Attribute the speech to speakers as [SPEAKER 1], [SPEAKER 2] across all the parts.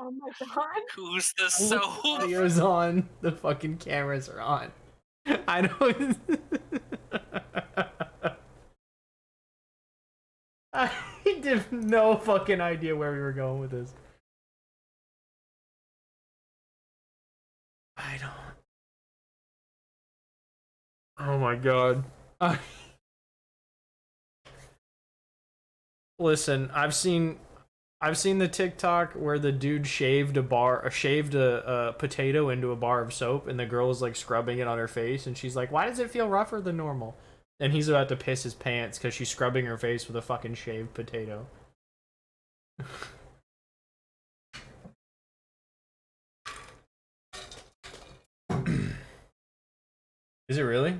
[SPEAKER 1] Oh my god.
[SPEAKER 2] Who's the
[SPEAKER 3] The
[SPEAKER 2] soap?
[SPEAKER 3] audio's on. The fucking cameras are on. I don't. I have no fucking idea where we were going with this. I don't. Oh my god. Listen, I've seen the TikTok where the dude shaved a potato into a bar of soap, and the girl was like scrubbing it on her face, and she's like, "Why does it feel rougher than normal?" And he's about to piss his pants because she's scrubbing her face with a fucking shaved potato. Is it really?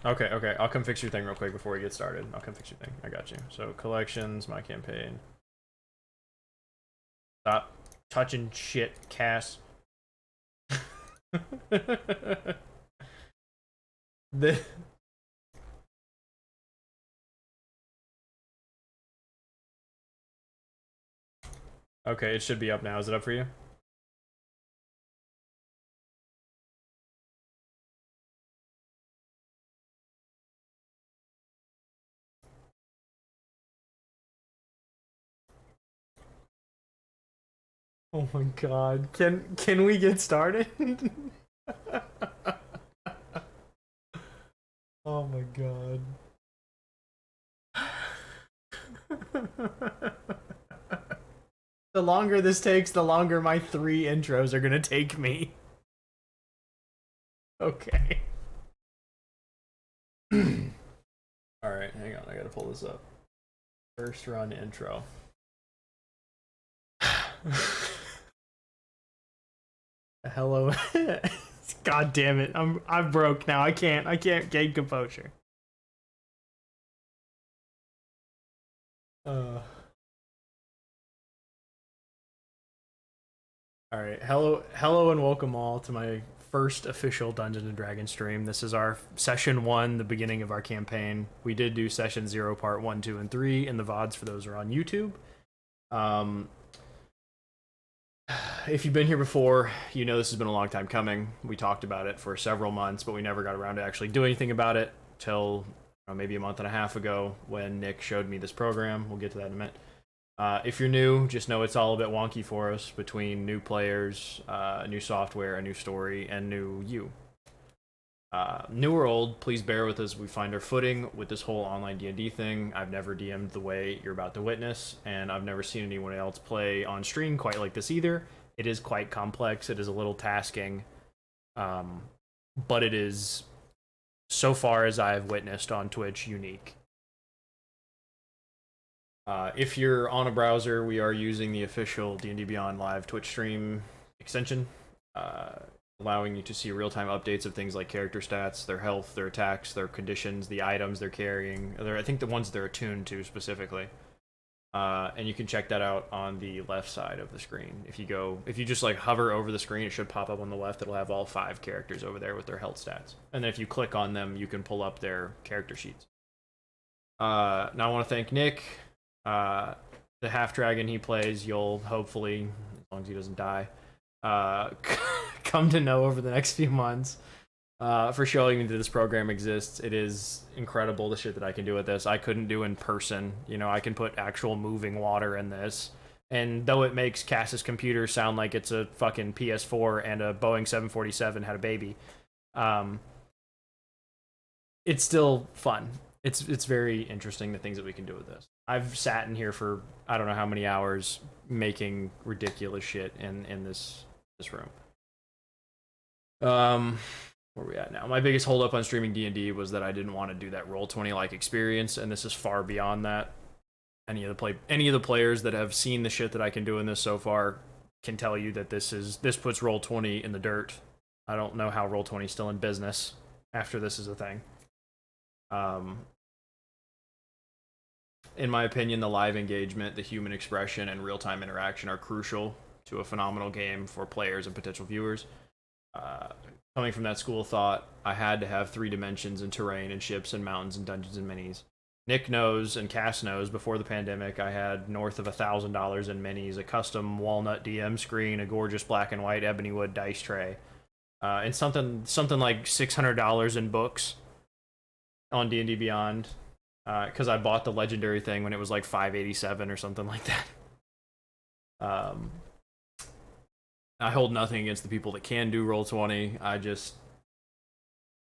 [SPEAKER 3] Okay, I'll come fix your thing real quick before we get started. I'll come fix your thing. I got you. So, collections, my campaign. Stop touching shit, Cass. Okay, it should be up now. Is it up for you? Oh my god. Can we get started? Oh my god. The longer this takes, the longer my 3 intros are gonna take me. Okay. Alright, hang on, I gotta pull this up. First run intro. Hello. God damn it. I'm broke now. I can't gain composure. Alright, hello and welcome all to my first official Dungeons and Dragons stream. This is our session 1, the beginning of our campaign. We did do session 0, part 1, 2, and 3 in the VODs for those who are on YouTube. If you've been here before, you know this has been a long time coming. We talked about it for several months, but we never got around to actually doing anything about it till maybe a month and a half ago when Nick showed me this program. We'll get to that in a minute. If you're new, just know it's all a bit wonky for us between new players, new software, a new story, and new you. New or old, please bear with us. We find our footing with this whole online D&D thing. I've never DM'd the way you're about to witness, and I've never seen anyone else play on stream quite like this either. It is quite complex. It is a little tasking, but it is, so far as I've witnessed on Twitch, unique. If you're on a browser, we are using the official D&D Beyond live Twitch stream extension, allowing you to see real-time updates of things like character stats, their health, their attacks, their conditions, the items they're carrying. I think the ones they're attuned to specifically. And you can check that out on the left side of the screen. If you just like hover over the screen, it should pop up on the left. It'll have all 5 characters over there with their health stats. And then if you click on them, you can pull up their character sheets. Now I want to thank Nick. The half dragon he plays, you'll hopefully, as long as he doesn't die, come to know over the next few months, for showing me that this program exists. It is incredible the shit that I can do with this. I couldn't do in person. You know, I can put actual moving water in this, and though it makes Cass's computer sound like it's a fucking PS4 and a Boeing 747 had a baby, it's still fun. It's very interesting, the things that we can do with this. I've sat in here for I don't know how many hours making ridiculous shit in this room. Where are we at now? My biggest holdup on streaming D&D was that I didn't want to do that Roll20 like experience, and this is far beyond that. Any of the players that have seen the shit that I can do in this so far can tell you that this puts Roll20 in the dirt. I don't know how Roll20 is still in business after this is a thing. In my opinion, the live engagement, the human expression, and real-time interaction are crucial to a phenomenal game for players and potential viewers. Coming from that school of thought, I had to have 3 dimensions and terrain and ships and mountains and dungeons and minis. Nick knows and Cass knows, before the pandemic, I had north of $1,000 in minis, a custom walnut DM screen, a gorgeous black and white ebony wood dice tray, and something like $600 in books on D&D Beyond, because I bought the legendary thing when it was like $587 or something like that. I hold nothing against the people that can do Roll20.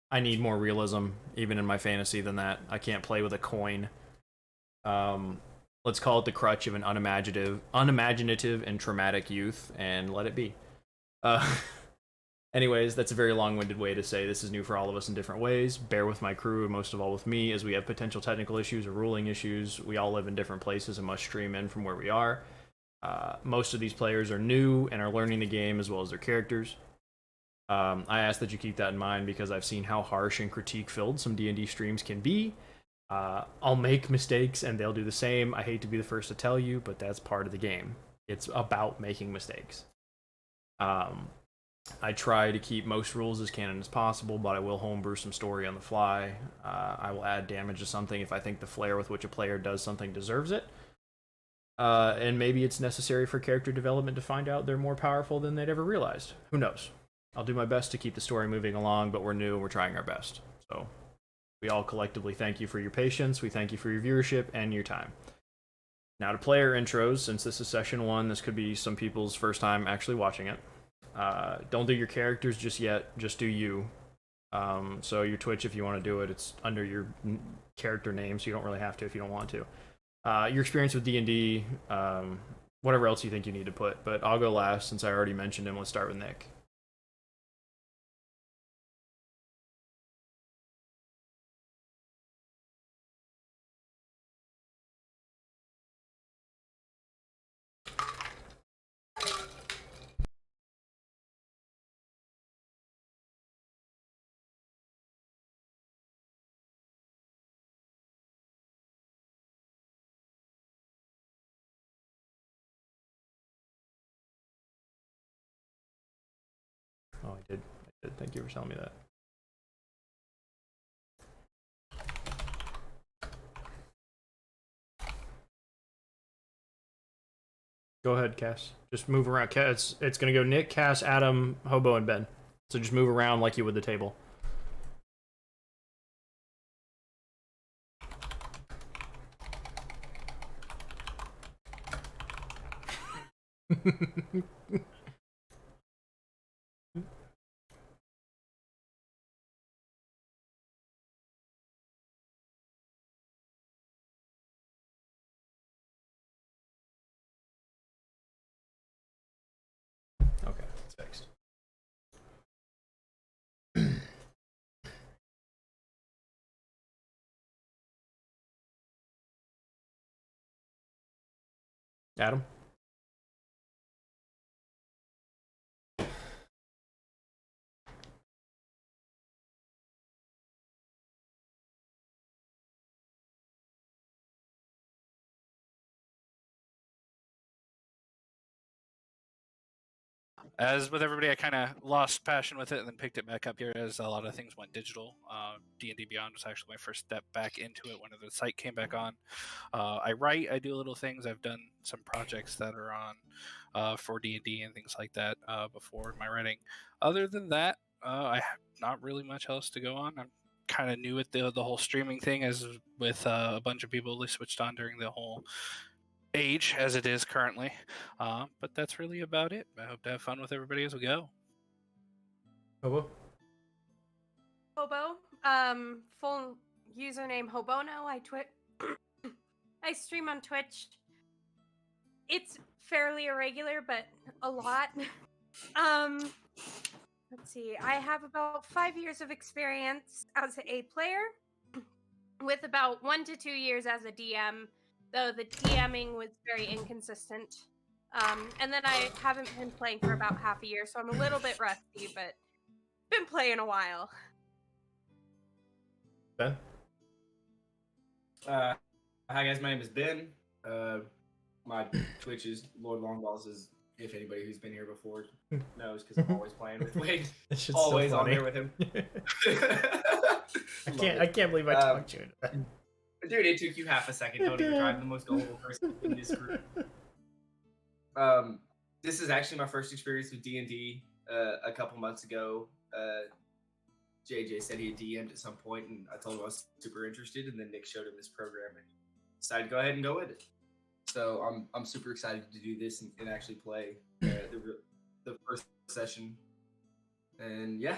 [SPEAKER 3] I need more realism, even in my fantasy, than that. I can't play with a coin. Let's call it the crutch of an unimaginative and traumatic youth, and let it be. Anyways, that's a very long-winded way to say this is new for all of us in different ways. Bear with my crew, and most of all with me, as we have potential technical issues or ruling issues. We all live in different places and must stream in from where we are. Most of these players are new and are learning the game as well as their characters. I ask that you keep that in mind because I've seen how harsh and critique-filled some D&D streams can be. I'll make mistakes and they'll do the same. I hate to be the first to tell you, but that's part of the game. It's about making mistakes. I try to keep most rules as canon as possible, but I will homebrew some story on the fly. I will add damage to something if I think the flair with which a player does something deserves it. And maybe it's necessary for character development to find out they're more powerful than they'd ever realized. Who knows? I'll do my best to keep the story moving along, but we're new and we're trying our best. So we all collectively thank you for your patience, we thank you for your viewership and your time. Now to player intros, since this is session 1, this could be some people's first time actually watching it. Don't do your characters just yet, just do you. So your Twitch, if you want to do it, it's under your character name, so you don't really have to if you don't want to. Your experience with D&D, whatever else you think you need to put, but I'll go last since I already mentioned him. Let's start with Nick. Oh, I did. Thank you for telling me that. Go ahead, Cass. Just move around. Cass, it's gonna go Nick, Cass, Adam, Hobo, and Ben. So just move around like you would the table. Okay, it's fixed. Adam?
[SPEAKER 1] As with everybody, I kind of lost passion with it and then picked it back up here as a lot of things went digital. D&D Beyond was actually my first step back into it when the site came back on. I write, I do little things. I've done some projects that are on for D&D and things like that before my writing. Other than that, I have not really much else to go on. I'm kind of new at the whole streaming thing, as with a bunch of people they switched on during the whole age as it is currently, but that's really about it. I hope to have fun with everybody as we go.
[SPEAKER 3] Hobo?
[SPEAKER 2] Full username Hobono. I stream on Twitch. It's fairly irregular, but a lot. Let's see. I have about 5 years of experience as a player, with about 1 to 2 years as a DM, though the DMing was very inconsistent. And then I haven't been playing for about half a year, so I'm a little bit rusty, but been playing a while.
[SPEAKER 3] Ben?
[SPEAKER 4] Hi guys, my name is Ben. My Twitch is Lord Longballs, is if anybody who's been here before knows, because I'm always playing with Wade. Always
[SPEAKER 3] so
[SPEAKER 4] on there with him.
[SPEAKER 3] I can't believe I talked to you.
[SPEAKER 4] Dude, it took you half a second. Don't even try. I'm the most gullible person in this group. This is actually my first experience with D&D. A couple months ago, JJ said he had DM'd at some point, and I told him I was super interested. And then Nick showed him this program, and decided to go ahead and go with it. So I'm super excited to do this and actually play the first session. And yeah.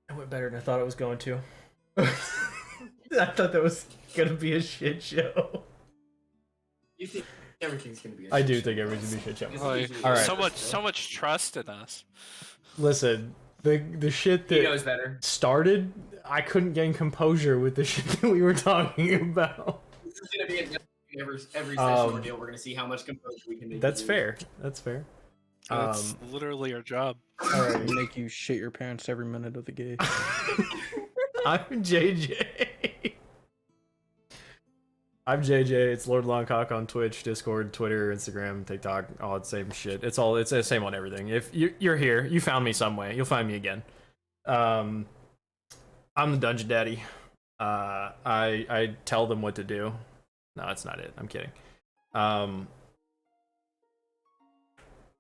[SPEAKER 3] It went better than I thought it was going to. I thought that was gonna be a shit show.
[SPEAKER 4] You think everything's gonna be a shit
[SPEAKER 3] I do
[SPEAKER 4] show?
[SPEAKER 3] think everything's gonna be a shit show.
[SPEAKER 1] Like,
[SPEAKER 3] All right.
[SPEAKER 1] So much trust in us.
[SPEAKER 3] Listen, the shit
[SPEAKER 4] He
[SPEAKER 3] that
[SPEAKER 4] knows better.
[SPEAKER 3] started, I couldn't gain composure with the shit that we were talking about.
[SPEAKER 4] This is gonna be every session ordeal. We're gonna see how much composure we can make.
[SPEAKER 3] That's fair. That's fair.
[SPEAKER 1] That's literally our job.
[SPEAKER 3] All right.
[SPEAKER 5] Make you shit your pants every minute of the game.
[SPEAKER 3] I'm JJ. I'm JJ. It's Lord Longcock on Twitch, Discord, Twitter, Instagram, TikTok, all the same shit. It's the same on everything. If you're here, you found me some way. You'll find me again. I'm the Dungeon Daddy. I tell them what to do. No, that's not it. I'm kidding.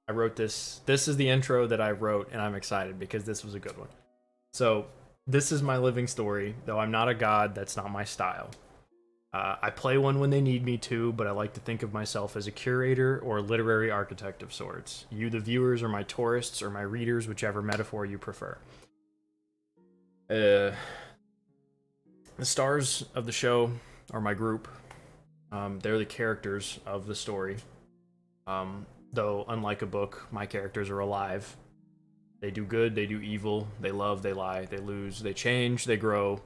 [SPEAKER 3] I wrote this. This is the intro that I wrote, and I'm excited because this was a good one. So, this is my living story. Though I'm not a god, that's not my style. I play one when they need me to, but I like to think of myself as a curator or literary architect of sorts. You, the viewers, are my tourists or my readers, whichever metaphor you prefer. The stars of the show are my group. They're the characters of the story. Though, unlike a book, my characters are alive. They do good, they do evil, they love, they lie, they lose, they change, they grow,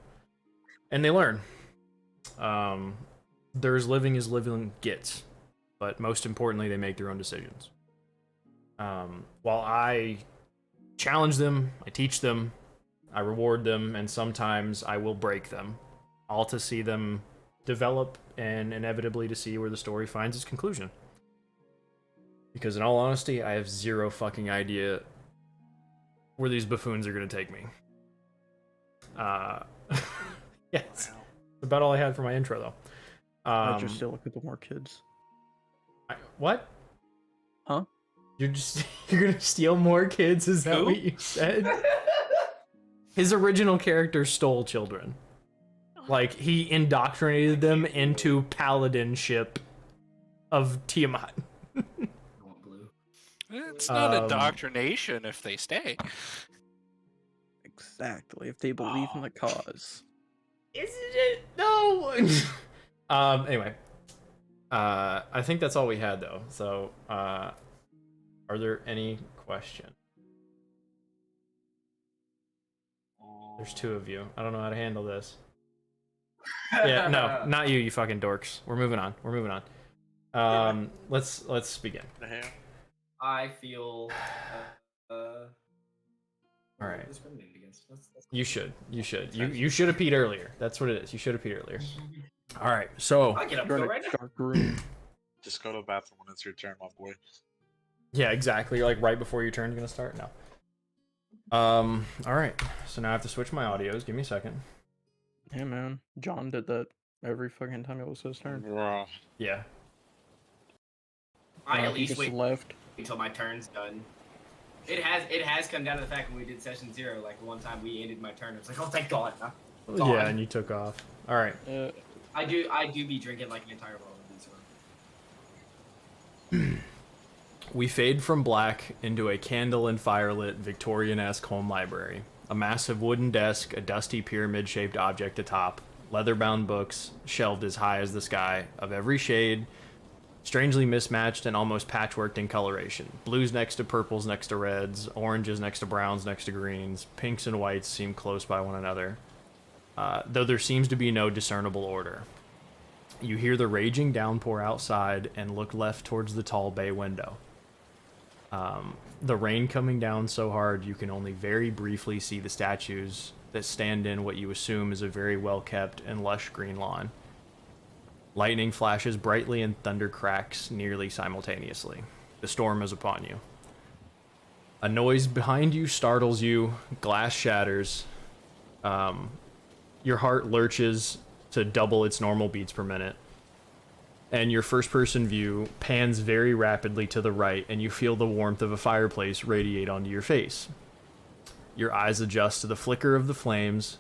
[SPEAKER 3] and they learn. They're as living as living gets, but most importantly, they make their own decisions. While I challenge them, I teach them, I reward them, and sometimes I will break them, all to see them develop and inevitably to see where the story finds its conclusion. Because in all honesty, I have zero fucking idea where these buffoons are going to take me. Yeah, that's about all I had for my intro, though.
[SPEAKER 5] I just steal a couple more kids.
[SPEAKER 3] What?
[SPEAKER 5] Huh?
[SPEAKER 3] You're gonna steal more kids? Is that what you said? His original character stole children. Like, he indoctrinated them into paladinship of Tiamat.
[SPEAKER 1] It's not indoctrination if they stay.
[SPEAKER 5] Exactly, if they believe in the cause.
[SPEAKER 3] Isn't it? No! Anyway. I think that's all we had, though. So, are there any questions? There's two of you. I don't know how to handle this. Yeah, no, not you, you fucking dorks. We're moving on. Let's begin.
[SPEAKER 4] I feel
[SPEAKER 3] all right.
[SPEAKER 4] discriminated against. That's
[SPEAKER 3] You should have peed earlier. That's what it is. You should have peed earlier. All right. So
[SPEAKER 4] I get up
[SPEAKER 5] You're in
[SPEAKER 4] right
[SPEAKER 5] a
[SPEAKER 4] now.
[SPEAKER 5] dark room.
[SPEAKER 6] Just go to the bathroom when it's your turn, my boy.
[SPEAKER 3] yeah, exactly. Like right before your turn's gonna start. No. All right. So now I have to switch my audios. Give me a second.
[SPEAKER 5] Hey man, John did that every fucking time it was his turn.
[SPEAKER 6] Bruh.
[SPEAKER 3] Yeah.
[SPEAKER 4] I at
[SPEAKER 5] He
[SPEAKER 4] least
[SPEAKER 5] just
[SPEAKER 4] wait
[SPEAKER 5] left.
[SPEAKER 4] until my turn's done. It has come down to the fact when we did session 0, like one time we ended my turn. It was like, oh thank God. I'm gone.
[SPEAKER 3] Yeah, and you took off. All right.
[SPEAKER 4] I do be drinking like an entire bottle of these.
[SPEAKER 3] We fade from black into a candle and firelit Victorian-esque home library. A massive wooden desk, a dusty pyramid-shaped object atop, leather-bound books shelved as high as the sky, of every shade, strangely mismatched and almost patchworked in coloration. Blues next to purples next to reds, oranges next to browns next to greens, pinks and whites seem close by one another, though there seems to be no discernible order. You hear the raging downpour outside and look left towards the tall bay window. The rain coming down so hard you can only very briefly see the statues that stand in what you assume is a very well-kept and lush green lawn. Lightning flashes brightly and thunder cracks nearly simultaneously. The storm is upon you. A noise behind you startles you, glass shatters. Your heart lurches to double its normal beats per minute. And your first-person view pans very rapidly to the right, and you feel the warmth of a fireplace radiate onto your face. Your eyes adjust to the flicker of the flames,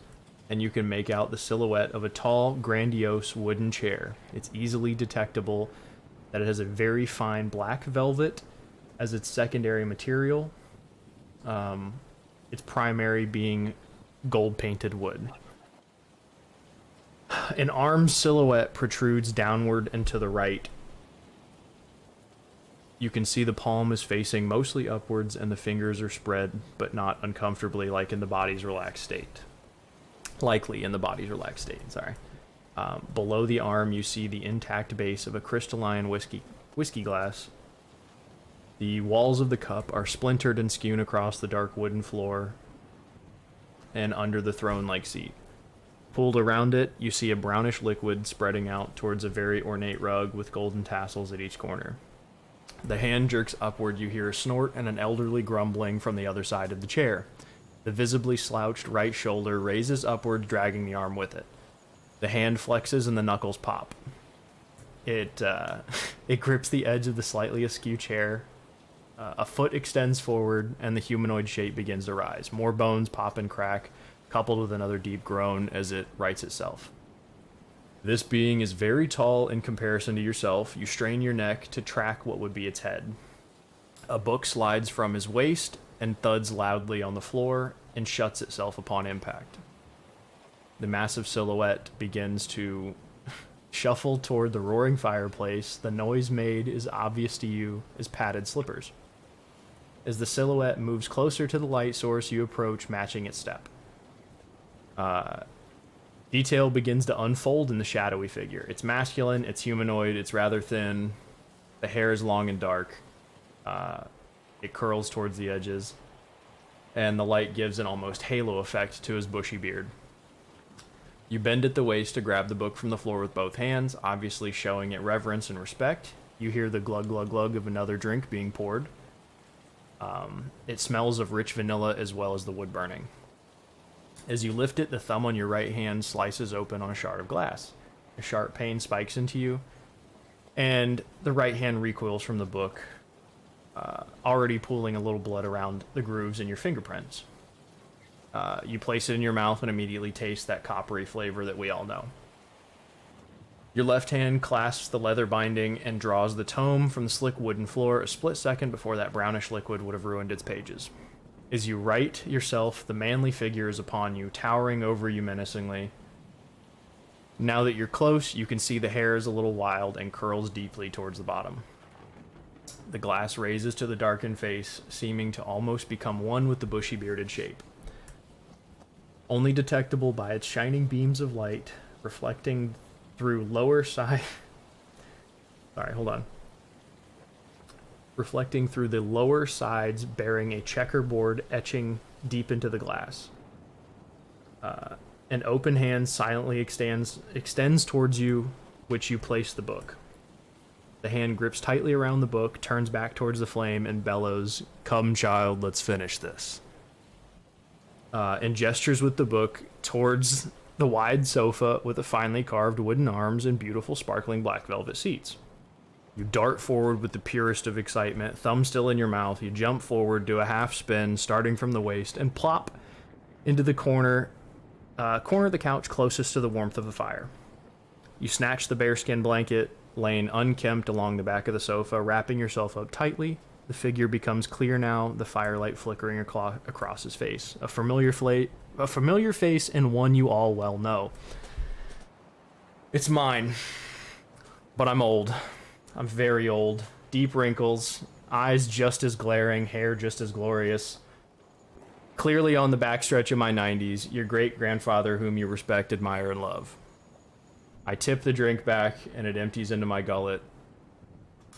[SPEAKER 3] and you can make out the silhouette of a tall, grandiose wooden chair. It's easily detectable that it has a very fine black velvet as its secondary material, its primary being gold-painted wood. An arm's silhouette protrudes downward and to the right. You can see the palm is facing mostly upwards and the fingers are spread, but not uncomfortably like in the body's relaxed state. Likely in the body's relaxed state, sorry. Below the arm, you see the intact base of a crystalline whiskey glass. The walls of the cup are splintered and skewn across the dark wooden floor and under the throne-like seat. Pulled around it, you see a brownish liquid spreading out towards a very ornate rug with golden tassels at each corner. The hand jerks upward, you hear a snort and an elderly grumbling from the other side of the chair. The visibly slouched right shoulder raises upward, dragging the arm with it. The hand flexes and the knuckles pop. It grips the edge of the slightly askew chair. A foot extends forward, and the humanoid shape begins to rise. More bones pop and crack, coupled with another deep groan as it rights itself. This being is very tall in comparison to yourself. You strain your neck to track what would be its head. A book slides from his waist and thuds loudly on the floor and shuts itself upon impact. The massive silhouette begins to shuffle toward the roaring fireplace. The noise made is obvious to you as padded slippers. As the silhouette moves closer to the light source, you approach, matching its step. Detail begins to unfold in the shadowy figure. It's masculine, it's humanoid, it's rather thin. The hair is long and dark. It curls towards the edges. And the light gives an almost halo effect to his bushy beard. You bend at the waist to grab the book from the floor with both hands, obviously showing it reverence and respect. You hear the glug glug glug of another drink being poured. It smells of rich vanilla as well as the wood burning. As you lift it, the thumb on your right hand slices open on a shard of glass. A sharp pain spikes into you, and the right hand recoils from the book, already pooling a little blood around the grooves in your fingerprints. You place it in your mouth and immediately taste that coppery flavor that we all know. Your left hand clasps the leather binding and draws the tome from the slick wooden floor a split second before that brownish liquid would have ruined its pages. As you right yourself, the manly figure is upon you, towering over you menacingly. Now that you're close, you can see the hair is a little wild and curls deeply towards the bottom. The glass raises to the darkened face, seeming to almost become one with the bushy bearded shape. Only detectable by its shining beams of light, reflecting through lower side... Sorry, hold on. Reflecting through the lower sides, bearing a checkerboard etching deep into the glass. An open hand silently extends towards you, which you place the book. The hand grips tightly around the book, turns back towards the flame, and bellows, "Come, child, let's finish this." And gestures with the book towards the wide sofa with the finely carved wooden arms and beautiful sparkling black velvet seats. You dart forward with the purest of excitement, thumb still in your mouth. You jump forward, do a half spin, starting from the waist, and plop into the corner of the couch closest to the warmth of the fire. You snatch the bearskin blanket, laying unkempt along the back of the sofa, wrapping yourself up tightly. The figure becomes clear now, the firelight flickering across his face. A familiar face and one you all well know. It's mine, but I'm old. I'm very old. Deep wrinkles, eyes just as glaring, hair just as glorious. Clearly on the backstretch of my 90s, your great-grandfather whom you respect, admire, and love. I tip the drink back, and it empties into my gullet.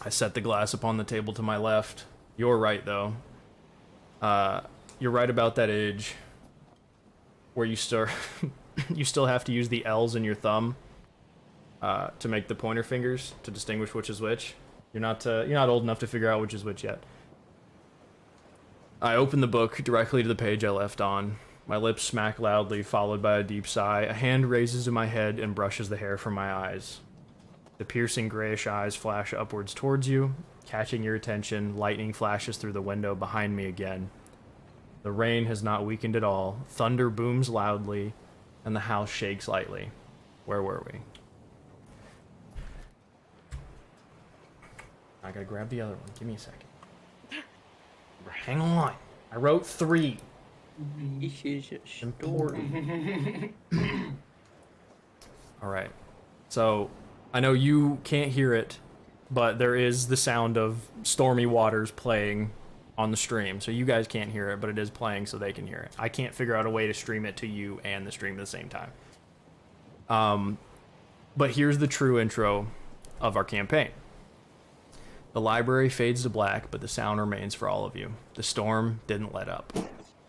[SPEAKER 3] I set the glass upon the table to my left. You're right, though. You're right about that age where you still have to use the L's in your thumb to make the pointer fingers to distinguish which is which. You're not old enough to figure out which is which yet. I open the book directly to the page I left on. My lips smack loudly, followed by a deep sigh. A hand raises to my head and brushes the hair from my eyes. The piercing grayish eyes flash upwards towards you, catching your attention. Lightning flashes through the window behind me again. The rain has not weakened at all. Thunder booms loudly, and the house shakes lightly. Where were we? I gotta grab the other one. Give me a second. Hang on. I wrote 3.
[SPEAKER 5] This is
[SPEAKER 3] Important. Alright. So, I know you can't hear it, but there is the sound of Stormy Waters playing on the stream. So you guys can't hear it, but it is playing so they can hear it. I can't figure out a way to stream it to you and the stream at the same time. But here's the true intro of our campaign. The library fades to black, but the sound remains for all of you. The storm didn't let up.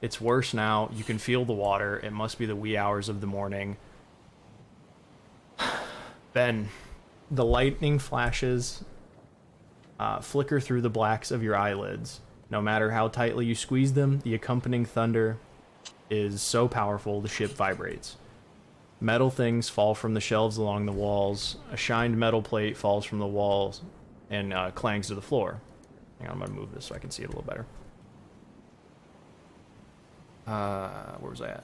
[SPEAKER 3] It's worse now. You can feel the water. It must be the wee hours of the morning. Ben, the lightning flashes flicker through the blacks of your eyelids. No matter how tightly you squeeze them, the accompanying thunder is so powerful the ship vibrates. Metal things fall from the shelves along the walls. A shined metal plate falls from the walls and clangs to the floor. Hang on, I'm gonna move this so I can see it a little better. Where was I at?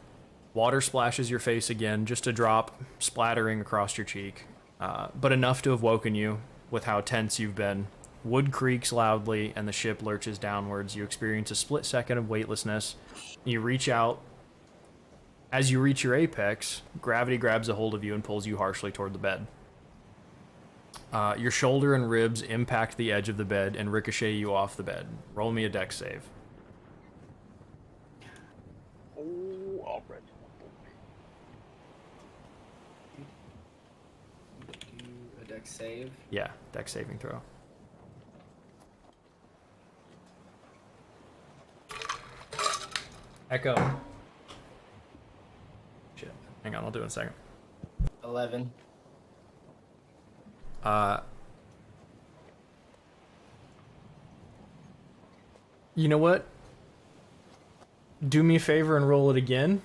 [SPEAKER 3] Water splashes your face again, just a drop splattering across your cheek, but enough to have woken you with how tense you've been. Wood creaks loudly and the ship lurches downwards. You experience a split second of weightlessness. You reach out. As you reach your apex, gravity grabs a hold of you and pulls you harshly toward the bed. Your shoulder and ribs impact the edge of the bed and ricochet you off the bed. Roll me a dex save.
[SPEAKER 6] Oh, all right.
[SPEAKER 4] Do a dex save.
[SPEAKER 3] Yeah, dex saving throw. Echo. Shit. Hang on, I'll do it in a second.
[SPEAKER 4] 11.
[SPEAKER 3] You know what? Do me a favor and roll it again.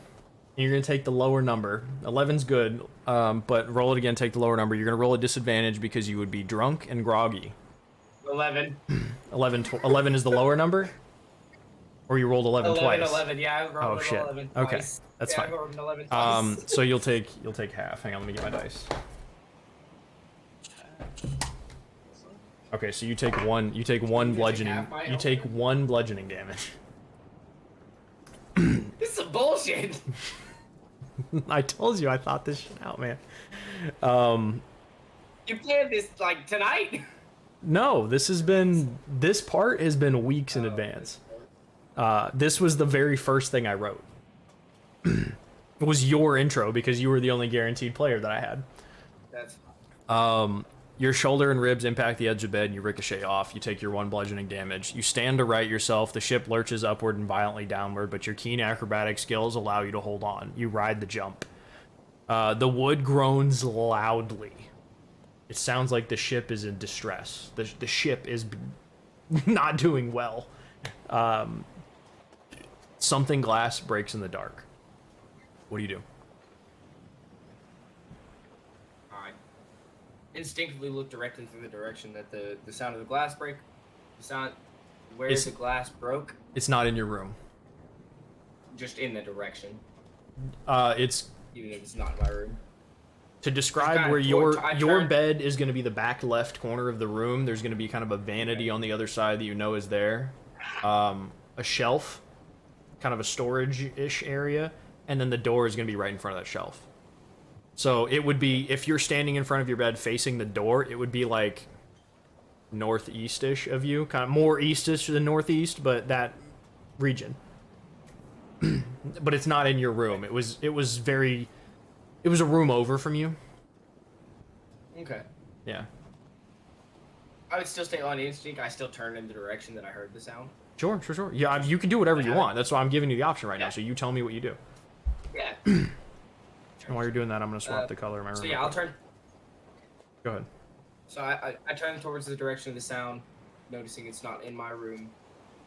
[SPEAKER 3] You're going to take the lower number. 11's good, but roll it again, take the lower number. You're going to roll a disadvantage because you would be drunk and groggy.
[SPEAKER 4] 11.
[SPEAKER 3] 11 is the lower number? Or you rolled 11 twice?
[SPEAKER 4] 11, yeah, I rolled 11 twice.
[SPEAKER 3] Okay, that's
[SPEAKER 4] yeah,
[SPEAKER 3] fine.
[SPEAKER 4] I rolled 11 twice.
[SPEAKER 3] So you'll take half. Hang on, let me get my dice. Okay, so you take one bludgeoning. You take 1 bludgeoning damage.
[SPEAKER 4] This is some bullshit.
[SPEAKER 3] I told you I thought this shit out, man.
[SPEAKER 4] You planned this like tonight?
[SPEAKER 3] No, this part has been weeks in advance. This was the very first thing I wrote. It was your intro because you were the only guaranteed player that I had.
[SPEAKER 4] That's
[SPEAKER 3] Your shoulder and ribs impact the edge of bed and you ricochet off. You take your 1 bludgeoning damage. You stand to right yourself. The ship lurches upward and violently downward, but your keen acrobatic skills allow you to hold on. You ride the jump. The wood groans loudly. It sounds like the ship is in distress. The ship is not doing well. Something glass breaks in the dark. What do you do?
[SPEAKER 4] instinctively look directly through the direction that the sound of the glass break. The sound where the glass broke.
[SPEAKER 3] It's not in your room.
[SPEAKER 4] Just in the direction.
[SPEAKER 3] It's
[SPEAKER 4] even if it's not in my room.
[SPEAKER 3] To describe where your bed is going to be the back left corner of the room. There's going to be kind of a vanity on the other side that you know is there. A shelf, kind of a storage-ish area, and then the door is going to be right in front of that shelf. So it would be, if you're standing in front of your bed facing the door, it would be like northeast-ish of you, kind of more east-ish than northeast, but that region. But it's not in your room. It was a room over from you.
[SPEAKER 4] Okay.
[SPEAKER 3] Yeah.
[SPEAKER 4] I would still stay on instinct. I still turn in the direction that I heard the sound.
[SPEAKER 3] Sure. Yeah, you can do whatever you want. That's why I'm giving you the option right now. So you tell me what you do.
[SPEAKER 4] Yeah.
[SPEAKER 3] And while you're doing that, I'm gonna swap the color of my room.
[SPEAKER 4] So yeah, I'll turn.
[SPEAKER 3] Go ahead.
[SPEAKER 4] So I turn towards the direction of the sound, noticing it's not in my room,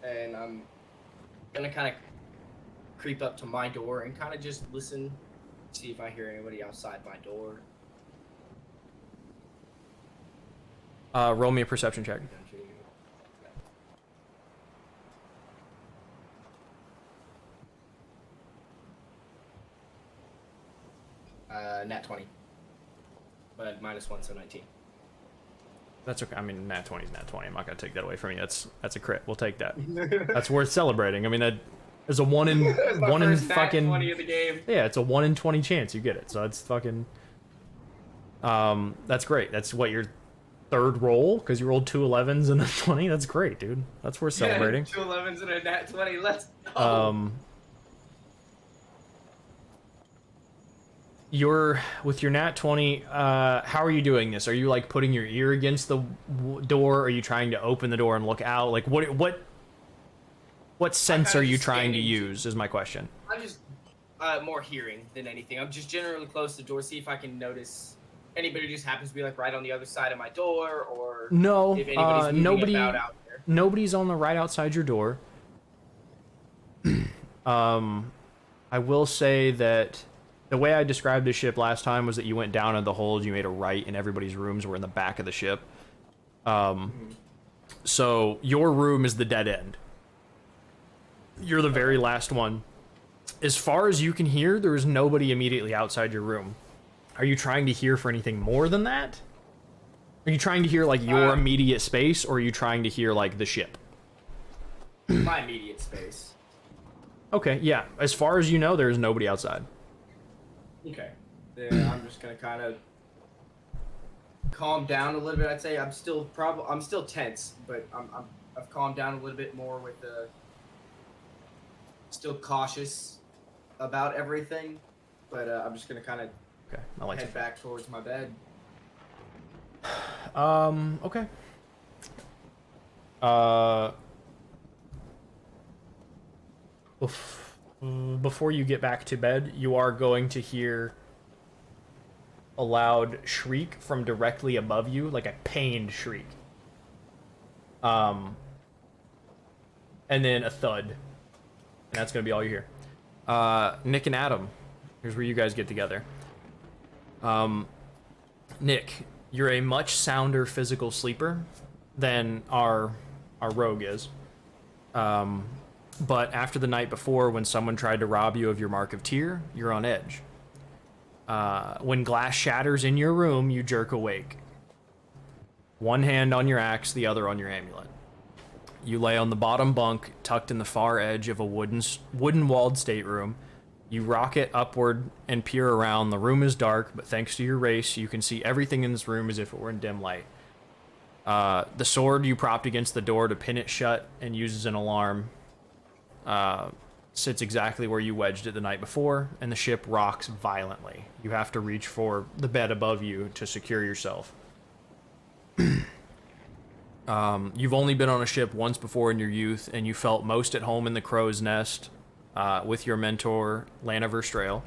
[SPEAKER 4] and I'm gonna kind of creep up to my door and kind of just listen, see if I hear anybody outside my door.
[SPEAKER 3] Roll me a perception check.
[SPEAKER 4] Nat 20. But -1, so 19.
[SPEAKER 3] That's okay. I mean, nat 20 is nat 20. I'm not gonna take that away from you. That's a crit. We'll take that. That's worth celebrating. I mean, that is a 1 in fucking
[SPEAKER 4] 20 of the game.
[SPEAKER 3] Yeah, it's a 1 in 20 chance you get it. So that's fucking. That's great. That's what your third roll because you rolled 2 11s and a 20. That's great, dude. That's worth celebrating.
[SPEAKER 4] 2 11s and a nat 20. Let's go.
[SPEAKER 3] You're with your nat 20. How are you doing this? Are you like putting your ear against the door? Are you trying to open the door and look out? Like what sense are you trying to use? Is my question.
[SPEAKER 4] I'm just more hearing than anything. I'm just generally close to the door, see if I can notice anybody who just happens to be like right on the other side of my door, or
[SPEAKER 3] no,
[SPEAKER 4] if anybody's moving about out there.
[SPEAKER 3] Nobody's on the right outside your door. I will say that the way I described the ship last time was that you went down in the hold, you made a right, and everybody's rooms were in the back of the ship. So your room is the dead end. You're the very last one. As far as you can hear, there is nobody immediately outside your room. Are you trying to hear for anything more than that? Are you trying to hear like your immediate space, or are you trying to hear like the ship?
[SPEAKER 4] My immediate space.
[SPEAKER 3] Okay, yeah. As far as you know, there is nobody outside.
[SPEAKER 4] Okay. Then I'm just gonna kind of calm down a little bit. I'd say I'm still tense, but I've calmed down a little bit more with the still cautious about everything. But I'm just gonna kind of head back towards my bed.
[SPEAKER 3] Okay. Before you get back to bed, you are going to hear a loud shriek from directly above you, like a pained shriek. And then a thud. And that's going to be all you hear. Nick and Adam, here's where you guys get together. Nick, you're a much sounder physical sleeper than our rogue is. But after the night before, when someone tried to rob you of your Mark of Tyr, you're on edge. When glass shatters in your room, you jerk awake. One hand on your axe, the other on your amulet. You lay on the bottom bunk, tucked in the far edge of a wooden-walled stateroom. You rocket upward and peer around. The room is dark, but thanks to your race, you can see everything in this room as if it were in dim light. The sword you propped against the door to pin it shut and use as an alarm sits exactly where you wedged it the night before, and the ship rocks violently. You have to reach for the bed above you to secure yourself. You've only been on a ship once before in your youth, and you felt most at home in the crow's nest with your mentor, Lana Verstrail.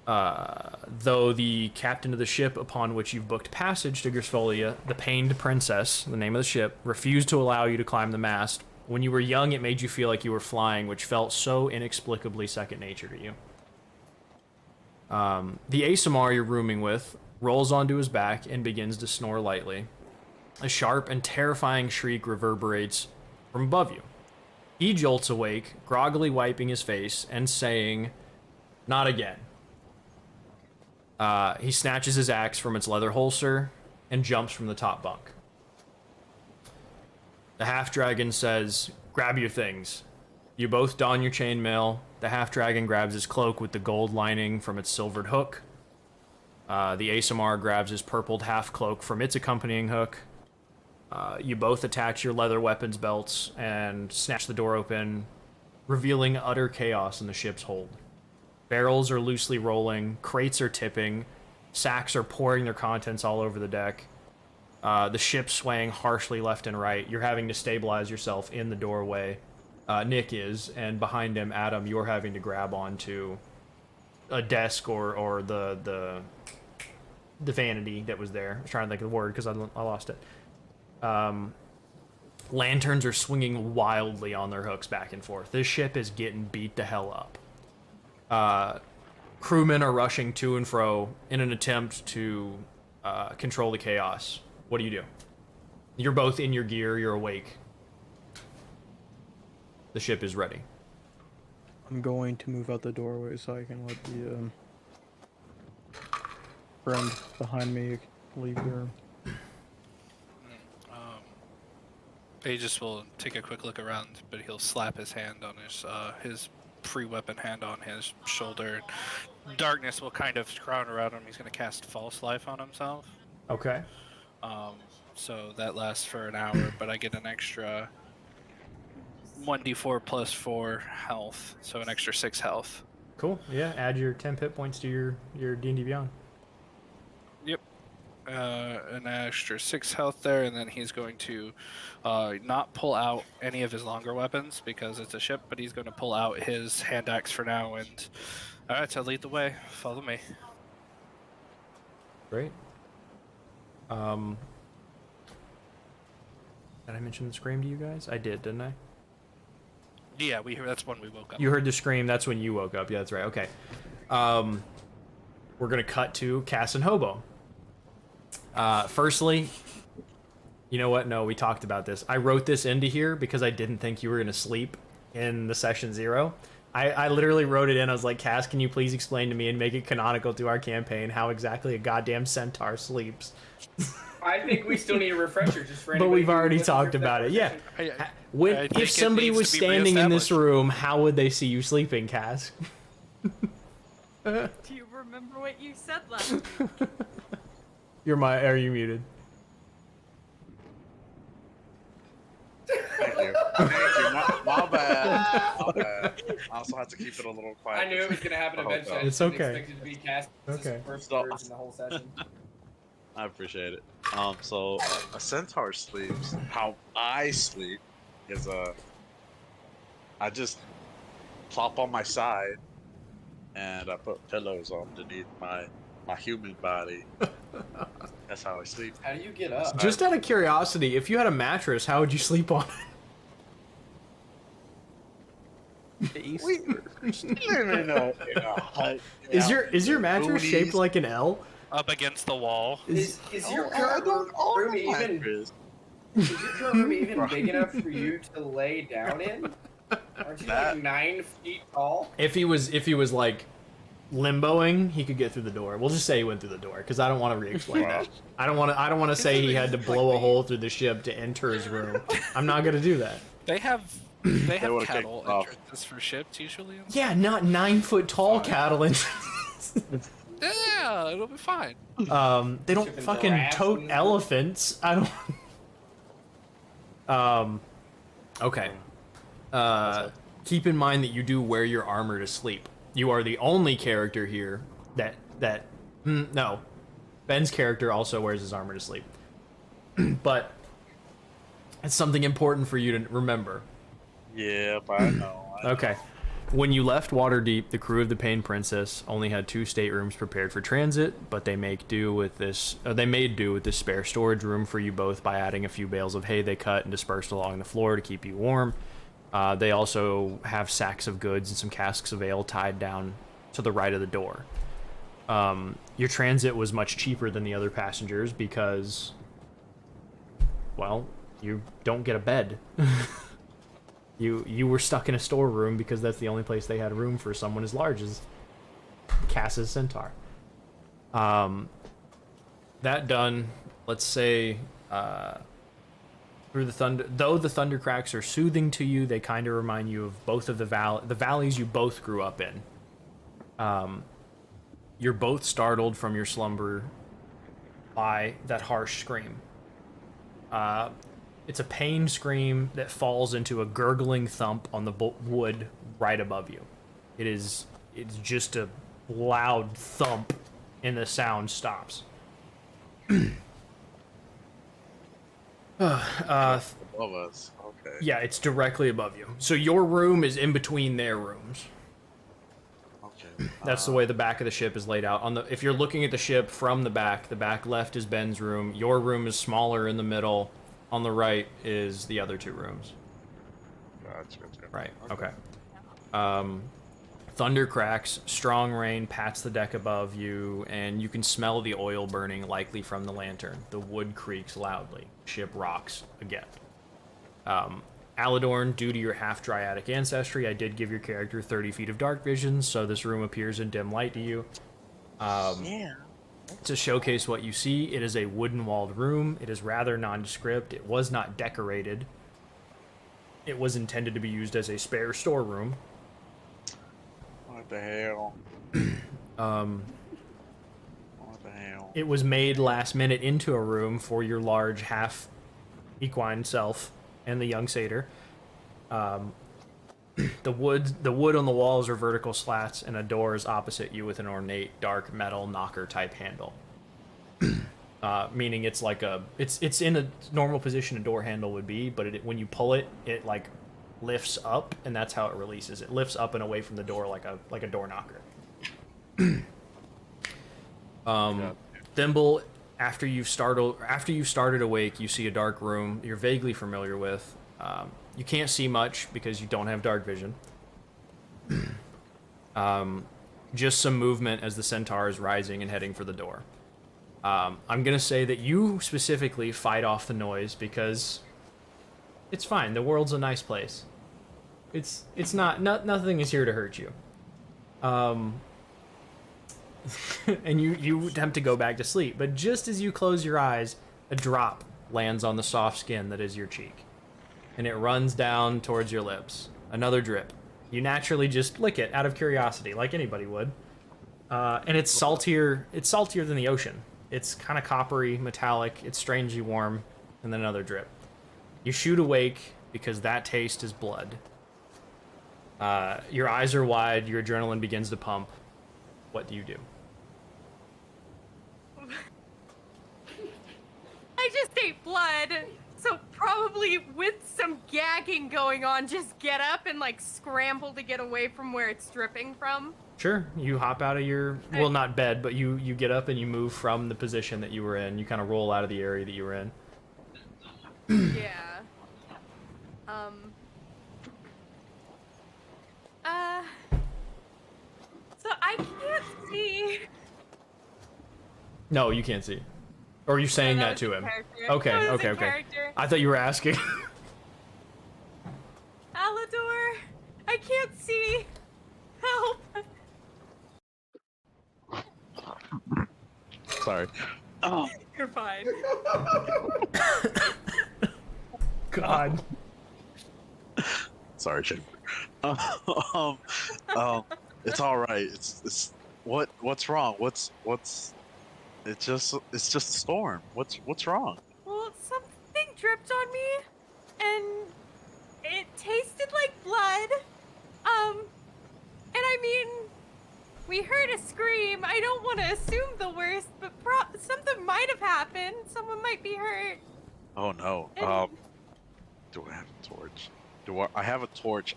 [SPEAKER 3] Though the captain of the ship upon which you've booked passage to Grisfolia, the Pained Princess, the name of the ship, refused to allow you to climb the mast. When you were young, it made you feel like you were flying, which felt so inexplicably second nature to you. The ASMR you're rooming with rolls onto his back and begins to snore lightly. A sharp and terrifying shriek reverberates from above you. He jolts awake, groggily wiping his face and saying, "Not again." He snatches his axe from its leather holster and jumps from the top bunk. The half-dragon says, "Grab your things." You both don your chainmail. The half-dragon grabs his cloak with the gold lining from its silvered hook. The ASMR grabs his purpled half-cloak from its accompanying hook. You both attach your leather weapons belts and snatch the door open, revealing utter chaos in the ship's hold. Barrels are loosely rolling, crates are tipping, sacks are pouring their contents all over the deck. The ship's swaying harshly left and right. You're having to stabilize yourself in the doorway. Nick is, and behind him, Adam, you're having to grab onto a desk or the vanity that was there. I was trying to think of the word because I lost it. Lanterns are swinging wildly on their hooks back and forth. This ship is getting beat the hell up. Crewmen are rushing to and fro in an attempt to control the chaos. What do you do? You're both in your gear, you're awake. The ship is ready.
[SPEAKER 5] I'm going to move out the doorway so I can let the friend behind me leave the room.
[SPEAKER 1] Aegis will take a quick look around, but he'll slap his hand on his free weapon hand on his shoulder. Darkness will kind of crowd around him. He's going to cast False Life on himself.
[SPEAKER 3] Okay.
[SPEAKER 1] So that lasts for an hour, but I get an extra 1d4 plus 4 health, so an extra 6 health.
[SPEAKER 3] Cool. Yeah, add your 10 hit points to your D&D Beyond.
[SPEAKER 1] Yep. An extra 6 health there, and then he's going to not pull out any of his longer weapons because it's a ship, but he's going to pull out his hand axe for now. And alright, so lead the way. Follow me.
[SPEAKER 3] Great. Did I mention the scream to you guys? I did, didn't I?
[SPEAKER 1] Yeah, that's when we woke up.
[SPEAKER 3] You heard the scream, that's when you woke up. Yeah, that's right. Okay. We're going to cut to Cass and Hobo. Firstly, you know what? No, we talked about this. I wrote this into here because I didn't think you were going to sleep in the session 0. I literally wrote it in. I was like, Cass, can you please explain to me and make it canonical to our campaign how exactly a goddamn centaur sleeps?
[SPEAKER 4] I think we still need a refresher just for
[SPEAKER 3] But
[SPEAKER 4] anybody
[SPEAKER 3] we've
[SPEAKER 4] who
[SPEAKER 3] already
[SPEAKER 4] wasn't
[SPEAKER 3] talked
[SPEAKER 4] here for that
[SPEAKER 3] about it. Yeah.
[SPEAKER 4] session.
[SPEAKER 3] If somebody was standing in this room, how would they see you sleeping, Cass?
[SPEAKER 2] Do you remember what you said last week?
[SPEAKER 3] Are you muted?
[SPEAKER 6] Thank you. Thank you. My bad. My bad. I also have to keep it a little quiet.
[SPEAKER 4] I knew it was going to happen eventually. I
[SPEAKER 3] It's
[SPEAKER 4] just didn't
[SPEAKER 3] okay.
[SPEAKER 4] expect it to be cast
[SPEAKER 3] Okay.
[SPEAKER 4] first words in the whole session.
[SPEAKER 6] I appreciate it. So a centaur sleeps. How I sleep is I just plop on my side, and I put pillows underneath my human body. That's how I sleep.
[SPEAKER 4] How do you get up?
[SPEAKER 3] Just out of curiosity, if you had a mattress, how would you sleep on it? Is your mattress shaped like an L?
[SPEAKER 1] Up against the wall.
[SPEAKER 4] Is your current room even big enough for you to lay down in? Aren't you like 9 feet tall?
[SPEAKER 3] If he was like limboing, he could get through the door. We'll just say he went through the door because I don't want to re-explain that. I don't want to say he had to blow a hole through the ship to enter his room. I'm not gonna do that.
[SPEAKER 1] They have cattle entrances for ships usually.
[SPEAKER 3] Yeah, not 9 foot tall cattle entrances.
[SPEAKER 1] Yeah, it'll be fine.
[SPEAKER 3] They don't fucking tote elephants. I don't. Okay. Keep in mind that you do wear your armor to sleep. You are the only character here that no. Ben's character also wears his armor to sleep. But it's something important for you to remember.
[SPEAKER 6] Yeah, but I know.
[SPEAKER 3] Okay. When you left Waterdeep, the crew of the Pain Princess only had 2 staterooms prepared for transit, but they made do with this spare storage room for you both by adding a few bales of hay they cut and dispersed along the floor to keep you warm. They also have sacks of goods and some casks of ale tied down to the right of the door. Your transit was much cheaper than the other passengers because, well, you don't get a bed. You were stuck in a storeroom because that's the only place they had room for someone as large as Cass's centaur. That done, let's say, through the thunder. Though the thunder cracks are soothing to you, they kind of remind you of both of the valleys you both grew up in. You're both startled from your slumber by that harsh scream. It's a pain scream that falls into a gurgling thump on the wood right above you. It's just a loud thump, and the sound stops.
[SPEAKER 6] Above us. Okay.
[SPEAKER 3] Yeah, it's directly above you. So your room is in between their rooms.
[SPEAKER 6] Okay.
[SPEAKER 3] That's the way the back of the ship is laid out. If you're looking at the ship from the back left is Ben's room. Your room is smaller in the middle. On the right is the other 2 rooms.
[SPEAKER 6] Gotcha.
[SPEAKER 3] Right. Okay. Thunder cracks, strong rain pats the deck above you, and you can smell the oil burning, likely from the lantern. The wood creaks loudly. Ship rocks again. Aladorn, due to your half-Dryadic ancestry, I did give your character 30 feet of dark vision, so this room appears in dim light to you.
[SPEAKER 6] Yeah.
[SPEAKER 3] To showcase what you see, it is a wooden-walled room. It is rather nondescript. It was not decorated. It was intended to be used as a spare storeroom.
[SPEAKER 6] What the hell? What the hell?
[SPEAKER 3] It was made last minute into a room for your large half equine self and the young satyr. The wood on the walls are vertical slats, and a door is opposite you with an ornate dark metal knocker type handle. Meaning it's like it's in a normal position a door handle would be, but when you pull it, it like lifts up, and that's how it releases. It lifts up and away from the door like a door knocker. Thimble, after you've started awake, you see a dark room you're vaguely familiar with. You can't see much because you don't have dark vision. Just some movement as the centaur is rising and heading for the door. I'm gonna say that you specifically fight off the noise because it's fine. The world's a nice place. It's not nothing is here to hurt you. And you attempt to go back to sleep, but just as you close your eyes, a drop lands on the soft skin that is your cheek, and it runs down towards your lips. Another drip. You naturally just lick it out of curiosity, like anybody would. And it's saltier. It's saltier than the ocean. It's kind of coppery, metallic. It's strangely warm. And then another drip. You shoot awake because that taste is blood. Your eyes are wide. Your adrenaline begins to pump. What do you do?
[SPEAKER 2] I just ate blood, so probably with some gagging going on, just get up and like scramble to get away from where it's dripping from.
[SPEAKER 3] Sure, you hop out of your, well, not bed, but you get up and you move from the position that you were in. You kind of roll out of the area that you were in.
[SPEAKER 2] Yeah. So I can't see.
[SPEAKER 3] No, you can't see. Or are you saying that to him? Okay, okay.
[SPEAKER 2] Character.
[SPEAKER 3] I thought you were asking.
[SPEAKER 2] Alador, I can't see. Help.
[SPEAKER 6] Sorry. Oh.
[SPEAKER 2] You're fine.
[SPEAKER 3] God.
[SPEAKER 6] Sorry, Chamber. It's all right. It's what's wrong? What's it's just a storm. What's wrong?
[SPEAKER 2] Well, something dripped on me, and it tasted like blood. And I mean, we heard a scream. I don't want to assume the worst, but something might have happened. Someone might be hurt.
[SPEAKER 6] Oh no.
[SPEAKER 2] And...
[SPEAKER 6] do I have a torch? I have a torch?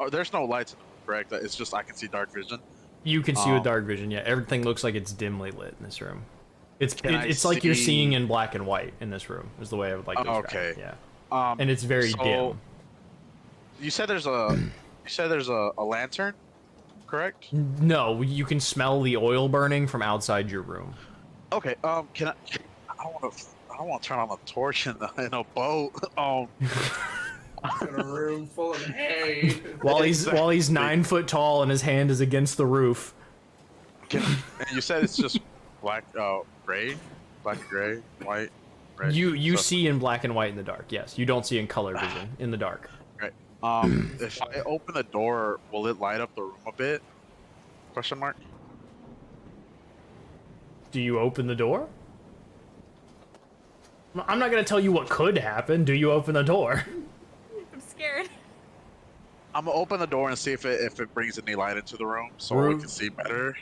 [SPEAKER 6] There's no lights in the room, correct? It's just I can see dark vision.
[SPEAKER 3] You can see with dark vision, yeah. Everything looks like it's dimly lit in this room. It's like you're seeing in black and white in this room, is the way I would like to describe it. Yeah. And it's very dim.
[SPEAKER 6] You said there's a lantern, correct?
[SPEAKER 3] No, you can smell the oil burning from outside your room.
[SPEAKER 6] Okay. I don't want to turn on a torch in a boat.
[SPEAKER 4] In a room full of hay.
[SPEAKER 3] While he's 9 foot tall and his hand is against the roof.
[SPEAKER 6] And you said it's just black, gray, black and gray, white, red.
[SPEAKER 3] You see in black and white in the dark. Yes, you don't see in color vision in the dark.
[SPEAKER 6] Right. If I open the door, will it light up the room a bit? Question mark.
[SPEAKER 3] Do you open the door? I'm not gonna tell you what could happen. Do you open the door?
[SPEAKER 2] I'm scared.
[SPEAKER 6] I'm gonna open the door and see if it brings any light into the room so we can see better.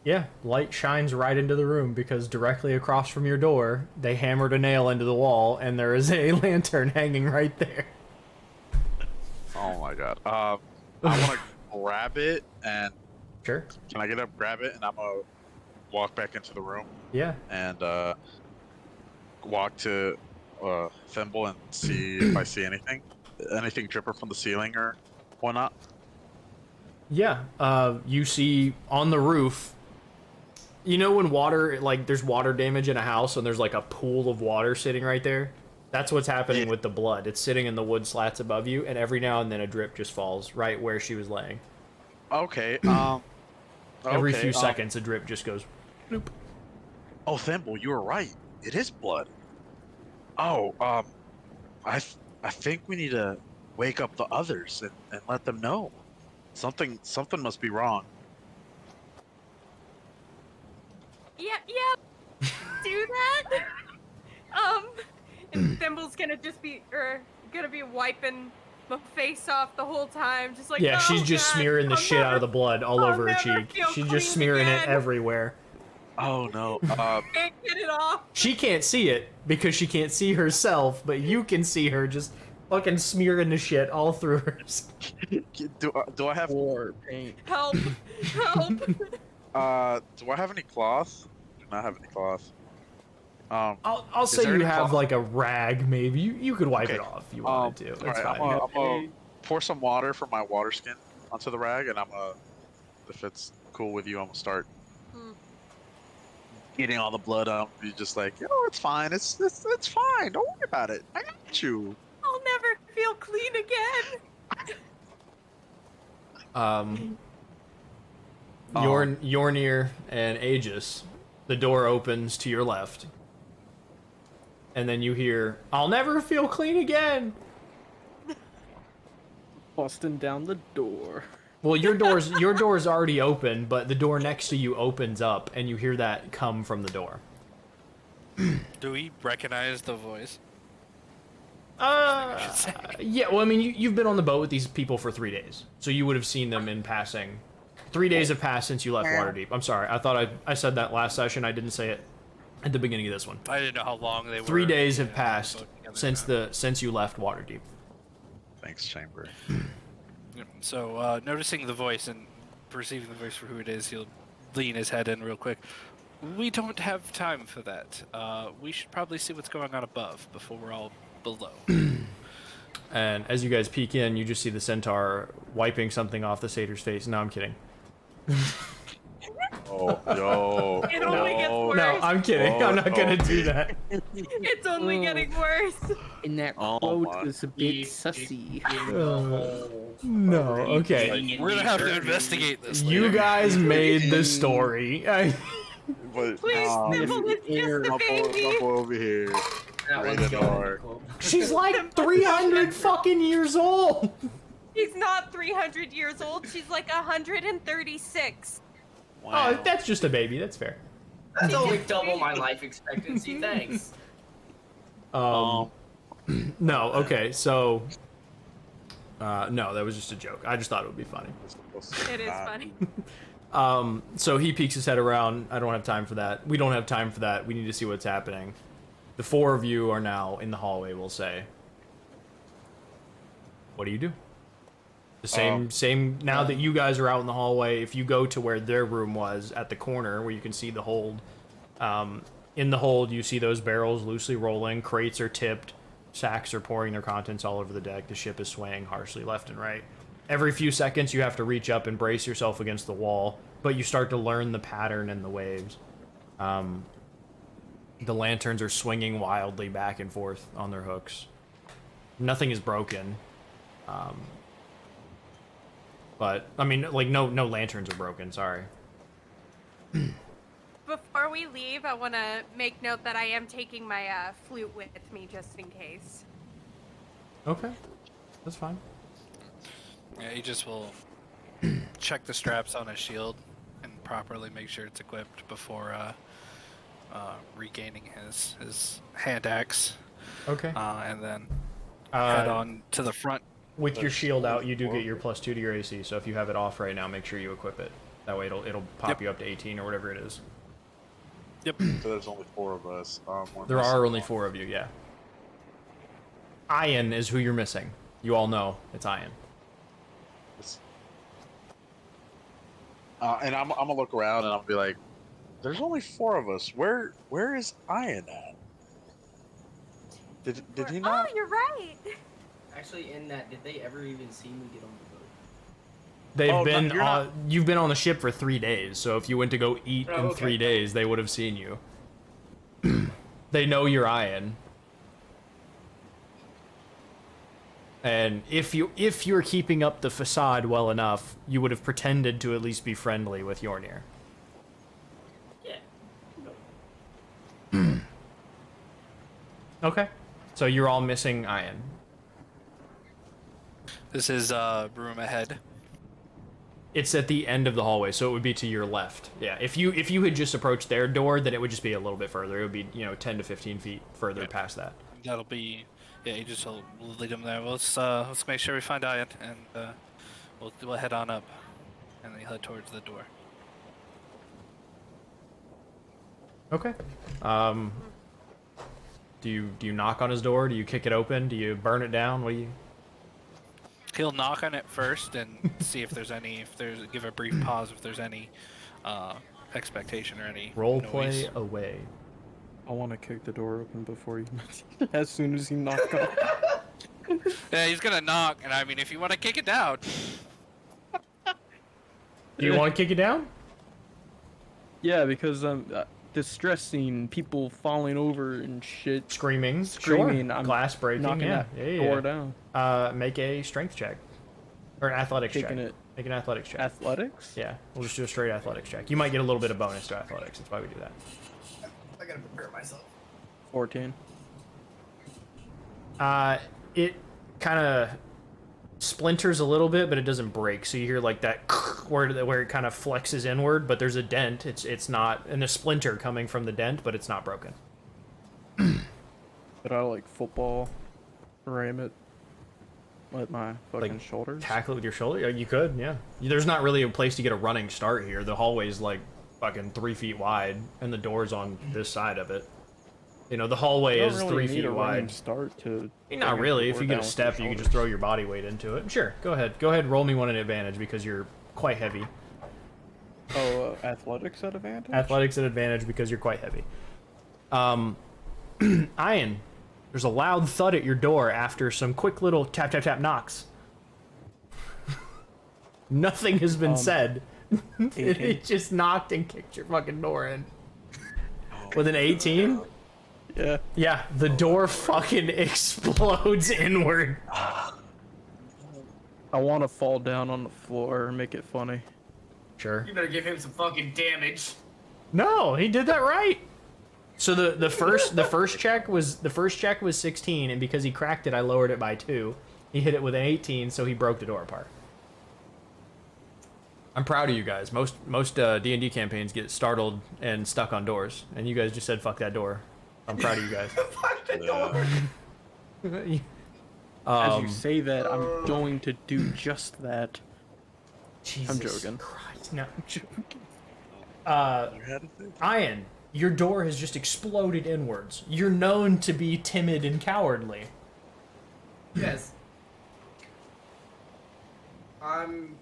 [SPEAKER 3] Yeah, light shines right into the room because directly across from your door, they hammered a nail into the wall and there is a lantern hanging right there.
[SPEAKER 6] Oh my god. I want to grab it and...
[SPEAKER 3] Sure.
[SPEAKER 6] Can I get up, grab it, and I'm gonna walk back into the room?
[SPEAKER 3] Yeah.
[SPEAKER 6] And walk to Thimble and see if I see anything dripping from the ceiling or whatnot.
[SPEAKER 3] Yeah, you see on the roof. You know when water, like, there's water damage in a house and there's like a pool of water sitting right there? That's what's happening with the blood. It's sitting in the wood slats above you, and every now and then a drip just falls right where she was laying.
[SPEAKER 6] Okay.
[SPEAKER 3] Every few seconds, a drip just goes. Bloop.
[SPEAKER 6] Oh, Thimble, you were right. It is blood. Oh, I think we need to wake up the others and let them know. Something must be wrong.
[SPEAKER 2] Yeah. Do that. And Thimble's gonna just be wiping my face off the whole time, just like,
[SPEAKER 3] Yeah,
[SPEAKER 2] oh,
[SPEAKER 3] she's just
[SPEAKER 2] God,
[SPEAKER 3] smearing the shit out of the blood all over her
[SPEAKER 2] never
[SPEAKER 3] cheek.
[SPEAKER 2] feel
[SPEAKER 3] She's
[SPEAKER 2] clean
[SPEAKER 3] just smearing it
[SPEAKER 2] again.
[SPEAKER 3] everywhere.
[SPEAKER 6] Oh no.
[SPEAKER 2] Can't get it off.
[SPEAKER 3] She can't see it because she can't see herself, but you can see her just fucking smearing the shit all through her skin.
[SPEAKER 6] Do I have
[SPEAKER 5] War paint.
[SPEAKER 2] Help. Help.
[SPEAKER 6] do I have any cloth? Do not have any cloth.
[SPEAKER 3] I'll
[SPEAKER 6] Is
[SPEAKER 3] say
[SPEAKER 6] there
[SPEAKER 3] you
[SPEAKER 6] any
[SPEAKER 3] have
[SPEAKER 6] cloth?
[SPEAKER 3] like a rag, maybe. You could wipe
[SPEAKER 6] Okay.
[SPEAKER 3] it off if you wanted to. It's
[SPEAKER 6] Alright,
[SPEAKER 3] fine.
[SPEAKER 6] I'm gonna pour some water from my water skin onto the rag, and I'm gonna, if it's cool with you, I'm gonna start getting all the blood out. Be just like, it's fine. It's fine. Don't worry about it. I got you.
[SPEAKER 2] I'll never feel clean again.
[SPEAKER 3] Yornir and Aegis, the door opens to your left. And then you hear, "I'll never feel clean again."
[SPEAKER 5] Busting down the door.
[SPEAKER 3] Well, your door's already open, but the door next to you opens up, and you hear that come from the door.
[SPEAKER 1] Do we recognize the voice?
[SPEAKER 3] Yeah. Well, I mean, you've been on the boat with these people for 3 days, so you would have seen them in passing. 3 days have passed since you left Waterdeep. I'm sorry. I thought I said that last session. I didn't say it at the beginning of this one.
[SPEAKER 1] I didn't know how long they were.
[SPEAKER 3] 3 days have passed
[SPEAKER 1] together.
[SPEAKER 3] since you left Waterdeep.
[SPEAKER 6] Thanks, Chamber.
[SPEAKER 1] So, noticing the voice and perceiving the voice for who it is, he'll lean his head in real quick. We don't have time for that. We should probably see what's going on above before we're all below.
[SPEAKER 3] And as you guys peek in, you just see the centaur wiping something off the satyr's face. No, I'm kidding.
[SPEAKER 6] Oh, yo.
[SPEAKER 2] It only gets worse.
[SPEAKER 3] No, I'm kidding. I'm not gonna do that.
[SPEAKER 2] It's only getting worse.
[SPEAKER 5] And that
[SPEAKER 6] Oh
[SPEAKER 5] quote
[SPEAKER 6] my.
[SPEAKER 5] is a bit sussy.
[SPEAKER 3] No, okay.
[SPEAKER 1] We're gonna have to investigate this.
[SPEAKER 3] You
[SPEAKER 1] later.
[SPEAKER 3] guys made the story.
[SPEAKER 6] But,
[SPEAKER 2] Please, Nibble is just a
[SPEAKER 6] my
[SPEAKER 2] baby.
[SPEAKER 6] boy over here.
[SPEAKER 4] That one's
[SPEAKER 6] Rated
[SPEAKER 4] going
[SPEAKER 6] R.
[SPEAKER 4] to Nicole.
[SPEAKER 3] She's like 300 fucking years old.
[SPEAKER 2] She's not 300 years old. She's like 136.
[SPEAKER 3] Oh, that's just a baby. That's fair.
[SPEAKER 4] That's only double my life expectancy. Thanks.
[SPEAKER 3] No, okay, so no, that was just a joke. I just thought it would be funny.
[SPEAKER 2] It is funny.
[SPEAKER 3] So he peeks his head around. I don't have time for that. We don't have time for that. We need to see what's happening. The four of you are now in the hallway, we'll say. What do you do? The same now that you guys are out in the hallway, if you go to where their room was at the corner where you can see the hold, in the hold you see those barrels loosely rolling, crates are tipped, sacks are pouring their contents all over the deck, the ship is swaying harshly left and right. Every few seconds you have to reach up and brace yourself against the wall, but you start to learn the pattern and the waves. The lanterns are swinging wildly back and forth on their hooks. Nothing is broken. But, I mean, like, no lanterns are broken, sorry.
[SPEAKER 2] Before we leave, I want to make note that I am taking my flute with me just in case.
[SPEAKER 3] Okay, that's fine.
[SPEAKER 1] Yeah, he just will check the straps on his shield and properly make sure it's equipped before regaining his hand axe.
[SPEAKER 3] Okay.
[SPEAKER 1] And then head on to the front.
[SPEAKER 3] With your shield out, you do get your +2 to your AC, so if you have it off right now, make sure you equip it. That way it'll pop you up to 18 or whatever it is.
[SPEAKER 1] Yep.
[SPEAKER 6] So there's only 4 of us.
[SPEAKER 3] There are only 4 of you, yeah. Iyan is who you're missing. You all know it's Iyan.
[SPEAKER 6] And I'm gonna look around and I'll be like, "There's only 4 of us. Where is Iyan at?" Did he not?
[SPEAKER 2] Oh, you're right.
[SPEAKER 4] Actually, in that, did they ever even see me get on the boat?
[SPEAKER 3] They've
[SPEAKER 6] Oh, no,
[SPEAKER 3] been
[SPEAKER 6] you're not-
[SPEAKER 3] you've been on the ship for 3 days, so if you went to go eat
[SPEAKER 4] Oh,
[SPEAKER 3] in
[SPEAKER 4] okay.
[SPEAKER 3] 3 days, they would have seen you. They know you're Iyan. And if you're keeping up the facade well enough, you would have pretended to at least be friendly with Yornir.
[SPEAKER 4] Yeah.
[SPEAKER 3] Okay. So you're all missing Iyan.
[SPEAKER 1] This is room ahead.
[SPEAKER 3] It's at the end of the hallway, so it would be to your left. Yeah, if you had just approached their door, then it would just be a little bit further. It would be, 10 to 15 feet further past that.
[SPEAKER 1] That'll be, yeah. You just will lead them there. Well, let's make sure we find Iyan, and we'll head on up, and then head towards the door.
[SPEAKER 3] Okay. Do you knock on his door? Do you kick it open? Do you burn it down? What do you?
[SPEAKER 1] He'll knock on it first and see if there's give a brief pause if there's any expectation or any
[SPEAKER 3] Role
[SPEAKER 1] noise.
[SPEAKER 3] play away.
[SPEAKER 5] I want to kick the door open before he, as soon as he knocks on.
[SPEAKER 1] Yeah, he's gonna knock, and I mean, if you want to kick it down,
[SPEAKER 3] Do you want to kick it down?
[SPEAKER 5] Yeah, because distress scene, people falling over and shit.
[SPEAKER 3] Screaming.
[SPEAKER 5] Screaming,
[SPEAKER 3] Sure.
[SPEAKER 5] I'm
[SPEAKER 3] Glass breaking.
[SPEAKER 5] knocking
[SPEAKER 3] Yeah.
[SPEAKER 5] that
[SPEAKER 3] Yeah.
[SPEAKER 5] door down.
[SPEAKER 3] Make a strength check. Or an athletics
[SPEAKER 5] Kicking
[SPEAKER 3] check.
[SPEAKER 5] it.
[SPEAKER 3] Make an athletics check.
[SPEAKER 5] Athletics?
[SPEAKER 3] Yeah, we'll just do a straight athletics check. You might get a little bit of bonus to athletics. That's why we do that.
[SPEAKER 4] I gotta prepare myself.
[SPEAKER 5] 14.
[SPEAKER 3] It kind of splinters a little bit, but it doesn't break. So you hear like that where it kind of flexes inward, but there's a dent. It's not, and a splinter coming from the dent, but it's not broken.
[SPEAKER 5] But I like football, ram it with my fucking
[SPEAKER 3] Like,
[SPEAKER 5] shoulders.
[SPEAKER 3] Tackle it with your shoulder? Yeah, you could, yeah. There's not really a place to get a running start here. The hallway's like fucking 3 feet wide, and the door's on this side of it. The hallway
[SPEAKER 5] You don't
[SPEAKER 3] is
[SPEAKER 5] really
[SPEAKER 3] 3
[SPEAKER 5] need
[SPEAKER 3] feet
[SPEAKER 5] a running
[SPEAKER 3] wide.
[SPEAKER 5] start to.
[SPEAKER 3] Not
[SPEAKER 5] bring
[SPEAKER 3] really.
[SPEAKER 5] the
[SPEAKER 3] If
[SPEAKER 5] door
[SPEAKER 3] you get a
[SPEAKER 5] down with
[SPEAKER 3] step,
[SPEAKER 5] your
[SPEAKER 3] you can just
[SPEAKER 5] shoulders.
[SPEAKER 3] throw your body weight into it. Sure, go ahead. Go ahead, roll me one at advantage because you're quite heavy.
[SPEAKER 5] Oh, athletics at advantage?
[SPEAKER 3] Athletics at advantage because you're quite heavy. Iyan, there's a loud thud at your door after some quick little tap tap tap knocks. Nothing has been said. It just knocked and kicked your fucking door in. With an 18?
[SPEAKER 5] Yeah.
[SPEAKER 3] Yeah, the door fucking explodes inward.
[SPEAKER 5] I want to fall down on the floor and make it funny.
[SPEAKER 3] Sure.
[SPEAKER 4] You better give him some fucking damage.
[SPEAKER 3] No, he did that right. So the first check was 16, and because he cracked it, I lowered it by 2. He hit it with an 18, so he broke the door apart. I'm proud of you guys. Most D&D campaigns get startled and stuck on doors, and you guys just said fuck that door. I'm proud of you guys.
[SPEAKER 4] Fuck the door.
[SPEAKER 5] As you say that, I'm going to do just that.
[SPEAKER 3] Jesus
[SPEAKER 5] joking.
[SPEAKER 3] Christ, no.
[SPEAKER 5] I'm joking.
[SPEAKER 6] You had it?
[SPEAKER 3] Iyan, your door has just exploded inwards. You're known to be timid and cowardly.
[SPEAKER 4] Yes. Am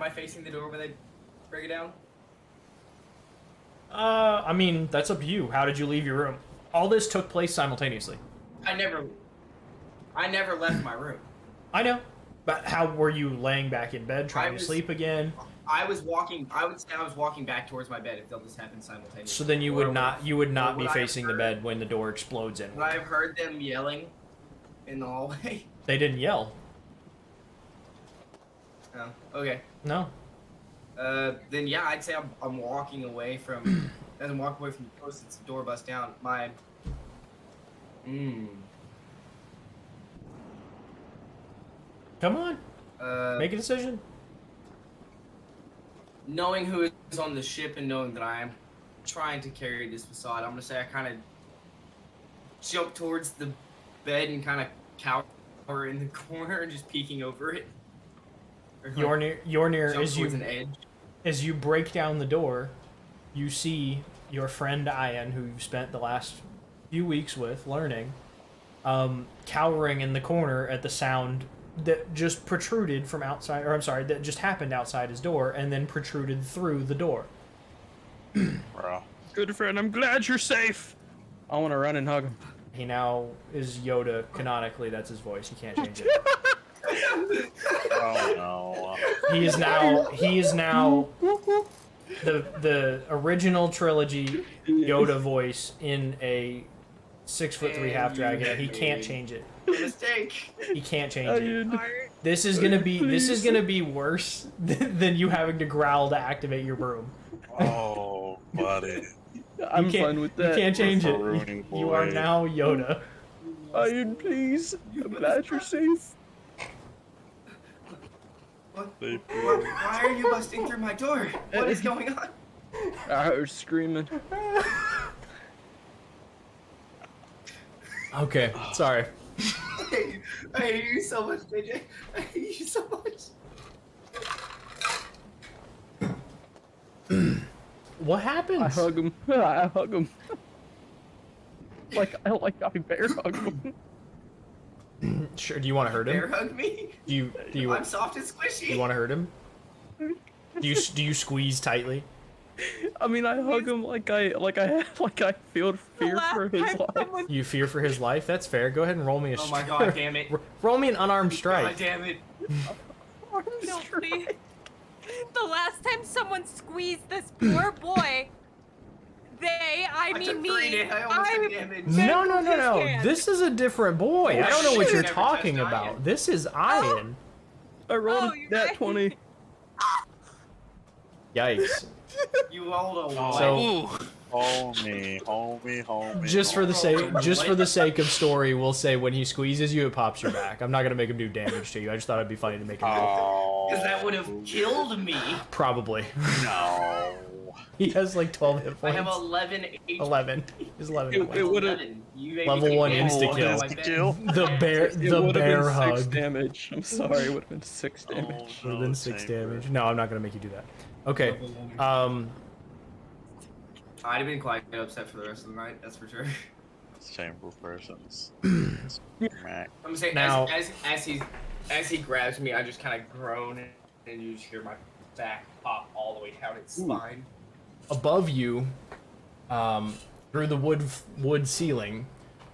[SPEAKER 4] I facing the door when they break it down?
[SPEAKER 3] I mean, that's up to you. How did you leave your room? All this took place simultaneously.
[SPEAKER 4] I never left my room.
[SPEAKER 3] I know. But how were you laying back in bed trying to
[SPEAKER 4] was-
[SPEAKER 3] sleep again?
[SPEAKER 4] I would say I was walking back towards my bed if all this happened simultaneously.
[SPEAKER 3] So then you
[SPEAKER 4] Or
[SPEAKER 3] would not
[SPEAKER 4] or
[SPEAKER 3] be
[SPEAKER 4] would I have
[SPEAKER 3] facing the
[SPEAKER 4] heard-
[SPEAKER 3] bed when the door explodes in.
[SPEAKER 4] Would I have heard them yelling in the hallway?
[SPEAKER 3] They didn't yell.
[SPEAKER 4] Oh, okay.
[SPEAKER 3] No.
[SPEAKER 4] Then yeah, I'd say I'm walking away from as I'm walking away from the door since the door busts down. My
[SPEAKER 3] Come on. Make a decision.
[SPEAKER 4] knowing who is on the ship and knowing that I am trying to carry this facade, I'm gonna say I kind of jump towards the bed and kind of cower in the corner, just peeking over it. Or, like,
[SPEAKER 3] Yornir,
[SPEAKER 4] jump
[SPEAKER 3] as you
[SPEAKER 4] towards an edge.
[SPEAKER 3] as you break down the door, you see your friend Iyan, who you've spent the last few weeks with learning, cowering in the corner at the sound that just protruded from outside, or I'm sorry, that just happened outside his door and then protruded through the door.
[SPEAKER 6] Bro.
[SPEAKER 5] Good friend, I'm glad you're safe. I want to run and hug him.
[SPEAKER 3] He now is Yoda canonically. That's his voice. You can't change it.
[SPEAKER 6] Oh no.
[SPEAKER 3] He is now the original trilogy Yoda voice in a 6'3" half dragon, and he can't change it.
[SPEAKER 4] Mistake.
[SPEAKER 3] He can't change it.
[SPEAKER 5] Ian,
[SPEAKER 3] This is gonna be worse than you having to growl to activate your broom.
[SPEAKER 6] Oh, buddy.
[SPEAKER 5] I'm fine with that.
[SPEAKER 3] You can't change it.
[SPEAKER 6] Ruining
[SPEAKER 3] You are
[SPEAKER 6] boy.
[SPEAKER 3] now Yoda.
[SPEAKER 5] Ian, please. I'm glad you're safe.
[SPEAKER 4] Why are you busting through my door? What is going on?
[SPEAKER 5] I heard screaming.
[SPEAKER 3] Okay, sorry.
[SPEAKER 4] I hate you so much, JJ. I hate you so much.
[SPEAKER 3] What happens?
[SPEAKER 5] I hug him. I hug him. I bear hug him.
[SPEAKER 3] Sure. Do you want to hurt
[SPEAKER 4] Bear
[SPEAKER 3] him?
[SPEAKER 4] hug me.
[SPEAKER 3] Do you
[SPEAKER 4] I'm soft and squishy.
[SPEAKER 3] Do you want to hurt him? Do you squeeze tightly?
[SPEAKER 5] I mean, I hug him like I feel fear for his life.
[SPEAKER 3] You fear for his life? That's fair. Go ahead and roll me a
[SPEAKER 4] Oh my god, damn it.
[SPEAKER 3] roll me an unarmed
[SPEAKER 4] God
[SPEAKER 3] strike.
[SPEAKER 4] damn it.
[SPEAKER 2] No, please. The last time someone squeezed this poor boy, I
[SPEAKER 4] took
[SPEAKER 2] mean
[SPEAKER 4] 3
[SPEAKER 2] me,
[SPEAKER 4] I almost took damage.
[SPEAKER 3] No. This is a different boy. I don't know what
[SPEAKER 4] shit.
[SPEAKER 3] you're
[SPEAKER 4] Never
[SPEAKER 3] talking
[SPEAKER 4] touched
[SPEAKER 3] about.
[SPEAKER 4] Iyan.
[SPEAKER 3] This is Ian.
[SPEAKER 5] I rolled
[SPEAKER 2] Oh,
[SPEAKER 5] a
[SPEAKER 2] you're
[SPEAKER 5] nat
[SPEAKER 2] right.
[SPEAKER 5] 20.
[SPEAKER 3] Yikes.
[SPEAKER 4] You rolled a
[SPEAKER 3] So-
[SPEAKER 1] Ooh.
[SPEAKER 6] Homie.
[SPEAKER 3] Just for the sake of story, we'll say when he squeezes you, it pops your back. I'm not gonna make him do damage to you. I just thought it'd be funny to make him do
[SPEAKER 6] Oh.
[SPEAKER 4] Because that would have killed me.
[SPEAKER 3] Probably.
[SPEAKER 6] No.
[SPEAKER 3] He has like 12 hit
[SPEAKER 4] I have
[SPEAKER 3] points.
[SPEAKER 4] 11 HP.
[SPEAKER 3] 11. He's 11.
[SPEAKER 5] It
[SPEAKER 3] hit
[SPEAKER 5] would've-
[SPEAKER 4] 11. You made
[SPEAKER 3] Level
[SPEAKER 4] me
[SPEAKER 3] 1
[SPEAKER 4] take
[SPEAKER 3] insta
[SPEAKER 4] damage
[SPEAKER 3] kill.
[SPEAKER 4] on my bed.
[SPEAKER 6] Kill.
[SPEAKER 3] The
[SPEAKER 5] would've
[SPEAKER 3] bear
[SPEAKER 5] been 6
[SPEAKER 3] hug.
[SPEAKER 5] damage. I'm sorry, it would have been 6 damage.
[SPEAKER 3] Would have been 6 damage. No, I'm not gonna make you do that. Okay.
[SPEAKER 4] I'd have been quite upset for the rest of the night, that's for sure.
[SPEAKER 6] Shameful persons. Mac.
[SPEAKER 4] I'm gonna say
[SPEAKER 3] Now-
[SPEAKER 4] as he grabs me, I just kind of groan and you just hear my back pop all the way down its spine.
[SPEAKER 3] Above you, through the wood ceiling,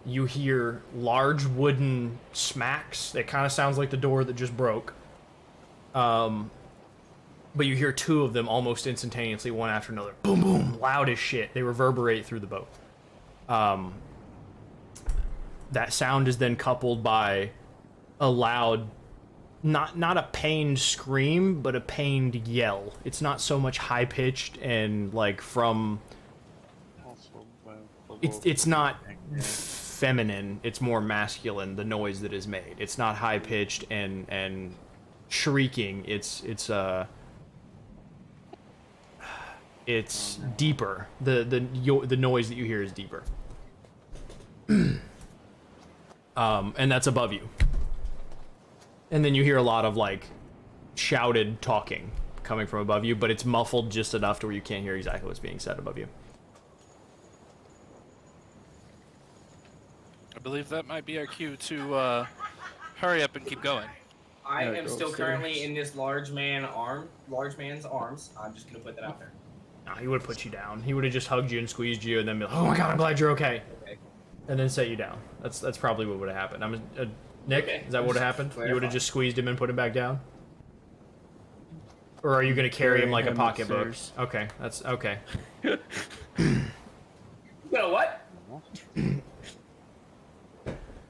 [SPEAKER 3] you hear large wooden smacks. It kind of sounds like the door that just broke. But you hear 2 of them almost instantaneously, one after another. Boom, boom, loud as shit. They reverberate through the boat. That sound is then coupled by a loud, not a pained scream, but a pained yell. It's not so much high pitched and like from. It's not feminine. It's more masculine. The noise that is made. It's not high pitched and shrieking. It's deeper. The noise that you hear is deeper. And that's above you. And then you hear a lot of like shouted talking coming from above you, but it's muffled just enough to where you can't hear exactly what's being said above you.
[SPEAKER 1] I believe that might be our cue to hurry up and keep going.
[SPEAKER 4] I
[SPEAKER 5] Yeah,
[SPEAKER 4] am
[SPEAKER 5] go
[SPEAKER 4] still currently
[SPEAKER 5] upstairs.
[SPEAKER 4] in this large man's arms. I'm just gonna put that out there.
[SPEAKER 3] Nah, he would have put you down. He would have just hugged you and squeezed you, and then be like, "Oh my god, I'm glad you're okay,"
[SPEAKER 4] Okay.
[SPEAKER 3] and then set you down. That's probably what would have happened. Nick,
[SPEAKER 4] Okay.
[SPEAKER 3] is that what would have happened? You would
[SPEAKER 4] Clarify.
[SPEAKER 3] have just squeezed him and put him back down, or are you gonna carry him like a
[SPEAKER 5] him
[SPEAKER 3] pocketbook?
[SPEAKER 5] upstairs.
[SPEAKER 3] Okay, that's okay.
[SPEAKER 4] No, what?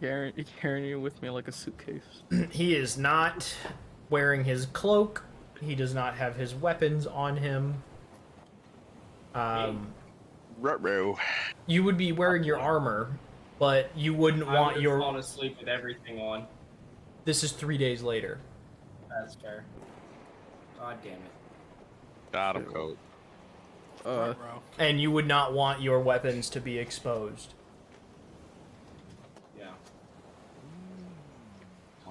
[SPEAKER 5] Carrying you with me like a suitcase.
[SPEAKER 3] He is not wearing his cloak. He does not have his weapons on him.
[SPEAKER 6] Ruh-roh.
[SPEAKER 3] You would be wearing your armor, but you wouldn't
[SPEAKER 4] I
[SPEAKER 3] want
[SPEAKER 4] would
[SPEAKER 3] your.
[SPEAKER 4] fall asleep with everything on.
[SPEAKER 3] This is 3 days later.
[SPEAKER 4] That's fair. God damn it.
[SPEAKER 6] Got him, coat.
[SPEAKER 1] Bro.
[SPEAKER 3] And you would not want your weapons to be exposed.
[SPEAKER 4] Yeah.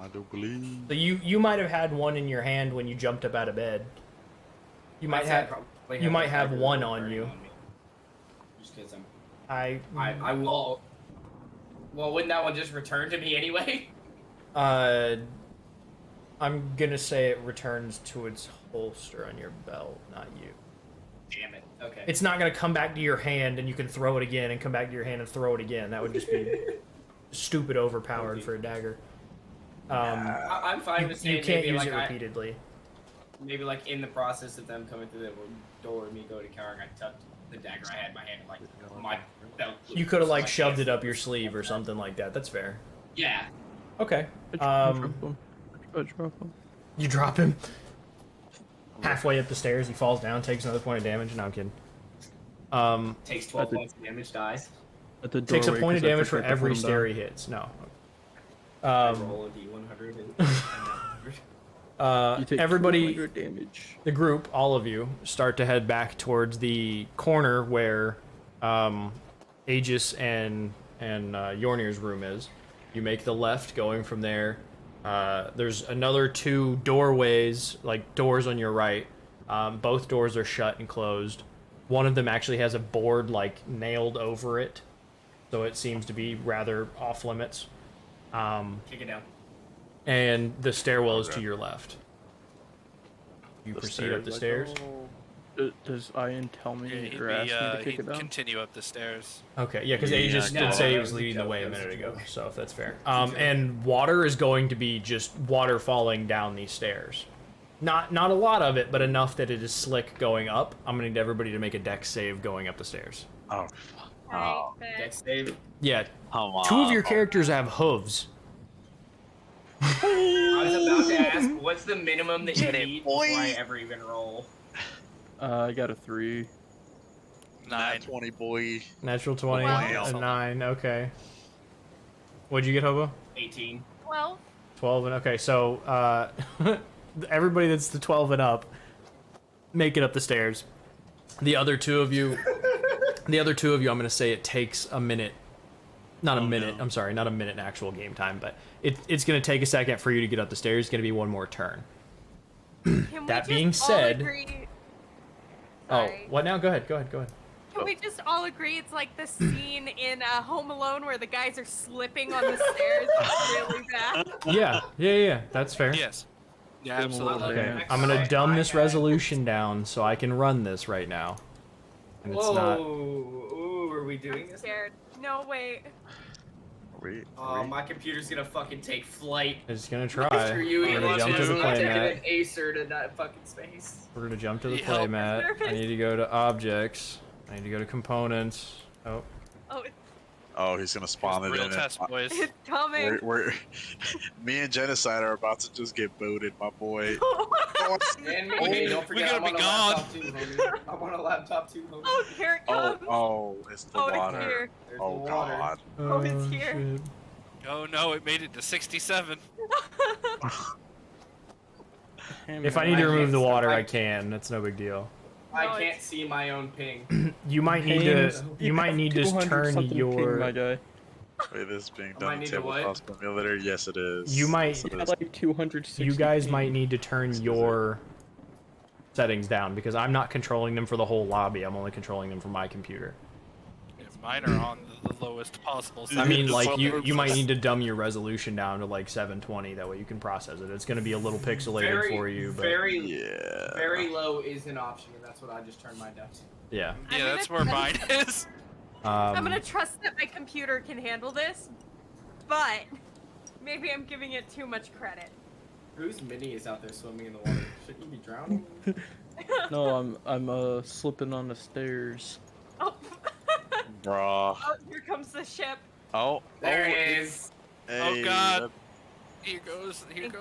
[SPEAKER 6] I do believe.
[SPEAKER 3] So you might have had one in your hand when you jumped up out of bed. You might
[SPEAKER 4] I'd say I
[SPEAKER 3] have.
[SPEAKER 4] probably
[SPEAKER 3] you might
[SPEAKER 4] a
[SPEAKER 3] have
[SPEAKER 4] tiger
[SPEAKER 3] one
[SPEAKER 4] burning
[SPEAKER 3] on you.
[SPEAKER 4] me. Just because
[SPEAKER 3] I
[SPEAKER 4] I will. Well, wouldn't that one just return to me anyway?
[SPEAKER 3] I'm gonna say it returns to its holster on your belt, not you.
[SPEAKER 4] Damn it. Okay.
[SPEAKER 3] It's not gonna come back to your hand and you can throw it again and come back to your hand and throw it again. That would just be stupid overpowered for a dagger.
[SPEAKER 4] I'm fine with saying
[SPEAKER 3] you can't
[SPEAKER 4] maybe
[SPEAKER 3] use
[SPEAKER 4] like
[SPEAKER 3] it repeatedly.
[SPEAKER 4] maybe like in the process of them coming through the door, me going to cowering, I tucked the dagger I had in my hand and like my belt.
[SPEAKER 3] You could have like shoved it up your sleeve or something like that. That's fair.
[SPEAKER 4] Yeah.
[SPEAKER 3] Okay.
[SPEAKER 5] I drop him.
[SPEAKER 3] You drop him halfway up the stairs. He falls down, takes another point of damage. No, I'm kidding.
[SPEAKER 4] Takes 12 points of damage, dies.
[SPEAKER 5] At the
[SPEAKER 3] Takes a
[SPEAKER 5] doorway,
[SPEAKER 3] point of
[SPEAKER 5] 'cause I
[SPEAKER 3] damage for
[SPEAKER 5] forgot to put
[SPEAKER 3] every
[SPEAKER 5] him
[SPEAKER 3] stair
[SPEAKER 5] down.
[SPEAKER 3] he hits. No.
[SPEAKER 4] I roll a d100 and
[SPEAKER 5] You take
[SPEAKER 3] everybody,
[SPEAKER 5] 200 damage.
[SPEAKER 3] the group, all of you, start to head back towards the corner where Aegis and Yornir's room is. You make the left going from there. There's another 2 doorways, like doors on your right. Both doors are shut and closed. One of them actually has a board like nailed over it, so it seems to be rather off limits.
[SPEAKER 4] kick it down.
[SPEAKER 3] And the stairwell is to your left. You
[SPEAKER 6] The
[SPEAKER 3] proceed up the
[SPEAKER 6] stairs,
[SPEAKER 3] stairs.
[SPEAKER 5] Does Iyan tell me
[SPEAKER 1] Yeah,
[SPEAKER 5] or ask me to kick
[SPEAKER 1] he'd
[SPEAKER 5] it down?
[SPEAKER 1] continue up the stairs.
[SPEAKER 3] Okay, yeah, because
[SPEAKER 6] Yeah,
[SPEAKER 3] Aegis
[SPEAKER 6] no,
[SPEAKER 3] did say he
[SPEAKER 4] that
[SPEAKER 3] was
[SPEAKER 4] was a
[SPEAKER 3] leading the
[SPEAKER 4] joke,
[SPEAKER 3] way a
[SPEAKER 4] that was
[SPEAKER 3] minute
[SPEAKER 4] a
[SPEAKER 3] ago,
[SPEAKER 4] joke.
[SPEAKER 3] so if that's fair.
[SPEAKER 4] joke.
[SPEAKER 3] And water is going to be just water falling down these stairs. Not a lot of it, but enough that it is slick going up. I'm gonna need everybody to make a dex save going up the stairs.
[SPEAKER 6] Oh,
[SPEAKER 2] Alright,
[SPEAKER 4] Dex save.
[SPEAKER 3] Yeah,
[SPEAKER 6] come on.
[SPEAKER 3] 2 of your characters have hooves.
[SPEAKER 4] I was about to ask, what's the minimum that you
[SPEAKER 6] Get it,
[SPEAKER 4] need
[SPEAKER 6] boy.
[SPEAKER 4] before I ever even roll?
[SPEAKER 5] I got a 3.
[SPEAKER 1] 9.
[SPEAKER 6] 20, boy.
[SPEAKER 3] Natural 20,
[SPEAKER 2] Wow.
[SPEAKER 3] a 9, okay. What'd you get, Hobo?
[SPEAKER 4] 18.
[SPEAKER 2] 12.
[SPEAKER 3] 12 and okay, so everybody that's the 12 and up, make it up the stairs. The other 2 of you, I'm gonna say it takes a minute. Not a minute.
[SPEAKER 6] no.
[SPEAKER 3] I'm sorry, not a minute in actual game time, but it's gonna take a second for you to get up the stairs. It's gonna be 1 more turn.
[SPEAKER 2] Can we
[SPEAKER 3] That
[SPEAKER 2] just
[SPEAKER 3] being
[SPEAKER 2] all
[SPEAKER 3] said-
[SPEAKER 2] agree-
[SPEAKER 3] Oh,
[SPEAKER 2] Sorry.
[SPEAKER 3] what now? Go ahead.
[SPEAKER 2] Can we just all agree it's like the scene in Home Alone where the guys are slipping on the stairs really bad?
[SPEAKER 3] Yeah. That's fair.
[SPEAKER 1] Yes. Yeah,
[SPEAKER 5] Give him a little
[SPEAKER 1] absolutely.
[SPEAKER 3] Okay,
[SPEAKER 5] dance.
[SPEAKER 3] I'm gonna dumb this
[SPEAKER 4] I-
[SPEAKER 3] resolution down so I can run this right now. And it's
[SPEAKER 4] Whoa.
[SPEAKER 3] not.
[SPEAKER 4] Ooh, are we doing
[SPEAKER 2] I'm
[SPEAKER 4] this?
[SPEAKER 2] scared. No, wait.
[SPEAKER 6] Wait,
[SPEAKER 4] Oh, my computer's gonna fucking take flight.
[SPEAKER 3] I'm just gonna try.
[SPEAKER 4] Mr. Yui
[SPEAKER 3] We're gonna jump to the
[SPEAKER 4] I'm taking
[SPEAKER 3] playmat.
[SPEAKER 4] an Acer to that fucking space.
[SPEAKER 3] We're gonna jump to the
[SPEAKER 1] Help.
[SPEAKER 3] playmat. I
[SPEAKER 2] Nervous.
[SPEAKER 3] need to go to objects. I need to go to components. Oh,
[SPEAKER 2] Oh,
[SPEAKER 6] Oh, he's gonna spawn it
[SPEAKER 1] Real
[SPEAKER 6] in.
[SPEAKER 1] test, boys.
[SPEAKER 2] it's coming.
[SPEAKER 6] We're me and Genocide are about to just get booted, my boy.
[SPEAKER 4] And me,
[SPEAKER 1] Oh,
[SPEAKER 4] hey,
[SPEAKER 1] we
[SPEAKER 4] don't forget,
[SPEAKER 1] gotta
[SPEAKER 4] I'm on
[SPEAKER 1] be
[SPEAKER 4] a
[SPEAKER 1] gone.
[SPEAKER 4] laptop too, homie. I'm on a laptop too, homie.
[SPEAKER 2] Oh, here it comes.
[SPEAKER 6] Oh, it's the
[SPEAKER 2] Oh, it's
[SPEAKER 6] water.
[SPEAKER 2] here.
[SPEAKER 4] There's
[SPEAKER 6] Oh
[SPEAKER 4] the water.
[SPEAKER 6] god.
[SPEAKER 2] Oh, it's here.
[SPEAKER 3] shit.
[SPEAKER 1] Oh no, it made it to 67.
[SPEAKER 3] If I need to
[SPEAKER 4] I
[SPEAKER 3] remove the
[SPEAKER 4] can't-
[SPEAKER 3] water,
[SPEAKER 4] I-
[SPEAKER 3] I can. That's no big deal.
[SPEAKER 4] I
[SPEAKER 2] No,
[SPEAKER 4] can't see my own ping.
[SPEAKER 3] You might need to. You might need to turn
[SPEAKER 5] my
[SPEAKER 3] your.
[SPEAKER 5] guy.
[SPEAKER 6] Wait, this is being
[SPEAKER 4] I
[SPEAKER 6] done in
[SPEAKER 4] need to what?
[SPEAKER 6] Tabletop Simulator? Yes, it is.
[SPEAKER 3] You might-
[SPEAKER 6] Yes, it
[SPEAKER 5] I
[SPEAKER 6] is.
[SPEAKER 5] like 260.
[SPEAKER 3] You guys
[SPEAKER 5] ping.
[SPEAKER 3] might need to turn your settings down because I'm not controlling them for the whole lobby. I'm only controlling them for my computer.
[SPEAKER 1] If mine are on the lowest possible.
[SPEAKER 3] I mean,
[SPEAKER 1] setting.
[SPEAKER 3] like you might need to dumb your resolution down to like 720. That way you can process it. It's going to be a little pixelated for you, but
[SPEAKER 4] very,
[SPEAKER 6] Yeah.
[SPEAKER 4] very low is an option, and that's what I just turned mine down to.
[SPEAKER 3] yeah.
[SPEAKER 2] I'm
[SPEAKER 1] Yeah,
[SPEAKER 2] gonna
[SPEAKER 1] that's where mine is.
[SPEAKER 2] I'm gonna trust that my computer can handle this, but maybe I'm giving it too much credit.
[SPEAKER 4] Whose mini is out there swimming in the water? Shouldn't you be drowning?
[SPEAKER 5] No, I'm slipping on the stairs.
[SPEAKER 2] Oh,
[SPEAKER 6] Bruh.
[SPEAKER 2] oh, here comes the ship.
[SPEAKER 6] Oh.
[SPEAKER 4] There
[SPEAKER 6] oh,
[SPEAKER 4] it is.
[SPEAKER 6] Hey,
[SPEAKER 1] God.
[SPEAKER 6] that-
[SPEAKER 1] Here goes it.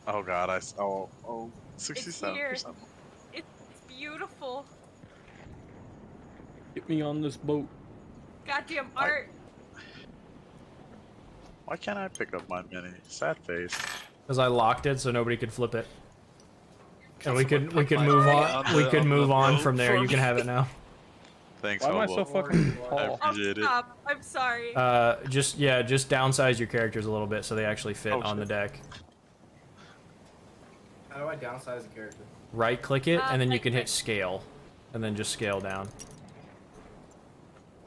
[SPEAKER 6] Oh god, oh, 67%.
[SPEAKER 2] It's beautiful.
[SPEAKER 5] Get me on this boat.
[SPEAKER 2] Goddamn art.
[SPEAKER 6] Why can't I pick up my mini? Sad face.
[SPEAKER 3] Because I locked it so nobody could flip it. And we
[SPEAKER 1] Someone
[SPEAKER 3] could
[SPEAKER 1] put my
[SPEAKER 3] move
[SPEAKER 1] money
[SPEAKER 3] on.
[SPEAKER 1] on
[SPEAKER 3] We
[SPEAKER 1] the-
[SPEAKER 3] could
[SPEAKER 1] on the
[SPEAKER 3] move on
[SPEAKER 1] boat
[SPEAKER 3] from there.
[SPEAKER 1] for
[SPEAKER 3] You can
[SPEAKER 1] me.
[SPEAKER 3] have it now.
[SPEAKER 6] Thanks,
[SPEAKER 5] Why am I
[SPEAKER 6] Hobo.
[SPEAKER 5] so fucking
[SPEAKER 4] Oh,
[SPEAKER 5] tall?
[SPEAKER 2] Oh,
[SPEAKER 6] Appreciate it.
[SPEAKER 2] stop. I'm sorry.
[SPEAKER 3] Just downsize your characters a little bit so they actually fit
[SPEAKER 6] Oh,
[SPEAKER 3] on the
[SPEAKER 6] shit.
[SPEAKER 3] deck.
[SPEAKER 4] How do I downsize a character?
[SPEAKER 3] Right click it and then you
[SPEAKER 2] right
[SPEAKER 3] can hit
[SPEAKER 2] click.
[SPEAKER 3] scale, and then just scale down.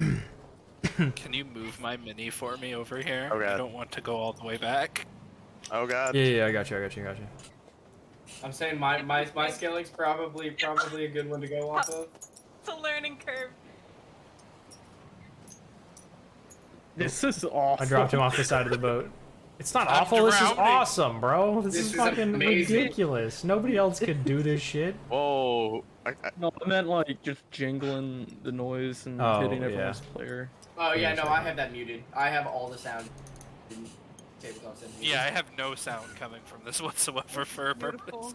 [SPEAKER 1] Can you move my mini for me over here?
[SPEAKER 6] Oh, God.
[SPEAKER 1] I don't want to go all the way back.
[SPEAKER 6] Oh god.
[SPEAKER 3] Yeah, I got you.
[SPEAKER 4] I'm saying my scaling's probably a good one to go off of.
[SPEAKER 2] It's a learning curve.
[SPEAKER 5] This is awesome.
[SPEAKER 3] I dropped him off the side of the boat. It's not
[SPEAKER 1] I'm
[SPEAKER 3] awful. This is
[SPEAKER 1] drowning.
[SPEAKER 3] awesome, bro. This is fucking
[SPEAKER 4] amazing.
[SPEAKER 3] ridiculous. Nobody else could do this shit.
[SPEAKER 6] Whoa.
[SPEAKER 5] No, I meant like just jingling the noise and
[SPEAKER 3] Oh,
[SPEAKER 5] hitting
[SPEAKER 3] yeah.
[SPEAKER 5] everyone's player.
[SPEAKER 4] Oh yeah,
[SPEAKER 3] Yeah,
[SPEAKER 4] no,
[SPEAKER 3] sure.
[SPEAKER 4] I have that muted. I have all the sound. in tabletop set muted.
[SPEAKER 1] Yeah, I have no sound coming from this whatsoever for a purpose.
[SPEAKER 2] Beautiful.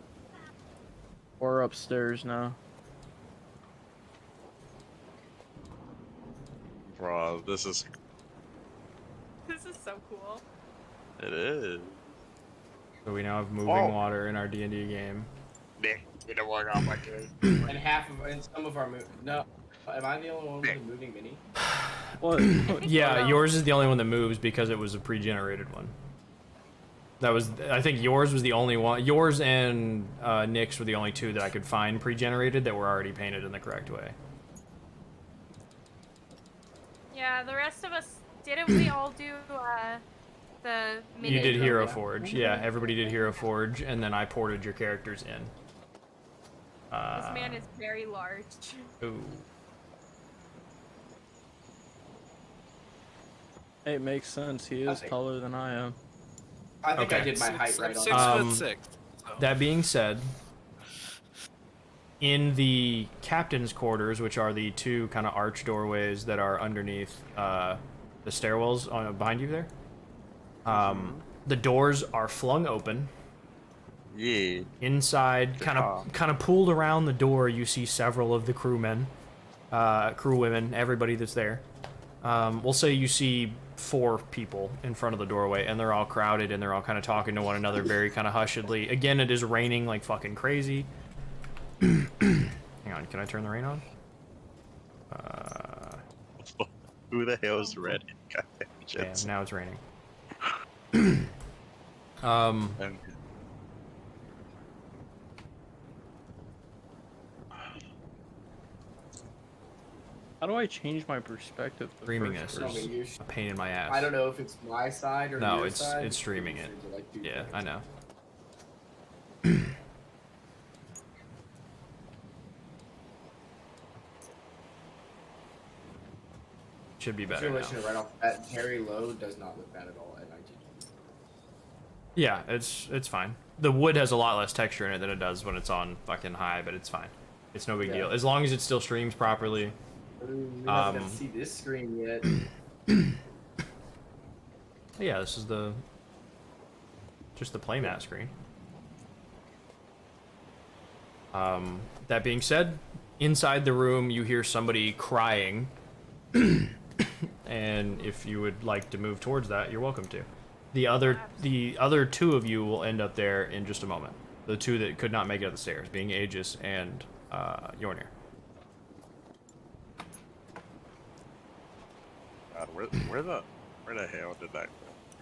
[SPEAKER 5] We're upstairs now.
[SPEAKER 6] Bro, this is.
[SPEAKER 2] This is so cool.
[SPEAKER 6] It is.
[SPEAKER 3] So we now have moving
[SPEAKER 6] Oh.
[SPEAKER 3] water in our D&D game.
[SPEAKER 6] Nick, you don't work on my game.
[SPEAKER 4] And some of our no. Am I the only one with a moving mini?
[SPEAKER 5] What?
[SPEAKER 3] Yeah, yours is the only one that moves because it was a pre-generated one. That was, I think yours was the only one. Yours and Nick's were the only two that I could find pre-generated that were already painted in the correct way.
[SPEAKER 2] Yeah, the rest of us didn't we all do the mini?
[SPEAKER 3] You did Hero
[SPEAKER 4] yeah.
[SPEAKER 3] Forge, yeah. Everybody did Hero Forge, and then I ported your characters in.
[SPEAKER 2] This man is very large.
[SPEAKER 3] Ooh.
[SPEAKER 5] It makes sense. He is
[SPEAKER 4] Okay.
[SPEAKER 5] taller than I am.
[SPEAKER 4] I think I
[SPEAKER 3] Okay.
[SPEAKER 4] did my height right on.
[SPEAKER 1] 6'6". So.
[SPEAKER 3] That being said, in the captain's quarters, which are the two kind of arch doorways that are underneath the stairwells behind you there, the doors are flung open.
[SPEAKER 6] Yeah.
[SPEAKER 3] Inside, kind of pulled around the door, you see several of the crewmen, crewwomen, everybody that's there. We'll say you see 4 people in front of the doorway, and they're all crowded, and they're all kind of talking to one another very kind of hushedly. Again, it is raining like fucking crazy. Hang on, can I turn the rain on?
[SPEAKER 6] Who the hell is red?
[SPEAKER 3] Yeah, now it's raining.
[SPEAKER 6] And
[SPEAKER 5] How do I change my perspective? to
[SPEAKER 3] Streaming
[SPEAKER 5] first
[SPEAKER 3] this
[SPEAKER 4] I mean,
[SPEAKER 5] person?
[SPEAKER 4] you
[SPEAKER 3] a pain in my ass.
[SPEAKER 4] I don't know if it's my side or
[SPEAKER 3] No,
[SPEAKER 4] your
[SPEAKER 3] it's
[SPEAKER 4] side.
[SPEAKER 3] streaming it.
[SPEAKER 4] These are like 2
[SPEAKER 3] Yeah,
[SPEAKER 4] things.
[SPEAKER 3] I know. Should be
[SPEAKER 4] If
[SPEAKER 3] better
[SPEAKER 4] you're
[SPEAKER 3] now.
[SPEAKER 4] listening right off that very low does not look bad at all at 19.
[SPEAKER 3] Yeah, it's fine. The wood has a lot less texture in it than it does when it's on fucking high, but it's fine. It's no big
[SPEAKER 4] Yeah.
[SPEAKER 3] deal. As long as it still streams properly.
[SPEAKER 4] Ooh, we haven't got to see this screen yet.
[SPEAKER 3] Yeah, this is just the playmat screen. That being said, inside the room you hear somebody crying. And if you would like to move towards that, you're welcome to. The other 2 of you will end up there in just a moment. The 2 that could not make it up the stairs, being Aegis and Yornir.
[SPEAKER 6] God, where the hell did that go?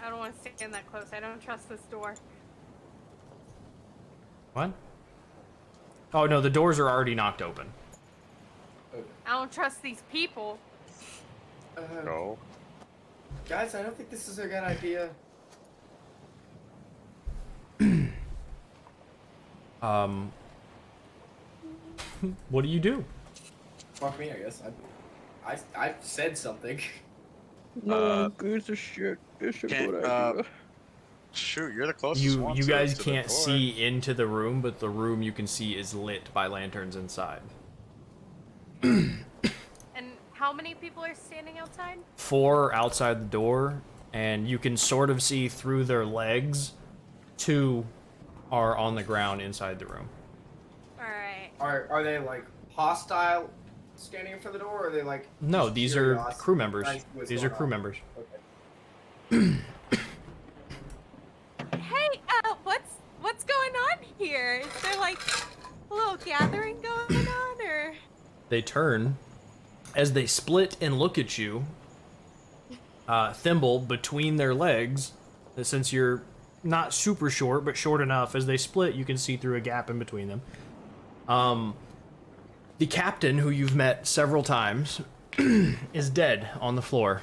[SPEAKER 2] I don't want to stand that close. I don't trust this door.
[SPEAKER 3] What? Oh no, the doors are already knocked open.
[SPEAKER 2] I don't trust these people.
[SPEAKER 6] Go.
[SPEAKER 4] Guys, I don't think this is a good idea.
[SPEAKER 3] What do you do?
[SPEAKER 4] Fuck me, I guess. I said something.
[SPEAKER 5] No one gives a shit. It's a
[SPEAKER 6] Can't,
[SPEAKER 5] good idea.
[SPEAKER 6] Shoot, you're the closest
[SPEAKER 3] You
[SPEAKER 6] one
[SPEAKER 3] you
[SPEAKER 6] to-
[SPEAKER 3] guys
[SPEAKER 6] to the
[SPEAKER 3] can't
[SPEAKER 6] door.
[SPEAKER 3] see into the room, but the room you can see is lit by lanterns inside.
[SPEAKER 2] And how many people are standing outside?
[SPEAKER 3] 4 outside the door, and you can sort of see through their legs. 2 are on the ground inside the room.
[SPEAKER 2] All right.
[SPEAKER 4] Are they like hostile standing in front of the door, or are they like?
[SPEAKER 3] No,
[SPEAKER 4] just
[SPEAKER 3] these are
[SPEAKER 4] curiosity,
[SPEAKER 3] crew members.
[SPEAKER 4] trying to see what's
[SPEAKER 3] These are
[SPEAKER 4] going
[SPEAKER 3] crew
[SPEAKER 4] on?
[SPEAKER 3] members.
[SPEAKER 4] Okay.
[SPEAKER 2] Hey, what's going on here? Is there like a little gathering going on, or?
[SPEAKER 3] They turn as they split and look at you. Thimble between their legs, since you're not super short, but short enough. As they split, you can see through a gap in between them. The captain, who you've met several times, is dead on the floor.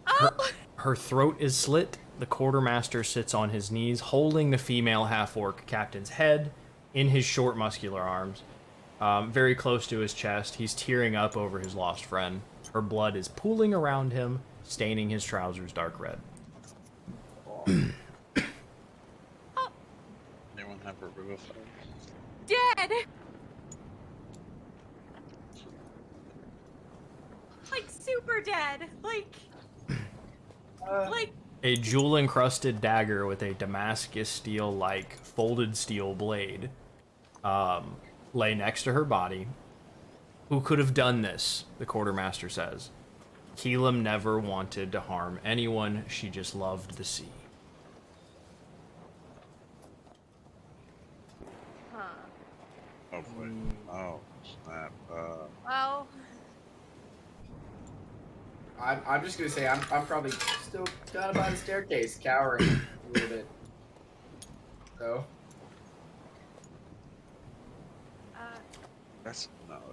[SPEAKER 2] Oh,
[SPEAKER 3] Her throat is slit, the quartermaster sits on his knees, holding the female half-orc captain's head in his short, muscular arms, very close to his chest. He's tearing up over his lost friend. Her blood is pooling around him, staining his trousers dark red.
[SPEAKER 6] Anyone have a revivify?
[SPEAKER 2] Dead. Like super dead. Like
[SPEAKER 3] A jewel-encrusted dagger with a Damascus steel-like folded steel blade lay next to her body. Who could have done this? The quartermaster says. Keelam never wanted to harm anyone. She just loved the sea.
[SPEAKER 2] Huh.
[SPEAKER 6] Hopefully. Oh, snap.
[SPEAKER 2] Well,
[SPEAKER 4] I'm just gonna say I'm probably still down by the staircase, cowering a little bit. So
[SPEAKER 6] That's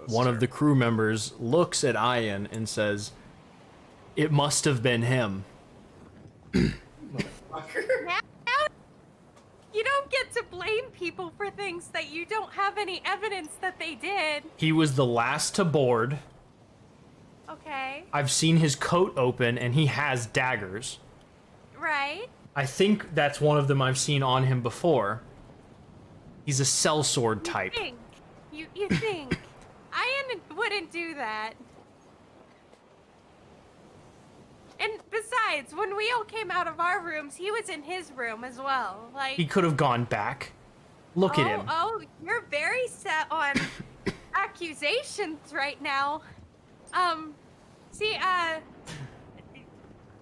[SPEAKER 3] One of the crew members looks at Iyan and says, "It must have been him."
[SPEAKER 4] motherfucker.
[SPEAKER 2] now you don't get to blame people for things that you don't have any evidence that they did.
[SPEAKER 3] He was the last to board.
[SPEAKER 2] Okay.
[SPEAKER 3] I've seen his coat open and he has daggers.
[SPEAKER 2] Right.
[SPEAKER 3] I think that's one of them I've seen on him before. He's a sellsword type.
[SPEAKER 2] You think. Ian wouldn't do that. And besides, when we all came out of our rooms, he was in his room as well. Like
[SPEAKER 3] He could have gone back. Look at him.
[SPEAKER 2] Oh, you're very set on accusations right now.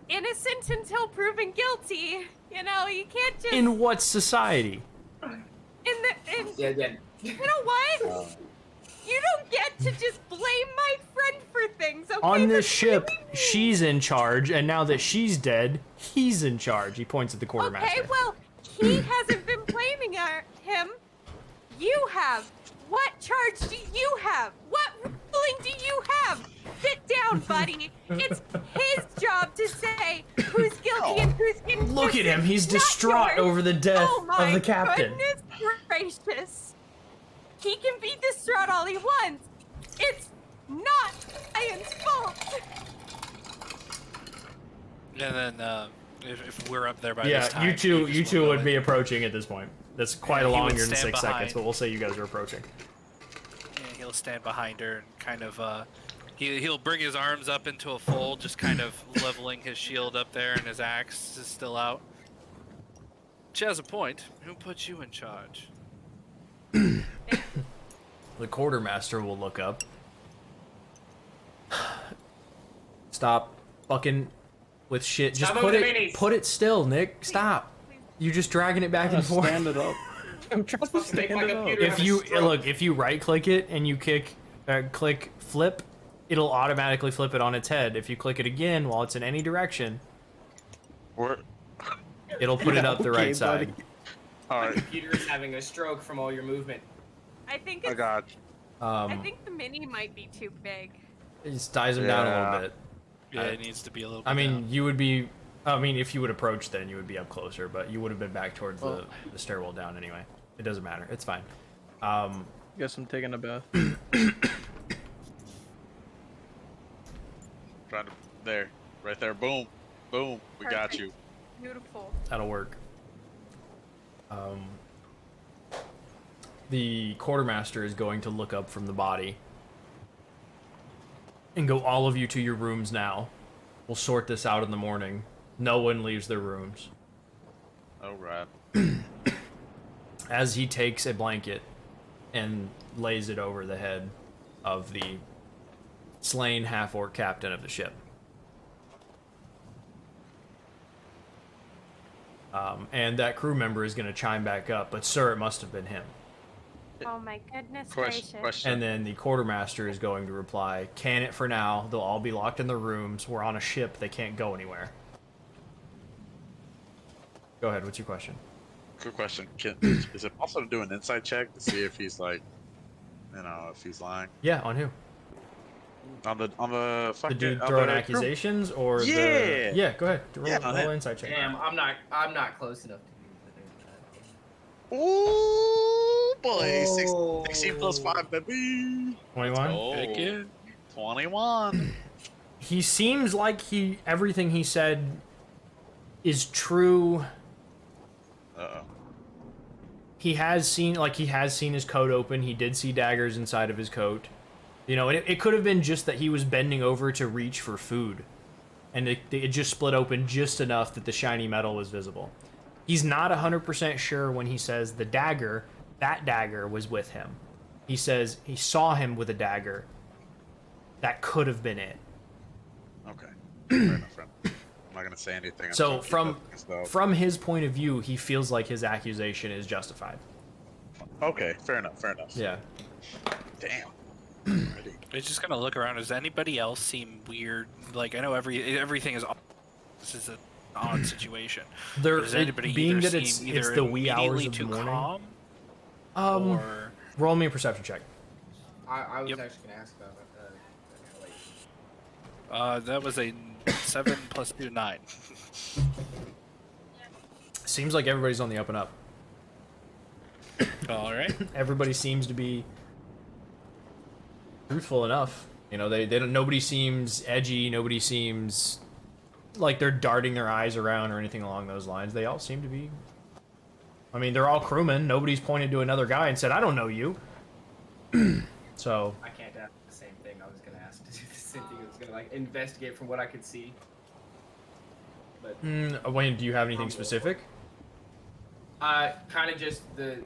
[SPEAKER 2] Innocent until proven guilty. You know, you can't just
[SPEAKER 3] In what society?
[SPEAKER 4] Yeah.
[SPEAKER 2] You know what? You don't get to just blame my friend for things, okay?
[SPEAKER 3] On this
[SPEAKER 2] For
[SPEAKER 3] ship,
[SPEAKER 2] blaming me.
[SPEAKER 3] she's in charge, and now that she's dead, he's in charge. He points at the quartermaster.
[SPEAKER 2] Okay, well, he hasn't been blaming him. You have. What charge do you have? What ruling do you have? Sit down, buddy. It's his job to say who's guilty and who's innocent.
[SPEAKER 3] Look at him. He's
[SPEAKER 2] not
[SPEAKER 3] distraught
[SPEAKER 2] yours.
[SPEAKER 3] over the death
[SPEAKER 2] Oh my
[SPEAKER 3] of the captain.
[SPEAKER 2] goodness gracious. He can be distraught all he wants. It's not Ian's fault.
[SPEAKER 1] And then if we're up there by
[SPEAKER 3] Yeah,
[SPEAKER 1] this time,
[SPEAKER 3] you two
[SPEAKER 1] just will
[SPEAKER 3] would
[SPEAKER 1] go
[SPEAKER 3] be
[SPEAKER 1] in.
[SPEAKER 3] approaching at this point. That's quite a
[SPEAKER 1] He would
[SPEAKER 3] longer than
[SPEAKER 1] stand
[SPEAKER 3] 6 seconds,
[SPEAKER 1] behind.
[SPEAKER 3] but we'll say you guys are approaching.
[SPEAKER 1] Yeah, he'll stand behind her and kind of he'll bring his arms up into a fold, just kind of leveling his shield up there, and his axe is still out. She has a point. Who put you in charge?
[SPEAKER 3] The quartermaster will look up. Stop fucking with shit. Just
[SPEAKER 4] Stop
[SPEAKER 3] put
[SPEAKER 4] moving the
[SPEAKER 3] it
[SPEAKER 4] minis.
[SPEAKER 3] put it still, Nick. Stop. You're just dragging it back and forth.
[SPEAKER 5] Stand it up. I'm trying to
[SPEAKER 4] Fucking make
[SPEAKER 5] stand
[SPEAKER 4] my
[SPEAKER 5] it up.
[SPEAKER 4] computer-
[SPEAKER 3] If you look, if you right click it and you click flip, it'll automatically flip it on its head. If you click it again while it's in any direction,
[SPEAKER 6] We're,
[SPEAKER 3] it'll put it up the
[SPEAKER 5] Okay,
[SPEAKER 3] right side.
[SPEAKER 5] buddy.
[SPEAKER 6] all
[SPEAKER 4] My
[SPEAKER 6] right,
[SPEAKER 4] computer is having a stroke from all your movement.
[SPEAKER 2] I think
[SPEAKER 6] I
[SPEAKER 2] it's,
[SPEAKER 6] got you.
[SPEAKER 2] I think the mini might be too big.
[SPEAKER 3] It just dies him down a
[SPEAKER 6] Yeah.
[SPEAKER 3] little bit.
[SPEAKER 1] Yeah, it needs to be a little bit
[SPEAKER 3] I mean,
[SPEAKER 1] down.
[SPEAKER 3] you would be. I mean, if you would approach, then you would be up closer, but you would have been back towards the stairwell down anyway. It doesn't matter. It's fine.
[SPEAKER 5] Guess I'm taking a bath.
[SPEAKER 6] Trying to there, right there. Boom, boom. We got
[SPEAKER 2] Perfect.
[SPEAKER 6] you.
[SPEAKER 2] Beautiful.
[SPEAKER 3] That'll work. The quartermaster is going to look up from the body and go, all of you to your rooms now. We'll sort this out in the morning. No one leaves their rooms.
[SPEAKER 6] All right.
[SPEAKER 3] As he takes a blanket and lays it over the head of the slain half-orc captain of the ship. And that crew member is going to chime back up, but sir, it must have been him.
[SPEAKER 2] Oh my goodness gracious.
[SPEAKER 6] Question.
[SPEAKER 3] And then the quartermaster is going to reply, can it for now, they'll all be locked in their rooms, we're on a ship, they can't go anywhere. Go ahead, what's your question?
[SPEAKER 6] Good question. Is it possible to do an insight check to see if he's like, if he's lying?
[SPEAKER 3] Yeah, on who?
[SPEAKER 6] On the fucking
[SPEAKER 3] The dude
[SPEAKER 6] on
[SPEAKER 3] throwing
[SPEAKER 6] the
[SPEAKER 3] accusations, or
[SPEAKER 6] Yeah.
[SPEAKER 3] the go ahead, roll
[SPEAKER 6] him.
[SPEAKER 3] inside check.
[SPEAKER 4] Damn, I'm not close enough to do that.
[SPEAKER 6] Ooh, boy,
[SPEAKER 4] Oh.
[SPEAKER 6] 16 plus 5, baby.
[SPEAKER 3] 21.
[SPEAKER 6] Heck yeah. 21.
[SPEAKER 3] He seems like everything he said is true.
[SPEAKER 6] Uh-oh.
[SPEAKER 3] He has seen his coat open. He did see daggers inside of his coat. You know, it could have been just that he was bending over to reach for food, and it just split open just enough that the shiny metal was visible. He's not 100% sure when he says that dagger was with him. He says he saw him with a dagger. That could have been it.
[SPEAKER 6] Okay. Fair enough, friend. I'm not gonna say anything. I'm
[SPEAKER 3] So
[SPEAKER 6] trying to keep that
[SPEAKER 3] from his point of view, he feels like his accusation is justified.
[SPEAKER 6] Okay, fair enough.
[SPEAKER 3] Yeah.
[SPEAKER 6] Damn.
[SPEAKER 1] I just gonna look around. Does anybody else seem weird? Like I know everything is. This is an odd situation. Does anybody
[SPEAKER 3] being
[SPEAKER 1] either
[SPEAKER 3] that
[SPEAKER 1] seem
[SPEAKER 3] it's
[SPEAKER 1] either
[SPEAKER 3] the wee hours
[SPEAKER 1] immediately
[SPEAKER 3] of the
[SPEAKER 1] too
[SPEAKER 3] morning.
[SPEAKER 1] calm, or
[SPEAKER 3] Roll me a perception check.
[SPEAKER 4] I was
[SPEAKER 1] Yep.
[SPEAKER 4] actually gonna ask about
[SPEAKER 1] that was a 7 plus 2, 9.
[SPEAKER 3] Seems like everybody's on the up and up.
[SPEAKER 1] All right.
[SPEAKER 3] Everybody seems to be truthful enough. You know, they don't. Nobody seems edgy. Nobody seems like they're darting their eyes around or anything along those lines. They all seem to be. I mean, they're all crewmen. Nobody's pointed to another guy and said, "I don't know you." So.
[SPEAKER 4] I can't ask the same thing. I was gonna ask to do the same thing. I was gonna like investigate from what I could see. But
[SPEAKER 3] Wayne, do you have anything specific?
[SPEAKER 4] kind of just the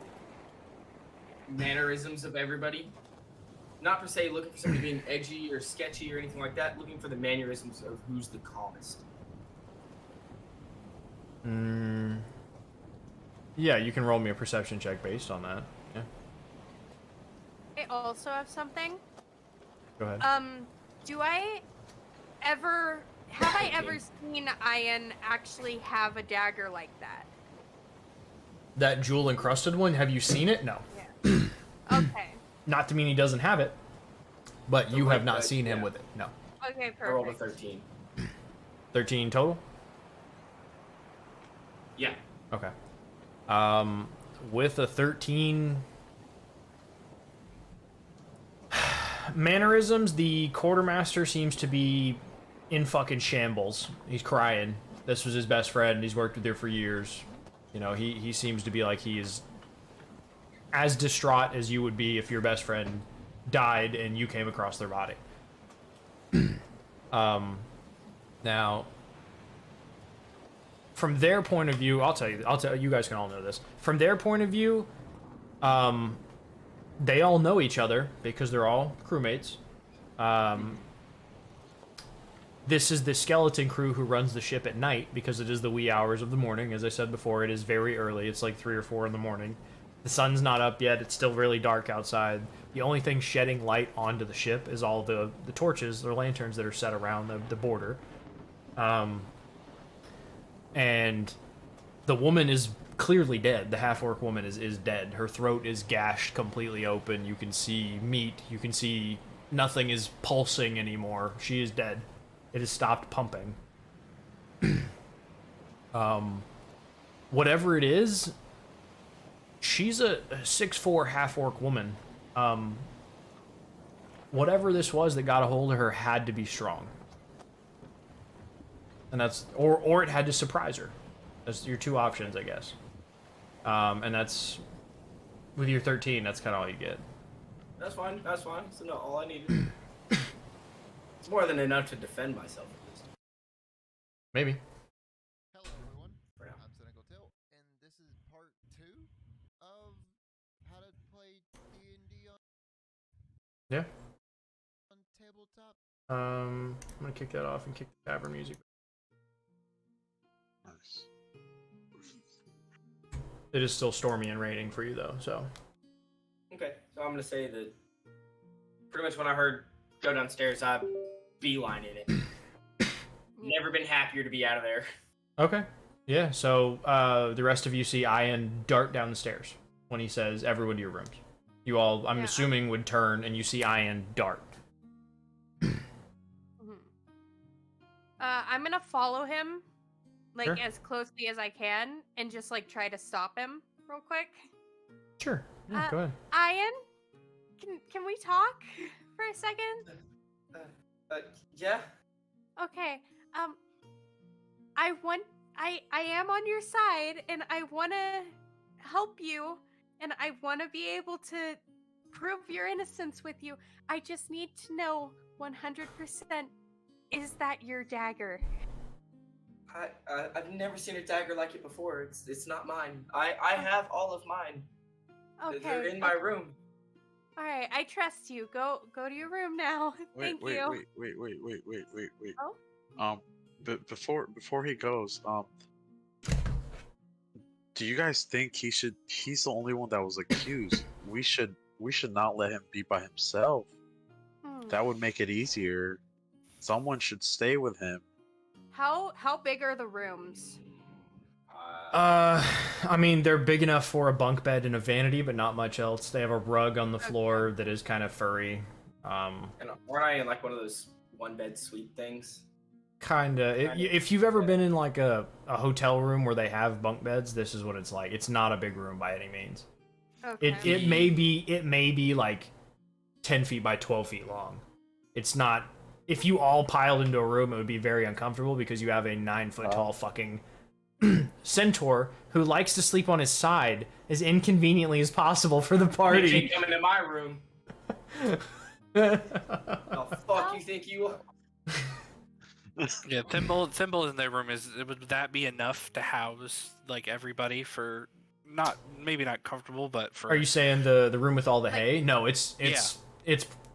[SPEAKER 4] mannerisms of everybody. Not per se looking for somebody being edgy or sketchy or anything like that. Looking for the mannerisms of who's the calmest.
[SPEAKER 3] Yeah, you can roll me a perception check based on that. Yeah.
[SPEAKER 2] I also have something.
[SPEAKER 3] Go ahead.
[SPEAKER 2] Have I ever seen Iyan actually have a dagger like that?
[SPEAKER 3] That jewel encrusted one, have you seen it? No.
[SPEAKER 2] Yeah. Okay.
[SPEAKER 3] Not to mean he doesn't have it, but you have not
[SPEAKER 4] but,
[SPEAKER 3] seen him
[SPEAKER 4] yeah.
[SPEAKER 3] with it. No.
[SPEAKER 2] Okay,
[SPEAKER 4] I rolled a
[SPEAKER 2] perfect.
[SPEAKER 4] 13.
[SPEAKER 3] 13 total?
[SPEAKER 4] Yeah.
[SPEAKER 3] Okay. With a 13 mannerisms, the quartermaster seems to be in fucking shambles. He's crying. This was his best friend. He's worked with her for years. You know, he seems to be like he is as distraught as you would be if your best friend died and you came across their body. Now, from their point of view, I'll tell you guys can all know this. From their point of view, they all know each other because they're all crewmates. This is the skeleton crew who runs the ship at night because it is the wee hours of the morning. As I said before, it is very early. It's like 3 or 4 in the morning. The sun's not up yet. It's still really dark outside. The only thing shedding light onto the ship is all the torches or lanterns that are set around the border. And the woman is clearly dead. The half-orc woman is dead. Her throat is gashed completely open. You can see meat. You can see nothing is pulsing anymore. She is dead. It has stopped pumping. Whatever it is, she's a 6'4" half-orc woman. Whatever this was that got a hold of her had to be strong. And that's, or it had to surprise her. That's your two options, I guess. And that's, with your 13, that's kind of all you get.
[SPEAKER 4] That's fine. That's fine. It's not all I needed. It's more than enough to defend myself at least.
[SPEAKER 3] Maybe.
[SPEAKER 7] Hello everyone,
[SPEAKER 4] Yeah.
[SPEAKER 7] I'm Cynical Tilt, and this is part 2 of how to play D&D
[SPEAKER 3] Yeah.
[SPEAKER 7] on tabletop.
[SPEAKER 3] I'm gonna kick that off and kick the tavern music.
[SPEAKER 6] Nice.
[SPEAKER 3] It is still stormy and raining for you though, so.
[SPEAKER 4] Okay, so I'm gonna say that pretty much when I heard go downstairs, I beeline in it. Never been happier to be out of there.
[SPEAKER 3] Okay. Yeah, so the rest of you see Iyan dart down the stairs when he says, everyone to your rooms. You all, I'm
[SPEAKER 2] Yeah,
[SPEAKER 3] assuming, would turn and you see Iyan dart.
[SPEAKER 2] I'm gonna follow him, like
[SPEAKER 3] Sure.
[SPEAKER 2] as closely as I can, and just like try to stop him real quick.
[SPEAKER 3] Sure. Yeah,
[SPEAKER 2] Uh,
[SPEAKER 3] go ahead.
[SPEAKER 2] Iyan, can we talk for a second?
[SPEAKER 4] Yeah.
[SPEAKER 2] Okay. I am on your side, and I want to help you, and I want to be able to prove your innocence with you. I just need to know 100%, is that your dagger?
[SPEAKER 4] I've never seen a dagger like it before. It's not mine. I have all of mine.
[SPEAKER 2] Okay.
[SPEAKER 4] They're in my room.
[SPEAKER 2] All right, I trust you. Go to your room now. Thank you.
[SPEAKER 6] Wait.
[SPEAKER 2] Oh?
[SPEAKER 6] Before he goes, do you guys think he's the only one that was accused? We should not let him be by himself. That would make it easier. Someone should stay with him.
[SPEAKER 2] How big are the rooms?
[SPEAKER 3] I mean, they're big enough for a bunk bed and a vanity, but not much else. They have a rug on the floor that is kind of furry.
[SPEAKER 4] And aren't I in like one of those one bed suite things?
[SPEAKER 3] Kinda. If you've ever been in like a hotel room where they have bunk beds, this is what it's like. It's not a big room by any means.
[SPEAKER 2] Okay.
[SPEAKER 3] It may be like 10 feet by 12 feet long. It's not. If you all piled into a room, it would be very uncomfortable because you have a 9-foot tall fucking centaur who likes to sleep on his side as inconveniently as possible for the
[SPEAKER 4] You
[SPEAKER 3] party.
[SPEAKER 4] can't come into my room. Oh, fuck you think you are?
[SPEAKER 1] Yeah, Thimble in their room would that be enough to house like everybody for maybe not comfortable, but for.
[SPEAKER 3] Are you saying the room with all the hay? No, it's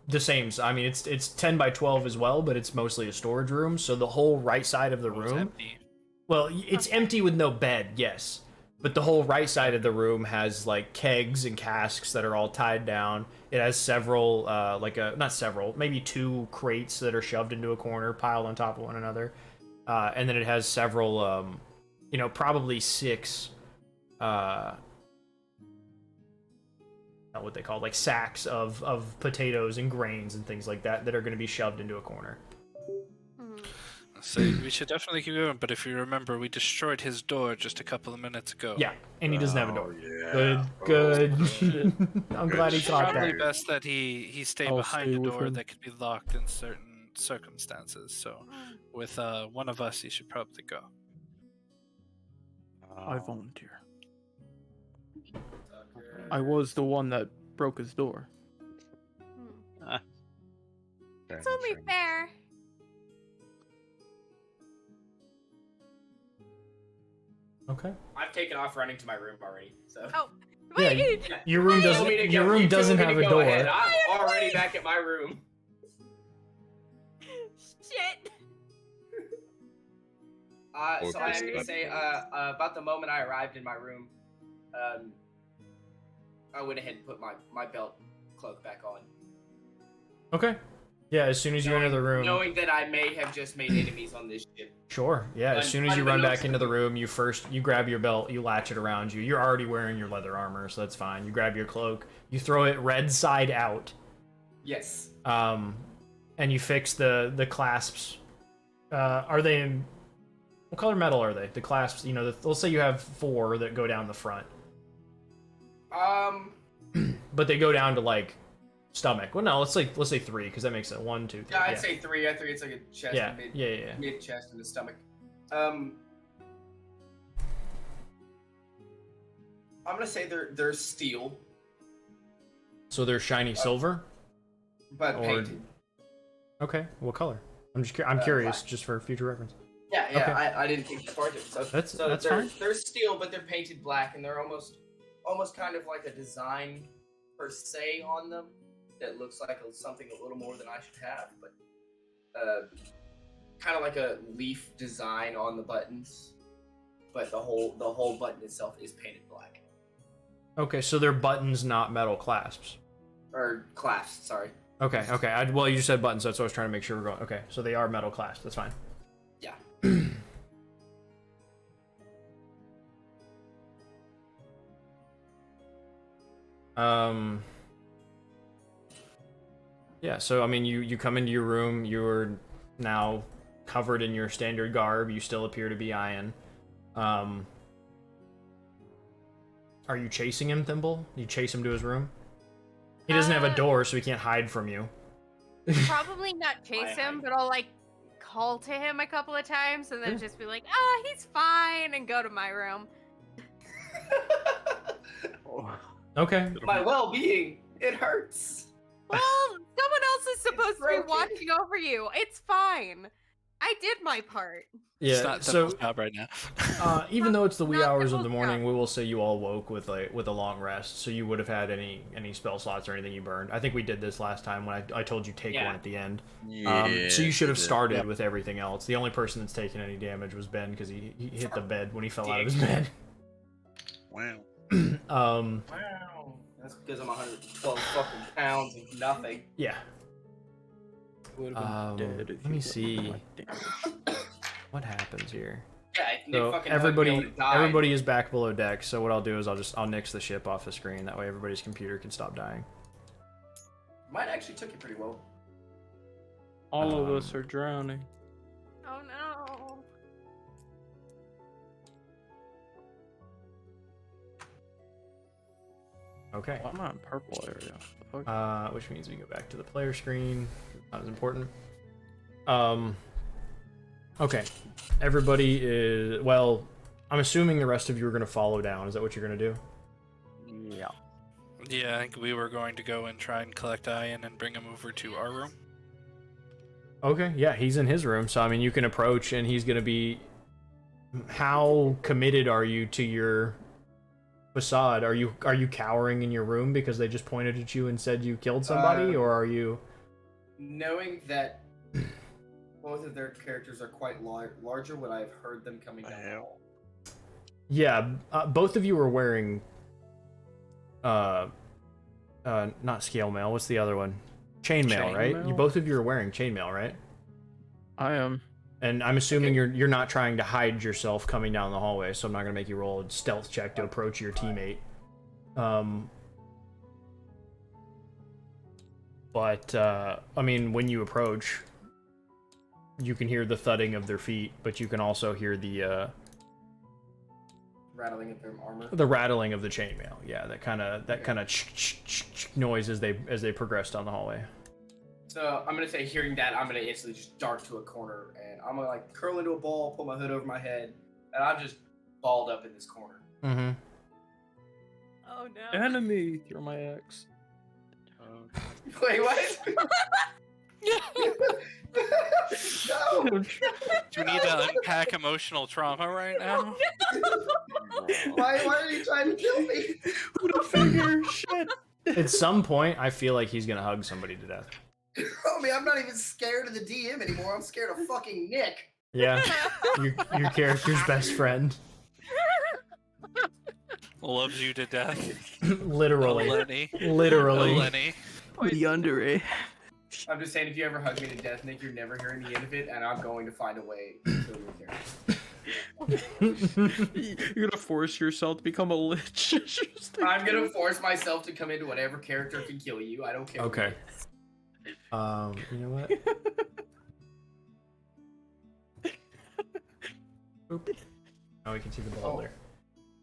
[SPEAKER 3] the same. I mean, it's 10 by 12 as well, but it's mostly a storage room. So the whole right side of the room.
[SPEAKER 1] Empty.
[SPEAKER 3] Well, it's empty with no bed, yes. But the whole right side of the room has like kegs and casks that are all tied down. It has several, not several, maybe 2 crates that are shoved into a corner, piled on top of one another. And then it has several, probably 6, not what they call, like sacks of potatoes and grains and things like that that are going to be shoved into a corner.
[SPEAKER 1] So we should definitely keep going, but if you remember, we destroyed his door just a couple of minutes ago.
[SPEAKER 3] Yeah, and he doesn't have a door.
[SPEAKER 6] Yeah.
[SPEAKER 3] Good. I'm glad he caught
[SPEAKER 1] Probably
[SPEAKER 3] that.
[SPEAKER 1] best that he stay
[SPEAKER 5] I'll
[SPEAKER 1] behind
[SPEAKER 5] stay
[SPEAKER 1] a
[SPEAKER 5] with
[SPEAKER 1] door
[SPEAKER 5] him.
[SPEAKER 1] that could be locked in certain circumstances. So with one of us, he should probably go.
[SPEAKER 5] I volunteer. I was the one that broke his door.
[SPEAKER 2] It's only fair.
[SPEAKER 3] Okay.
[SPEAKER 4] I've taken off running to my room already. So.
[SPEAKER 2] Oh,
[SPEAKER 3] Yeah,
[SPEAKER 2] wait.
[SPEAKER 3] Your room doesn't have a door.
[SPEAKER 4] Ahead. I'm already back at my room.
[SPEAKER 2] Shit.
[SPEAKER 4] So I am gonna say, about the moment I arrived in my room, I went ahead and put my belt cloak back on.
[SPEAKER 3] Okay. Yeah, as soon as you enter the room.
[SPEAKER 4] Knowing that I may have just made enemies on this ship.
[SPEAKER 3] Sure. Yeah, as soon as you run back into the room, you grab your belt, you latch it around you. You're already wearing your leather armor, so that's fine. You grab your cloak, you throw it red side out.
[SPEAKER 4] Yes.
[SPEAKER 3] And you fix the clasps. Are they in... What color metal are they? The clasps, let's say you have 4 that go down the front. But they go down to like stomach. Well, no, let's say 3 because that makes it 1, 2, 3.
[SPEAKER 4] Yeah, I'd say 3. I think it's like a chest,
[SPEAKER 3] Yeah.
[SPEAKER 4] mid chest and the stomach. I'm gonna say they're steel,
[SPEAKER 3] So they're shiny silver.
[SPEAKER 4] but
[SPEAKER 3] Or-
[SPEAKER 4] painted.
[SPEAKER 3] Okay. What color? I'm curious,
[SPEAKER 4] black.
[SPEAKER 3] just for future reference.
[SPEAKER 4] Yeah,
[SPEAKER 3] Okay.
[SPEAKER 4] I didn't think that part of it. So
[SPEAKER 3] That's
[SPEAKER 4] they're
[SPEAKER 3] fine.
[SPEAKER 4] they're steel, but they're painted black, and they're almost kind of like a design per se on them that looks like something a little more than I should have, but kind of like a leaf design on the buttons, but the whole button itself is painted black.
[SPEAKER 3] Okay, so they're buttons, not metal clasps.
[SPEAKER 4] Or clasps, sorry.
[SPEAKER 3] Okay. Well, you just said buttons, so that's what I was trying to make sure we're going. Okay, so they are metal clasps. That's fine.
[SPEAKER 4] Yeah.
[SPEAKER 3] Yeah, so I mean, you come into your room. You're now covered in your standard garb. You still appear to be Iyan. Are you chasing him, Thimble? You chase him to his room? He doesn't have a door, so he can't hide from you.
[SPEAKER 2] Probably not chase him, but I'll like call to him a couple of times and then just be like, "Ah, he's fine," and go to my room.
[SPEAKER 3] Okay.
[SPEAKER 4] My well-being, it hurts.
[SPEAKER 2] Well, someone else is supposed to be
[SPEAKER 4] broken.
[SPEAKER 2] watching over you. It's fine. I did my part.
[SPEAKER 1] It's
[SPEAKER 3] Yeah.
[SPEAKER 1] not
[SPEAKER 3] So
[SPEAKER 1] Thimble's job right now.
[SPEAKER 3] even though it's the wee
[SPEAKER 2] Not
[SPEAKER 3] hours of the
[SPEAKER 2] Thimble's
[SPEAKER 3] morning,
[SPEAKER 2] job.
[SPEAKER 3] we will say you all woke with a long rest, so you would have had any spell slots or anything you burned. I think we did this last time when I told you take one at the end. So you should have started with everything else. The only person that's taken any damage was Ben because he hit the bed when he fell out of his bed.
[SPEAKER 6] Wow.
[SPEAKER 4] Wow. That's because I'm 112 fucking pounds of nothing.
[SPEAKER 3] Yeah.
[SPEAKER 5] Would've been dead if
[SPEAKER 3] Let
[SPEAKER 5] you
[SPEAKER 3] me
[SPEAKER 5] wasn't
[SPEAKER 3] see
[SPEAKER 5] like that.
[SPEAKER 3] what happens here.
[SPEAKER 4] Yeah, Nick
[SPEAKER 3] So
[SPEAKER 4] fucking hugged me when he died.
[SPEAKER 3] everybody is back below deck. So what I'll do is I'll nix the ship off the screen. That way everybody's computer can stop dying.
[SPEAKER 4] Mine actually took it pretty well.
[SPEAKER 5] All of us are drowning.
[SPEAKER 2] Oh no.
[SPEAKER 3] Okay.
[SPEAKER 5] Well, I'm not in purple area. The fuck?
[SPEAKER 3] Which means we go back to the player screen. Not as important. Okay. Everybody is... Well, I'm assuming the rest of you are going to follow down. Is that what you're going to do?
[SPEAKER 5] Yeah.
[SPEAKER 1] Yeah, I think we were going to go and try and collect Iyan and bring him over to our room.
[SPEAKER 3] Okay, yeah, he's in his room. So, I mean, you can approach and he's going to be... How committed are you to your facade? Are you cowering in your room because they just pointed at you and said you killed somebody? Or are you...
[SPEAKER 4] Knowing that both of their characters are quite larger, would I have heard them coming down the hall?
[SPEAKER 3] Yeah, both of you are wearing... not scale mail. What's the other one? Chainmail, right?
[SPEAKER 5] Chainmail?
[SPEAKER 3] Both of you are wearing chainmail, right?
[SPEAKER 5] I am.
[SPEAKER 3] And I'm assuming you're not trying to hide yourself coming down the hallway, so I'm not gonna make you roll a stealth check to approach your teammate. But I mean, when you approach, you can hear the thudding of their feet, but you can also hear the
[SPEAKER 4] Rattling of their armor.
[SPEAKER 3] the rattling of the chainmail. Yeah, that kind of noise as they progress down the hallway.
[SPEAKER 4] So I'm gonna say, hearing that, I'm gonna instantly just dart to a corner, and I'm gonna like curl into a ball, pull my hood over my head, and I'm just balled up in this corner.
[SPEAKER 3] Mm-hmm.
[SPEAKER 2] Oh no.
[SPEAKER 5] Enemy! You're my ex.
[SPEAKER 4] Wait, what? No.
[SPEAKER 1] Do we need to unpack emotional trauma right now?
[SPEAKER 4] Why are you trying to kill me?
[SPEAKER 5] Who'd have figured? Shit.
[SPEAKER 3] At some point, I feel like he's gonna hug somebody to death.
[SPEAKER 4] Homie, I'm not even scared of the DM anymore. I'm scared of fucking Nick.
[SPEAKER 3] Yeah, your character's best friend.
[SPEAKER 1] Loves you to death.
[SPEAKER 3] Literally.
[SPEAKER 1] Lenny.
[SPEAKER 3] Literally.
[SPEAKER 1] Lenny.
[SPEAKER 5] The under it.
[SPEAKER 4] I'm just saying, if you ever hug me to death, Nick, you're never hearing the end of it, and I'm going to find a way to kill your character.
[SPEAKER 5] You're gonna force yourself to become a lich.
[SPEAKER 4] I'm gonna force myself to come into whatever character can kill you. I don't care.
[SPEAKER 3] Okay. You know what? Boop. Now we can see the ball there.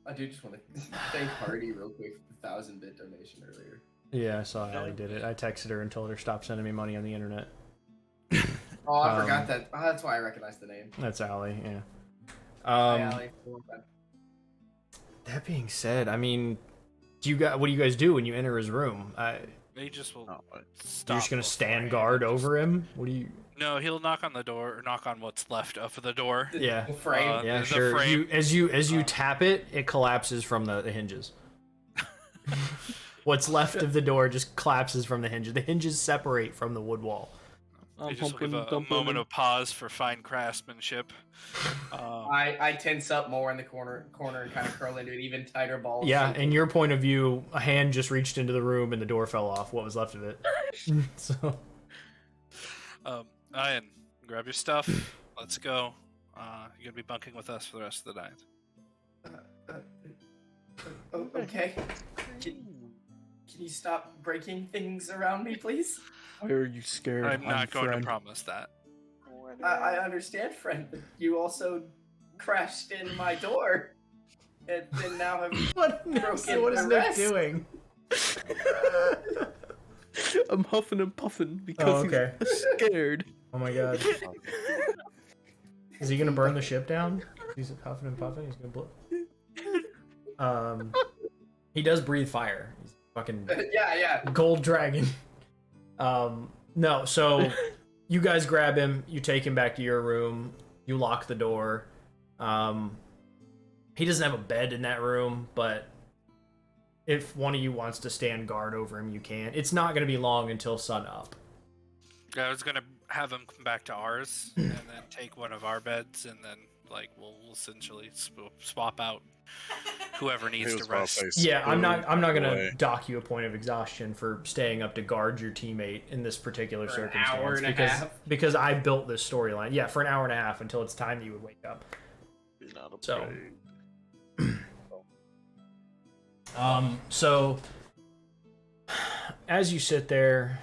[SPEAKER 4] I do just want to thank Hardy real quick for the 1,000-bit donation earlier.
[SPEAKER 3] Yeah, I saw Allie did it. I texted her and told her stop sending me money on the internet.
[SPEAKER 4] Oh, I forgot that. Oh, that's why I recognized the name.
[SPEAKER 3] That's Allie, yeah.
[SPEAKER 4] Hi, Allie.
[SPEAKER 3] That being said, I mean, what do you guys do when you enter his room?
[SPEAKER 1] He just will stop.
[SPEAKER 3] You're just gonna stand
[SPEAKER 1] beforehand.
[SPEAKER 3] guard over him? What do you?
[SPEAKER 1] No, he'll knock on the door, or knock on what's left of the door.
[SPEAKER 3] Yeah.
[SPEAKER 4] The frame.
[SPEAKER 3] Yeah,
[SPEAKER 1] the
[SPEAKER 3] sure.
[SPEAKER 1] frame.
[SPEAKER 3] As you tap it, it collapses from the hinges. What's left of the door just collapses from the hinges. The hinges separate from the wood wall.
[SPEAKER 1] You just give a moment of pause for fine craftsmanship.
[SPEAKER 4] I tense up more in the corner and kind of curl into an even tighter ball.
[SPEAKER 3] Yeah, in your point of view, a hand just reached into the room and the door fell off. What was left of it? So,
[SPEAKER 1] Iyan, grab your stuff. Let's go. You're gonna be bunking with us for the rest of the night.
[SPEAKER 4] Okay. Can you stop breaking things around me, please?
[SPEAKER 5] Why are you scared?
[SPEAKER 1] I'm not going
[SPEAKER 5] friend?
[SPEAKER 1] to promise that.
[SPEAKER 4] I understand, friend, but you also crashed in my door, and then now have
[SPEAKER 3] What is
[SPEAKER 4] the
[SPEAKER 3] Nick
[SPEAKER 4] rest.
[SPEAKER 3] doing?
[SPEAKER 5] I'm huffing and puffing because
[SPEAKER 3] okay.
[SPEAKER 5] he's scared.
[SPEAKER 3] Oh my god. Is he gonna burn the ship down? He's huffing and puffing. He's gonna blow. He does breathe fire. He's fucking
[SPEAKER 4] yeah.
[SPEAKER 3] gold dragon. No. So you guys grab him. You take him back to your room. You lock the door. He doesn't have a bed in that room, but if one of you wants to stand guard over him, you can. It's not gonna be long until sun up.
[SPEAKER 1] I was gonna have him come back to ours and then take one of our beds, and then like we'll essentially swap out whoever needs to rest.
[SPEAKER 3] Yeah, I'm not gonna dock you a point of exhaustion for staying up to guard your teammate in this particular
[SPEAKER 4] For an
[SPEAKER 3] circumstance
[SPEAKER 4] hour and a half?
[SPEAKER 3] because I built this storyline. Yeah, for an hour and a half until it's time you would wake up. So, so as you sit there,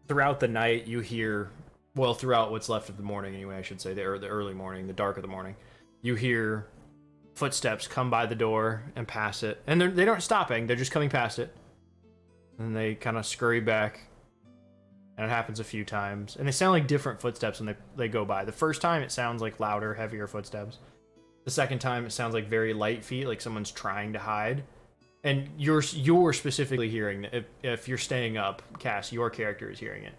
[SPEAKER 3] throughout the night, you hear, well, throughout what's left of the morning anyway, I should say, the early morning, the dark of the morning, you hear footsteps come by the door and pass it. And they aren't stopping, they're just coming past it. And they kind of scurry back. And it happens a few times. And they sound like different footsteps when they go by. The first time, it sounds like louder, heavier footsteps. The second time, it sounds like very light feet, like someone's trying to hide. And you're specifically hearing it. If you're staying up, Cass, your character is hearing it.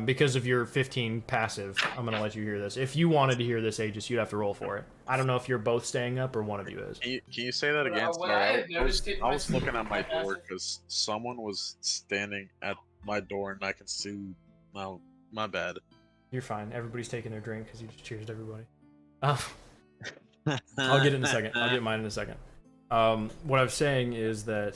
[SPEAKER 3] Because of your 15 passive, I'm gonna let you hear this. If you wanted to hear this, Aegis, you'd have to roll for it. I don't know if you're both staying up or one of you is.
[SPEAKER 6] Can you say that again?
[SPEAKER 4] Well,
[SPEAKER 6] Sorry,
[SPEAKER 4] I
[SPEAKER 6] was looking at my door because someone was standing at my door and I can see. No, my bad.
[SPEAKER 3] You're fine. Everybody's taking their drink because you just cheersed everybody. I'll get it in a second. I'll get mine in a second. What I was saying is that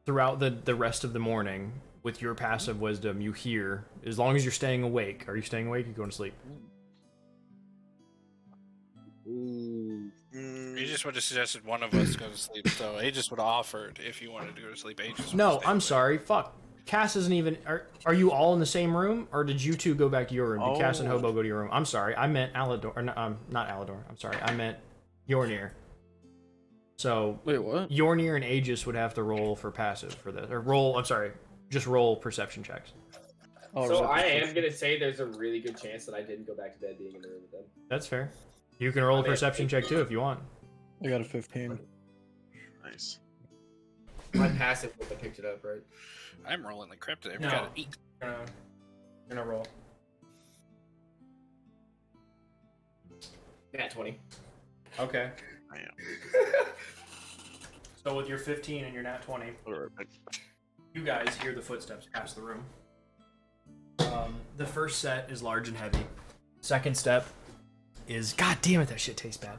[SPEAKER 3] throughout the rest of the morning, with your passive wisdom, you hear, as long as you're staying awake. Are you staying awake or are you going to sleep?
[SPEAKER 1] Aegis would have suggested one of us go to sleep, so Aegis would have offered if you wanted to go to sleep. Aegis.
[SPEAKER 3] No, I'm sorry. Fuck. Cass isn't even. Are you all in the same room, or did you two go back to your room? Did Cass and Hobo go to your room? I'm sorry. I meant Alador. Or not Alador. I'm sorry. I meant Yornir. So
[SPEAKER 5] wait, what?
[SPEAKER 3] Yornir and Aegis would have to roll for passive for this, or roll. I'm sorry. Just roll perception checks.
[SPEAKER 4] So I am gonna say there's a really good chance that I didn't go back to bed being in the room with them.
[SPEAKER 3] That's fair. You can roll a perception check too if you want.
[SPEAKER 5] I got a 15.
[SPEAKER 6] Nice.
[SPEAKER 4] My passive would have picked it up, right?
[SPEAKER 1] I'm rolling the crypt. I've
[SPEAKER 3] No.
[SPEAKER 1] got an 8.
[SPEAKER 3] Gonna roll.
[SPEAKER 4] Yeah, 20.
[SPEAKER 3] Okay.
[SPEAKER 6] I am.
[SPEAKER 3] So with your 15 and your nat 20, you guys hear the footsteps pass the room. The first set is large and heavy. Second step is, god damn it, that shit tastes bad.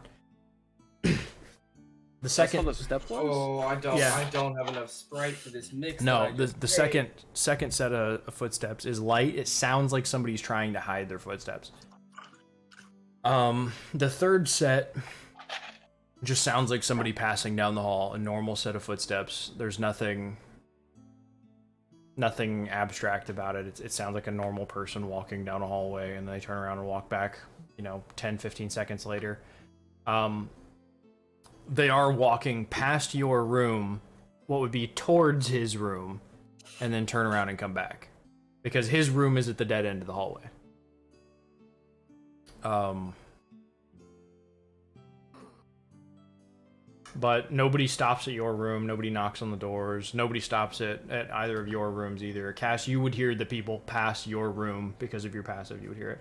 [SPEAKER 3] The second.
[SPEAKER 5] That's how the step was?
[SPEAKER 4] Oh, I don't.
[SPEAKER 3] Yeah.
[SPEAKER 4] I don't have enough Sprite for this mix.
[SPEAKER 3] No, the second set of footsteps is light. It sounds like somebody's trying to hide their footsteps. The third set just sounds like somebody passing down the hall. A normal set of footsteps. There's nothing abstract about it. It sounds like a normal person walking down a hallway, and they turn around and walk back, 10-15 seconds later. They are walking past your room, what would be towards his room, and then turn around and come back, because his room is at the dead end of the hallway. But nobody stops at your room, nobody knocks on the doors, nobody stops at either of your rooms either. Cass, you would hear the people pass your room because of your passive, you would hear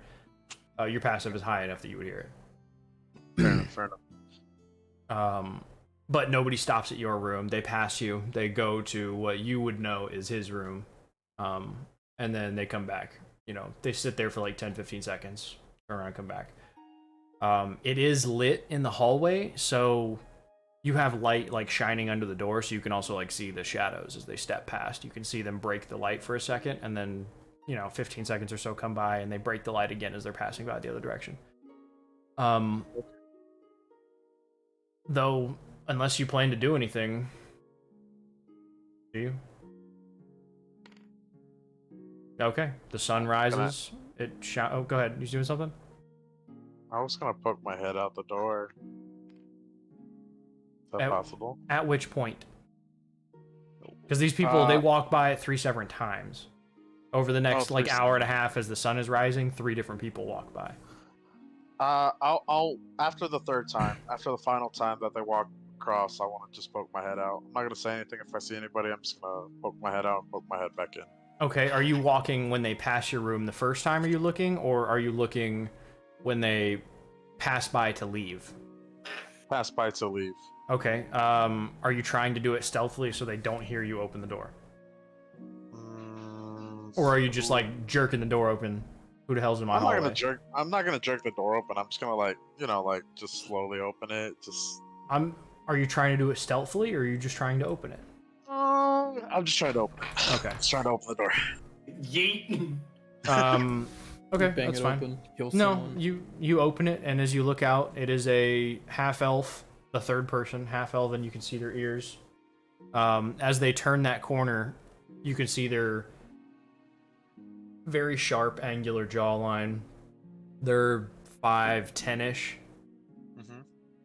[SPEAKER 3] it. Your passive is high enough that you would hear it.
[SPEAKER 6] Fair enough.
[SPEAKER 3] But nobody stops at your room. They pass you, they go to what you would know is his room, and then they come back. They sit there for like 10-15 seconds, turn around, come back. It is lit in the hallway, so you have light like shining under the door, so you can also like see the shadows as they step past. You can see them break the light for a second, and then 15 seconds or so come by, and they break the light again as they're passing by the other direction. Though, unless you plan to do anything, do you? Okay. The sun rises. Oh, go ahead. You doing something?
[SPEAKER 6] I was gonna poke my head out the door. Is that possible?
[SPEAKER 3] At which point? Because these people, they walk by at 3 separate times. Over the next, like, hour and a half as the sun is rising, 3 different people walk by.
[SPEAKER 6] I'll after the third time, after the final time that they walk across, I want to just poke my head out. I'm not gonna say anything if I see anybody. I'm just gonna poke my head out and poke my head back in.
[SPEAKER 3] Okay, are you walking when they pass your room the first time? Are you looking, or are you looking when they pass by to leave?
[SPEAKER 6] Pass by to leave.
[SPEAKER 3] Okay. Are you trying to do it stealthily so they don't hear you open the door? Or are you just like jerking the door open? Who the hell's in my hallway?
[SPEAKER 6] I'm not gonna jerk the door open. I'm just gonna like, just slowly open it.
[SPEAKER 3] Are you trying to do it stealthily, or are you just trying to open it?
[SPEAKER 6] I'm just trying to open it.
[SPEAKER 3] Okay.
[SPEAKER 6] Just trying to open the door.
[SPEAKER 4] Yeet.
[SPEAKER 3] Okay, that's fine. No, you open it, and as you look out, it is a half elf, the third person, half elf, and you can see their ears. As they turn that corner, you can see their very sharp, angular jawline. They're 5'10"-ish.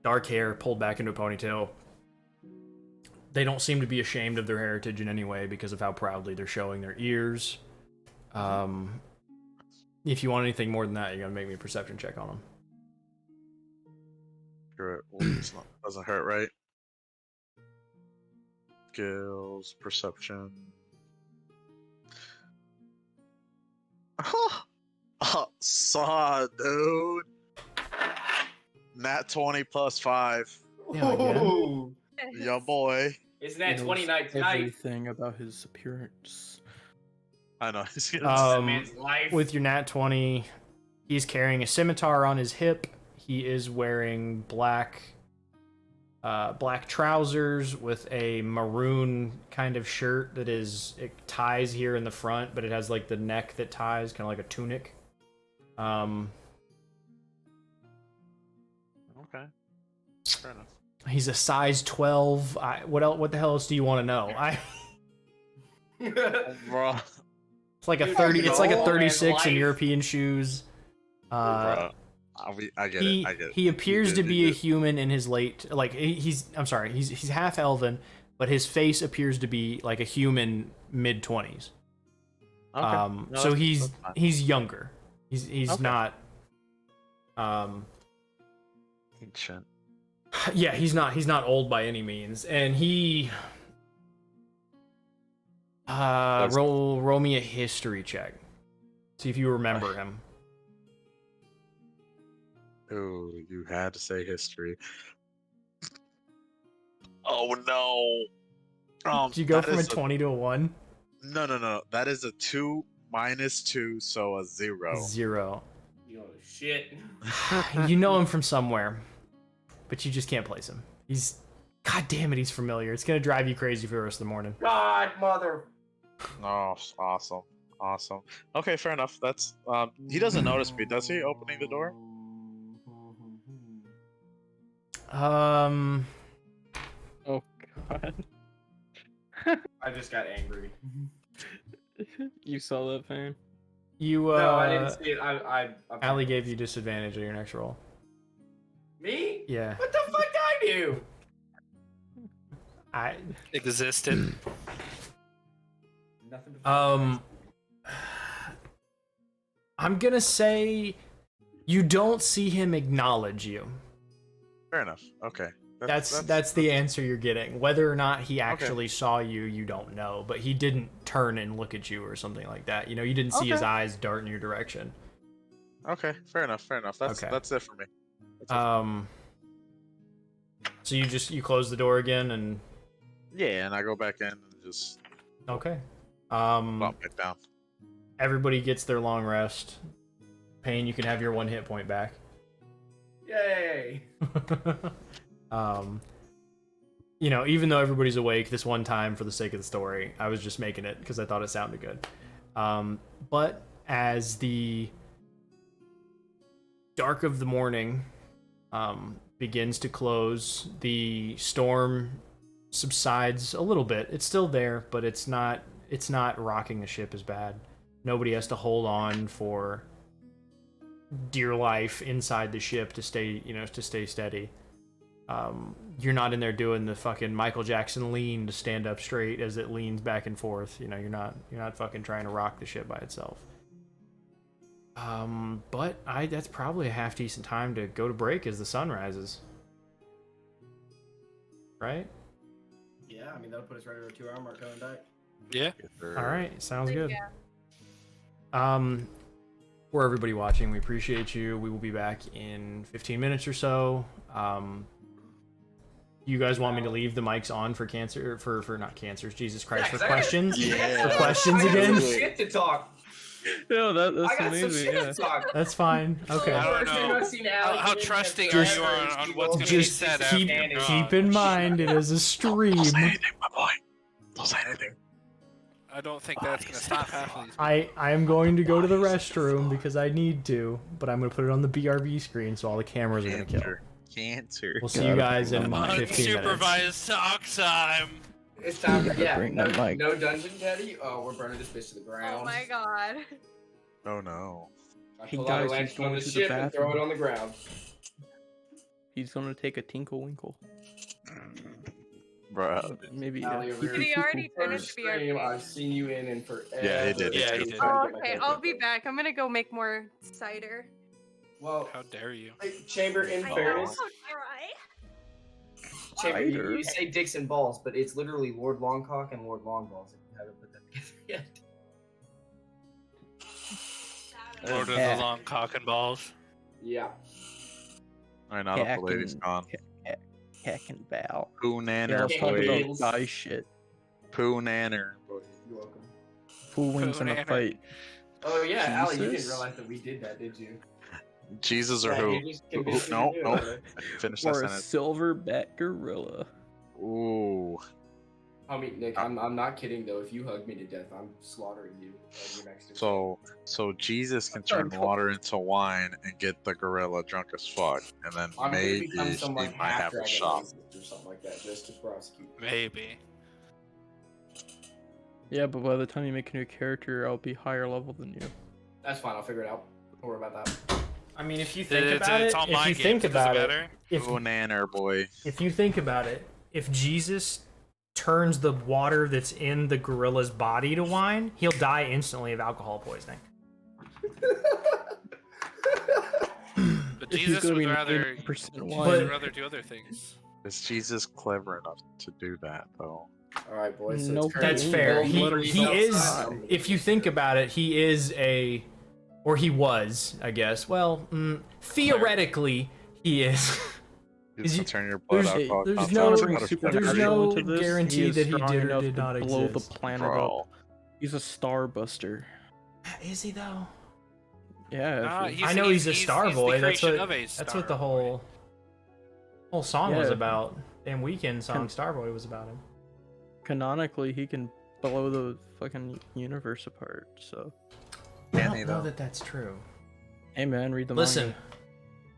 [SPEAKER 3] Dark hair pulled back into a ponytail. They don't seem to be ashamed of their heritage in any way because of how proudly they're showing their ears. If you want anything more than that, you're gonna make me a perception check on them.
[SPEAKER 6] Sure, doesn't hurt, right? Skills, perception. Saw, dude. Nat 20 plus 5.
[SPEAKER 3] Yeah, again.
[SPEAKER 6] Yeah, boy.
[SPEAKER 4] Isn't that 20 nights
[SPEAKER 5] everything about his appearance.
[SPEAKER 6] I know.
[SPEAKER 3] With your nat 20, he's carrying a scimitar on his hip. He is wearing black trousers with a maroon kind of shirt that it ties here in the front, but it has like the neck that ties, kind of like a tunic.
[SPEAKER 6] Okay. Fair enough.
[SPEAKER 3] He's a size 12. What the hell else do you want to know?
[SPEAKER 6] Bruh.
[SPEAKER 3] It's like a 30. It's like a 36 in European shoes.
[SPEAKER 6] I get it.
[SPEAKER 3] He appears to be a human in his late. Like he's half elven, but his face appears to be like a human mid-20s.
[SPEAKER 6] Okay.
[SPEAKER 3] So he's younger. He's
[SPEAKER 6] okay.
[SPEAKER 3] Not.
[SPEAKER 6] Ancient.
[SPEAKER 3] Yeah, he's not old by any means, and he. Roll me a history check. See if you remember him.
[SPEAKER 6] Oh, you had to say history. Oh no.
[SPEAKER 3] Did you go from a 20 to a 1?
[SPEAKER 6] No. That is a 2 minus 2, so a 0.
[SPEAKER 3] 0.
[SPEAKER 4] Oh shit.
[SPEAKER 3] You know him from somewhere, but you just can't place him. God damn it, he's familiar. It's gonna drive you crazy for the rest of the morning.
[SPEAKER 4] God, mother.
[SPEAKER 6] Oh, awesome. Okay, fair enough. That's he doesn't notice me, does he? Opening the door.
[SPEAKER 5] Oh god.
[SPEAKER 4] I just got angry.
[SPEAKER 5] You saw that, fan?
[SPEAKER 3] No,
[SPEAKER 4] I didn't see it.
[SPEAKER 3] Allie gave you disadvantage on your next roll.
[SPEAKER 4] Me?
[SPEAKER 3] Yeah.
[SPEAKER 4] What the fuck I do?
[SPEAKER 3] I
[SPEAKER 1] existed.
[SPEAKER 4] Nothing.
[SPEAKER 3] I'm gonna say you don't see him acknowledge you.
[SPEAKER 6] Fair enough. Okay.
[SPEAKER 3] That's the answer you're getting. Whether or not he actually saw you, you don't know. But he didn't turn and look at you or something like that. You didn't see his eyes dart in your direction.
[SPEAKER 6] Okay, fair enough. That's it for me.
[SPEAKER 3] So you close the door again and.
[SPEAKER 6] Yeah, and I go back in and just.
[SPEAKER 3] Okay.
[SPEAKER 6] Bump it down.
[SPEAKER 3] Everybody gets their long rest. Pain, you can have your 1 hit point back.
[SPEAKER 4] Yay!
[SPEAKER 3] Even though everybody's awake this one time for the sake of the story, I was just making it because I thought it sounded good. But as the dark of the morning begins to close, the storm subsides a little bit. It's still there, but it's not rocking the ship as bad. Nobody has to hold on for dear life inside the ship to stay, to stay steady. You're not in there doing the fucking Michael Jackson lean to stand up straight as it leans back and forth. You're not fucking trying to rock the ship by itself. But that's probably a half decent time to go to break as the sun rises. Right?
[SPEAKER 4] Yeah, I mean that'll put us right at our 2-hour mark coming back.
[SPEAKER 1] Yeah.
[SPEAKER 3] All right, sounds good.
[SPEAKER 2] Yeah.
[SPEAKER 3] For everybody watching, we appreciate you. We will be back in 15 minutes or so. You guys want me to leave the mics on for cancer, for not cancers, Jesus Christ, for questions?
[SPEAKER 6] Yeah.
[SPEAKER 3] For questions
[SPEAKER 4] I got
[SPEAKER 3] again?
[SPEAKER 4] some shit to talk.
[SPEAKER 5] No, that's
[SPEAKER 4] I got some
[SPEAKER 5] amazing.
[SPEAKER 4] shit
[SPEAKER 5] Yeah.
[SPEAKER 4] to talk.
[SPEAKER 3] That's fine. Okay.
[SPEAKER 1] I don't
[SPEAKER 4] First thing
[SPEAKER 1] know.
[SPEAKER 4] I've seen Allie
[SPEAKER 1] How
[SPEAKER 4] do is
[SPEAKER 1] trusting
[SPEAKER 4] have
[SPEAKER 1] are you
[SPEAKER 4] Twitch
[SPEAKER 1] on
[SPEAKER 4] VOD.
[SPEAKER 1] what's going to be said
[SPEAKER 3] keep,
[SPEAKER 1] after you're
[SPEAKER 3] keep
[SPEAKER 1] gone?
[SPEAKER 3] in mind, it is a stream.
[SPEAKER 6] Don't say anything, my boy. Don't say anything.
[SPEAKER 1] I don't think that's going to stop half of these.
[SPEAKER 3] I am going to go to the restroom because I need to, but I'm going to put it on the BRB screen so all the cameras are going to kill.
[SPEAKER 6] Cancer.
[SPEAKER 3] We'll see you guys in 15 minutes.
[SPEAKER 1] Unsupervised talk time.
[SPEAKER 4] It's time. Yeah.
[SPEAKER 5] Bring
[SPEAKER 4] No,
[SPEAKER 5] that mic.
[SPEAKER 4] no dungeon, Teddy. Oh, we're burning this bitch to the ground.
[SPEAKER 2] Oh my god.
[SPEAKER 6] Oh no.
[SPEAKER 4] I
[SPEAKER 5] Hey,
[SPEAKER 4] pull out a
[SPEAKER 5] guys, he's
[SPEAKER 4] lantern on
[SPEAKER 5] going
[SPEAKER 4] the
[SPEAKER 5] to the
[SPEAKER 4] ship and throw it
[SPEAKER 5] bathroom.
[SPEAKER 4] on the ground.
[SPEAKER 5] He's gonna take a tinkle winkle.
[SPEAKER 6] Bro.
[SPEAKER 5] Maybe.
[SPEAKER 4] Allie over
[SPEAKER 2] Did he
[SPEAKER 4] here.
[SPEAKER 2] already finish
[SPEAKER 4] First
[SPEAKER 2] the
[SPEAKER 4] stream
[SPEAKER 2] BRB?
[SPEAKER 4] I've seen you in forever.
[SPEAKER 6] Yeah, he did.
[SPEAKER 1] Yeah, he did.
[SPEAKER 2] Oh, okay, I'll be back. I'm gonna go make more cider.
[SPEAKER 4] Well,
[SPEAKER 1] How dare you?
[SPEAKER 4] Chamber, in
[SPEAKER 2] I know,
[SPEAKER 4] fairness,
[SPEAKER 2] how dry.
[SPEAKER 4] Chamber, you
[SPEAKER 5] Cider.
[SPEAKER 4] say dicks and balls, but it's literally Lord Longcock and Lord Longballs if you haven't put that together yet.
[SPEAKER 1] Lord of
[SPEAKER 5] Yeah.
[SPEAKER 1] the long cock and balls.
[SPEAKER 4] Yeah.
[SPEAKER 6] Alright, now that the lady's
[SPEAKER 5] Hacking-
[SPEAKER 6] gone.
[SPEAKER 5] Heck and bow.
[SPEAKER 6] Poo
[SPEAKER 5] Yeah,
[SPEAKER 6] nanner,
[SPEAKER 5] let's talk
[SPEAKER 4] boy.
[SPEAKER 5] about guy shit.
[SPEAKER 6] Poo nanner, boy.
[SPEAKER 4] You're welcome.
[SPEAKER 5] Who wins in a
[SPEAKER 1] Nanner.
[SPEAKER 5] fight?
[SPEAKER 4] Oh yeah, Allie, you didn't
[SPEAKER 5] Jesus.
[SPEAKER 4] realize that we did that, did you?
[SPEAKER 6] Jesus or
[SPEAKER 4] Yeah,
[SPEAKER 6] who?
[SPEAKER 4] you just convinced me to
[SPEAKER 6] No,
[SPEAKER 4] do
[SPEAKER 6] no.
[SPEAKER 4] it.
[SPEAKER 6] Finish that
[SPEAKER 5] Or a
[SPEAKER 6] sentence.
[SPEAKER 5] silverback gorilla.
[SPEAKER 6] Ooh.
[SPEAKER 4] Homie, Nick, I'm not kidding though. If you hug me to death, I'm slaughtering you. You're next to me.
[SPEAKER 6] So Jesus can turn water into wine and get the gorilla drunk as fuck, and then
[SPEAKER 4] I'm gonna
[SPEAKER 6] maybe
[SPEAKER 4] become
[SPEAKER 6] he
[SPEAKER 4] some like
[SPEAKER 6] might
[SPEAKER 4] half
[SPEAKER 6] have a
[SPEAKER 4] dragon
[SPEAKER 6] shot.
[SPEAKER 4] racist or something like that, just to prosecute.
[SPEAKER 1] Maybe.
[SPEAKER 5] Yeah, but by the time you make a new character, I'll be higher level than you.
[SPEAKER 4] That's fine. I'll figure it out. Don't worry about that.
[SPEAKER 3] I mean, if you think
[SPEAKER 1] It's
[SPEAKER 3] about it,
[SPEAKER 1] all
[SPEAKER 3] if
[SPEAKER 1] mind
[SPEAKER 3] you
[SPEAKER 1] games,
[SPEAKER 3] think
[SPEAKER 1] it doesn't
[SPEAKER 3] about it,
[SPEAKER 1] matter.
[SPEAKER 6] Poo nanner, boy.
[SPEAKER 3] if you think about it, if Jesus turns the water that's in the gorilla's body to wine, he'll die instantly of alcohol poisoning.
[SPEAKER 1] But
[SPEAKER 5] If he's
[SPEAKER 1] Jesus
[SPEAKER 5] gonna
[SPEAKER 1] would
[SPEAKER 5] be
[SPEAKER 1] rather,
[SPEAKER 5] 90%
[SPEAKER 1] he
[SPEAKER 5] wine.
[SPEAKER 1] would rather do other things.
[SPEAKER 6] Is Jesus clever enough to do that though?
[SPEAKER 4] All right, boys. So
[SPEAKER 5] Nope.
[SPEAKER 4] it's currently
[SPEAKER 3] That's fair.
[SPEAKER 5] He-
[SPEAKER 4] literally
[SPEAKER 3] He is,
[SPEAKER 4] outside.
[SPEAKER 3] if you think about it, he is or he was, I guess. Well, theoretically, he is.
[SPEAKER 6] You
[SPEAKER 3] Is
[SPEAKER 6] can
[SPEAKER 3] you-
[SPEAKER 6] turn your blood
[SPEAKER 3] there's-
[SPEAKER 6] alcohol
[SPEAKER 3] there's
[SPEAKER 6] content
[SPEAKER 3] no-
[SPEAKER 6] into
[SPEAKER 5] Bring
[SPEAKER 6] water.
[SPEAKER 3] there's
[SPEAKER 5] supernatural
[SPEAKER 3] no
[SPEAKER 5] into this,
[SPEAKER 3] guarantee
[SPEAKER 5] he is
[SPEAKER 3] that he
[SPEAKER 5] strong
[SPEAKER 3] did or
[SPEAKER 5] enough
[SPEAKER 3] did
[SPEAKER 5] to
[SPEAKER 3] not
[SPEAKER 5] blow the
[SPEAKER 3] exist.
[SPEAKER 5] planet up.
[SPEAKER 6] Bro.
[SPEAKER 5] He's a starbuster.
[SPEAKER 3] Is he though?
[SPEAKER 5] Yeah.
[SPEAKER 1] Nah,
[SPEAKER 5] if
[SPEAKER 1] he's-
[SPEAKER 3] I know he's a
[SPEAKER 1] he's
[SPEAKER 3] star
[SPEAKER 1] the
[SPEAKER 3] boy. That's
[SPEAKER 1] creation
[SPEAKER 3] what.
[SPEAKER 1] of a
[SPEAKER 3] That's
[SPEAKER 1] star
[SPEAKER 3] what the
[SPEAKER 1] boy.
[SPEAKER 3] whole song was
[SPEAKER 5] Yeah.
[SPEAKER 3] about. Damn Weekend song,
[SPEAKER 5] Can-
[SPEAKER 3] Starboy was about him.
[SPEAKER 5] canonically, he can blow the fucking universe apart. So,
[SPEAKER 3] I
[SPEAKER 6] Can
[SPEAKER 3] don't
[SPEAKER 6] he,
[SPEAKER 3] know
[SPEAKER 6] though?
[SPEAKER 3] that that's true.
[SPEAKER 5] hey man, read the
[SPEAKER 3] Listen,
[SPEAKER 5] manga.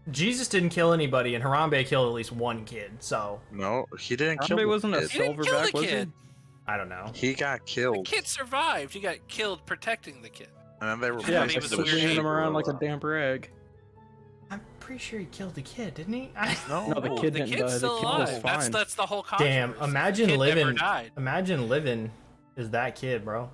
[SPEAKER 3] Jesus didn't kill anybody, and Harambe killed at least one kid. So
[SPEAKER 6] No, he didn't kill
[SPEAKER 5] Harambe
[SPEAKER 6] the
[SPEAKER 5] wasn't a
[SPEAKER 6] kid.
[SPEAKER 1] He didn't kill the
[SPEAKER 5] silverback, was he?
[SPEAKER 1] kid.
[SPEAKER 3] I don't know.
[SPEAKER 6] He got
[SPEAKER 1] The
[SPEAKER 6] killed,
[SPEAKER 1] kid survived. He got killed protecting the kid.
[SPEAKER 6] and then they were
[SPEAKER 5] Yeah,
[SPEAKER 1] he
[SPEAKER 5] by
[SPEAKER 1] was a weird
[SPEAKER 5] swinging
[SPEAKER 1] kid.
[SPEAKER 5] him around like a damn rag.
[SPEAKER 3] I'm pretty sure he killed the kid, didn't he?
[SPEAKER 6] No,
[SPEAKER 5] No, the
[SPEAKER 1] Oh,
[SPEAKER 5] kid
[SPEAKER 1] the
[SPEAKER 5] didn't
[SPEAKER 1] kid's
[SPEAKER 5] die. The
[SPEAKER 1] still
[SPEAKER 5] kid was
[SPEAKER 1] alive.
[SPEAKER 5] fine.
[SPEAKER 1] That's the whole controversy.
[SPEAKER 3] Damn, imagine
[SPEAKER 1] the kid never
[SPEAKER 3] living.
[SPEAKER 1] died.
[SPEAKER 3] Imagine living as that kid, bro.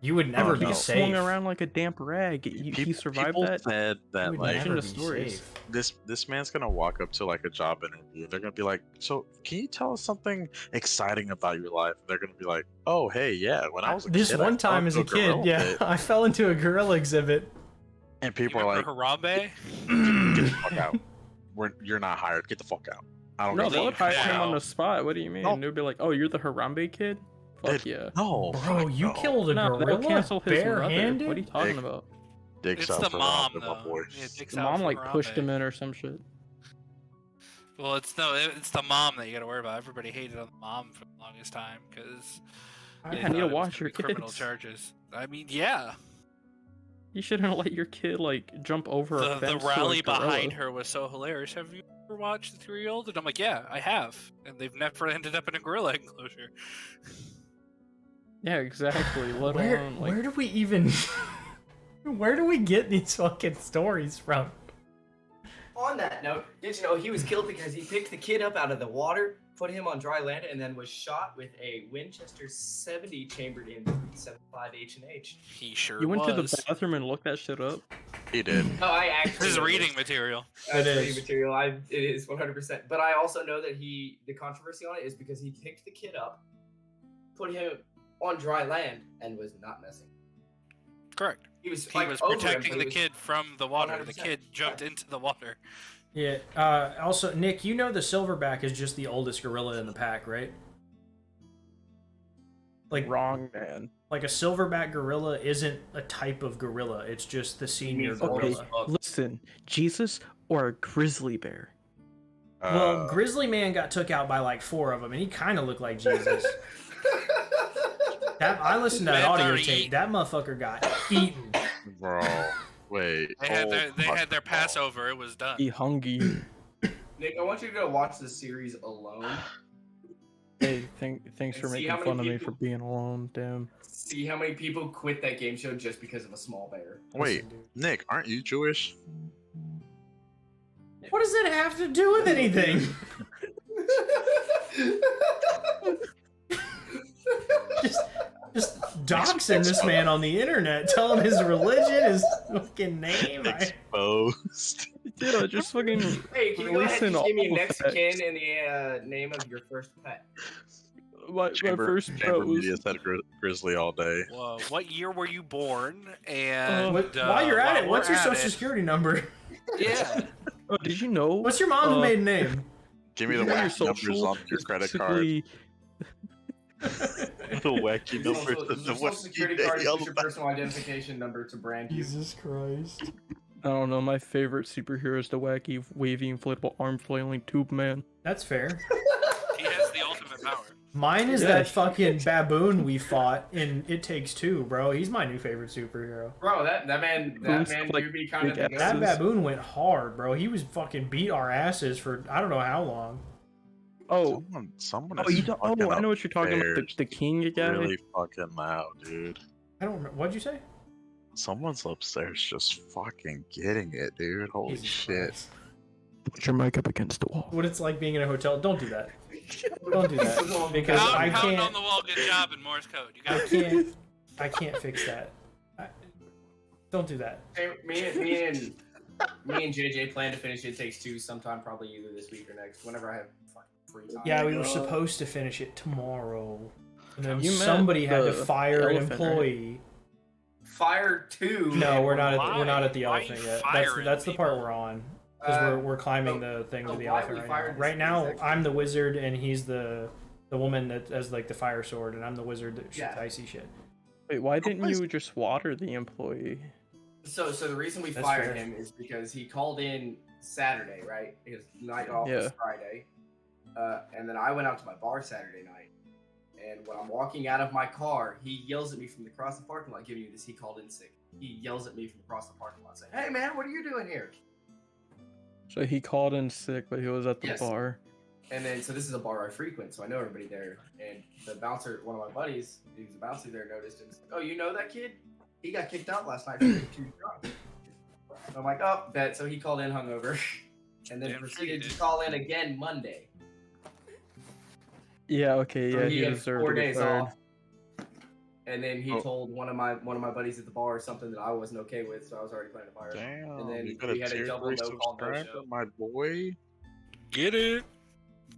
[SPEAKER 3] You would never
[SPEAKER 6] Oh,
[SPEAKER 3] be
[SPEAKER 6] no.
[SPEAKER 5] He
[SPEAKER 3] safe.
[SPEAKER 5] swung around like a damp rag. He survived
[SPEAKER 6] people
[SPEAKER 5] that.
[SPEAKER 6] said
[SPEAKER 3] You
[SPEAKER 6] that
[SPEAKER 3] would
[SPEAKER 6] like
[SPEAKER 5] Imagine
[SPEAKER 3] never
[SPEAKER 5] the
[SPEAKER 3] be
[SPEAKER 5] stories.
[SPEAKER 3] safe.
[SPEAKER 6] this man's gonna walk up to like a job interview. They're gonna be like, "So, can you tell us something exciting about your life?" They're gonna be like, "Oh, hey, yeah, when I was a
[SPEAKER 3] This
[SPEAKER 6] kid,
[SPEAKER 3] one
[SPEAKER 6] I fell
[SPEAKER 3] time as a
[SPEAKER 6] into
[SPEAKER 3] kid,
[SPEAKER 6] gorilla
[SPEAKER 3] yeah,
[SPEAKER 6] pit."
[SPEAKER 3] I fell into a gorilla exhibit.
[SPEAKER 6] And
[SPEAKER 1] You
[SPEAKER 6] people are like,
[SPEAKER 1] remember Harambe?
[SPEAKER 6] "Get the fuck out! You're not hired. Get the fuck out." I don't
[SPEAKER 5] No,
[SPEAKER 6] know.
[SPEAKER 5] they would hire him on
[SPEAKER 1] now.
[SPEAKER 5] the spot. What do you mean?
[SPEAKER 6] No.
[SPEAKER 5] They'd be like, "Oh, you're the Harambe kid." Fuck
[SPEAKER 6] They'd-
[SPEAKER 5] yeah.
[SPEAKER 6] No,
[SPEAKER 3] Bro,
[SPEAKER 6] fuck
[SPEAKER 3] you
[SPEAKER 6] no.
[SPEAKER 3] killed a
[SPEAKER 5] No, they'll
[SPEAKER 3] gorilla
[SPEAKER 5] cancel his mother.
[SPEAKER 3] barehanded?
[SPEAKER 5] What are you talking
[SPEAKER 6] Dick.
[SPEAKER 5] about?
[SPEAKER 6] Dicks
[SPEAKER 1] It's
[SPEAKER 6] out
[SPEAKER 1] the
[SPEAKER 6] for
[SPEAKER 1] mom,
[SPEAKER 6] Harambe, my
[SPEAKER 1] though.
[SPEAKER 6] boy.
[SPEAKER 1] Yeah, dicks
[SPEAKER 5] The
[SPEAKER 1] out
[SPEAKER 5] mom
[SPEAKER 1] for
[SPEAKER 5] like pushed
[SPEAKER 1] Harambe.
[SPEAKER 5] him in or some shit.
[SPEAKER 1] Well, it's the mom that you got to worry about. Everybody hated on the mom for the longest time because
[SPEAKER 5] I need to watch your
[SPEAKER 1] criminal
[SPEAKER 5] kids.
[SPEAKER 1] charges. I mean, yeah,
[SPEAKER 5] You shouldn't let your kid like jump over a
[SPEAKER 1] the
[SPEAKER 5] fence.
[SPEAKER 1] rally
[SPEAKER 5] to a gorilla.
[SPEAKER 1] behind her was so hilarious. Have you ever watched the 3-year-old? And I'm like, yeah, I have, and they've never ended up in a gorilla enclosure.
[SPEAKER 5] Yeah, exactly. Let
[SPEAKER 3] Where
[SPEAKER 5] alone like
[SPEAKER 3] do we even Where do we get these fucking stories from?
[SPEAKER 4] On that note, did you know he was killed because he picked the kid up out of the water, put him on dry land, and then was shot with a Winchester 70 chambered in 375 H&H?
[SPEAKER 1] He sure
[SPEAKER 5] You went to
[SPEAKER 1] was.
[SPEAKER 5] the bathroom and looked that shit up?
[SPEAKER 6] He did.
[SPEAKER 4] No, I actually.
[SPEAKER 1] This is
[SPEAKER 4] know
[SPEAKER 1] reading
[SPEAKER 4] this.
[SPEAKER 1] material.
[SPEAKER 4] That's
[SPEAKER 3] It
[SPEAKER 4] reading
[SPEAKER 3] is.
[SPEAKER 4] material. It is 100%. But I also know that the controversy on it is because he picked the kid up, put him on dry land, and was not messing.
[SPEAKER 1] Correct.
[SPEAKER 4] He was
[SPEAKER 1] He was
[SPEAKER 4] over him,
[SPEAKER 1] protecting
[SPEAKER 4] but
[SPEAKER 1] the
[SPEAKER 4] he was-
[SPEAKER 1] kid from the water. The
[SPEAKER 4] 100%.
[SPEAKER 1] kid jumped into the water.
[SPEAKER 3] Yeah. Also, Nick, you know the silverback is just the oldest gorilla in the pack, right? Like
[SPEAKER 5] Wrong, man.
[SPEAKER 3] Like a silverback gorilla isn't a type of gorilla. It's just the senior
[SPEAKER 4] means the
[SPEAKER 5] Okay,
[SPEAKER 3] gorilla.
[SPEAKER 5] listen. Jesus or a grizzly bear?
[SPEAKER 3] Well, Grizzly Man got took out by like 4 of them, and he kind of looked like Jesus. I listened to that
[SPEAKER 1] Man
[SPEAKER 3] audio
[SPEAKER 1] already
[SPEAKER 3] tape.
[SPEAKER 1] eat.
[SPEAKER 3] That motherfucker got eaten.
[SPEAKER 6] Bro, wait.
[SPEAKER 1] They had
[SPEAKER 6] my
[SPEAKER 1] their
[SPEAKER 6] God.
[SPEAKER 1] Passover. It was done.
[SPEAKER 5] He hungry.
[SPEAKER 4] Nick, I want you to go watch the series alone.
[SPEAKER 5] Hey, thanks for
[SPEAKER 4] And see
[SPEAKER 5] making
[SPEAKER 4] how many
[SPEAKER 5] fun of me
[SPEAKER 4] people-
[SPEAKER 5] for being alone. Damn.
[SPEAKER 4] See how many people quit that game show just because of a small bear.
[SPEAKER 6] Wait,
[SPEAKER 3] Listen, dude.
[SPEAKER 6] Nick, aren't you Jewish?
[SPEAKER 3] What does it have to do with anything? just doxing this man on the internet, telling his religion, his fucking name.
[SPEAKER 6] Exposed.
[SPEAKER 5] Dude, I just fucking
[SPEAKER 4] Hey, can you go ahead and
[SPEAKER 5] releasing
[SPEAKER 4] just give me a
[SPEAKER 5] all
[SPEAKER 4] Mexican
[SPEAKER 5] facts.
[SPEAKER 4] and the name of your first pet?
[SPEAKER 5] My first pet
[SPEAKER 6] Chamber
[SPEAKER 5] was
[SPEAKER 6] Media said Grizzly all day.
[SPEAKER 1] Well, what year were you born? And
[SPEAKER 3] While you're at it, what's your
[SPEAKER 1] we're
[SPEAKER 3] social
[SPEAKER 1] at it-
[SPEAKER 3] security number?
[SPEAKER 1] Yeah.
[SPEAKER 5] Oh, did you know?
[SPEAKER 3] What's your mom's maiden name?
[SPEAKER 6] Give me the
[SPEAKER 5] you know your
[SPEAKER 6] wacky numbers
[SPEAKER 5] social
[SPEAKER 6] on your
[SPEAKER 5] is
[SPEAKER 6] credit card.
[SPEAKER 5] basically-
[SPEAKER 6] The wacky numbers
[SPEAKER 4] Your
[SPEAKER 6] and the
[SPEAKER 4] social security card is
[SPEAKER 6] wacky
[SPEAKER 4] just your personal identification number to brand you.
[SPEAKER 3] Jesus Christ.
[SPEAKER 5] I don't know. My favorite superhero is the wacky, wavy, inflatable arm flailing tube man.
[SPEAKER 3] That's fair.
[SPEAKER 1] He has the ultimate power.
[SPEAKER 3] Mine is
[SPEAKER 5] Yeah.
[SPEAKER 3] that fucking baboon we fought in It Takes Two, bro. He's my new favorite superhero.
[SPEAKER 4] Bro, that man
[SPEAKER 5] Boots
[SPEAKER 4] do
[SPEAKER 5] like
[SPEAKER 4] be kind of
[SPEAKER 5] big
[SPEAKER 4] the
[SPEAKER 5] ass.
[SPEAKER 3] That
[SPEAKER 4] goat.
[SPEAKER 3] baboon went hard, bro. He was fucking beat our asses for I don't know how long.
[SPEAKER 5] Oh,
[SPEAKER 6] Someone
[SPEAKER 5] oh,
[SPEAKER 6] is
[SPEAKER 5] you don't. Oh,
[SPEAKER 6] fucking
[SPEAKER 5] I know what you're talking about.
[SPEAKER 6] upstairs
[SPEAKER 5] The king guy.
[SPEAKER 6] really fucking loud, dude.
[SPEAKER 3] I don't remember. What'd you say?
[SPEAKER 6] Someone's upstairs just fucking getting it, dude. Holy
[SPEAKER 3] Jesus
[SPEAKER 6] shit.
[SPEAKER 3] Christ.
[SPEAKER 5] Put your mic up against the wall.
[SPEAKER 3] What it's like being in a hotel. Don't do that. Don't do that. Because I
[SPEAKER 1] Pound on
[SPEAKER 3] can't.
[SPEAKER 1] the wall. Good job in Morse code. You
[SPEAKER 3] I
[SPEAKER 1] got it.
[SPEAKER 3] can't fix that. Don't do that.
[SPEAKER 4] Hey, me and JJ plan to finish It Takes Two sometime, probably either this week or next, whenever I have fucking free time.
[SPEAKER 3] Yeah, we were supposed to finish it tomorrow. And then
[SPEAKER 5] You met
[SPEAKER 3] somebody had to
[SPEAKER 5] the
[SPEAKER 3] fire an
[SPEAKER 5] elephant, right?
[SPEAKER 3] employee.
[SPEAKER 4] Fire 2.
[SPEAKER 3] No, we're not
[SPEAKER 1] Why?
[SPEAKER 3] at we're not at the
[SPEAKER 1] Why
[SPEAKER 3] elephant
[SPEAKER 1] you
[SPEAKER 3] yet.
[SPEAKER 1] firing
[SPEAKER 3] That's the part
[SPEAKER 1] people?
[SPEAKER 3] we're on. Because
[SPEAKER 4] Uh,
[SPEAKER 3] we're climbing
[SPEAKER 4] oh,
[SPEAKER 3] the thing
[SPEAKER 4] oh,
[SPEAKER 3] to the
[SPEAKER 4] why
[SPEAKER 3] elephant
[SPEAKER 4] we
[SPEAKER 3] right
[SPEAKER 4] fired
[SPEAKER 3] now.
[SPEAKER 4] this
[SPEAKER 3] Right now,
[SPEAKER 4] exact-
[SPEAKER 3] I'm the wizard and he's the woman that has like the fire sword, and I'm the wizard that shoots
[SPEAKER 4] Yeah.
[SPEAKER 3] icy shit.
[SPEAKER 5] Wait, why didn't you just water the employee?
[SPEAKER 4] So the reason we
[SPEAKER 3] That's
[SPEAKER 4] fired
[SPEAKER 3] fair.
[SPEAKER 4] him is because he called in Saturday, right? His night off
[SPEAKER 5] Yeah.
[SPEAKER 4] was Friday. And then I went out to my bar Saturday night. And when I'm walking out of my car, he yells at me from across the parking lot, giving you this, he called in sick. He yells at me from across the parking lot saying, "Hey man, what are you doing here?"
[SPEAKER 5] So he called in sick, but he was at the
[SPEAKER 4] Yes.
[SPEAKER 5] bar.
[SPEAKER 4] And then, so this is a bar I frequent, so I know everybody there. And the bouncer, one of my buddies, who's a bouncer there, noticed and was like, "Oh, you know that kid? He got kicked out last night for being too drunk." And I'm like, "Oh, bet." So he called in hungover, and then
[SPEAKER 1] Damn
[SPEAKER 4] proceeded
[SPEAKER 1] straight,
[SPEAKER 4] to call in again Monday.
[SPEAKER 5] Yeah, okay,
[SPEAKER 4] So
[SPEAKER 5] yeah,
[SPEAKER 4] he
[SPEAKER 5] he
[SPEAKER 4] had
[SPEAKER 5] deserved
[SPEAKER 4] 4
[SPEAKER 5] to get
[SPEAKER 4] days
[SPEAKER 5] fired.
[SPEAKER 4] off. And then he
[SPEAKER 6] Oh.
[SPEAKER 4] told one of my buddies at the bar something that I wasn't okay with, so I was already planning to fire him.
[SPEAKER 6] Damn,
[SPEAKER 4] And then
[SPEAKER 6] you got
[SPEAKER 4] we
[SPEAKER 6] a
[SPEAKER 4] had a
[SPEAKER 6] tier
[SPEAKER 4] double
[SPEAKER 6] 3
[SPEAKER 4] no call, no
[SPEAKER 6] subscriber,
[SPEAKER 4] show.
[SPEAKER 6] my boy.
[SPEAKER 1] Get it.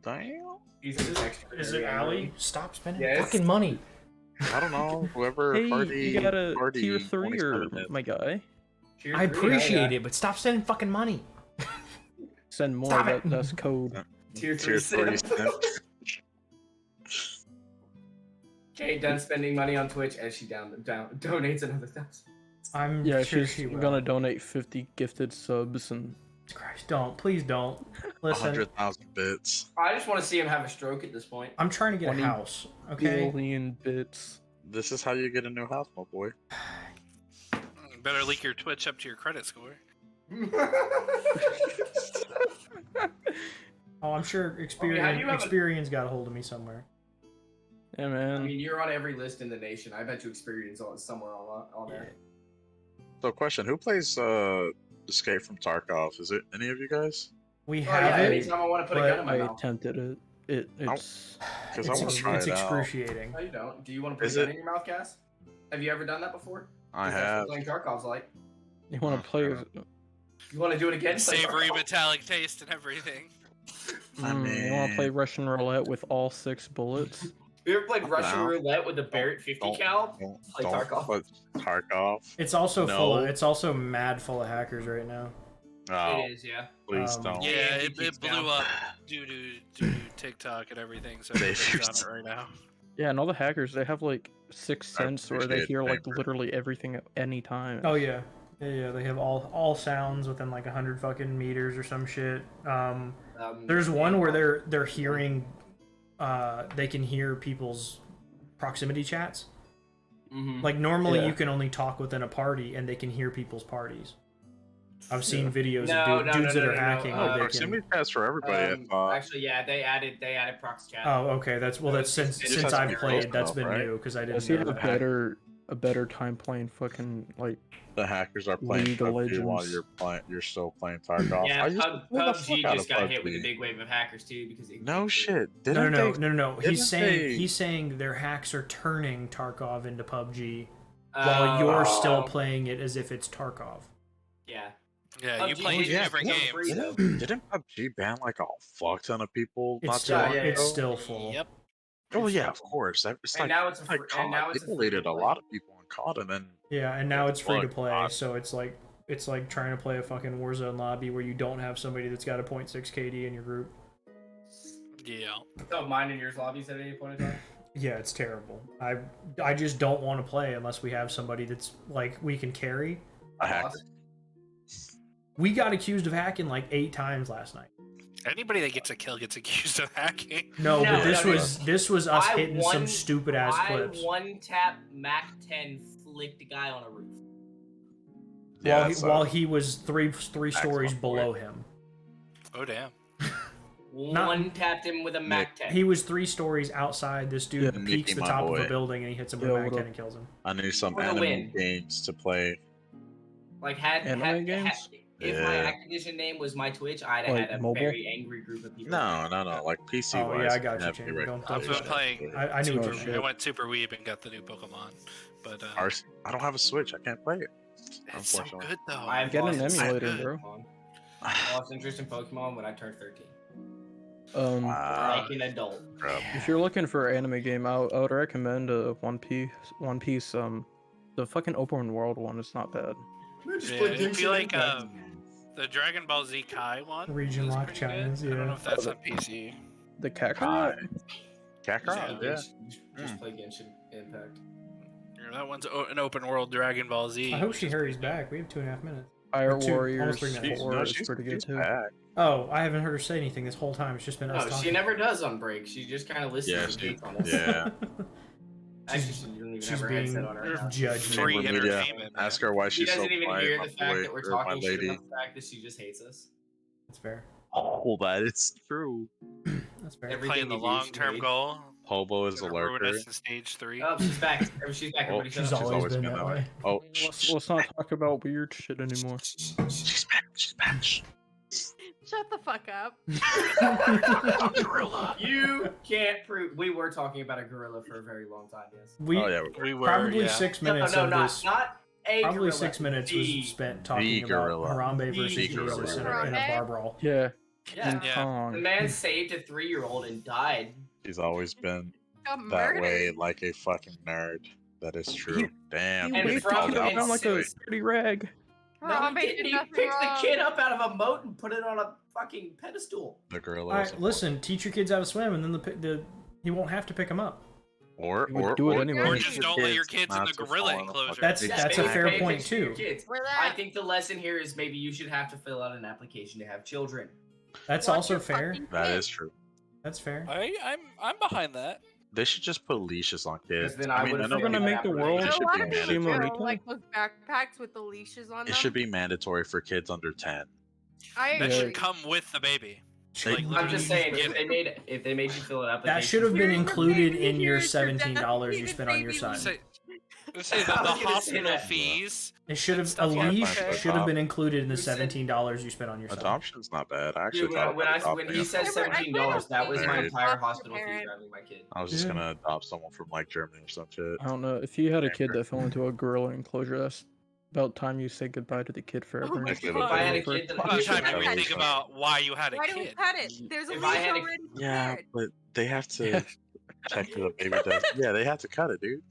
[SPEAKER 6] Damn.
[SPEAKER 4] He's an extra.
[SPEAKER 3] Is it Allie? Stop spending
[SPEAKER 4] Yes.
[SPEAKER 3] fucking money.
[SPEAKER 6] I don't know. Whoever
[SPEAKER 5] Hey,
[SPEAKER 6] party,
[SPEAKER 5] you got a
[SPEAKER 6] party
[SPEAKER 5] tier 3 or
[SPEAKER 6] 27 is.
[SPEAKER 5] my guy?
[SPEAKER 4] Tier
[SPEAKER 3] I
[SPEAKER 4] 3,
[SPEAKER 3] appreciate
[SPEAKER 4] yeah.
[SPEAKER 3] it, but stop spending fucking money.
[SPEAKER 5] Send more.
[SPEAKER 3] Stop it.
[SPEAKER 5] That's code.
[SPEAKER 4] Tier
[SPEAKER 6] Tier
[SPEAKER 4] 3
[SPEAKER 6] 3
[SPEAKER 4] simp. Kate done spending money on Twitch and she donates another 1,000.
[SPEAKER 3] I'm
[SPEAKER 5] Yeah,
[SPEAKER 3] sure
[SPEAKER 5] she's
[SPEAKER 3] she will.
[SPEAKER 5] gonna donate 50 gifted subs and
[SPEAKER 3] Christ, don't. Please don't. Listen,
[SPEAKER 6] 100,000 bits.
[SPEAKER 4] I just want to see him have a stroke at this point.
[SPEAKER 3] I'm trying to get a
[SPEAKER 5] 20
[SPEAKER 3] house, okay?
[SPEAKER 5] billion bits.
[SPEAKER 6] This is how you get a new house, my boy.
[SPEAKER 1] Better link your Twitch up to your credit score.
[SPEAKER 3] Oh, I'm sure
[SPEAKER 4] how do
[SPEAKER 3] Experian,
[SPEAKER 4] you have a-
[SPEAKER 3] Experian's got a hold of me somewhere.
[SPEAKER 5] Yeah,
[SPEAKER 4] I
[SPEAKER 5] man.
[SPEAKER 4] mean, you're on every list in the nation. I bet you Experience on somewhere on there.
[SPEAKER 6] So, question: who plays Escape from Tarkov? Is it any of you guys?
[SPEAKER 3] We
[SPEAKER 4] Oh,
[SPEAKER 3] have
[SPEAKER 4] yeah,
[SPEAKER 3] it.
[SPEAKER 4] anytime I want to put a
[SPEAKER 3] but
[SPEAKER 4] gun in my
[SPEAKER 5] I
[SPEAKER 4] mouth.
[SPEAKER 5] attempted it. It's
[SPEAKER 6] Because I want to try
[SPEAKER 3] It's
[SPEAKER 6] it out.
[SPEAKER 3] excruciating.
[SPEAKER 4] No, you don't. Do you want to put
[SPEAKER 6] Is
[SPEAKER 4] a gun
[SPEAKER 6] it-
[SPEAKER 4] in your mouth, Cass? Have you ever done that before?
[SPEAKER 6] I
[SPEAKER 4] 'Cause that's
[SPEAKER 6] have.
[SPEAKER 4] what playing Tarkov's like.
[SPEAKER 5] you want to play.
[SPEAKER 4] You want to do it again? Play
[SPEAKER 1] Savory
[SPEAKER 4] Tarkov?
[SPEAKER 1] metallic taste and everything.
[SPEAKER 6] I
[SPEAKER 5] You want to play
[SPEAKER 6] mean-
[SPEAKER 5] Russian roulette with all 6 bullets?
[SPEAKER 4] You ever played Russian
[SPEAKER 6] No.
[SPEAKER 4] roulette with a Barrett 50 cal? Play Tarkov.
[SPEAKER 6] Put Tarkov.
[SPEAKER 3] It's also full.
[SPEAKER 6] No.
[SPEAKER 3] It's also mad full of hackers right now.
[SPEAKER 6] Oh,
[SPEAKER 4] It is, yeah.
[SPEAKER 6] please
[SPEAKER 3] Um,
[SPEAKER 6] don't.
[SPEAKER 1] Yeah,
[SPEAKER 4] D&D
[SPEAKER 1] it
[SPEAKER 4] keeps
[SPEAKER 1] blew
[SPEAKER 4] down.
[SPEAKER 1] up due to TikTok and everything, so
[SPEAKER 6] They
[SPEAKER 1] everybody's on it right now.
[SPEAKER 5] Yeah, and all the hackers, they have like 6 sense where they
[SPEAKER 6] appreciate
[SPEAKER 5] hear like
[SPEAKER 6] paper.
[SPEAKER 5] literally everything at any time.
[SPEAKER 3] Oh yeah, yeah. They have all sounds within like 100 fucking meters or some shit. There's one where they're hearing, they can hear people's proximity chats.
[SPEAKER 4] Mhm.
[SPEAKER 3] Like normally
[SPEAKER 5] Yeah.
[SPEAKER 3] you can only talk within a party, and they can hear people's parties. I've seen videos
[SPEAKER 4] No,
[SPEAKER 3] of
[SPEAKER 4] no,
[SPEAKER 3] dudes
[SPEAKER 4] no,
[SPEAKER 3] that
[SPEAKER 4] no,
[SPEAKER 3] are
[SPEAKER 4] no,
[SPEAKER 3] hacking
[SPEAKER 4] no,
[SPEAKER 3] where they
[SPEAKER 6] Proximity
[SPEAKER 3] can.
[SPEAKER 6] test for everybody. I thought.
[SPEAKER 4] Actually, yeah, they added prox chat.
[SPEAKER 3] Oh, okay. That's
[SPEAKER 4] It
[SPEAKER 3] since
[SPEAKER 4] just
[SPEAKER 3] I've
[SPEAKER 6] has to be
[SPEAKER 3] played.
[SPEAKER 6] close
[SPEAKER 3] That's
[SPEAKER 6] enough,
[SPEAKER 3] been
[SPEAKER 6] right?
[SPEAKER 3] new because I
[SPEAKER 5] Does
[SPEAKER 3] didn't
[SPEAKER 5] he
[SPEAKER 3] know
[SPEAKER 5] have
[SPEAKER 3] that.
[SPEAKER 5] a better time playing fucking like
[SPEAKER 6] The hackers are playing
[SPEAKER 5] League of
[SPEAKER 6] PUBG while
[SPEAKER 5] Legends.
[SPEAKER 6] you're still playing Tarkov.
[SPEAKER 4] Yeah,
[SPEAKER 6] I used to play the fuck
[SPEAKER 4] PUBG
[SPEAKER 6] out
[SPEAKER 4] just
[SPEAKER 6] of
[SPEAKER 4] got hit with a
[SPEAKER 6] PUBG.
[SPEAKER 4] big wave of hackers too because it,
[SPEAKER 6] No shit.
[SPEAKER 3] No,
[SPEAKER 6] Didn't
[SPEAKER 3] no,
[SPEAKER 6] they?
[SPEAKER 3] no, no, no. He's
[SPEAKER 6] didn't they-
[SPEAKER 3] saying their hacks are turning Tarkov into PUBG while you're still playing it as if it's Tarkov.
[SPEAKER 4] Yeah.
[SPEAKER 1] Yeah, you
[SPEAKER 4] PUBG
[SPEAKER 1] play
[SPEAKER 4] is
[SPEAKER 1] two
[SPEAKER 6] yeah,
[SPEAKER 1] different
[SPEAKER 4] for
[SPEAKER 1] games.
[SPEAKER 4] free, though.
[SPEAKER 6] Didn't PUBG ban like a fuck ton of people?
[SPEAKER 3] It's
[SPEAKER 6] not
[SPEAKER 3] still
[SPEAKER 6] too long
[SPEAKER 4] yeah,
[SPEAKER 3] it's
[SPEAKER 6] ago?
[SPEAKER 3] still full.
[SPEAKER 1] Yep.
[SPEAKER 6] Oh yeah, of course. It's
[SPEAKER 4] And
[SPEAKER 6] like
[SPEAKER 4] now it's a
[SPEAKER 6] like
[SPEAKER 4] free,
[SPEAKER 6] COD.
[SPEAKER 4] and now it's
[SPEAKER 6] They
[SPEAKER 4] a free
[SPEAKER 6] deleted
[SPEAKER 4] to
[SPEAKER 6] a
[SPEAKER 4] play.
[SPEAKER 6] lot of people in COD, and then
[SPEAKER 3] Yeah, and now it's free to
[SPEAKER 6] Fuck,
[SPEAKER 3] play,
[SPEAKER 6] God.
[SPEAKER 3] so it's like trying to play a fucking Warzone lobby where you don't have somebody that's got a 0.6 KD in your group.
[SPEAKER 1] Yeah.
[SPEAKER 4] So mine and yours lobbies at any point in time.
[SPEAKER 3] Yeah, it's terrible. I just don't want to play unless we have somebody that's like we can carry.
[SPEAKER 6] a hacker.
[SPEAKER 3] We got accused of hacking like 8 times last night.
[SPEAKER 1] Anybody that gets a kill gets accused of hacking.
[SPEAKER 3] No,
[SPEAKER 4] No,
[SPEAKER 3] but this was us
[SPEAKER 4] I
[SPEAKER 3] hitting
[SPEAKER 4] won-
[SPEAKER 3] some stupid ass clips.
[SPEAKER 4] I one tap Mac 10 flicked a guy on a roof.
[SPEAKER 6] Yeah,
[SPEAKER 3] while he was three stories
[SPEAKER 6] my
[SPEAKER 3] below him.
[SPEAKER 1] Oh damn.
[SPEAKER 3] Not-
[SPEAKER 4] One tapped him with a Mac 10.
[SPEAKER 3] He was 3 stories outside. This dude
[SPEAKER 5] Yeah,
[SPEAKER 3] peeks
[SPEAKER 6] Mickey,
[SPEAKER 3] the
[SPEAKER 6] my
[SPEAKER 3] top of
[SPEAKER 6] boy.
[SPEAKER 3] a building and he hits him with
[SPEAKER 5] Yeah,
[SPEAKER 3] a Mac
[SPEAKER 5] what
[SPEAKER 3] 10
[SPEAKER 5] up?
[SPEAKER 3] and kills him.
[SPEAKER 6] I need some
[SPEAKER 4] For the
[SPEAKER 6] anime
[SPEAKER 4] win.
[SPEAKER 6] games to play.
[SPEAKER 4] Like
[SPEAKER 5] Anime games?
[SPEAKER 4] if my
[SPEAKER 6] Yeah.
[SPEAKER 4] Activision name was my Twitch, I'd have
[SPEAKER 5] Like
[SPEAKER 4] had a
[SPEAKER 5] mobile?
[SPEAKER 4] very angry group of people.
[SPEAKER 6] No, like PC
[SPEAKER 3] Oh,
[SPEAKER 6] wise.
[SPEAKER 3] yeah, I got you,
[SPEAKER 6] have
[SPEAKER 3] Jamie.
[SPEAKER 6] direct
[SPEAKER 3] Don't-
[SPEAKER 1] I've been
[SPEAKER 3] don't-
[SPEAKER 1] playing.
[SPEAKER 3] I knew what
[SPEAKER 5] Oh,
[SPEAKER 3] you
[SPEAKER 5] shit.
[SPEAKER 3] meant.
[SPEAKER 1] I went super weeb and got the new Pokemon, but
[SPEAKER 6] I don't have a Switch. I can't play it.
[SPEAKER 1] it's so
[SPEAKER 6] Unfortunately.
[SPEAKER 1] good though.
[SPEAKER 4] I've
[SPEAKER 5] Get an
[SPEAKER 4] lost
[SPEAKER 5] emulator,
[SPEAKER 1] good.
[SPEAKER 5] bro.
[SPEAKER 4] I lost interest in Pokemon when I turned 13.
[SPEAKER 6] Wow,
[SPEAKER 4] Like an adult.
[SPEAKER 6] bro.
[SPEAKER 5] If you're looking for an anime game, I would recommend One Piece. The fucking open world one is not bad.
[SPEAKER 1] Yeah, it'd be like the Dragon Ball Z Kai one.
[SPEAKER 3] Region
[SPEAKER 1] is
[SPEAKER 3] lock
[SPEAKER 1] pretty
[SPEAKER 3] China's,
[SPEAKER 1] good. I don't know
[SPEAKER 3] yeah.
[SPEAKER 1] if that's on PC.
[SPEAKER 5] The Kakarot?
[SPEAKER 6] Kakarot, yeah.
[SPEAKER 4] Just play Genshin Impact.
[SPEAKER 1] Yeah, that one's an open world Dragon Ball Z.
[SPEAKER 3] I hope
[SPEAKER 1] which
[SPEAKER 3] she
[SPEAKER 1] is
[SPEAKER 3] hurries
[SPEAKER 1] pretty good.
[SPEAKER 3] back. We have 2.5 minutes.
[SPEAKER 5] Fire
[SPEAKER 3] Or two-
[SPEAKER 5] Warriors
[SPEAKER 3] almost 3 minutes.
[SPEAKER 5] 4
[SPEAKER 6] No,
[SPEAKER 5] is pretty good
[SPEAKER 6] she's
[SPEAKER 5] too.
[SPEAKER 6] back.
[SPEAKER 3] Oh, I haven't heard her say anything this whole time. It's just been us
[SPEAKER 4] No,
[SPEAKER 3] talking.
[SPEAKER 4] she never does on break. She just kind of listens
[SPEAKER 6] Yeah,
[SPEAKER 4] and
[SPEAKER 6] she-
[SPEAKER 4] hates on us.
[SPEAKER 6] Yeah.
[SPEAKER 4] Actually, she doesn't even
[SPEAKER 3] she's
[SPEAKER 4] have her
[SPEAKER 3] being
[SPEAKER 4] headset on right now.
[SPEAKER 3] judged.
[SPEAKER 1] Free
[SPEAKER 6] Neighbor media.
[SPEAKER 1] entertainment, man.
[SPEAKER 6] Ask her why
[SPEAKER 4] She
[SPEAKER 6] she's so
[SPEAKER 4] doesn't even
[SPEAKER 6] quiet,
[SPEAKER 4] hear
[SPEAKER 6] my
[SPEAKER 4] the fact
[SPEAKER 6] boy,
[SPEAKER 4] that we're
[SPEAKER 6] or my
[SPEAKER 4] talking shit
[SPEAKER 6] lady.
[SPEAKER 4] about the fact that she just hates us.
[SPEAKER 3] That's fair.
[SPEAKER 6] Oh, that is true.
[SPEAKER 3] That's fair.
[SPEAKER 4] Everything
[SPEAKER 1] Playing the
[SPEAKER 4] you do,
[SPEAKER 1] long
[SPEAKER 4] she
[SPEAKER 1] term
[SPEAKER 4] hates.
[SPEAKER 1] goal.
[SPEAKER 6] Hobo is a
[SPEAKER 1] Gonna ruin
[SPEAKER 6] lurker.
[SPEAKER 1] us in stage 3.
[SPEAKER 4] Oh, she's back. She's back.
[SPEAKER 6] Oh,
[SPEAKER 4] Everybody shut
[SPEAKER 3] She's
[SPEAKER 4] up.
[SPEAKER 3] always been that way.
[SPEAKER 6] Oh,
[SPEAKER 5] Let's not talk about weird shit anymore.
[SPEAKER 6] she's back. She's back.
[SPEAKER 2] Shut the fuck up.
[SPEAKER 4] You can't prove. We were talking about a gorilla for a very long time. Yes.
[SPEAKER 3] We
[SPEAKER 6] Oh yeah,
[SPEAKER 1] We were
[SPEAKER 3] probably
[SPEAKER 1] yeah.
[SPEAKER 3] 6
[SPEAKER 4] No,
[SPEAKER 3] minutes
[SPEAKER 4] no,
[SPEAKER 3] of
[SPEAKER 4] not
[SPEAKER 3] this.
[SPEAKER 4] not a
[SPEAKER 3] Probably
[SPEAKER 4] gorilla.
[SPEAKER 3] 6 minutes
[SPEAKER 4] The-
[SPEAKER 3] was spent talking about
[SPEAKER 6] gorilla.
[SPEAKER 3] Harambe
[SPEAKER 4] The
[SPEAKER 3] versus
[SPEAKER 6] gorilla.
[SPEAKER 3] Jesus in a
[SPEAKER 2] Harambe?
[SPEAKER 3] bar brawl.
[SPEAKER 5] Yeah,
[SPEAKER 4] Yeah.
[SPEAKER 5] King
[SPEAKER 1] Yeah.
[SPEAKER 5] Kong.
[SPEAKER 4] The man saved a 3-year-old and died.
[SPEAKER 6] She's always been
[SPEAKER 2] Got
[SPEAKER 6] that
[SPEAKER 2] murdered.
[SPEAKER 6] way, like a fucking nerd. That is true. Damn.
[SPEAKER 5] He
[SPEAKER 4] And
[SPEAKER 5] waved
[SPEAKER 4] from-
[SPEAKER 5] the kid
[SPEAKER 4] and
[SPEAKER 5] around like a
[SPEAKER 4] six-
[SPEAKER 5] dirty rag.
[SPEAKER 4] No,
[SPEAKER 2] Harambe
[SPEAKER 4] he
[SPEAKER 2] did
[SPEAKER 4] didn't. He
[SPEAKER 2] nothing
[SPEAKER 4] picked the
[SPEAKER 2] wrong.
[SPEAKER 4] kid up out of a moat and put it on a fucking pedestal.
[SPEAKER 6] The gorilla.
[SPEAKER 3] All
[SPEAKER 6] was
[SPEAKER 3] right, listen. Teach your kids how to swim, and then the he won't have to pick them up.
[SPEAKER 6] Or
[SPEAKER 5] You would do it anyway.
[SPEAKER 1] Or
[SPEAKER 5] Teach
[SPEAKER 1] just don't let your kids in
[SPEAKER 6] not
[SPEAKER 1] the
[SPEAKER 6] to
[SPEAKER 1] gorilla
[SPEAKER 6] fall in a
[SPEAKER 1] enclosure.
[SPEAKER 3] That's
[SPEAKER 6] fucking-
[SPEAKER 3] a
[SPEAKER 4] maybe
[SPEAKER 3] fair
[SPEAKER 4] pay
[SPEAKER 3] point,
[SPEAKER 4] attention to your
[SPEAKER 3] too.
[SPEAKER 4] kids.
[SPEAKER 2] Where
[SPEAKER 4] I
[SPEAKER 2] that?
[SPEAKER 4] think the lesson here is maybe you should have to fill out an application to have children.
[SPEAKER 3] That's
[SPEAKER 2] Watch
[SPEAKER 3] also
[SPEAKER 2] your
[SPEAKER 3] fair.
[SPEAKER 2] fucking
[SPEAKER 6] That
[SPEAKER 2] kid.
[SPEAKER 6] is true.
[SPEAKER 3] That's fair.
[SPEAKER 1] I'm behind that.
[SPEAKER 6] They should just put leashes on kids.
[SPEAKER 4] then I
[SPEAKER 6] I mean,
[SPEAKER 4] would've
[SPEAKER 6] I know
[SPEAKER 5] We're gonna
[SPEAKER 4] figured
[SPEAKER 5] make the
[SPEAKER 4] that out.
[SPEAKER 5] world
[SPEAKER 2] There
[SPEAKER 6] it
[SPEAKER 2] are a
[SPEAKER 6] should
[SPEAKER 2] lot
[SPEAKER 6] be
[SPEAKER 2] of people
[SPEAKER 5] Shima
[SPEAKER 6] mandatory.
[SPEAKER 2] who like those backpacks with the leashes on them.
[SPEAKER 6] It should be mandatory for kids under 10.
[SPEAKER 2] I
[SPEAKER 1] That
[SPEAKER 2] agree.
[SPEAKER 1] should come with the baby.
[SPEAKER 6] They-
[SPEAKER 1] Like,
[SPEAKER 4] I'm
[SPEAKER 1] literally
[SPEAKER 4] just saying,
[SPEAKER 1] get
[SPEAKER 4] if they made you fill it out,
[SPEAKER 3] That should have been
[SPEAKER 2] Here's the
[SPEAKER 3] included
[SPEAKER 2] baby,
[SPEAKER 3] in your
[SPEAKER 2] here's your
[SPEAKER 3] $17 you
[SPEAKER 2] designated
[SPEAKER 3] spent on your
[SPEAKER 2] baby
[SPEAKER 3] son.
[SPEAKER 2] leash.
[SPEAKER 1] Say, Say the
[SPEAKER 4] I was gonna say
[SPEAKER 1] hospital
[SPEAKER 4] that.
[SPEAKER 1] fees.
[SPEAKER 3] It should have a
[SPEAKER 1] Stuff like
[SPEAKER 3] leash
[SPEAKER 1] that.
[SPEAKER 3] should have been included in the
[SPEAKER 4] Who said-
[SPEAKER 3] $17 you spent on your son.
[SPEAKER 6] Adoption's not bad. I actually
[SPEAKER 4] Dude,
[SPEAKER 6] thought
[SPEAKER 4] when
[SPEAKER 6] about
[SPEAKER 4] when
[SPEAKER 6] adopting
[SPEAKER 4] he
[SPEAKER 6] a
[SPEAKER 4] said
[SPEAKER 6] son.
[SPEAKER 4] $17, that was my
[SPEAKER 6] Married.
[SPEAKER 4] entire
[SPEAKER 2] Foster
[SPEAKER 4] hospital fee
[SPEAKER 2] parent.
[SPEAKER 4] for having my kid.
[SPEAKER 6] I was just
[SPEAKER 3] Yeah.
[SPEAKER 6] gonna adopt someone from like Germany or some shit.
[SPEAKER 5] I don't know. If you had a kid that fell into a gorilla enclosure, that's about time you say goodbye to the kid forever.
[SPEAKER 2] Oh my
[SPEAKER 6] Actually,
[SPEAKER 2] God.
[SPEAKER 4] If I had a
[SPEAKER 5] For-
[SPEAKER 4] kid that
[SPEAKER 1] By the time
[SPEAKER 6] Yeah,
[SPEAKER 1] you
[SPEAKER 6] yeah,
[SPEAKER 1] think
[SPEAKER 6] yeah.
[SPEAKER 1] about why you had a
[SPEAKER 2] Why do we
[SPEAKER 1] kid.
[SPEAKER 2] cut it? There's a
[SPEAKER 4] If
[SPEAKER 2] leash
[SPEAKER 4] I had a-
[SPEAKER 2] already
[SPEAKER 6] Yeah,
[SPEAKER 2] prepared.
[SPEAKER 6] but they have to check that the baby does. Yeah, they have to cut it, dude.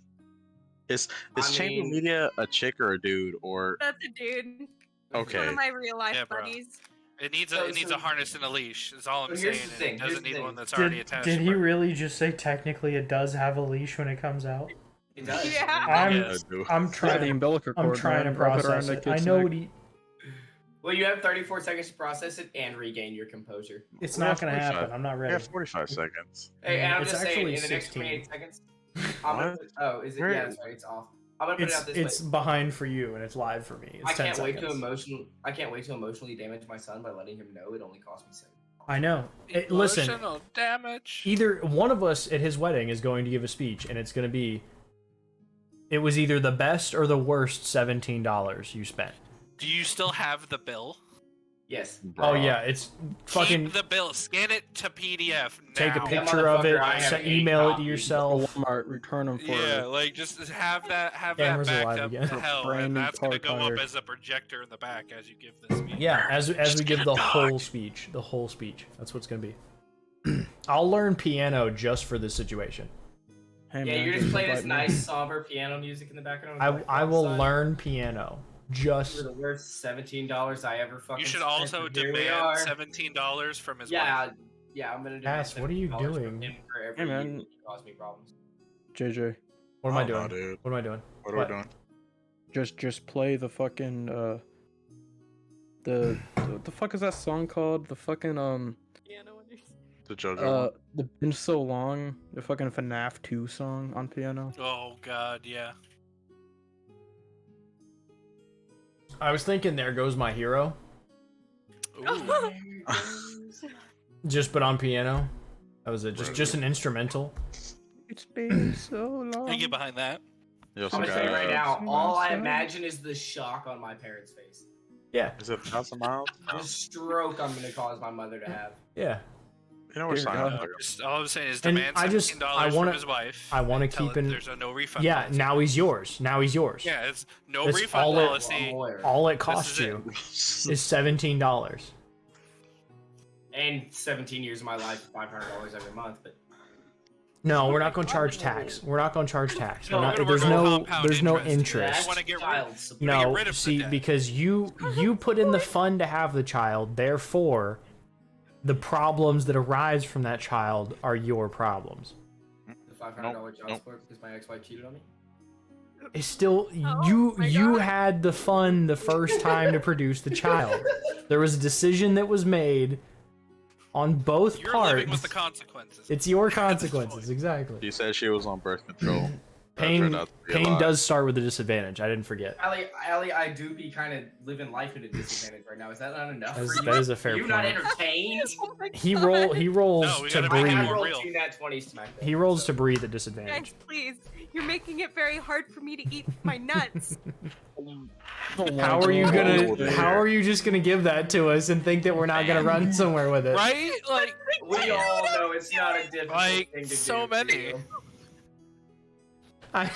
[SPEAKER 6] Is
[SPEAKER 4] I
[SPEAKER 6] Chamber
[SPEAKER 4] mean-
[SPEAKER 6] Media a chick or a dude or
[SPEAKER 2] That's a dude. One
[SPEAKER 6] okay?
[SPEAKER 2] of my real life
[SPEAKER 1] Yeah, bro.
[SPEAKER 2] buddies.
[SPEAKER 1] It needs
[SPEAKER 4] So-
[SPEAKER 1] a
[SPEAKER 4] so-
[SPEAKER 1] harness and a leash. Is all I'm
[SPEAKER 4] so
[SPEAKER 1] saying.
[SPEAKER 4] here's the
[SPEAKER 1] And
[SPEAKER 4] thing,
[SPEAKER 1] it
[SPEAKER 4] here's
[SPEAKER 1] doesn't
[SPEAKER 4] the
[SPEAKER 1] need
[SPEAKER 4] thing.
[SPEAKER 1] one that's already
[SPEAKER 8] Did,
[SPEAKER 1] attached.
[SPEAKER 8] did
[SPEAKER 1] to
[SPEAKER 8] he
[SPEAKER 1] it.
[SPEAKER 8] really just say technically it does have a leash when it comes out?
[SPEAKER 4] It does.
[SPEAKER 2] Yeah.
[SPEAKER 8] I'm
[SPEAKER 1] Yes.
[SPEAKER 8] I'm
[SPEAKER 5] Yeah, the
[SPEAKER 8] trying.
[SPEAKER 5] umbilical cord.
[SPEAKER 8] I'm trying to
[SPEAKER 5] man. Wrap it around
[SPEAKER 8] process
[SPEAKER 5] that
[SPEAKER 8] it. I
[SPEAKER 5] kid's
[SPEAKER 8] know
[SPEAKER 5] neck.
[SPEAKER 8] what he.
[SPEAKER 4] Well, you have 34 seconds to process it and regain your composure.
[SPEAKER 8] It's
[SPEAKER 6] We
[SPEAKER 8] not
[SPEAKER 6] have
[SPEAKER 8] gonna
[SPEAKER 6] 45.
[SPEAKER 8] happen. I'm not
[SPEAKER 6] We
[SPEAKER 8] ready.
[SPEAKER 6] have 45 seconds.
[SPEAKER 4] Hey, and I'm
[SPEAKER 3] It's
[SPEAKER 4] just saying,
[SPEAKER 3] actually
[SPEAKER 4] in the next
[SPEAKER 3] 16.
[SPEAKER 4] 28 seconds, I'm gonna
[SPEAKER 6] What?
[SPEAKER 4] put, oh, is it?
[SPEAKER 6] Where-
[SPEAKER 4] Yeah, that's right. It's off. I'm gonna put it out this
[SPEAKER 3] It's
[SPEAKER 4] way.
[SPEAKER 3] behind for you and it's live for me. It's
[SPEAKER 4] I
[SPEAKER 3] 10
[SPEAKER 4] can't wait to
[SPEAKER 3] seconds.
[SPEAKER 4] I can't wait to emotionally damage my son by letting him know it only cost me $7.
[SPEAKER 3] I know. Listen,
[SPEAKER 1] Emotional damage.
[SPEAKER 3] either one of us at his wedding is going to give a speech, and it's going to be, it was either the best or the worst $17 you spent.
[SPEAKER 1] Do you still have the bill?
[SPEAKER 4] Yes.
[SPEAKER 3] Oh
[SPEAKER 6] Bruh.
[SPEAKER 3] yeah, it's fucking.
[SPEAKER 1] Keep the bill. Scan it to PDF.
[SPEAKER 3] Take a
[SPEAKER 1] now.
[SPEAKER 3] picture of it,
[SPEAKER 4] motherfucker, I have
[SPEAKER 3] email
[SPEAKER 4] 8
[SPEAKER 3] it to
[SPEAKER 4] copies.
[SPEAKER 3] yourself.
[SPEAKER 5] Walmart, return them for
[SPEAKER 1] Yeah, like just have that
[SPEAKER 3] Cameras
[SPEAKER 1] backed
[SPEAKER 3] alive
[SPEAKER 1] up
[SPEAKER 3] again.
[SPEAKER 1] to hell,
[SPEAKER 5] Brand
[SPEAKER 1] and
[SPEAKER 5] new
[SPEAKER 1] that's gonna
[SPEAKER 5] car
[SPEAKER 1] go up
[SPEAKER 5] tire.
[SPEAKER 1] as a projector in the back as you give this speech.
[SPEAKER 3] Yeah, as we
[SPEAKER 6] Just
[SPEAKER 3] give
[SPEAKER 6] get
[SPEAKER 3] the
[SPEAKER 6] a
[SPEAKER 3] whole
[SPEAKER 6] dog.
[SPEAKER 3] speech, That's what's gonna be. I'll learn piano just for this situation.
[SPEAKER 5] Hey,
[SPEAKER 4] Yeah,
[SPEAKER 5] man,
[SPEAKER 4] you're just playing this
[SPEAKER 5] invite me.
[SPEAKER 4] nice somber piano music in the background.
[SPEAKER 3] I will learn piano
[SPEAKER 4] For
[SPEAKER 3] just.
[SPEAKER 4] the worst $17 I ever fucking.
[SPEAKER 1] You should
[SPEAKER 4] spent,
[SPEAKER 1] also
[SPEAKER 4] and here we
[SPEAKER 1] demand
[SPEAKER 4] are.
[SPEAKER 1] $17 from his wife.
[SPEAKER 4] Yeah, I'm gonna do.
[SPEAKER 3] Cass, what are you
[SPEAKER 4] $17
[SPEAKER 3] doing?
[SPEAKER 4] from him for every
[SPEAKER 5] Hey, man.
[SPEAKER 4] year he caused me problems.
[SPEAKER 5] JJ,
[SPEAKER 3] What am I
[SPEAKER 6] Oh, no,
[SPEAKER 3] doing?
[SPEAKER 6] dude.
[SPEAKER 3] What am I doing?
[SPEAKER 6] What are we doing?
[SPEAKER 5] just play the fucking the fuck is that song called? The fucking
[SPEAKER 6] The JoJo one?
[SPEAKER 5] the Been So Long, the fucking FNAF 2 song on piano.
[SPEAKER 1] Oh God, yeah.
[SPEAKER 3] I was thinking, there goes my hero.
[SPEAKER 1] Ooh.
[SPEAKER 3] Just but on piano. That was it. Just an instrumental.
[SPEAKER 5] It's been so long.
[SPEAKER 1] I get behind that.
[SPEAKER 6] You also
[SPEAKER 4] I'm gonna tell you right
[SPEAKER 6] got,
[SPEAKER 4] now, all I imagine is the shock on my parents' face.
[SPEAKER 3] Yeah,
[SPEAKER 6] is it 1,000 miles? No.
[SPEAKER 4] The stroke I'm gonna cause my mother to have.
[SPEAKER 3] yeah.
[SPEAKER 6] You know we're
[SPEAKER 5] Dear
[SPEAKER 6] signing
[SPEAKER 5] God.
[SPEAKER 6] up for
[SPEAKER 1] Just, all I'm saying is
[SPEAKER 3] And
[SPEAKER 1] demand
[SPEAKER 3] I just-
[SPEAKER 1] $17
[SPEAKER 3] I wanna-
[SPEAKER 1] from his wife.
[SPEAKER 3] I wanna
[SPEAKER 1] and tell
[SPEAKER 3] keep
[SPEAKER 1] him
[SPEAKER 3] in-
[SPEAKER 1] There's a no refund.
[SPEAKER 3] Yeah,
[SPEAKER 1] policy.
[SPEAKER 3] now he's yours. Now he's yours.
[SPEAKER 1] Yeah, it's no
[SPEAKER 3] That's
[SPEAKER 1] refund
[SPEAKER 3] all it-
[SPEAKER 1] policy.
[SPEAKER 4] I'm aware.
[SPEAKER 3] All it
[SPEAKER 1] This
[SPEAKER 3] costs
[SPEAKER 1] is it.
[SPEAKER 3] you is $17.
[SPEAKER 4] And 17 years of my life, $500 every month. But
[SPEAKER 3] No, we're not going to charge tax. We're not going to charge tax.
[SPEAKER 4] No,
[SPEAKER 3] We're not,
[SPEAKER 1] we're
[SPEAKER 3] there's
[SPEAKER 1] gonna
[SPEAKER 3] no
[SPEAKER 1] compound
[SPEAKER 3] there's no
[SPEAKER 1] interest.
[SPEAKER 3] interest.
[SPEAKER 1] I wanna get rid-
[SPEAKER 4] child support.
[SPEAKER 1] We're gonna get
[SPEAKER 3] No,
[SPEAKER 1] rid of the
[SPEAKER 3] see,
[SPEAKER 1] debt.
[SPEAKER 3] because you put in the fund to have the child, therefore, the problems that arise from that child are your problems.
[SPEAKER 4] The $500 child support because my ex-wife cheated on me.
[SPEAKER 3] It's still
[SPEAKER 2] Oh
[SPEAKER 3] you
[SPEAKER 2] my
[SPEAKER 3] you
[SPEAKER 2] God.
[SPEAKER 3] had the fund the first time to produce the child. There was a decision that was made on both
[SPEAKER 1] You're
[SPEAKER 3] parts.
[SPEAKER 1] living with the consequences.
[SPEAKER 3] It's your consequences, exactly.
[SPEAKER 6] She said she was on birth control.
[SPEAKER 3] Pain
[SPEAKER 6] Turned out to be a lie.
[SPEAKER 3] does start with a disadvantage. I didn't forget.
[SPEAKER 4] Allie, I do be kind of living life at a disadvantage right now. Is that not enough
[SPEAKER 3] That is-
[SPEAKER 4] for you?
[SPEAKER 3] that is a fair
[SPEAKER 4] you not
[SPEAKER 3] point.
[SPEAKER 4] entertained?
[SPEAKER 2] Oh my
[SPEAKER 3] He
[SPEAKER 2] God.
[SPEAKER 3] rolls
[SPEAKER 1] No, we
[SPEAKER 3] to
[SPEAKER 1] gotta make it
[SPEAKER 3] breathe.
[SPEAKER 4] I
[SPEAKER 1] more
[SPEAKER 4] rolled
[SPEAKER 1] real.
[SPEAKER 4] 2 nat 20s smack.
[SPEAKER 3] He rolls to breathe at
[SPEAKER 2] Guys,
[SPEAKER 3] disadvantage.
[SPEAKER 2] please. You're making it very hard for me to eat my nuts.
[SPEAKER 3] How are you how are you just gonna give that to us and think that we're not gonna run somewhere with it?
[SPEAKER 1] Right? Like,
[SPEAKER 4] We all know it's not a difficult
[SPEAKER 1] Like,
[SPEAKER 4] thing to do.
[SPEAKER 1] so many.
[SPEAKER 4] Theo.
[SPEAKER 3] I,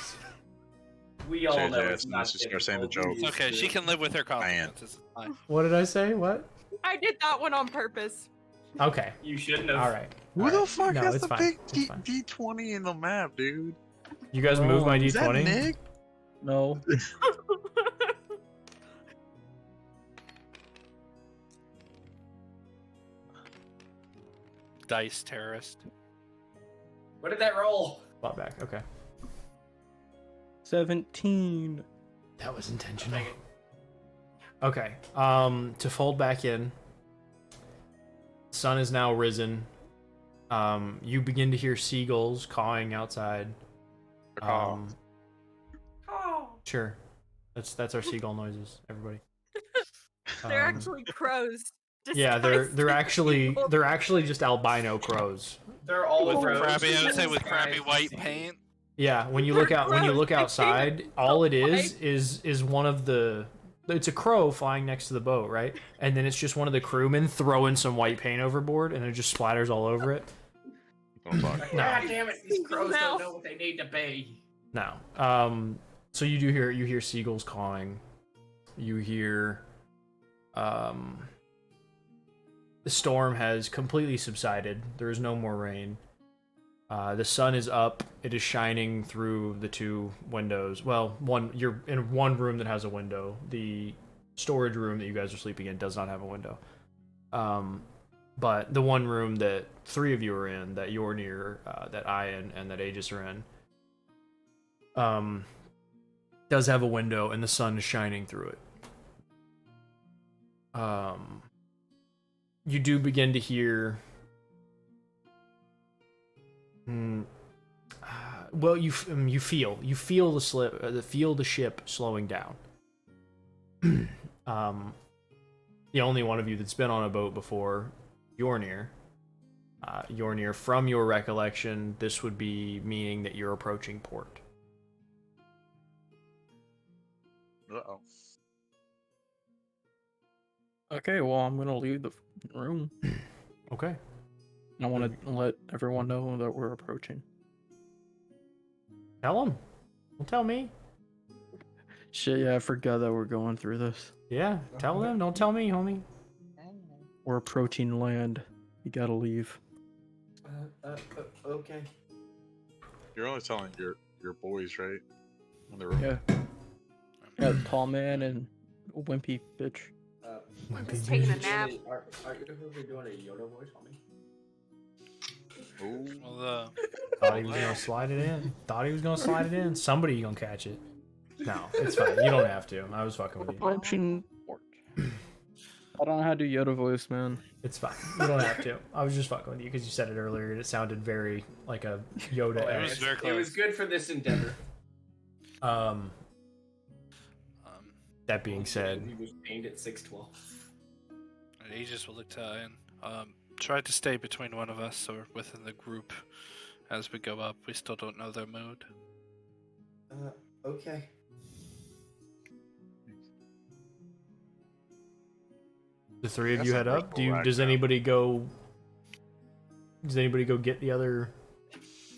[SPEAKER 4] We all know
[SPEAKER 6] JJ,
[SPEAKER 4] it's not
[SPEAKER 6] let's just start saying the
[SPEAKER 4] difficult.
[SPEAKER 6] jokes.
[SPEAKER 1] okay, she can live with her consequences. It's fine.
[SPEAKER 3] what did I say? What?
[SPEAKER 2] I did that one on purpose.
[SPEAKER 3] Okay.
[SPEAKER 4] You shouldn't have.
[SPEAKER 3] All right.
[SPEAKER 6] Who
[SPEAKER 3] All
[SPEAKER 6] the
[SPEAKER 3] right.
[SPEAKER 6] fuck
[SPEAKER 3] No,
[SPEAKER 6] has
[SPEAKER 3] it's
[SPEAKER 6] the
[SPEAKER 3] fine.
[SPEAKER 6] big
[SPEAKER 3] It's fine.
[SPEAKER 6] D20 in the map, dude?
[SPEAKER 3] You guys move my
[SPEAKER 6] Is that
[SPEAKER 3] D20.
[SPEAKER 6] Nick?
[SPEAKER 5] No.
[SPEAKER 1] Dice terrorist.
[SPEAKER 4] What did that roll?
[SPEAKER 3] Bought back. Okay.
[SPEAKER 5] 17.
[SPEAKER 3] That was intentional. Okay. To fold back in. Sun is now risen. You begin to hear seagulls cawing outside.
[SPEAKER 6] Oh.
[SPEAKER 2] Oh.
[SPEAKER 3] Sure. That's our seagull noises, everybody.
[SPEAKER 2] They're
[SPEAKER 3] Um,
[SPEAKER 2] actually crows.
[SPEAKER 3] Yeah, they're
[SPEAKER 2] disguised as
[SPEAKER 3] actually just albino crows.
[SPEAKER 4] They're all
[SPEAKER 1] With
[SPEAKER 4] rows.
[SPEAKER 1] crappy, I would say with
[SPEAKER 4] Disguised
[SPEAKER 1] crappy
[SPEAKER 4] as
[SPEAKER 1] white
[SPEAKER 4] sea.
[SPEAKER 1] paint.
[SPEAKER 3] Yeah, when you look outside, all it is one of the. It's a crow flying next to the boat, right? And then it's just one of the crewmen throwing some white paint overboard, and it just splatters all over it.
[SPEAKER 4] God damn it! These crows don't know what they need to be.
[SPEAKER 3] No. So you hear seagulls cawing. You hear the storm has completely subsided. There is no more rain. The sun is up. It is shining through the two windows. Well, you're in one room that has a window. The storage room that you guys are sleeping in does not have a window. But the one room that three of you are in, that you're near, that Iyan and that Aegis are in, does have a window, and the sun is shining through it. You do begin to hear. Well, you feel the ship slowing down. The only one of you that's been on a boat before, Yornir, from your recollection, this would be meaning that you're approaching port.
[SPEAKER 6] Uh-oh.
[SPEAKER 5] Okay, well, I'm gonna leave the room.
[SPEAKER 3] Okay.
[SPEAKER 5] I want to let everyone know that we're approaching.
[SPEAKER 3] Tell them. Don't tell me.
[SPEAKER 5] Shit, yeah, I forgot that we're going through this.
[SPEAKER 3] Yeah, tell them. Don't tell me, homie.
[SPEAKER 5] We're approaching land. You gotta leave.
[SPEAKER 4] Okay.
[SPEAKER 6] You're only telling your boys, right? In the room.
[SPEAKER 5] Yeah. Yeah, tall man and wimpy bitch.
[SPEAKER 2] Just taking a nap.
[SPEAKER 4] Are you doing a Yoda voice on me?
[SPEAKER 1] Well,
[SPEAKER 3] Thought he was gonna slide it in. Somebody gonna catch it. No, it's fine. You don't have to. I was fucking with you.
[SPEAKER 5] Approaching port. I don't know how to do Yoda voice, man.
[SPEAKER 3] It's fine. You don't have to. I was just fucking with you because you said it earlier and it sounded very like a Yoda.
[SPEAKER 4] It was good for this endeavor.
[SPEAKER 3] That being said,
[SPEAKER 4] He was aimed at 612.
[SPEAKER 1] Aegis will look to Iyan. Try to stay between one of us or within the group as we go up. We still don't know their mood.
[SPEAKER 4] Okay.
[SPEAKER 3] the three of you head up. Does anybody go get the other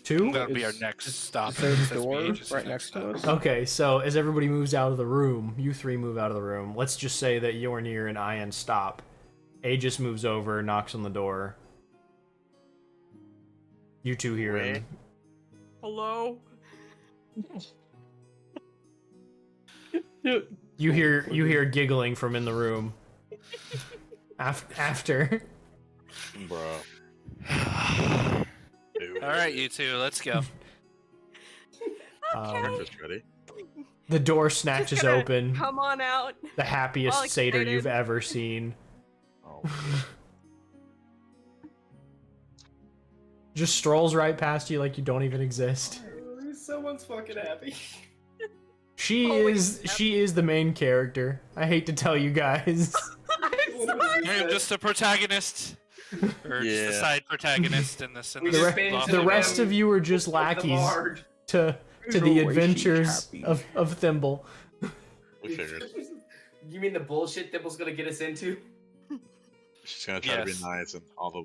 [SPEAKER 3] two?
[SPEAKER 1] That'll be our next stop.
[SPEAKER 5] Is there
[SPEAKER 1] That's
[SPEAKER 5] a door
[SPEAKER 1] Aegis'
[SPEAKER 5] right
[SPEAKER 1] next
[SPEAKER 5] next to
[SPEAKER 1] stop.
[SPEAKER 5] us?
[SPEAKER 3] Okay, so as everybody moves out of the room, you three move out of the room. Let's just say that Yornir and Iyan stop. Aegis moves over, knocks on the door. You two hear him.
[SPEAKER 2] Hello?
[SPEAKER 3] You hear giggling from in the room. After.
[SPEAKER 6] Bro.
[SPEAKER 1] All right, you two, let's go.
[SPEAKER 6] Breakfast ready.
[SPEAKER 3] The door snatches
[SPEAKER 2] Just gonna
[SPEAKER 3] open.
[SPEAKER 2] Come on out.
[SPEAKER 3] The happiest
[SPEAKER 2] All
[SPEAKER 3] satyr
[SPEAKER 2] excited.
[SPEAKER 3] you've ever seen.
[SPEAKER 6] Oh.
[SPEAKER 3] Just strolls right past you like you don't even exist.
[SPEAKER 4] Someone's fucking happy.
[SPEAKER 3] She is the main character. I hate to tell you guys.
[SPEAKER 1] I'm just a protagonist. Or just a side protagonist in this.
[SPEAKER 3] The rest of you are just lackeys to the adventures of Thimble.
[SPEAKER 6] We figured.
[SPEAKER 4] You mean the bullshit Thimble's gonna get us into?
[SPEAKER 6] She's gonna try to be nice and all the.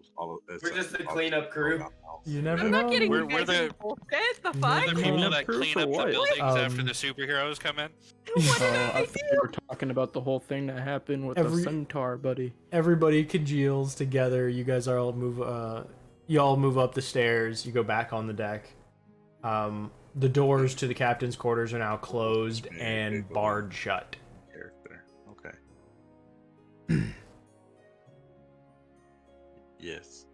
[SPEAKER 4] We're just the cleanup crew.
[SPEAKER 3] You never
[SPEAKER 2] I'm
[SPEAKER 3] know.
[SPEAKER 2] not getting
[SPEAKER 1] We're
[SPEAKER 2] you guys
[SPEAKER 1] the-
[SPEAKER 2] in bullshit. The
[SPEAKER 1] We're
[SPEAKER 2] fuck?
[SPEAKER 1] the people
[SPEAKER 5] Clean
[SPEAKER 1] that
[SPEAKER 5] up crew
[SPEAKER 1] clean
[SPEAKER 5] for
[SPEAKER 1] up the
[SPEAKER 5] what?
[SPEAKER 1] buildings after the superheroes come in.
[SPEAKER 2] What did I
[SPEAKER 5] I thought
[SPEAKER 2] do?
[SPEAKER 5] you were talking about the whole thing that happened with the centaur, buddy.
[SPEAKER 3] Everybody congeals together. You guys all move. You all move up the stairs. You go back on the deck. The doors to the captain's quarters are now closed and barred shut.
[SPEAKER 6] Character. Okay. Yes.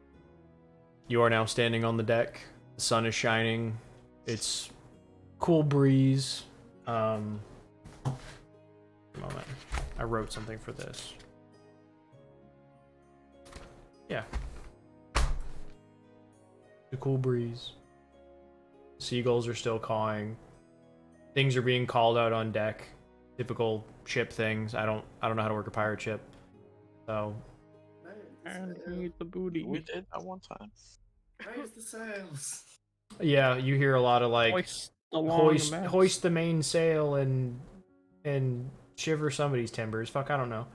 [SPEAKER 3] You are now standing on the deck. The sun is shining. It's cool breeze. Moment. I wrote something for this. Yeah. The cool breeze. Seagulls are still cawing. Things are being called out on deck. Typical ship things. I don't know how to work a pirate ship. So
[SPEAKER 5] And eat the booty.
[SPEAKER 6] We did that one time.
[SPEAKER 4] Raise the sails.
[SPEAKER 3] yeah, you hear a lot of like
[SPEAKER 5] Hoist
[SPEAKER 3] hoist the mainsail and shiver somebody's timbers. Fuck, I don't know.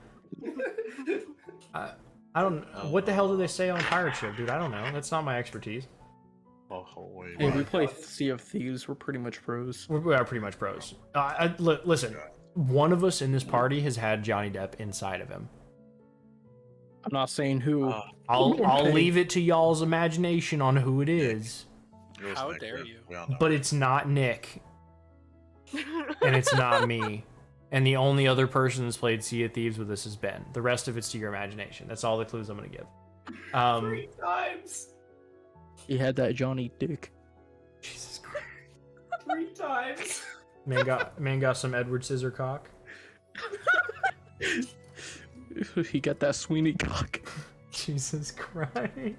[SPEAKER 3] I don't. What the hell do they say on pirate ship, dude? I don't know. That's not my expertise.
[SPEAKER 5] Hey, we play Sea of Thieves. We're pretty much pros.
[SPEAKER 3] We are pretty much pros. Listen, one of us in this party has had Johnny Depp inside of him.
[SPEAKER 5] I'm not saying who.
[SPEAKER 3] I'll leave it to y'all's imagination on who it is.
[SPEAKER 1] How dare you?
[SPEAKER 3] But it's not Nick. And it's not me. And the only other person that's played Sea of Thieves with us is Ben. The rest of it's to your imagination. That's all the clues I'm going to give.
[SPEAKER 4] 3 times.
[SPEAKER 5] He had that Johnny dick.
[SPEAKER 3] Jesus Christ.
[SPEAKER 4] 3 times.
[SPEAKER 3] Man got some Edward Scissorcock.
[SPEAKER 5] He got that Sweeney cock.
[SPEAKER 3] Jesus Christ.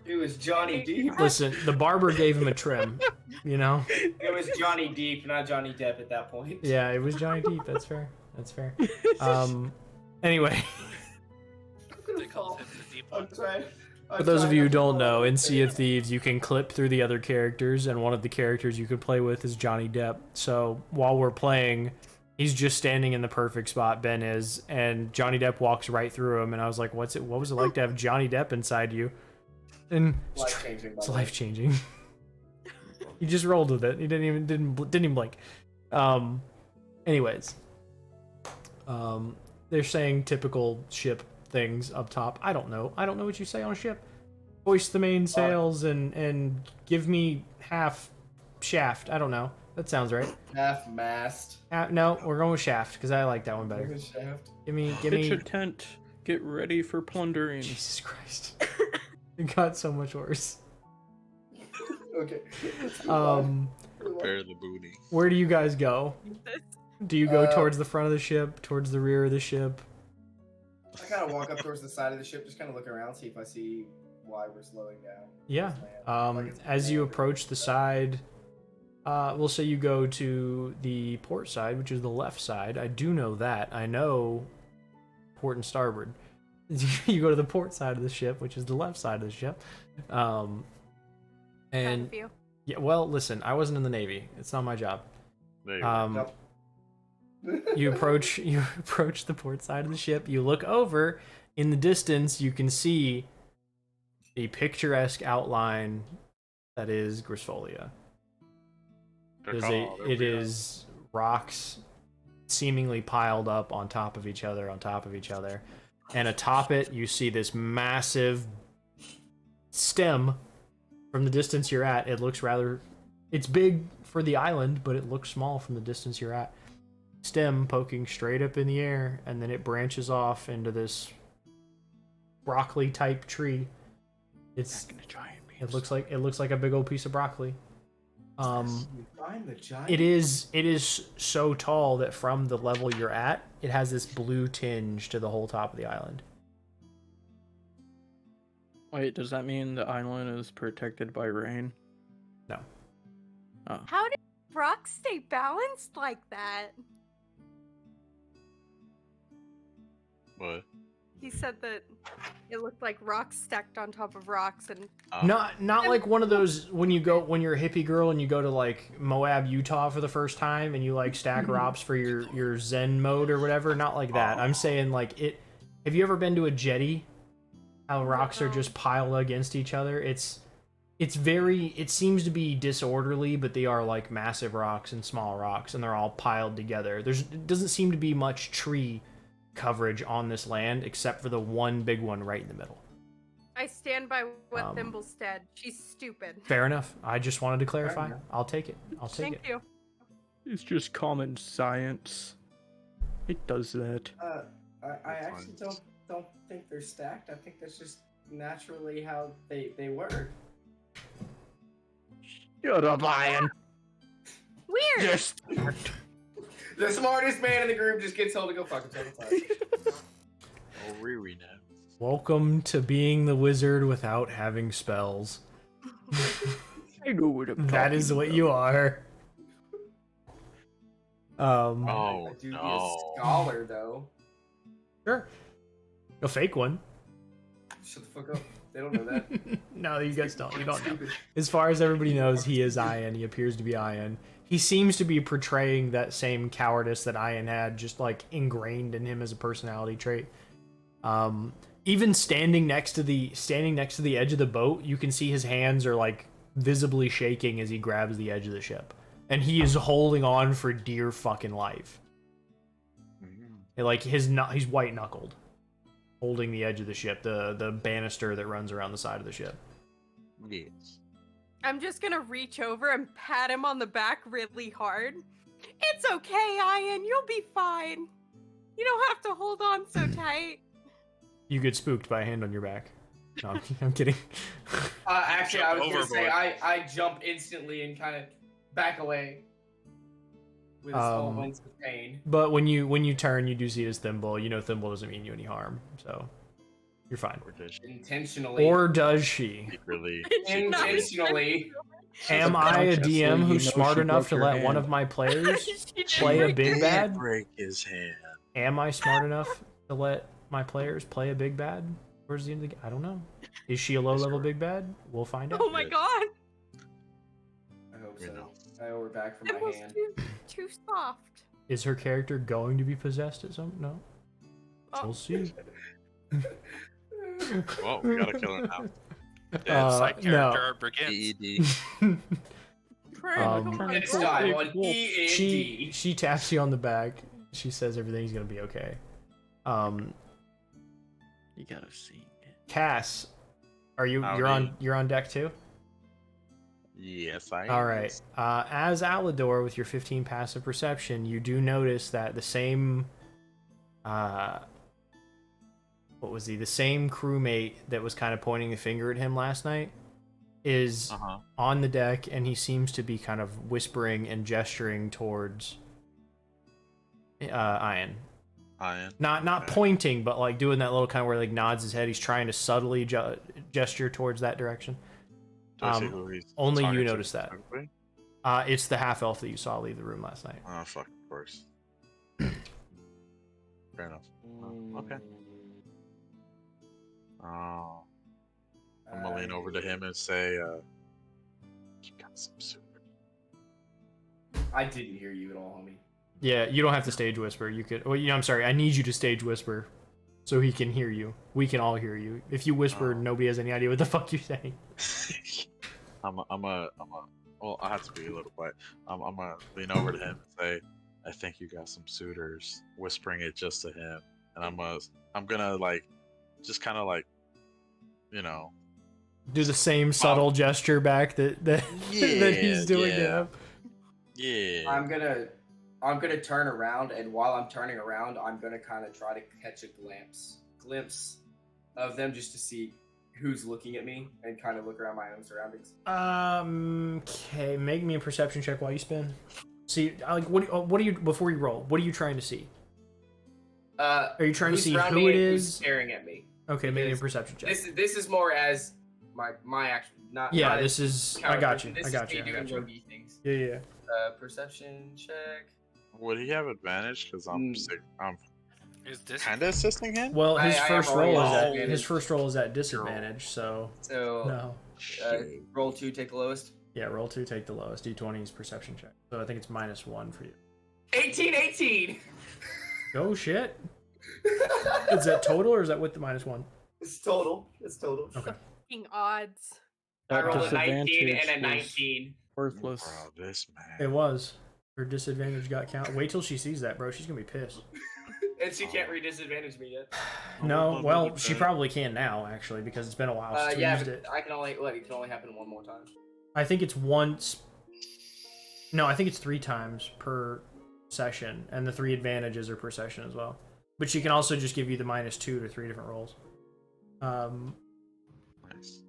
[SPEAKER 4] It was Johnny Deep.
[SPEAKER 3] Listen, the barber gave him a trim, you know?
[SPEAKER 4] It was Johnny Deep, not Johnny Depp at that point.
[SPEAKER 3] Yeah, it was Johnny Deep. That's fair. That's fair. Anyway.
[SPEAKER 1] They called him the deep one.
[SPEAKER 3] For those of you who don't know, in Sea of Thieves, you can clip through the other characters, and one of the characters you can play with is Johnny Depp. So while we're playing, he's just standing in the perfect spot, Ben is, and Johnny Depp walks right through him, and I was like, what was it like to have Johnny Depp inside you? And it's life-changing. He just rolled with it. He didn't even blink. Anyways. They're saying typical ship things up top. I don't know what you say on a ship. Hoist the mainsails and give me half shaft. I don't know. That sounds right.
[SPEAKER 4] Half mast.
[SPEAKER 3] No, we're going with shaft because I like that one better.
[SPEAKER 4] Shaft.
[SPEAKER 3] Give me.
[SPEAKER 5] Pitch a tent. Get ready for plundering.
[SPEAKER 3] Jesus Christ. It got so much worse.
[SPEAKER 4] Okay.
[SPEAKER 6] Prepare the booty.
[SPEAKER 3] Where do you guys go? Do you go towards the front of the ship, towards the rear of the ship?
[SPEAKER 4] I kind of walk up towards the side of the ship, just kind of look around, see if I see why we're slowing down.
[SPEAKER 3] Yeah. As you approach the side, we'll say you go to the port side, which is the left side. I do know that. I know port and starboard. You go to the port side of the ship, which is the left side of the ship. And yeah, well, listen, I wasn't in the Navy. It's not my job. You approach the port side of the ship. You look over. In the distance, you can see a picturesque outline that is Grisfolia. It is rocks seemingly piled up on top of each other, and atop it you see this massive stem. From the distance you're at, it looks it's big for the island, but it looks small from the distance you're at. Stem poking straight up in the air, and then it branches off into this broccoli type tree. It looks like a big old piece of broccoli. It is so tall that from the level you're at, it has this blue tinge to the whole top of the island.
[SPEAKER 5] Wait, does that mean the island is protected by rain?
[SPEAKER 3] No.
[SPEAKER 5] Oh.
[SPEAKER 2] How did rocks stay balanced like that?
[SPEAKER 6] What?
[SPEAKER 2] He said that it looked like rocks stacked on top of rocks, and
[SPEAKER 3] Not like one of those when you're a hippie girl and you go to like Moab, Utah for the first time and you like stack rocks for your Zen mode or whatever. Not like that. I'm saying like it. Have you ever been to a jetty? How rocks are just piled against each other. It seems to be disorderly, but they are like massive rocks and small rocks, and they're all piled together. It doesn't seem to be much tree coverage on this land except for the one big one right in the middle.
[SPEAKER 2] I stand by what Thimble said. She's stupid.
[SPEAKER 3] Fair enough. I just wanted to clarify. I'll take it.
[SPEAKER 2] Thank you.
[SPEAKER 5] It's just common science. It does that.
[SPEAKER 4] I actually don't think they're stacked. I think that's just naturally how they work.
[SPEAKER 5] Shut up, Iyan.
[SPEAKER 2] Weird.
[SPEAKER 5] Yes.
[SPEAKER 4] The smartest man in the group just gets told to go fuck himself.
[SPEAKER 6] Oh, Riri now.
[SPEAKER 3] Welcome to being the wizard without having spells.
[SPEAKER 5] I know what I'm
[SPEAKER 3] That is what you are.
[SPEAKER 6] Oh,
[SPEAKER 4] Dude,
[SPEAKER 6] no.
[SPEAKER 4] be a scholar though.
[SPEAKER 3] Sure. A fake one.
[SPEAKER 4] Shut the fuck up. They don't know that.
[SPEAKER 3] No, you guys don't. You don't know. As far as everybody knows, he is Iyan. He appears to be Iyan. He seems to be portraying that same cowardice that Iyan had, just like ingrained in him as a personality trait. Even standing next to the edge of the boat, you can see his hands are like visibly shaking as he grabs the edge of the ship, and he is holding on for dear fucking life. Like he's white knuckled, holding the edge of the ship, the banister that runs around the side of the ship.
[SPEAKER 6] Yes.
[SPEAKER 2] I'm just gonna reach over and pat him on the back really hard. It's okay, Iyan. You'll be fine. You don't have to hold on so tight.
[SPEAKER 3] You get spooked by a hand on your back. No, I'm kidding.
[SPEAKER 4] Actually, I was gonna say
[SPEAKER 1] Overboard.
[SPEAKER 4] I jump instantly and kind of back away with a small wince of pain.
[SPEAKER 3] But when you turn, you do see his thimble. You know Thimble doesn't mean you any harm, so you're fine.
[SPEAKER 6] Or does she?
[SPEAKER 4] Intentionally.
[SPEAKER 3] Or does she?
[SPEAKER 6] Secretly.
[SPEAKER 4] Intentionally.
[SPEAKER 3] Am I a
[SPEAKER 5] Consciously,
[SPEAKER 3] DM
[SPEAKER 5] you
[SPEAKER 3] who's
[SPEAKER 5] know
[SPEAKER 3] smart
[SPEAKER 5] she
[SPEAKER 3] enough to
[SPEAKER 5] broke your
[SPEAKER 3] let one
[SPEAKER 5] hand.
[SPEAKER 3] of my players
[SPEAKER 2] She
[SPEAKER 3] play a
[SPEAKER 2] did.
[SPEAKER 3] big bad?
[SPEAKER 6] Break his hand.
[SPEAKER 3] Am I smart enough to let my players play a big bad? Where's the end of the game? I don't know. Is she a low-level big bad? We'll find out.
[SPEAKER 2] Oh my god.
[SPEAKER 4] I hope
[SPEAKER 6] You
[SPEAKER 4] so.
[SPEAKER 6] know.
[SPEAKER 4] I owe her back for
[SPEAKER 2] It
[SPEAKER 4] my
[SPEAKER 2] was
[SPEAKER 4] hand.
[SPEAKER 2] too soft.
[SPEAKER 3] Is her character going to be possessed at some? No.
[SPEAKER 2] Oh.
[SPEAKER 3] We'll see.
[SPEAKER 6] Well, we gotta kill her now.
[SPEAKER 1] Yeah, side
[SPEAKER 3] no.
[SPEAKER 1] character begins.
[SPEAKER 6] EED.
[SPEAKER 4] Next time on
[SPEAKER 3] she
[SPEAKER 4] E&D.
[SPEAKER 3] taps you on the back. She says everything's gonna be okay.
[SPEAKER 5] You gotta see it.
[SPEAKER 3] Cass, you're
[SPEAKER 6] Howdy.
[SPEAKER 3] on deck too?
[SPEAKER 6] Yes, I am.
[SPEAKER 3] All right. As Alador, with your 15 passive perception, you do notice that the same, what was he? The same crewmate that was kind of pointing the finger at him last night is on the deck, and he seems to be kind of whispering and gesturing towards Iyan.
[SPEAKER 6] Iyan.
[SPEAKER 3] Not
[SPEAKER 6] Okay.
[SPEAKER 3] pointing, but like doing that little kind of where like nods his head. He's trying to subtly gesture towards that direction.
[SPEAKER 6] Do I see who he's
[SPEAKER 3] only
[SPEAKER 6] talking
[SPEAKER 3] you
[SPEAKER 6] to
[SPEAKER 3] notice that.
[SPEAKER 6] specifically?
[SPEAKER 3] It's the half elf that you saw leave the room last night.
[SPEAKER 6] Oh, fuck, of course. Fair enough. Okay. Oh. I'm gonna lean over to him and say, you got some soup.
[SPEAKER 4] I didn't hear you at all, homie.
[SPEAKER 3] Yeah, you don't have to stage whisper. You could. Well, I'm sorry. I need you to stage whisper, so he can hear you. We can all hear you. If you whisper, nobody has any idea what the fuck you're saying.
[SPEAKER 6] Well, I have to be a little quiet. I'm gonna lean over to him and say, I think you got some suitors, whispering it just to him. And I'm gonna like, just kind of like, you know,
[SPEAKER 3] Do the same subtle gesture back that that he's doing to him.
[SPEAKER 6] Yeah.
[SPEAKER 4] I'm gonna turn around, and while I'm turning around, I'm gonna kind of try to catch a glimpse of them just to see who's looking at me and kind of look around my own surroundings.
[SPEAKER 3] Okay, make me a perception check while you spin. See, like, what are you before you roll? What are you trying to see? Are you trying to
[SPEAKER 4] Who's
[SPEAKER 3] see
[SPEAKER 4] surrounding
[SPEAKER 3] who it
[SPEAKER 4] me and who's
[SPEAKER 3] is?
[SPEAKER 4] staring at me?
[SPEAKER 3] Okay, make me a
[SPEAKER 4] Because
[SPEAKER 3] perception check.
[SPEAKER 4] This is more as my actual not.
[SPEAKER 3] Yeah,
[SPEAKER 4] not
[SPEAKER 3] this
[SPEAKER 4] as
[SPEAKER 3] is. I got you.
[SPEAKER 4] this
[SPEAKER 3] I
[SPEAKER 4] is
[SPEAKER 3] got
[SPEAKER 4] me
[SPEAKER 3] you. I
[SPEAKER 4] doing
[SPEAKER 3] got you.
[SPEAKER 4] roguey things.
[SPEAKER 3] Yeah.
[SPEAKER 4] Perception check.
[SPEAKER 6] Would he have advantage? Because I'm
[SPEAKER 1] Is this
[SPEAKER 6] kind of assisting him.
[SPEAKER 3] Well, his
[SPEAKER 4] I am
[SPEAKER 3] first
[SPEAKER 4] already
[SPEAKER 3] roll
[SPEAKER 4] at
[SPEAKER 3] is at
[SPEAKER 4] disadvantage.
[SPEAKER 3] disadvantage. So
[SPEAKER 4] So
[SPEAKER 3] no.
[SPEAKER 4] roll 2, take the lowest.
[SPEAKER 3] Yeah, roll 2, take the lowest. D20 is perception check. So I think it's -1 for you.
[SPEAKER 4] 18.
[SPEAKER 3] Oh shit! Is that total or is that with the -1?
[SPEAKER 4] It's total.
[SPEAKER 3] Okay.
[SPEAKER 2] Fucking odds.
[SPEAKER 4] I
[SPEAKER 5] That
[SPEAKER 4] rolled a 19
[SPEAKER 5] disadvantage
[SPEAKER 4] and a
[SPEAKER 5] was
[SPEAKER 4] 19.
[SPEAKER 5] Worthless.
[SPEAKER 6] Bro, this man.
[SPEAKER 3] It was. Her disadvantage got count. Wait till she sees that, bro. She's gonna be pissed.
[SPEAKER 4] And she can't re-disadvantage me yet.
[SPEAKER 3] No, well, she probably can now, actually, because it's been a while since we
[SPEAKER 4] Yeah,
[SPEAKER 3] used
[SPEAKER 4] but
[SPEAKER 3] it.
[SPEAKER 4] I can only it can only happen one more time.
[SPEAKER 3] I think it's once. No, I think it's 3 times per session, and the 3 advantages are per session as well. But she can also just give you the -2 to 3 different rolls.
[SPEAKER 6] Nice.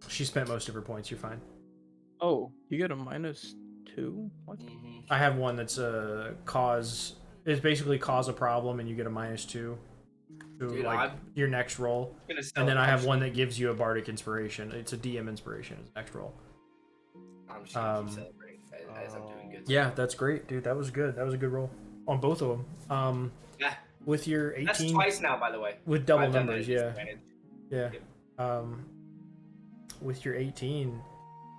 [SPEAKER 3] She spent most of her points. You're fine.
[SPEAKER 5] Oh, you get a -2? What?
[SPEAKER 3] I have one that's cause. It's basically cause a problem, and you get a -2 to
[SPEAKER 4] Dude,
[SPEAKER 3] like
[SPEAKER 4] I'm
[SPEAKER 3] your next roll. And then I have one that gives you a bardic inspiration. It's a DM inspiration as next roll.
[SPEAKER 4] I'm just gonna keep celebrating as I'm doing good.
[SPEAKER 3] Yeah, that's great, dude. That was good. That was a good roll on both of them.
[SPEAKER 4] Yeah.
[SPEAKER 3] With your 18,
[SPEAKER 4] That's twice now, by the way.
[SPEAKER 3] with double
[SPEAKER 4] I've done that
[SPEAKER 3] numbers,
[SPEAKER 4] at
[SPEAKER 3] yeah.
[SPEAKER 4] disadvantage.
[SPEAKER 3] Yeah. With your 18,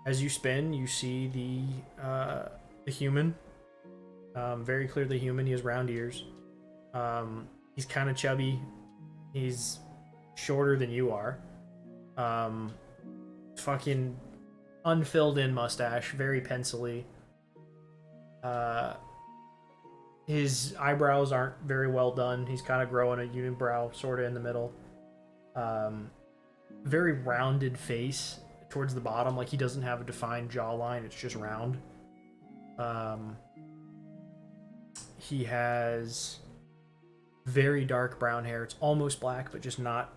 [SPEAKER 3] as you spin, you see the human. Very clearly human. He has round ears. He's kind of chubby. He's shorter than you are. Fucking unfilled in mustache, very pencily. His eyebrows aren't very well done. He's kind of growing a unibrow, sort of in the middle. Very rounded face towards the bottom, like he doesn't have a defined jawline. It's just round. He has very dark brown hair. It's almost black, but just not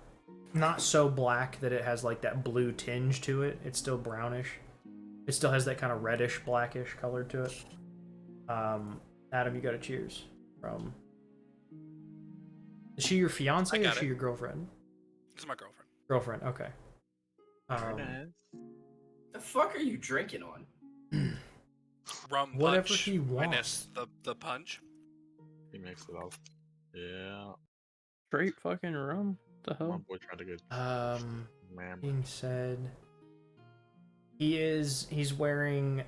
[SPEAKER 3] so black that it has like that blue tinge to it. It's still brownish. It still has that kind of reddish, blackish color to it. Adam, you got a cheers from. Is she your fiance or is she your girlfriend?
[SPEAKER 1] This is my girlfriend.
[SPEAKER 3] Girlfriend, okay.
[SPEAKER 4] The fuck are you drinking on?
[SPEAKER 1] Rum
[SPEAKER 3] Whatever
[SPEAKER 1] punch.
[SPEAKER 3] he wants.
[SPEAKER 1] Minus the punch.
[SPEAKER 6] He makes it up. Yeah.
[SPEAKER 5] Straight fucking rum. What the
[SPEAKER 6] My
[SPEAKER 5] hell?
[SPEAKER 6] boy tried to get man.
[SPEAKER 3] Being said, he's wearing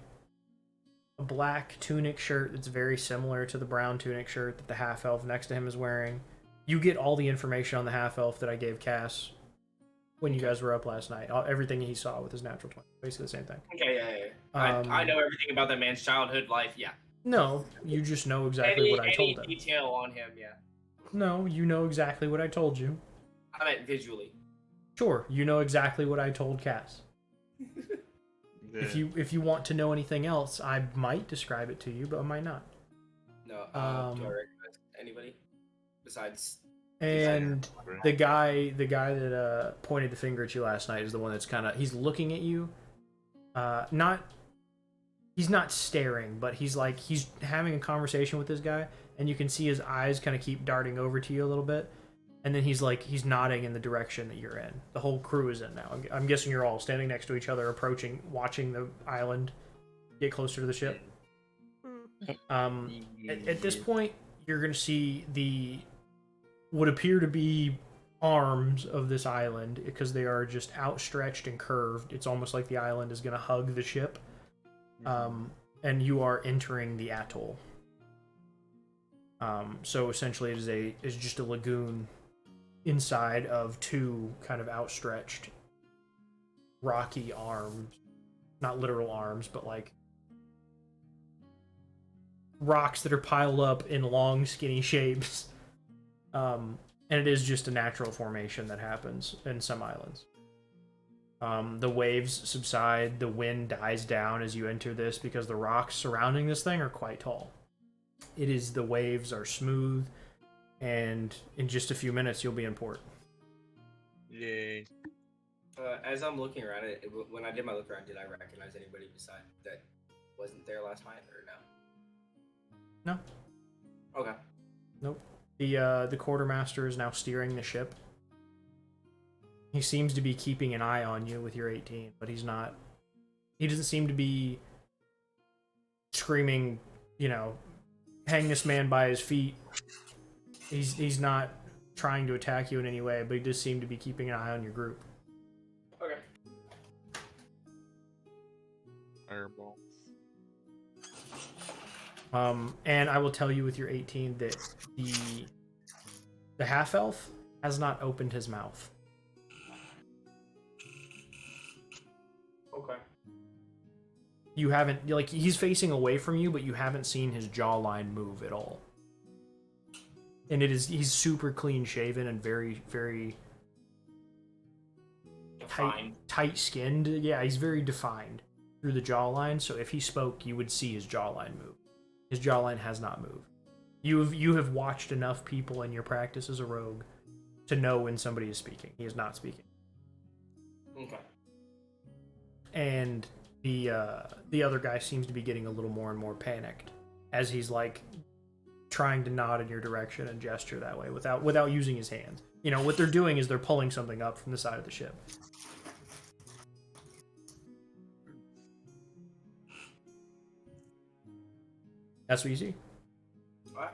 [SPEAKER 3] a black tunic shirt that's very similar to the brown tunic shirt that the half elf next to him is wearing. You get all the information on the half elf that I gave Cass when you guys were up last night. Everything he saw with his natural 20. Basically the same thing.
[SPEAKER 4] Okay, yeah. I know everything about that man's childhood life, yeah.
[SPEAKER 3] No, you just know exactly what I told him.
[SPEAKER 4] Any detail on him, yeah.
[SPEAKER 3] No, you know exactly what I told you.
[SPEAKER 4] I meant visually.
[SPEAKER 3] Sure, you know exactly what I told Cass.
[SPEAKER 6] Yeah.
[SPEAKER 3] If you want to know anything else, I might describe it to you, but I might not.
[SPEAKER 4] No, do I recognize anybody besides?
[SPEAKER 3] And the guy that pointed the finger at you last night is the one that's he's looking at you. He's not staring, but he's having a conversation with this guy, and you can see his eyes kind of keep darting over to you a little bit, and then he's nodding in the direction that you're in. The whole crew is in now. I'm guessing you're all standing next to each other, approaching, watching the island get closer to the ship. At this point, you're gonna see what appear to be arms of this island, because they are just outstretched and curved. It's almost like the island is gonna hug the ship. And you are entering the atoll. So essentially it is just a lagoon inside of two kind of outstretched rocky arms. Not literal arms, but like rocks that are piled up in long skinny shapes. And it is just a natural formation that happens in some islands. The waves subside, the wind dies down as you enter this because the rocks surrounding this thing are quite tall. The waves are smooth, and in just a few minutes you'll be in port.
[SPEAKER 6] Yay.
[SPEAKER 4] As I'm looking around it, when I did my look around, did I recognize anybody beside that wasn't there last night, or no?
[SPEAKER 3] No.
[SPEAKER 4] Okay.
[SPEAKER 3] Nope. The quartermaster is now steering the ship. He seems to be keeping an eye on you with your 18, but he's not. He doesn't seem to be screaming, hang this man by his feet. He's not trying to attack you in any way, but he does seem to be keeping an eye on your group.
[SPEAKER 4] Okay.
[SPEAKER 6] Fireball.
[SPEAKER 3] And I will tell you with your 18 that the half elf has not opened his mouth.
[SPEAKER 4] Okay.
[SPEAKER 3] You haven't, he's facing away from you, but you haven't seen his jawline move at all. And he's super clean shaven and very, very tight skinned. Yeah, he's very defined through the jawline, so if he spoke, you would see his jawline move. His jawline has not moved. You have watched enough people in your practice as a rogue to know when somebody is speaking. He is not speaking.
[SPEAKER 4] Okay.
[SPEAKER 3] And the other guy seems to be getting a little more and more panicked as he's trying to nod in your direction and gesture that way without using his hands. What they're doing is they're pulling something up from the side of the ship. That's what you see.
[SPEAKER 4] Alright.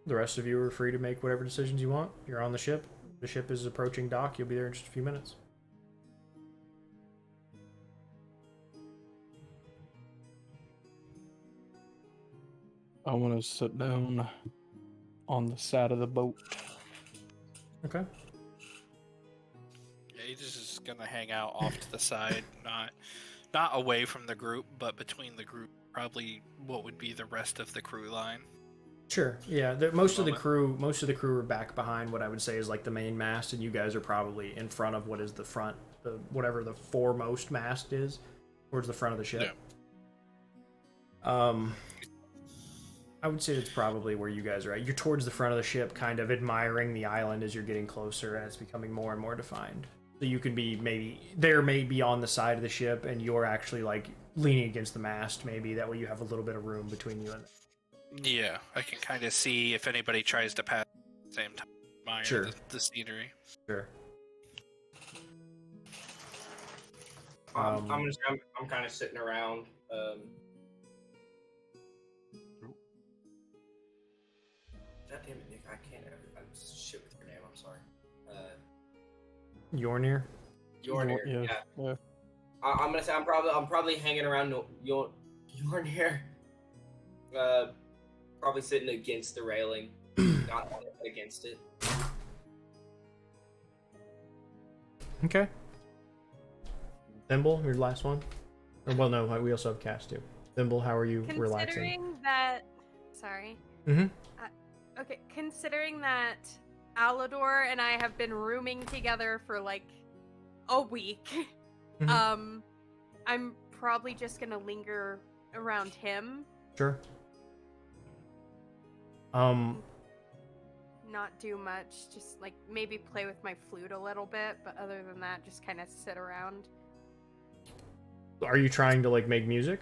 [SPEAKER 3] The rest of you are free to make whatever decisions you want. You're on the ship. The ship is approaching dock. You'll be there in just a few minutes.
[SPEAKER 5] I want to sit down on the side of the boat.
[SPEAKER 3] Okay.
[SPEAKER 1] Yeah, he's just gonna hang out off to the side, not away from the group, but between the group, probably what would be the rest of the crew line.
[SPEAKER 3] Sure. Yeah. Most of the crew are back behind what I would say is like the main mast, and you guys are probably in front of what is the front, whatever the foremost mast is, towards the front of the ship. Yeah. I would say that's probably where you guys are at. You're towards the front of the ship, kind of admiring the island as you're getting closer, and it's becoming more and more defined. So you could be maybe on the side of the ship, and you're actually like leaning against the mast, maybe. That way you have a little bit of room between you and
[SPEAKER 1] Yeah, I can kind of see if anybody tries to pass at the same time. Admire the scenery.
[SPEAKER 3] Sure.
[SPEAKER 4] I'm kind of sitting around. God damn it, Nick! I can't ever. I'm shit with your name. I'm sorry.
[SPEAKER 3] Yornir.
[SPEAKER 4] Yornir. Yeah. I'm gonna say I'm probably hanging around Yornir. Probably sitting against the railing, not on it, but against it.
[SPEAKER 3] Okay. Thimble, your last one. Well, no, we also have Cass too. Thimble, how are you relaxing?
[SPEAKER 2] Considering that Alador and I have been rooming together for like a week, I'm probably just gonna linger around him.
[SPEAKER 3] Sure.
[SPEAKER 2] Not do much, just like maybe play with my flute a little bit, but other than that, just kind of sit around.
[SPEAKER 3] Are you trying to like make music?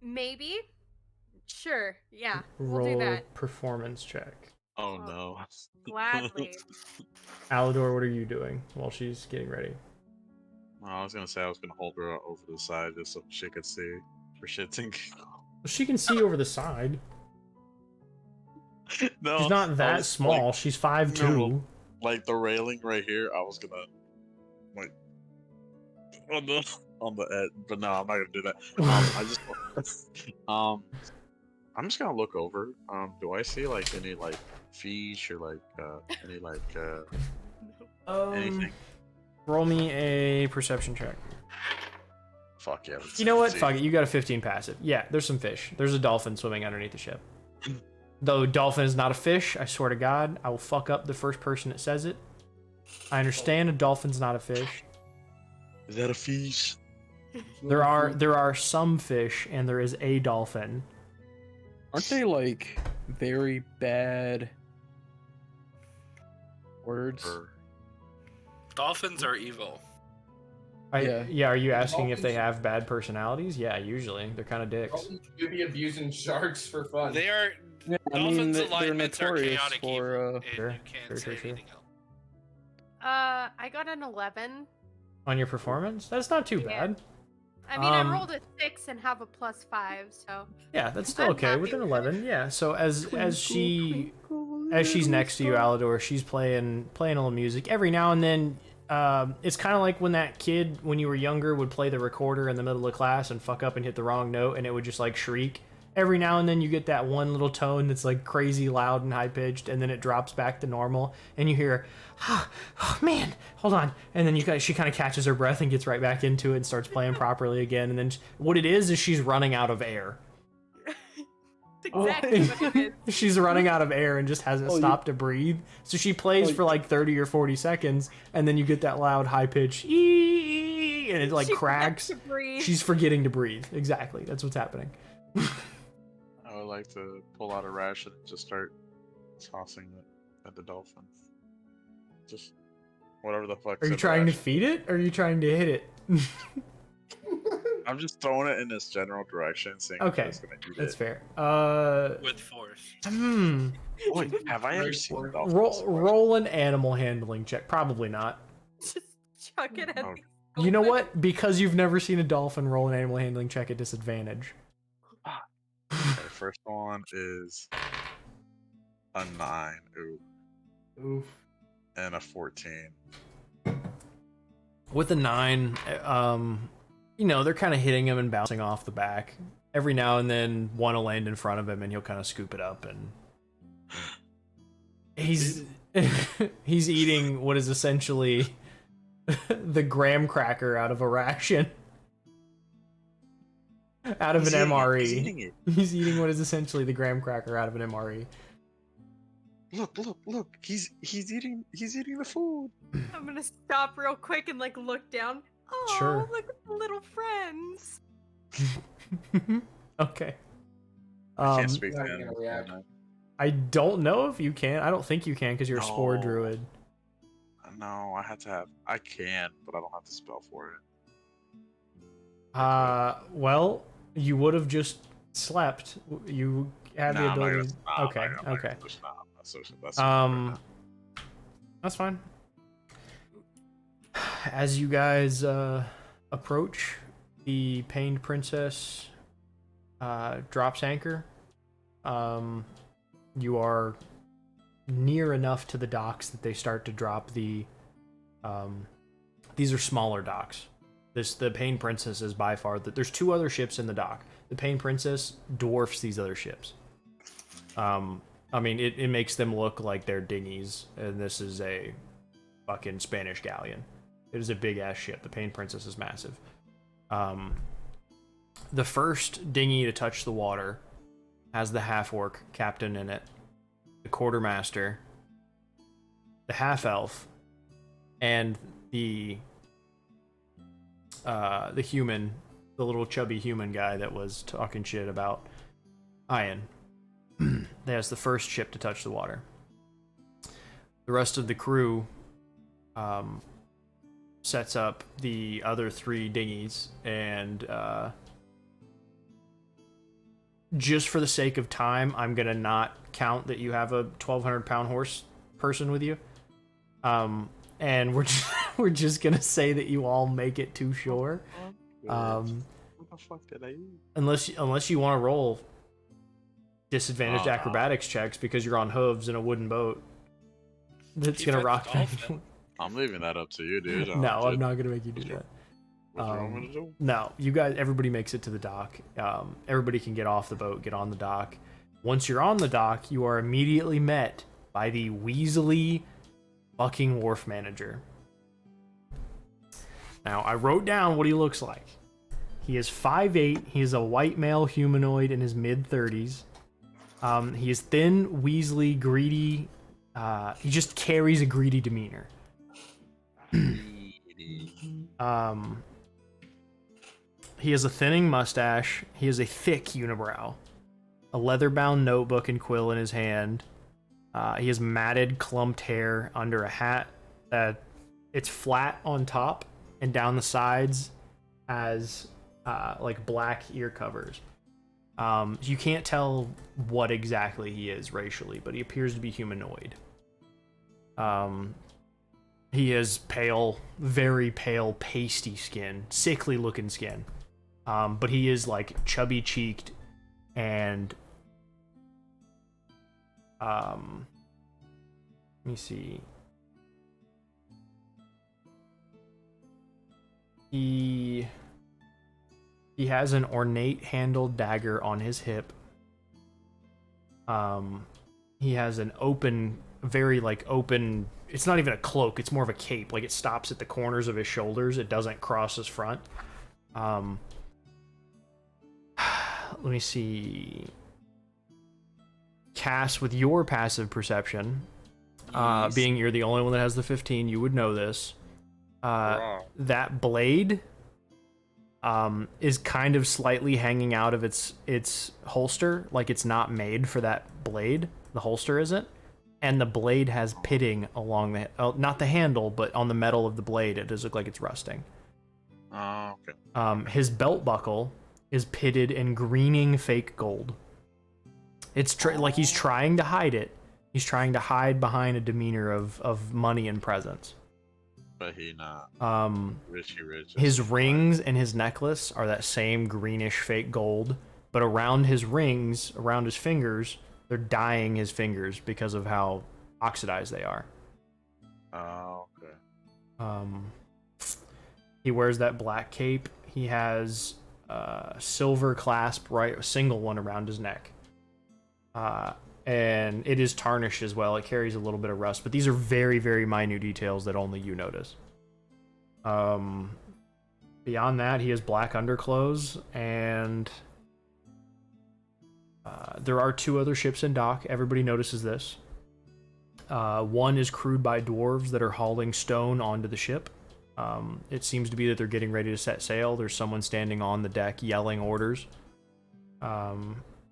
[SPEAKER 2] Maybe. Sure, yeah.
[SPEAKER 3] Roll
[SPEAKER 2] we'll do that.
[SPEAKER 3] Performance check.
[SPEAKER 6] Oh no.
[SPEAKER 2] Gladly.
[SPEAKER 3] Alador, what are you doing while she's getting ready?
[SPEAKER 6] I was gonna say I was gonna hold her over the side just so she could see for shits and giggles.
[SPEAKER 3] She can see over the side.
[SPEAKER 6] No,
[SPEAKER 3] she's not that small.
[SPEAKER 6] Like,
[SPEAKER 3] she's 5'2".
[SPEAKER 6] No, like the railing right here, I was gonna like on the edge, but no, I'm not gonna do that. I'm just gonna look over. Do I see like any like fish or like any like anything?
[SPEAKER 3] Roll me a perception check.
[SPEAKER 6] Fuck yeah.
[SPEAKER 3] You know what? Fuck it. You got a 15 passive. Yeah, there's some fish. There's a dolphin swimming underneath the ship. Though dolphin is not a fish, I swear to God, I will fuck up the first person that says it. I understand a dolphin's not a fish.
[SPEAKER 6] Is that a fish?
[SPEAKER 3] There are some fish, and there is a dolphin.
[SPEAKER 5] Aren't they like very bad words?
[SPEAKER 1] Dolphins are evil.
[SPEAKER 3] Yeah, are you asking if they have bad personalities? Yeah, usually. They're kind of dicks.
[SPEAKER 4] You be abusing sharks for fun.
[SPEAKER 1] They are.
[SPEAKER 5] Yeah,
[SPEAKER 1] Dolphins'
[SPEAKER 5] they're
[SPEAKER 1] alignments are
[SPEAKER 5] notorious
[SPEAKER 1] chaotic
[SPEAKER 5] for,
[SPEAKER 1] evil, and you can't say anything else.
[SPEAKER 2] I got an 11.
[SPEAKER 3] On your performance? That's not too
[SPEAKER 2] Yeah.
[SPEAKER 3] bad.
[SPEAKER 2] I mean, I rolled a 6 and have a +5, so.
[SPEAKER 3] Yeah, that's still
[SPEAKER 2] I'm
[SPEAKER 3] okay
[SPEAKER 2] happy
[SPEAKER 3] with an
[SPEAKER 2] with
[SPEAKER 3] 11. Yeah. So as she's next to you, Alador, she's playing a little music every now and then. It's kind of like when that kid, when you were younger, would play the recorder in the middle of class and fuck up and hit the wrong note, and it would just like shriek. Every now and then you get that one little tone that's like crazy loud and high pitched, and then it drops back to normal, and you hear, oh man, hold on, and then she kind of catches her breath and gets right back into it and starts playing properly again, and then what it is she's running out of air.
[SPEAKER 2] Exactly what it is.
[SPEAKER 3] She's running out of air and just hasn't stopped to breathe. So she plays for like 30 or 40 seconds, and then you get that loud, high pitch, ee, and it like cracks. She's forgetting to breathe. Exactly. That's what's happening.
[SPEAKER 6] I would like to pull out a ration and just start tossing it at the dolphin. Just whatever the fuck.
[SPEAKER 3] Are you trying to feed it, or are you trying to hit it?
[SPEAKER 6] I'm just throwing it in this general direction, seeing if it's gonna eat
[SPEAKER 3] that's
[SPEAKER 6] it.
[SPEAKER 3] fair.
[SPEAKER 1] With force.
[SPEAKER 6] Wait, have I ever seen dolphins?
[SPEAKER 3] Roll an animal handling check. Probably not.
[SPEAKER 2] Just chuck it at
[SPEAKER 3] You know what? Because you've never seen a dolphin, roll an animal handling check at disadvantage.
[SPEAKER 6] Okay, first one is A 9. Ooh.
[SPEAKER 3] Oof.
[SPEAKER 6] And a 14.
[SPEAKER 3] With a 9, you know, they're kind of hitting him and bouncing off the back. Every now and then, one will land in front of him, and he'll kind of scoop it up, and he's he's eating what is essentially the graham cracker out of a ration, out of an MRE. He's eating what is essentially the graham cracker out of an MRE.
[SPEAKER 6] Look! He's eating the food.
[SPEAKER 2] I'm gonna stop real quick and like look down. Oh,
[SPEAKER 3] Sure.
[SPEAKER 2] look at the little friends.
[SPEAKER 3] Okay.
[SPEAKER 6] I can't speak
[SPEAKER 4] not
[SPEAKER 6] to
[SPEAKER 4] gonna
[SPEAKER 6] him.
[SPEAKER 4] react.
[SPEAKER 3] I don't know if you can. I don't think you can because you're a spore
[SPEAKER 6] No.
[SPEAKER 3] druid.
[SPEAKER 6] No, I can, but I don't have to spell for it.
[SPEAKER 3] Well, you would have just slept. You have the
[SPEAKER 6] Nah, I'm not
[SPEAKER 3] ability.
[SPEAKER 6] gonna-
[SPEAKER 3] Okay,
[SPEAKER 6] I'm not gonna
[SPEAKER 3] okay.
[SPEAKER 6] push- nah, that's
[SPEAKER 3] That's fine. As you guys approach, the Pained Princess drops anchor. You are near enough to the docks that they start to drop the. These are smaller docks. The Pained Princess is by far there's 2 other ships in the dock. The Pained Princess dwarfs these other ships. I mean, it makes them look like they're dinghies, and this is a fucking Spanish galleon. It is a big ass ship. The Pained Princess is massive. The first dinghy to touch the water has the half-orc captain in it, the quartermaster, the half-elf, and the human, the little chubby human guy that was talking shit about Iyan. That's the first ship to touch the water. The rest of the crew sets up the other 3 dinghies, and just for the sake of time, I'm gonna not count that you have a 1,200-pound horse person with you. And we're just gonna say that you all make it to shore.
[SPEAKER 6] What the fuck did I eat?
[SPEAKER 3] Unless you want to roll disadvantaged acrobatics checks because you're on hooves in a wooden boat that's
[SPEAKER 1] Keep
[SPEAKER 3] gonna
[SPEAKER 1] it
[SPEAKER 3] rock.
[SPEAKER 1] dolphin.
[SPEAKER 6] I'm leaving that up to you, dude.
[SPEAKER 3] No, I'm not gonna make you do that.
[SPEAKER 6] What you want me to do?
[SPEAKER 3] No, you guys, everybody makes it to the dock. Everybody can get off the boat, get on the dock. Once you're on the dock, you are immediately met by the weaselly fucking wharf manager. Now, I wrote down what he looks like. He is 5'8". He is a white male humanoid in his mid-30s. He is thin, weaselly, greedy. He just carries a greedy demeanor. He has a thinning mustache. He has a thick unibrow. A leather-bound notebook and quill in his hand. He has matted, clumped hair under a hat that it's flat on top and down the sides has like black ear covers. You can't tell what exactly he is racially, but he appears to be humanoid. He has pale, very pale, pasty skin, sickly looking skin. But he is like chubby cheeked and let me see. He has an ornate handled dagger on his hip. He has an open, very like open, it's not even a cloak, it's more of a cape. Like it stops at the corners of his shoulders. It doesn't cross his front. Let me see. Cass, with your passive perception, being you're the only one that has the 15, you would know this. That blade is kind of slightly hanging out of its holster, like it's not made for that blade. The holster isn't, and the blade has pitting along the not the handle, but on the metal of the blade. It does look like it's rusting.
[SPEAKER 6] Oh, okay.
[SPEAKER 3] His belt buckle is pitted in greening fake gold. It's like he's trying to hide it. He's trying to hide behind a demeanor of money and presence.
[SPEAKER 6] But he not. Rich.
[SPEAKER 3] His rings and his necklace are that same greenish fake gold, but around his rings, around his fingers, They're dyeing his fingers because of how oxidized they are.
[SPEAKER 6] Oh, okay.
[SPEAKER 3] He wears that black cape. He has a silver clasp, right, a single one around his neck. And it is tarnished as well. It carries a little bit of rust, but these are very, very minute details that only you notice. Beyond that, he has black underclothes, and there are 2 other ships in dock. Everybody notices this. One is crewed by dwarves that are hauling stone onto the ship. It seems to be that they're getting ready to set sail. There's someone standing on the deck yelling orders.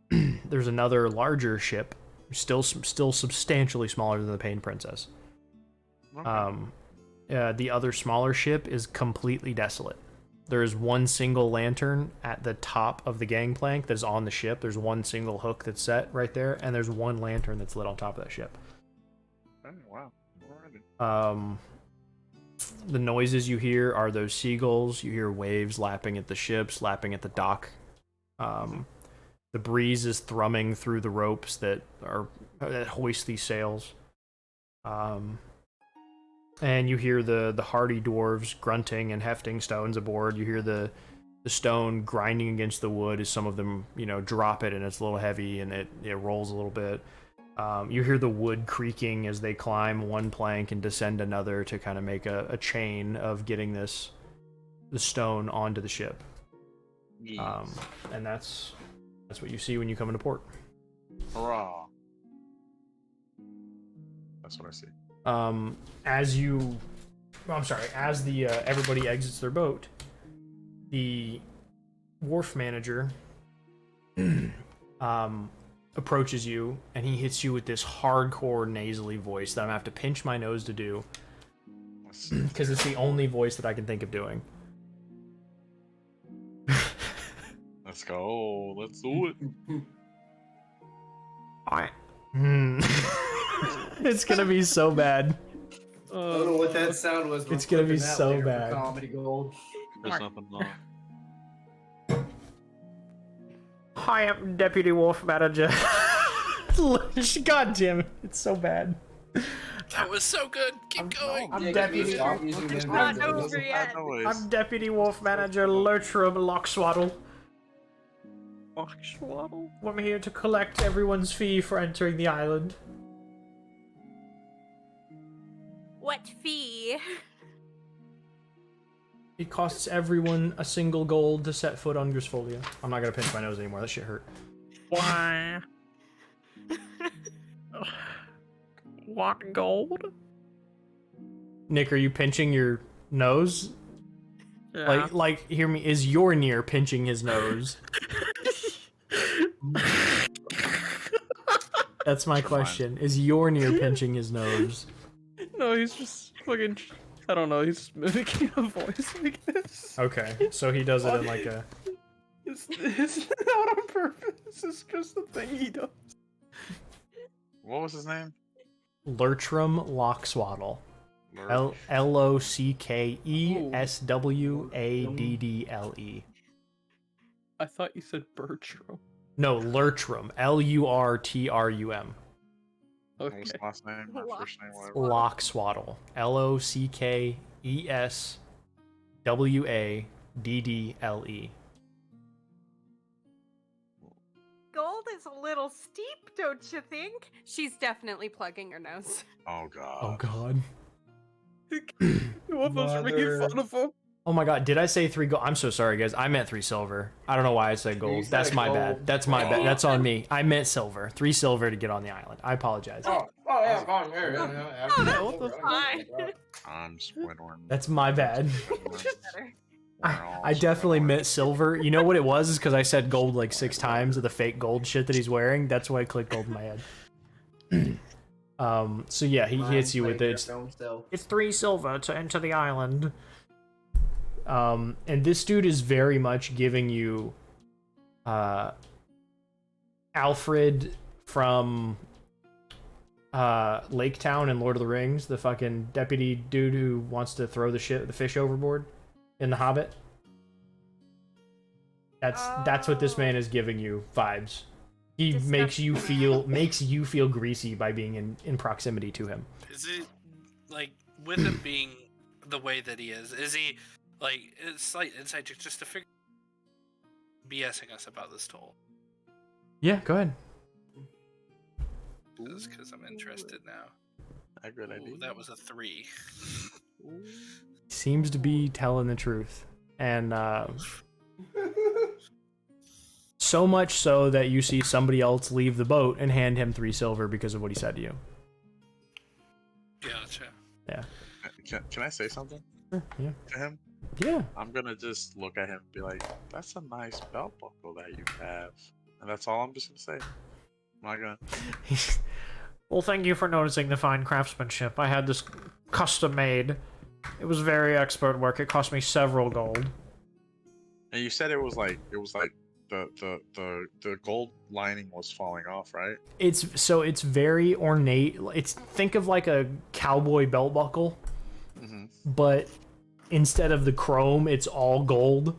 [SPEAKER 3] There's another larger ship, still substantially smaller than the Pain Princess.
[SPEAKER 6] Okay.
[SPEAKER 3] The other smaller ship is completely desolate. There is one single lantern at the top of the gangplank that is on the ship. There's one single hook that's set right there, and there's one lantern that's lit on top of that ship.
[SPEAKER 6] Oh, wow. Alrighty.
[SPEAKER 3] The noises you hear are those seagulls. You hear waves lapping at the ships, lapping at the dock. The breeze is thrumming through the ropes that hoist these sails. And you hear the hardy dwarves grunting and hefting stones aboard. You hear the stone grinding against the wood as some of them, drop it and it's a little heavy and it rolls a little bit. You hear the wood creaking as they climb one plank and descend another to kind of make a chain of getting the stone onto the ship.
[SPEAKER 6] Yes.
[SPEAKER 3] And that's what you see when you come into port.
[SPEAKER 6] Hurrah. That's what I see.
[SPEAKER 3] As everybody exits their boat, the wharf manager approaches you, and he hits you with this hardcore nasally voice that I'm gonna have to pinch my nose to do, because it's the only voice that I can think of doing.
[SPEAKER 6] Let's go. Let's do it.
[SPEAKER 3] It's gonna be so bad.
[SPEAKER 4] I don't know what that sound was.
[SPEAKER 3] It's gonna be so bad.
[SPEAKER 4] Comedy gold.
[SPEAKER 6] There's nothing wrong.
[SPEAKER 3] Hi, I'm Deputy Wharf Manager. God damn it, it's so bad.
[SPEAKER 1] That was so good. Keep going.
[SPEAKER 3] I'm
[SPEAKER 4] Yeah,
[SPEAKER 3] Deputy.
[SPEAKER 4] stop using them.
[SPEAKER 2] Not over yet.
[SPEAKER 3] I'm Deputy Wharf Manager Lurtrum Lockswaddle.
[SPEAKER 5] Lockswaddle?
[SPEAKER 3] I'm here to collect everyone's fee for entering the island.
[SPEAKER 2] What fee?
[SPEAKER 3] It costs everyone a single gold to set foot on Grisfolia. I'm not gonna pinch my nose anymore. That shit hurt.
[SPEAKER 5] Why? What gold?
[SPEAKER 3] Nick, are you pinching your nose?
[SPEAKER 5] Yeah.
[SPEAKER 3] Like, hear me. Is Yornir pinching his nose? That's my question. Is Yornir pinching his nose?
[SPEAKER 5] No, he's just fucking. I don't know. He's mimicking a voice like this.
[SPEAKER 3] Okay, so he does it in like a.
[SPEAKER 5] It's not on purpose. It's just the thing he does.
[SPEAKER 6] What was his name?
[SPEAKER 3] Lurtrum Lockswaddle.
[SPEAKER 6] Lurch.
[SPEAKER 3] Lockeswaddle.
[SPEAKER 5] I thought you said Bertram.
[SPEAKER 3] No, Lurtrum. Lurtrum.
[SPEAKER 6] What was
[SPEAKER 5] Okay.
[SPEAKER 6] his last name? Or first name? Whatever.
[SPEAKER 3] Lockswaddle. Lockswaddle.
[SPEAKER 2] Gold is a little steep, don't you think? She's definitely plugging her nose.
[SPEAKER 6] Oh god.
[SPEAKER 3] Oh god.
[SPEAKER 5] You of us are making fun of him.
[SPEAKER 3] Oh my god, did I say 3 gold? I'm so sorry, guys. I meant 3 silver. I don't know why I said gold.
[SPEAKER 4] You said
[SPEAKER 3] That's my
[SPEAKER 4] gold.
[SPEAKER 3] bad. That's my bad. That's on me. I meant silver. 3 silver to get on the island. I apologize.
[SPEAKER 4] Oh yeah, fine. Yeah.
[SPEAKER 5] what the
[SPEAKER 2] Fine.
[SPEAKER 6] I'm Squidward.
[SPEAKER 3] That's my bad.
[SPEAKER 2] Better.
[SPEAKER 3] I definitely meant silver. You know what it was? Is because I said gold like 6 times of the fake gold shit that he's wearing. That's why I clicked gold in my head. So yeah, he hits you with it. It's 3 silver to enter the island. And this dude is very much giving you Alfred from Lake Town in Lord of the Rings, the fucking deputy dude who wants to throw the fish overboard in The Hobbit. That's what this man is giving you vibes. He makes you
[SPEAKER 2] Disgusting.
[SPEAKER 3] feel greasy by being in proximity to him.
[SPEAKER 1] Is it like with him being the way that he is? Is he like slight insight check just to figure BSing us about this toll?
[SPEAKER 3] Yeah, go ahead.
[SPEAKER 1] Because I'm interested now.
[SPEAKER 6] A good idea.
[SPEAKER 1] Ooh, that was a 3.
[SPEAKER 3] Seems to be telling the truth, and so much so that you see somebody else leave the boat and hand him 3 silver because of what he said to you.
[SPEAKER 1] Gotcha.
[SPEAKER 3] Yeah.
[SPEAKER 6] Can I say something
[SPEAKER 3] Yeah.
[SPEAKER 6] to him?
[SPEAKER 3] Yeah.
[SPEAKER 6] I'm gonna just look at him and be like, "That's a nice belt buckle that you have," and that's all I'm just gonna say. I'm not gonna.
[SPEAKER 8] Well, thank you for noticing the fine craftsmanship. I had this custom made. It was very expert work. It cost me several gold.
[SPEAKER 6] And you said it was like the gold lining was falling off, right?
[SPEAKER 3] It's very ornate. Think of like a cowboy belt buckle, but instead of the chrome, it's all gold.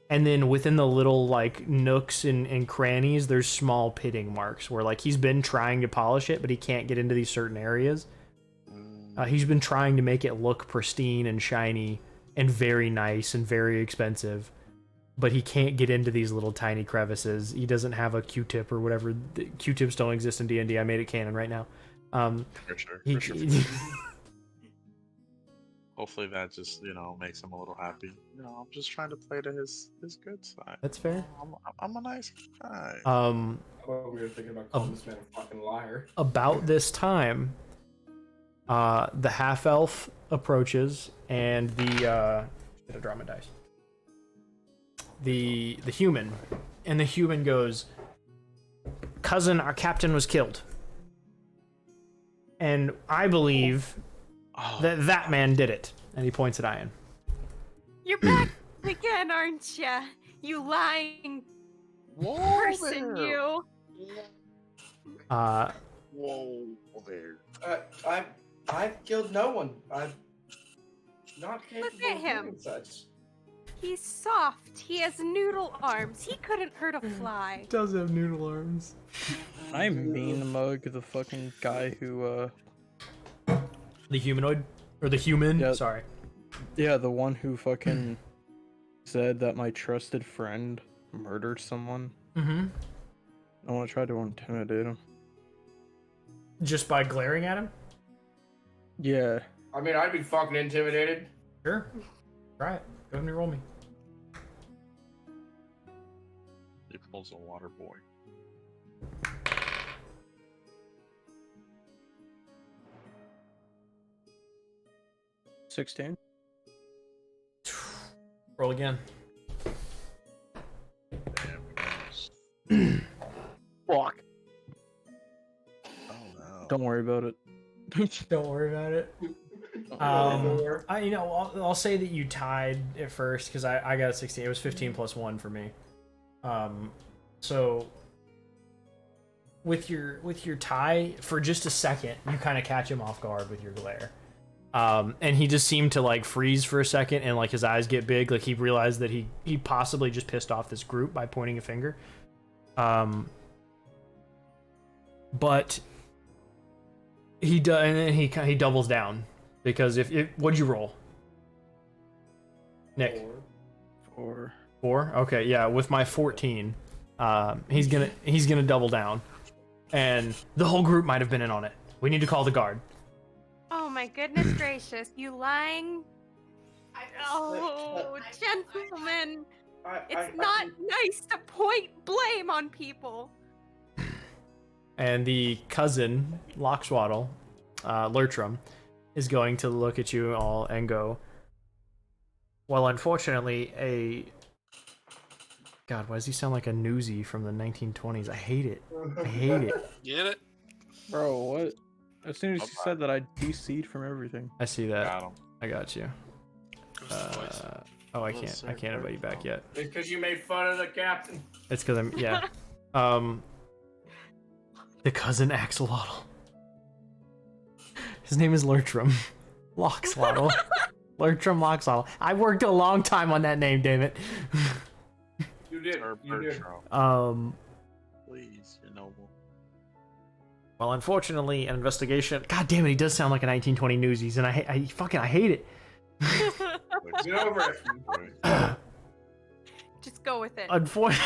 [SPEAKER 3] And then within the little like nooks and crannies, there's small pitting marks where like he's been trying to polish it, but he can't get into these certain areas. He's been trying to make it look pristine and shiny and very nice and very expensive, but he can't get into these little tiny crevices. He doesn't have a Q-tip or whatever. Q-tips don't exist in D&D. I made it canon right now.
[SPEAKER 6] For sure. Hopefully that just, makes him a little happy. I'm just trying to play to his good side.
[SPEAKER 3] That's fair.
[SPEAKER 6] I'm a nice guy.
[SPEAKER 4] Oh, we were thinking about calling this man a fucking liar.
[SPEAKER 3] About this time, the half-elf approaches, and should I draw my dice? The human, and the human goes, "Cousin, our captain was killed. And I believe that man did it." And he points at Iyan.
[SPEAKER 2] You're back again, aren't ya? You lying person, you.
[SPEAKER 6] Whoa there.
[SPEAKER 4] I've killed no one. I've not capable
[SPEAKER 2] Look at
[SPEAKER 4] of
[SPEAKER 2] him.
[SPEAKER 4] doing such.
[SPEAKER 2] He's soft. He has noodle arms. He couldn't hurt a fly.
[SPEAKER 3] Does have noodle arms.
[SPEAKER 5] I mean mug the fucking guy who
[SPEAKER 3] The humanoid? Or the human?
[SPEAKER 5] Yeah.
[SPEAKER 3] Sorry.
[SPEAKER 5] yeah, the one who fucking said that my trusted friend murdered someone.
[SPEAKER 3] Mm-hmm.
[SPEAKER 5] I want to try to intimidate him.
[SPEAKER 3] Just by glaring at him?
[SPEAKER 5] Yeah.
[SPEAKER 4] I mean, I'd be fucking intimidated.
[SPEAKER 3] Sure. Try it. Go ahead and roll me.
[SPEAKER 6] He pulls a water boy.
[SPEAKER 5] $16.
[SPEAKER 3] Roll again.
[SPEAKER 6] Damn,
[SPEAKER 5] Fuck.
[SPEAKER 6] oh no.
[SPEAKER 5] Don't worry about it.
[SPEAKER 3] Don't worry about it. I'll say that you tied at first because I got a 16. It was 15 plus 1 for me. So with your tie, for just a second, you kind of catch him off guard with your glare. And he just seemed to like freeze for a second, and like his eyes get big, like he realized that he possibly just pissed off this group by pointing a finger. But he does, and then he doubles down because if what'd you roll, Nick?
[SPEAKER 5] 4.
[SPEAKER 3] 4? Okay, yeah. With my 14, he's gonna double down, and the whole group might have been in on it. We need to call the guard.
[SPEAKER 2] Oh my goodness gracious, you lying. Oh, gentlemen. It's not nice to point blame on people.
[SPEAKER 3] And the cousin, Lockswaddle, Lurtrum, is going to look at you all and go, well, unfortunately, God, why does he sound like a newsie from the 1920s? I hate it. I hate it.
[SPEAKER 1] Get it?
[SPEAKER 5] Bro, what? As soon as you said that, I DC'd from everything.
[SPEAKER 3] I see that.
[SPEAKER 6] Got him.
[SPEAKER 3] I got you. I can't invite you back yet.
[SPEAKER 4] It's because you made fun of the captain.
[SPEAKER 3] It's because I'm, yeah. The cousin Axolotl. His name is Lurtrum. Lockswaddle. Lurtrum Lockswaddle. I worked a long time on that name, damn it.
[SPEAKER 4] You did.
[SPEAKER 6] Sir
[SPEAKER 4] You did.
[SPEAKER 6] Bertram, please, noble.
[SPEAKER 8] Well, unfortunately, an investigation. God damn it, he does sound like a 1920 Newsies, and I hate it.
[SPEAKER 4] Get over it.
[SPEAKER 2] Just go with it.
[SPEAKER 8] Unfortunately.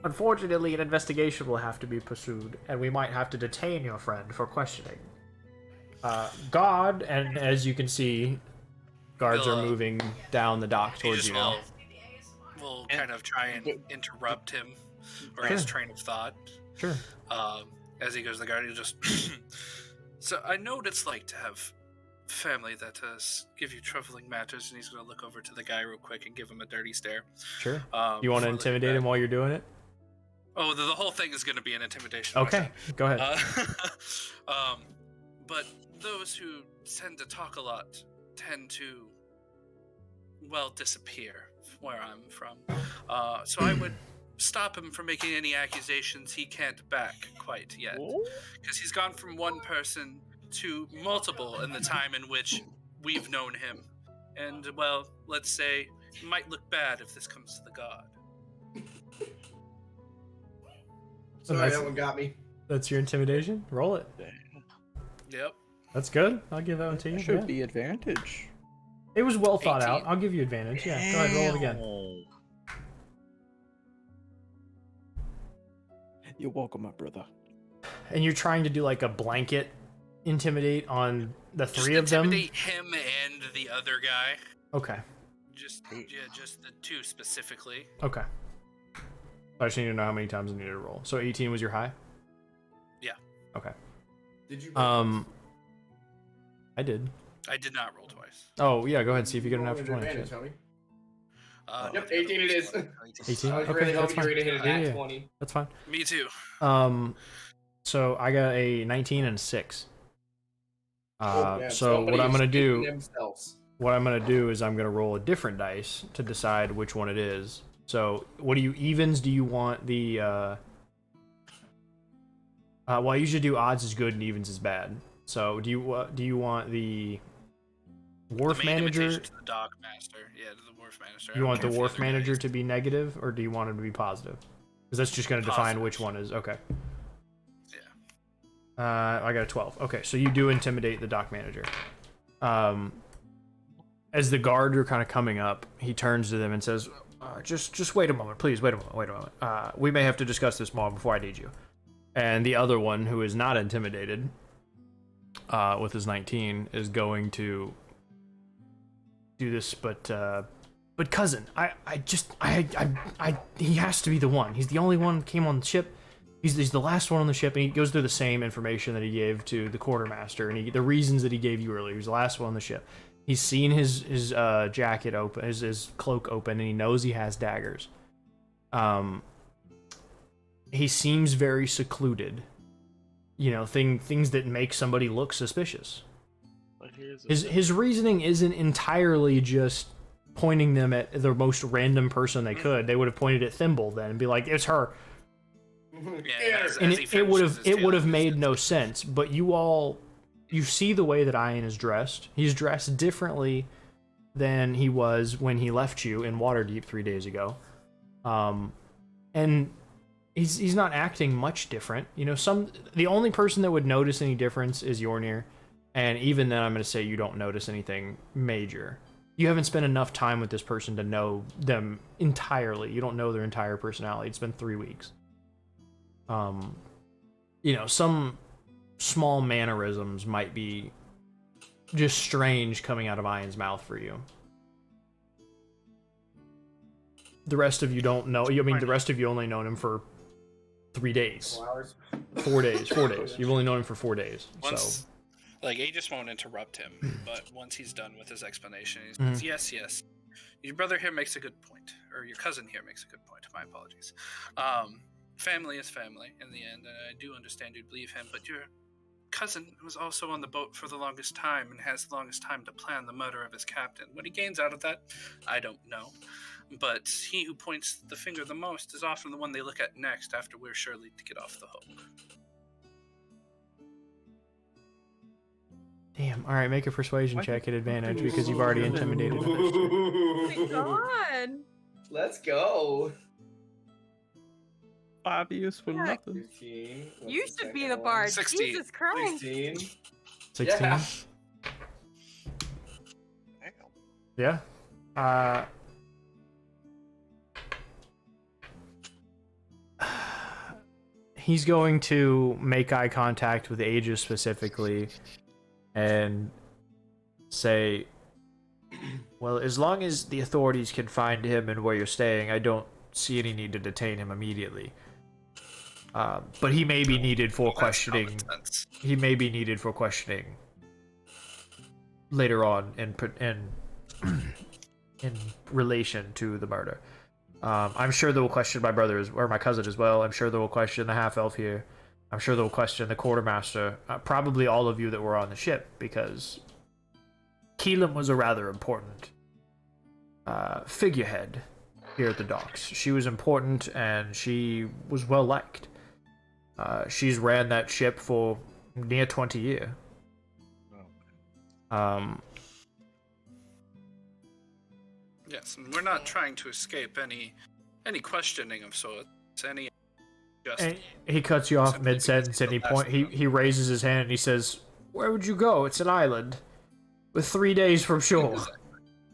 [SPEAKER 8] Unfortunately, an investigation will have to be pursued, and we might have to detain your friend for questioning. Guard, and as you can see, guards are moving down the dock towards you now.
[SPEAKER 1] We'll kind of try and interrupt him or his train of thought.
[SPEAKER 8] Sure.
[SPEAKER 1] As he goes to the guard, he'll just... So I know what it's like to have family that give you troubling matters, and he's going to look over to the guy real quick and give him a dirty stare.
[SPEAKER 8] Sure. You want to intimidate him while you're doing it?
[SPEAKER 1] Oh, the whole thing is going to be an intimidation.
[SPEAKER 8] Okay, go ahead.
[SPEAKER 1] But those who tend to talk a lot tend to, well, disappear where I'm from. So I would stop him from making any accusations he can't back quite yet. Because he's gone from one person to multiple in the time in which we've known him. And, well, let's say, it might look bad if this comes to the god.
[SPEAKER 4] Sorry, that one got me.
[SPEAKER 3] That's your intimidation? Roll it.
[SPEAKER 1] Yep.
[SPEAKER 3] That's good. I'll give that one to you.
[SPEAKER 5] Should be advantage.
[SPEAKER 3] It was well thought
[SPEAKER 1] 18.
[SPEAKER 3] out. I'll give you advantage. Yeah, go ahead, roll it again.
[SPEAKER 5] You're welcome, my brother.
[SPEAKER 3] And you're trying to do like a blanket intimidate on the
[SPEAKER 1] Just
[SPEAKER 3] three of them?
[SPEAKER 1] intimidate him and the other guy.
[SPEAKER 3] Okay.
[SPEAKER 1] Just the two specifically.
[SPEAKER 3] Okay. I just need to know how many times I need to roll. So 18 was your high?
[SPEAKER 1] Yeah.
[SPEAKER 3] Okay.
[SPEAKER 4] Did you?
[SPEAKER 3] I did.
[SPEAKER 1] I did not roll twice.
[SPEAKER 3] Oh yeah, go ahead. See if you get an
[SPEAKER 4] Roll
[SPEAKER 3] natural
[SPEAKER 4] with
[SPEAKER 3] 20.
[SPEAKER 4] advantage, homie.
[SPEAKER 1] No,
[SPEAKER 4] Yep, 18 it is.
[SPEAKER 3] 18.
[SPEAKER 4] I was
[SPEAKER 3] Okay,
[SPEAKER 4] really
[SPEAKER 3] that's
[SPEAKER 4] hoping you were
[SPEAKER 3] fine.
[SPEAKER 4] gonna hit
[SPEAKER 3] Yeah,
[SPEAKER 4] it
[SPEAKER 3] yeah.
[SPEAKER 4] at 20.
[SPEAKER 3] That's fine.
[SPEAKER 1] Me too.
[SPEAKER 3] So I got a 19 and a 6.
[SPEAKER 4] Yeah,
[SPEAKER 3] So
[SPEAKER 4] somebody
[SPEAKER 3] what I'm gonna
[SPEAKER 4] is
[SPEAKER 3] do?
[SPEAKER 4] shooting themselves.
[SPEAKER 3] What I'm gonna do is I'm gonna roll a different dice to decide which one it is. So what do you evens? Do you want the? Well, I usually do odds is good and evens is bad. So do you want the wharf
[SPEAKER 1] The main
[SPEAKER 3] manager?
[SPEAKER 1] invitation to the dock master. Yeah, to the wharf manager. I
[SPEAKER 3] You
[SPEAKER 1] don't
[SPEAKER 3] want the
[SPEAKER 1] care if
[SPEAKER 3] wharf
[SPEAKER 1] other guy
[SPEAKER 3] manager
[SPEAKER 1] is-
[SPEAKER 3] to be negative, or do you want him to be positive? Because that's just gonna define which
[SPEAKER 1] Positive.
[SPEAKER 3] one is okay.
[SPEAKER 1] Yeah.
[SPEAKER 3] I got a 12. Okay, so you do intimidate the dock manager. As the guard are kind of coming up, he turns to them and says, just wait a moment, please, wait a moment. We may have to discuss this more before I need you. And the other one, who is not intimidated, with his 19, is going to do this, but cousin, he has to be the one. He's the only one that came on the ship. He's the last one on the ship, and he goes through the same information that he gave to the quartermaster, and the reasons that he gave you earlier. He's the last one on the ship. He's seen his jacket open, his cloak open, and he knows he has daggers. He seems very secluded. You know, things that make somebody look suspicious. His reasoning isn't entirely just pointing them at the most random person they could. They would have pointed at Thimble then and be like, "It's her."
[SPEAKER 1] Yeah,
[SPEAKER 3] And
[SPEAKER 1] as he
[SPEAKER 3] it would
[SPEAKER 1] finishes his
[SPEAKER 3] have
[SPEAKER 1] tale,
[SPEAKER 3] made no sense. But you see the way that Iyan is dressed. He's dressed differently than he was when he left you in Waterdeep 3 days ago. And he's not acting much different. You know, the only person that would notice any difference is Yornir, and even then, I'm going to say you don't notice anything major. You haven't spent enough time with this person to know them entirely. You don't know their entire personality. It's been 3 weeks. You know, some small mannerisms might be just strange coming out of Iyan's mouth for you. The rest of you don't know. I mean, the rest of you only known him for 3 days.
[SPEAKER 4] 4 hours.
[SPEAKER 3] 4 days. 4 days. You've only known him for 4 days.
[SPEAKER 1] Once, like, Aegis won't interrupt him, but once he's done with his explanation, he says, yes, your brother here makes a good point, or your cousin here makes a good point, my apologies. Family is family in the end, and I do understand you'd believe him, but your cousin was also on the boat for the longest time and has the longest time to plan the murder of his captain. What he gains out of that, I don't know. But he who points the finger the most is often the one they look at next after we're surely to get off the hook.
[SPEAKER 3] Damn. All right, make a persuasion check at advantage because you've already intimidated him.
[SPEAKER 2] Oh my god.
[SPEAKER 4] Let's go.
[SPEAKER 5] 5 years for
[SPEAKER 2] Yeah.
[SPEAKER 5] nothing.
[SPEAKER 4] 15. What's
[SPEAKER 2] You
[SPEAKER 4] the
[SPEAKER 2] should
[SPEAKER 4] second
[SPEAKER 2] be the
[SPEAKER 4] one?
[SPEAKER 2] bard.
[SPEAKER 1] 16.
[SPEAKER 2] Jesus Christ.
[SPEAKER 4] 16.
[SPEAKER 3] 16.
[SPEAKER 4] Yeah.
[SPEAKER 6] Damn.
[SPEAKER 3] Yeah. He's going to make eye contact with Aegis specifically and say, well, as long as the authorities can find him and where you're staying, I don't see any need to detain him immediately. But he may be needed for questioning. He may be needed for questioning later on in relation to the murder. I'm sure they will question my brother or my cousin as well. I'm sure they will question the half-elf here. I'm sure they will question the quartermaster. Probably all of you that were on the ship, because Keelan was a rather important figurehead here at the docks. She was important and she was well liked. She's ran that ship for near 20 years.
[SPEAKER 1] Yes, and we're not trying to escape any questioning of sorts. Any just
[SPEAKER 3] And he cuts you off mid-sentence and he raises his hand and he says, "Where would you go? It's an island. With 3 days from shore.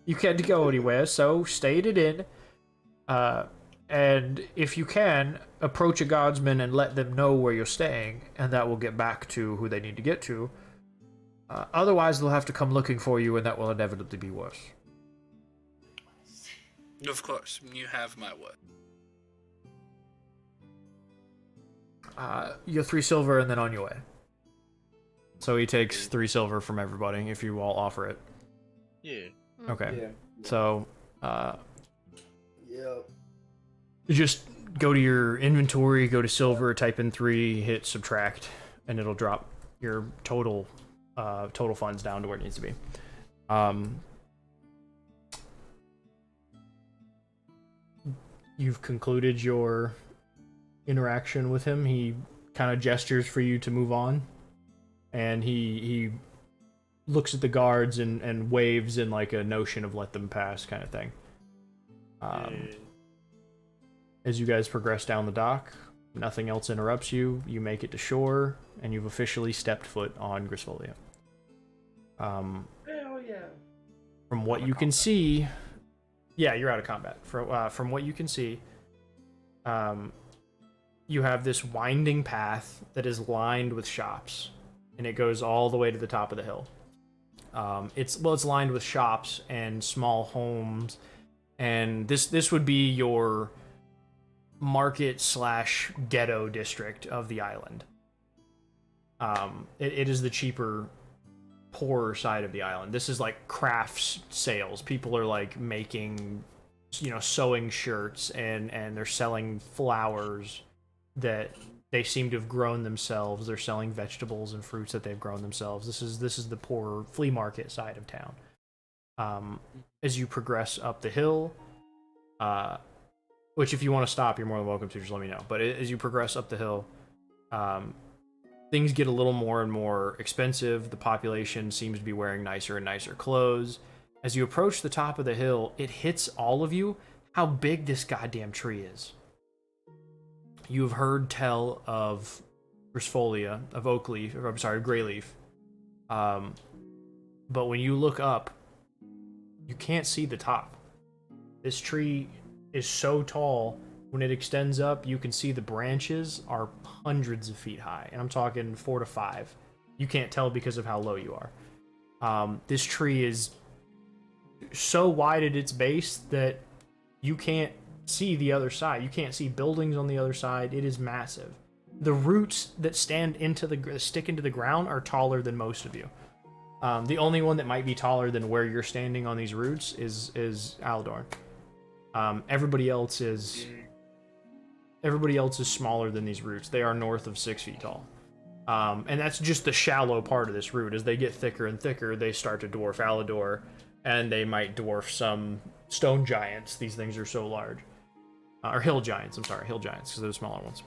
[SPEAKER 3] You can't go anywhere, so stay at an inn. And if you can, approach a guardsman and let them know where you're staying, and that will get back to who they need to get to. Otherwise, they'll have to come looking for you, and that will inevitably be worse."
[SPEAKER 1] Of course, you have my word.
[SPEAKER 3] You're 3 silver and then on your way. So he takes 3 silver from everybody if you all offer it.
[SPEAKER 6] Yeah.
[SPEAKER 3] Okay.
[SPEAKER 4] Yeah.
[SPEAKER 3] So,
[SPEAKER 4] Yep.
[SPEAKER 3] you just go to your inventory, go to silver, type in 3, hit subtract, and it'll drop your total funds down to where it needs to be. You've concluded your interaction with him. He kind of gestures for you to move on, and he looks at the guards and waves in like a notion of let them pass kind of thing. As you guys progress down the dock, nothing else interrupts you. You make it to shore, and you've officially stepped foot on Grisfolia.
[SPEAKER 4] Hell yeah.
[SPEAKER 3] From what you can see, yeah, you're out of combat. From what you can see, you have this winding path that is lined with shops, and it goes all the way to the top of the hill. It's lined with shops and small homes, and this would be your market/ghetto district of the island. It is the cheaper, poorer side of the island. This is like crafts sales. People are like making, sewing shirts, and they're selling flowers that they seem to have grown themselves. They're selling vegetables and fruits that they've grown themselves. This is the poorer flea market side of town. As you progress up the hill, which if you want to stop, you're more than welcome to, just let me know. But as you progress up the hill, things get a little more and more expensive. The population seems to be wearing nicer and nicer clothes. As you approach the top of the hill, it hits all of you how big this goddamn tree is. You have heard tell of Grisfolia, of Greyleaf. But when you look up, you can't see the top. This tree is so tall, when it extends up, you can see the branches are hundreds of feet high. And I'm talking 4 to 5. You can't tell because of how low you are. This tree is so wide at its base that you can't see the other side. You can't see buildings on the other side. It is massive. The roots that stick into the ground are taller than most of you. The only one that might be taller than where you're standing on these roots is Aldorn. Everybody else is smaller than these roots. They are north of 6 feet tall. And that's just the shallow part of this root. As they get thicker and thicker, they start to dwarf Alador, and they might dwarf some stone giants. These things are so large. Or hill giants, because they're the smaller ones.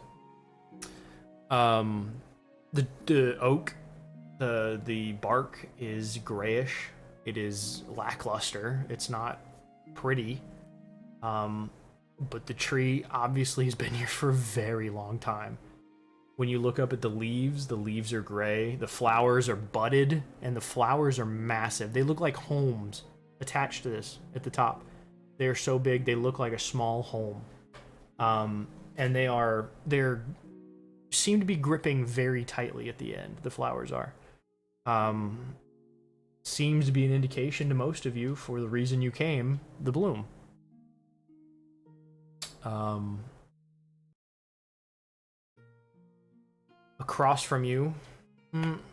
[SPEAKER 3] The oak, the bark is grayish. It is lackluster. It's not pretty. but the tree obviously has been here for a very long time. When you look up at the leaves are gray, the flowers are budded, and the flowers are massive. They look like homes attached to this at the top. They are so big, they look like a small home. And they're seem to be gripping very tightly at the end, the flowers are. Seems to be an indication to most of you for the reason you came, the bloom. Across from you,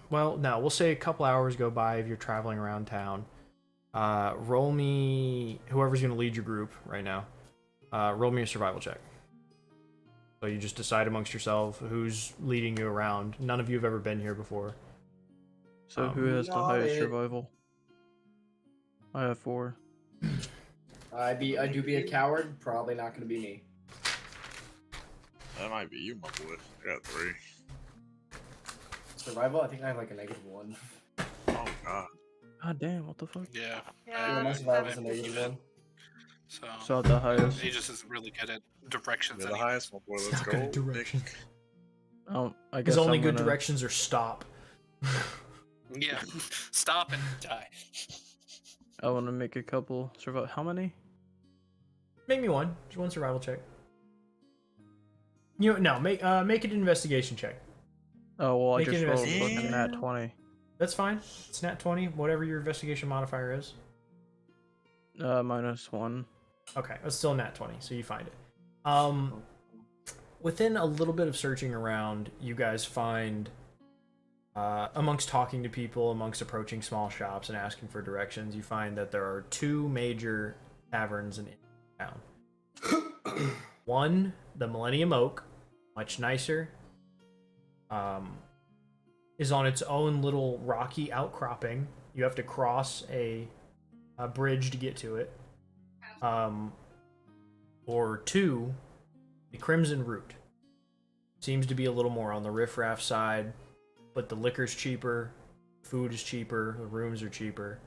[SPEAKER 3] well, no, we'll say a couple hours go by if you're traveling around town. Roll me, whoever's going to lead your group right now, roll me a survival check. So you just decide amongst yourself who's leading you around. None of you have ever been here before.
[SPEAKER 5] So who has the highest survival? I have 4.
[SPEAKER 4] I do be a coward. Probably not going to be me.
[SPEAKER 6] That might be you, my boy. I got 3.
[SPEAKER 4] Survival? I think I have like a -1.
[SPEAKER 6] Oh god.
[SPEAKER 5] God damn, what the fuck?
[SPEAKER 1] Yeah.
[SPEAKER 4] Yeah, my survival's a -1.
[SPEAKER 5] So the highest.
[SPEAKER 1] He just isn't really good at directions.
[SPEAKER 6] You're the
[SPEAKER 1] anyway.
[SPEAKER 6] highest, my boy. Let's
[SPEAKER 3] Not
[SPEAKER 6] go.
[SPEAKER 3] good at directions.
[SPEAKER 5] I guess
[SPEAKER 3] His only
[SPEAKER 5] I'm
[SPEAKER 3] good
[SPEAKER 5] gonna...
[SPEAKER 3] directions are stop.
[SPEAKER 1] Yeah. Stop and die.
[SPEAKER 5] I want to make a couple survival. How many?
[SPEAKER 3] Make me one. Just one survival check. Make it an investigation check.
[SPEAKER 5] Oh well, I
[SPEAKER 3] Make
[SPEAKER 5] just
[SPEAKER 3] an
[SPEAKER 5] rolled
[SPEAKER 3] investigation.
[SPEAKER 5] fucking nat 20.
[SPEAKER 3] That's fine. It's nat 20, whatever your investigation modifier is.
[SPEAKER 5] -1.
[SPEAKER 3] Okay, it's still nat 20, so you find it. Within a little bit of searching around, you guys find, amongst talking to people, amongst approaching small shops and asking for directions, you find that there are 2 major taverns in town. One, the Millennium Oak, much nicer, is on its own little rocky outcropping. You have to cross a bridge to get to it. Or 2, the Crimson Root. Seems to be a little more on the riffraff side, but the liquor's cheaper, food is cheaper, the rooms are cheaper.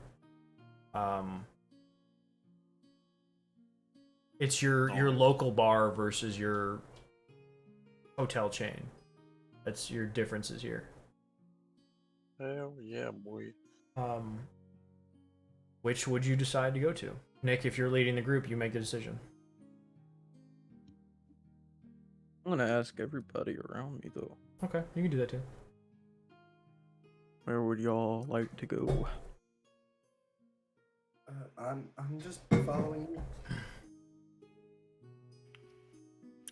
[SPEAKER 3] It's your local bar versus your hotel chain. That's your differences here.
[SPEAKER 6] Hell yeah, boy.
[SPEAKER 3] Which would you decide to go to? Nick, if you're leading the group, you make the decision.
[SPEAKER 5] I'm gonna ask everybody around me though.
[SPEAKER 3] Okay, you can do that too.
[SPEAKER 5] Where would y'all like to go?
[SPEAKER 4] I'm just following you.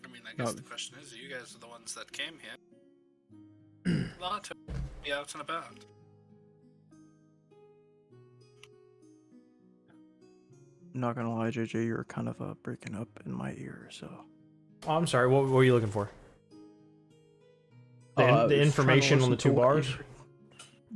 [SPEAKER 1] I mean, I guess the question is, you guys are the ones that came here. Not to be out and about.
[SPEAKER 5] I'm not gonna lie, JJ, you're kind of breaking up in my ear, so.
[SPEAKER 3] Oh, I'm sorry, what were you looking for? The information on the 2 bars?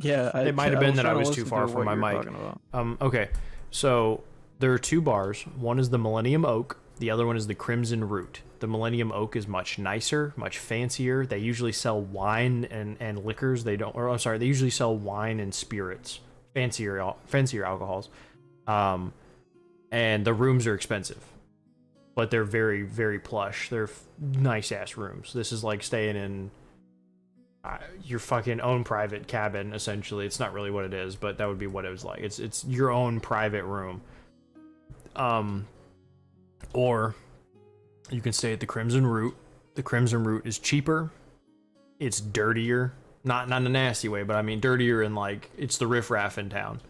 [SPEAKER 5] Yeah,
[SPEAKER 3] it might have been that I was too far from my mic. Okay, so there are 2 bars. One is the Millennium Oak. The other one is the Crimson Root. The Millennium Oak is much nicer, much fancier. They usually sell wine and liquors. They usually sell wine and spirits, fancier alcohols. And the rooms are expensive, but they're very, very plush. They're nice ass rooms. This is like staying in your fucking own private cabin, essentially. It's not really what it is, but that would be what it was like. It's your own private room. Or you can stay at the Crimson Root. The Crimson Root is cheaper. It's dirtier. Not in a nasty way, but I mean dirtier and like it's the riffraff in town.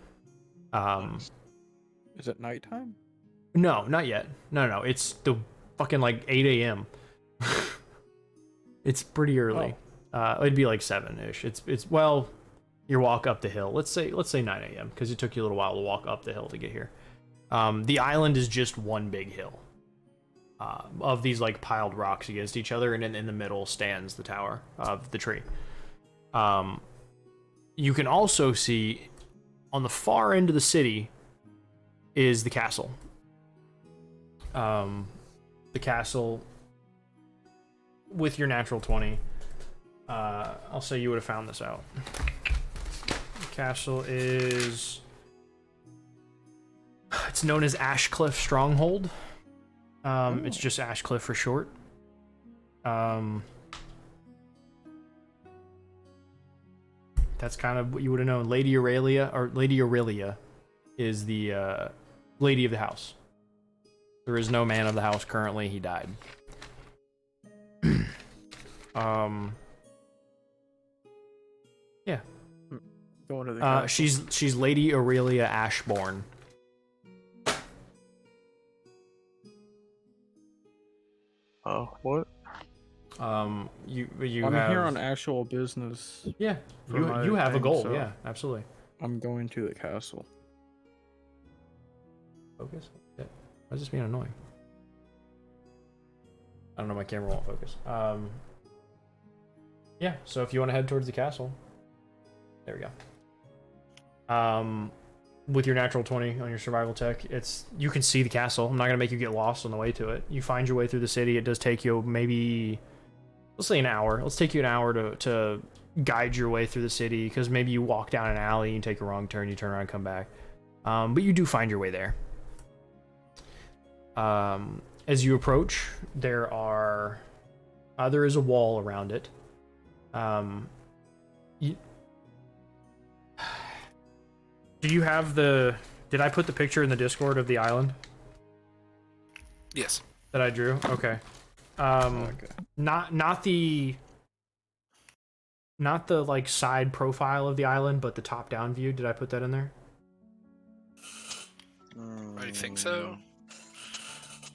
[SPEAKER 5] Is it nighttime?
[SPEAKER 3] No, not yet. No. It's the fucking like 8 a.m. It's pretty early. It'd be like 7-ish. It's well, your walk up the hill. Let's say 9 a.m. because it took you a little while to walk up the hill to get here. The island is just one big hill of these like piled rocks against each other, and in the middle stands the tower of the tree. You can also see on the far end of the city is the castle. The castle, with your natural 20, I'll say you would have found this out. The castle is... It's known as Ashcliffe Stronghold. It's just Ashcliffe for short. That's kind of what you would have known. Lady Aurelia is the lady of the house. There is no man of the house currently. He died. Yeah.
[SPEAKER 5] Going to the
[SPEAKER 3] she's Lady Aurelia Ashbourne.
[SPEAKER 6] What?
[SPEAKER 3] You
[SPEAKER 5] I'm
[SPEAKER 3] have...
[SPEAKER 5] here on actual business.
[SPEAKER 3] Yeah,
[SPEAKER 5] for
[SPEAKER 3] you
[SPEAKER 5] my
[SPEAKER 3] have a
[SPEAKER 5] thing,
[SPEAKER 3] goal.
[SPEAKER 5] so
[SPEAKER 3] Yeah, absolutely.
[SPEAKER 5] I'm going to the castle.
[SPEAKER 3] Focus. Yeah. Why is this being annoying? I don't know. My camera won't focus. Yeah. So if you want to head towards the castle, there we go. With your natural 20 on your survival tech, you can see the castle. I'm not gonna make you get lost on the way to it. You find your way through the city. It does take you maybe, let's say, an hour. Let's take you an hour to guide your way through the city, because maybe you walk down an alley, you take a wrong turn, you turn around, come back. But you do find your way there. As you approach, there is a wall around it. Do you have did I put the picture in the Discord of the island?
[SPEAKER 1] Yes.
[SPEAKER 3] That I drew? Okay.
[SPEAKER 5] Okay.
[SPEAKER 3] Not the like side profile of the island, but the top down view. Did I put that in there?
[SPEAKER 1] I think so.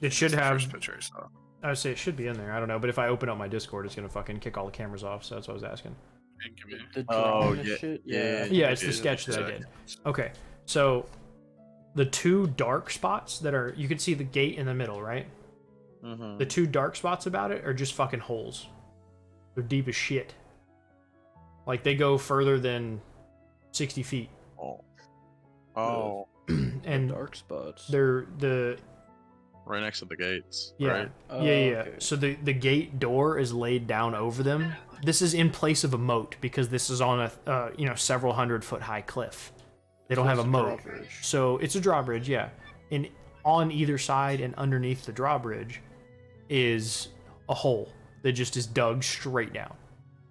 [SPEAKER 3] It should
[SPEAKER 1] That's the
[SPEAKER 3] have.
[SPEAKER 1] first picture I saw.
[SPEAKER 3] I would say it should be in there. I don't know, but if I open up my Discord, it's gonna fucking kick all the cameras off. So that's what I was asking.
[SPEAKER 5] The
[SPEAKER 6] Oh,
[SPEAKER 5] drawing
[SPEAKER 6] yeah.
[SPEAKER 5] shit?
[SPEAKER 3] Yeah, it's the sketch that I did. Okay, so the two dark spots you can see the gate in the middle, right?
[SPEAKER 6] Mm-hmm.
[SPEAKER 3] The two dark spots about it are just fucking holes. They're deep as shit. Like, they go further than 60 feet.
[SPEAKER 6] Oh.
[SPEAKER 3] And
[SPEAKER 5] dark spots.
[SPEAKER 3] they're
[SPEAKER 6] Right next to the gates.
[SPEAKER 3] yeah.
[SPEAKER 6] Right?
[SPEAKER 3] Yeah.
[SPEAKER 5] Okay.
[SPEAKER 3] So the gate door is laid down over them. This is in place of a moat, because this is on a several 100-foot high cliff. They don't have a moat. So it's a drawbridge, yeah. And on either side and underneath the drawbridge is a hole that just is dug straight down.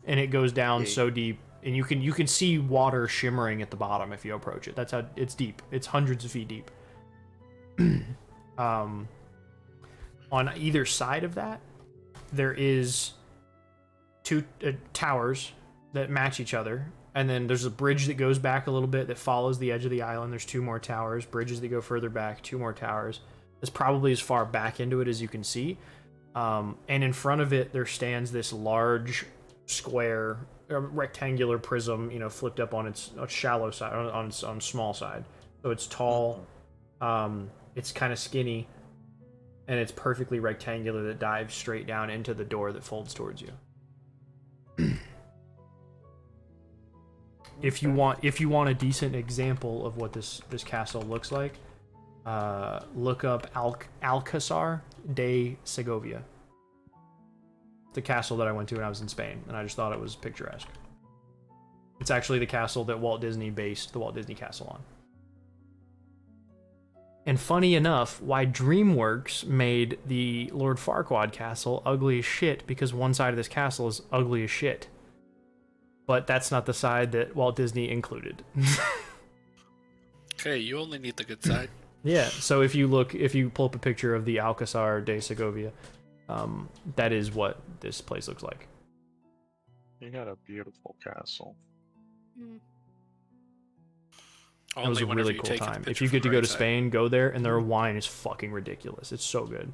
[SPEAKER 3] And it goes down so deep, and you can see water shimmering at the bottom if you approach it. That's how it's deep. It's hundreds of feet deep. On either side of that, there is two towers that match each other, and then there's a bridge that goes back a little bit that follows the edge of the island. There's two more towers, bridges that go further back, two more towers. It's probably as far back into it as you can see. And in front of it, there stands this large square, rectangular prism, flipped up on its shallow side, on its small side. So it's tall, it's kind of skinny, and it's perfectly rectangular that dives straight down into the door that folds towards you. If you want a decent example of what this castle looks like, look up Alcázar de Segovia. The castle that I went to when I was in Spain, and I just thought it was picturesque. It's actually the castle that Walt Disney based the Walt Disney Castle on. And funny enough, why DreamWorks made the Lord Farquaad castle ugly as shit, because one side of this castle is ugly as shit. But that's not the side that Walt Disney included.
[SPEAKER 1] Okay, you only need the good side.
[SPEAKER 3] Yeah, so if you pull up a picture of the Alcázar de Segovia, that is what this place looks like.
[SPEAKER 6] You got a beautiful castle.
[SPEAKER 3] It was a really cool time. If you get to go to Spain, go there, and their wine is fucking ridiculous. It's so good.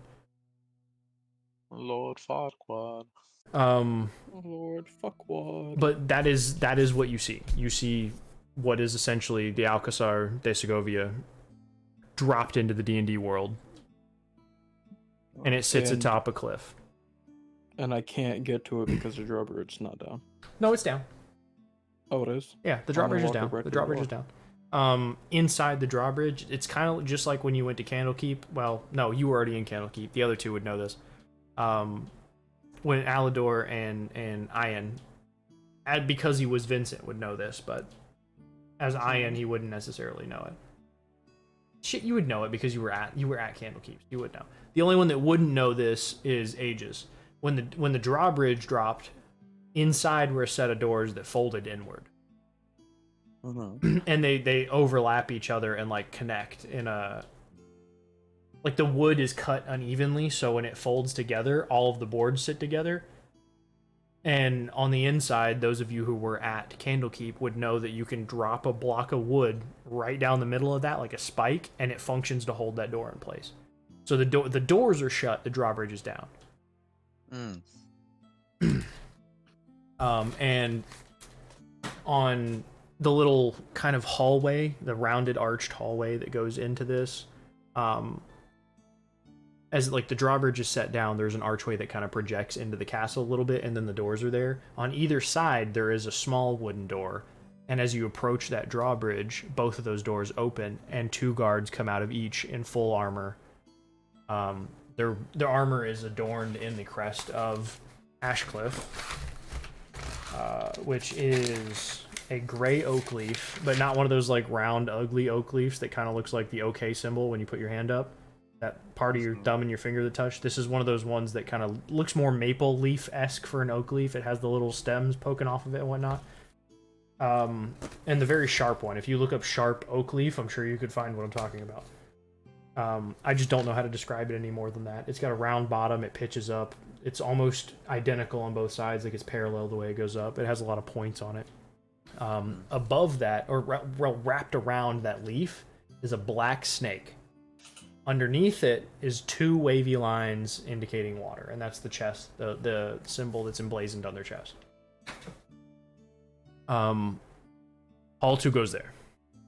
[SPEAKER 6] Lord Farquaad.
[SPEAKER 5] Lord fuckwad.
[SPEAKER 3] But that is what you see. You see what is essentially the Alcázar de Segovia dropped into the D&D world, and it sits atop a cliff.
[SPEAKER 5] And I can't get to it because the drawbridge's not down.
[SPEAKER 3] No, it's down.
[SPEAKER 5] Oh, it is?
[SPEAKER 3] Yeah, the drawbridge is down. The drawbridge is down. Inside the drawbridge, it's kind of just like when you went to Candlekeep. Well, no, you were already in Candlekeep. The other two would know this. When Alador and Iyan, because he was Vincent, would know this, but as Iyan, he wouldn't necessarily know it. shit, you would know it because you were at Candlekeep. You would know. The only one that wouldn't know this is Aegis. When the drawbridge dropped, inside were a set of doors that folded inward. And they overlap each other and like connect in a, like the wood is cut unevenly, so when it folds together, all of the boards sit together. And on the inside, those of you who were at Candlekeep would know that you can drop a block of wood right down the middle of that like a spike, and it functions to hold that door in place. So the doors are shut, the drawbridge is down. And on the little kind of hallway, the rounded arched hallway that goes into this, as like the drawbridge is set down, there's an archway that kind of projects into the castle a little bit, and then the doors are there. On either side, there is a small wooden door, and as you approach that drawbridge, both of those doors open, and 2 guards come out of each in full armor. Their armor is adorned in the crest of Ashcliffe, which is a gray oak leaf, but not one of those like round, ugly oak leaves that kind of looks like the OK symbol when you put your hand up. That part of your thumb and your finger that touch. This is one of those ones that kind of looks more maple leaf-esque for an oak leaf. It has the little stems poking off of it and whatnot. And the very sharp one. If you look up sharp oak leaf, I'm sure you could find what I'm talking about. I just don't know how to describe it any more than that. It's got a round bottom. It pitches up. It's almost identical on both sides. Like it's parallel the way it goes up. It has a lot of points on it. Above that, or wrapped around that leaf, is a black snake. Underneath it is 2 wavy lines indicating water, and that's the chest, the symbol that's emblazoned on their chest. All 2 goes there.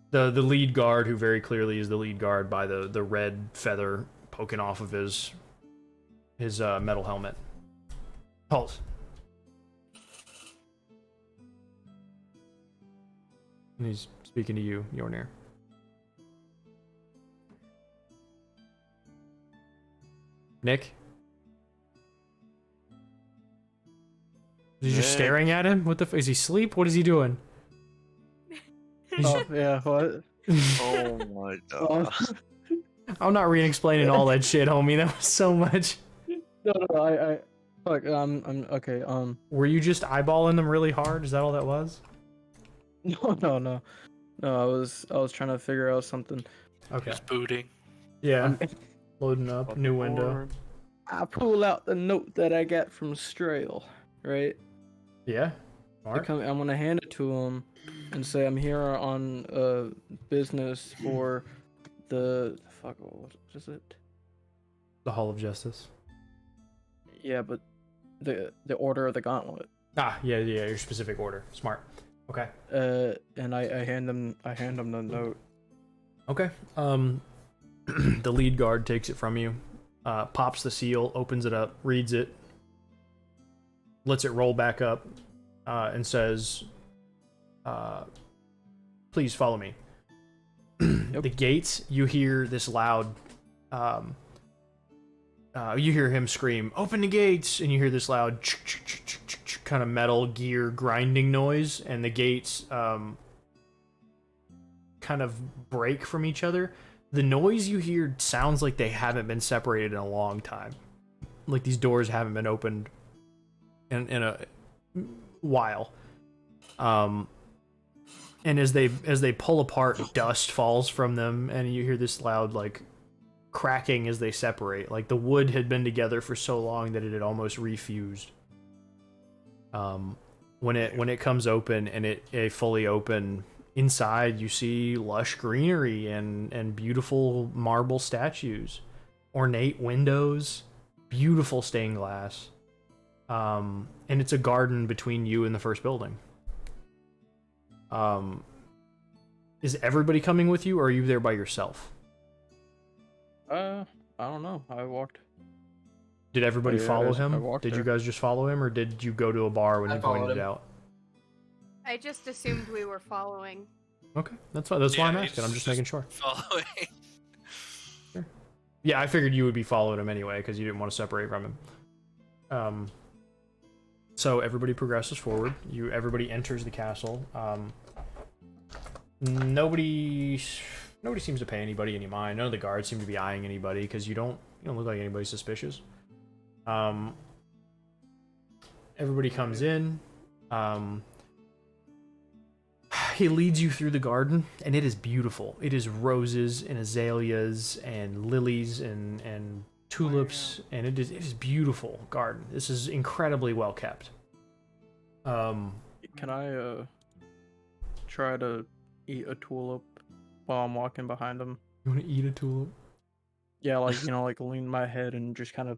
[SPEAKER 3] The lead guard, who very clearly is the lead guard by the red feather poking off of his metal helmet. Halt. And he's speaking to you, Yornir. Nick? Is he just staring at him? What the is he asleep? What is he doing?
[SPEAKER 5] Oh, yeah, what?
[SPEAKER 6] Oh my god.
[SPEAKER 3] I'm not re-explaining all that shit, homie. That was so much.
[SPEAKER 5] No, I fuck, I'm okay,
[SPEAKER 3] Were you just eyeballing them really hard? Is that all that was?
[SPEAKER 5] No, I was trying to figure out something.
[SPEAKER 3] Okay.
[SPEAKER 1] Just booting.
[SPEAKER 3] Yeah. Loading up, new window.
[SPEAKER 5] I pull out the note that I got from Strail, right?
[SPEAKER 3] Yeah.
[SPEAKER 5] I'm gonna hand it to him and say I'm here on business for the what is it?
[SPEAKER 3] The Hall of Justice.
[SPEAKER 5] Yeah, but the Order of the Gauntlet.
[SPEAKER 3] Ah, yeah, your specific order. Smart. Okay.
[SPEAKER 5] And I hand him the note.
[SPEAKER 3] Okay. The lead guard takes it from you, pops the seal, opens it up, reads it, lets it roll back up, and says, please follow me.
[SPEAKER 5] Yep.
[SPEAKER 3] The gates, you hear this loud, you hear him scream, open the gates, and you hear this loud kind of metal gear grinding noise, and the gates kind of break from each other. The noise you hear sounds like they haven't been separated in a long time. Like these doors haven't been opened in a while. And as they pull apart, dust falls from them, and you hear this loud like cracking as they separate. Like the wood had been together for so long that it had almost refused. When it comes open and it fully open. Inside, you see lush greenery and beautiful marble statues, ornate windows, beautiful stained glass, and it's a garden between you and the first building. Is everybody coming with you, or are you there by yourself?
[SPEAKER 5] I don't know. I walked.
[SPEAKER 3] Did everybody follow him? Did
[SPEAKER 5] there.
[SPEAKER 3] you guys just follow him, or did you go to a bar when
[SPEAKER 4] I
[SPEAKER 3] he pointed
[SPEAKER 4] followed
[SPEAKER 3] it
[SPEAKER 4] him.
[SPEAKER 3] out?
[SPEAKER 2] I just assumed we were following.
[SPEAKER 3] Okay, that's fine. That's why I'm
[SPEAKER 1] Yeah,
[SPEAKER 3] asking. I'm just making sure.
[SPEAKER 1] Following.
[SPEAKER 3] Yeah, I figured you would be following him anyway because you didn't want to separate from him. So everybody progresses forward. Everybody enters the castle. Nobody Nobody seems to pay anybody any mind. None of the guards seem to be eyeing anybody because you don't look like anybody suspicious. Everybody comes in. He leads you through the garden, and it is beautiful. It is roses and azaleas and lilies and tulips, and it is beautiful garden. This is incredibly well kept.
[SPEAKER 5] Can I try to eat a tulip while I'm walking behind him?
[SPEAKER 3] You want to eat a tulip?
[SPEAKER 5] Yeah, like like lean my head and just kind of.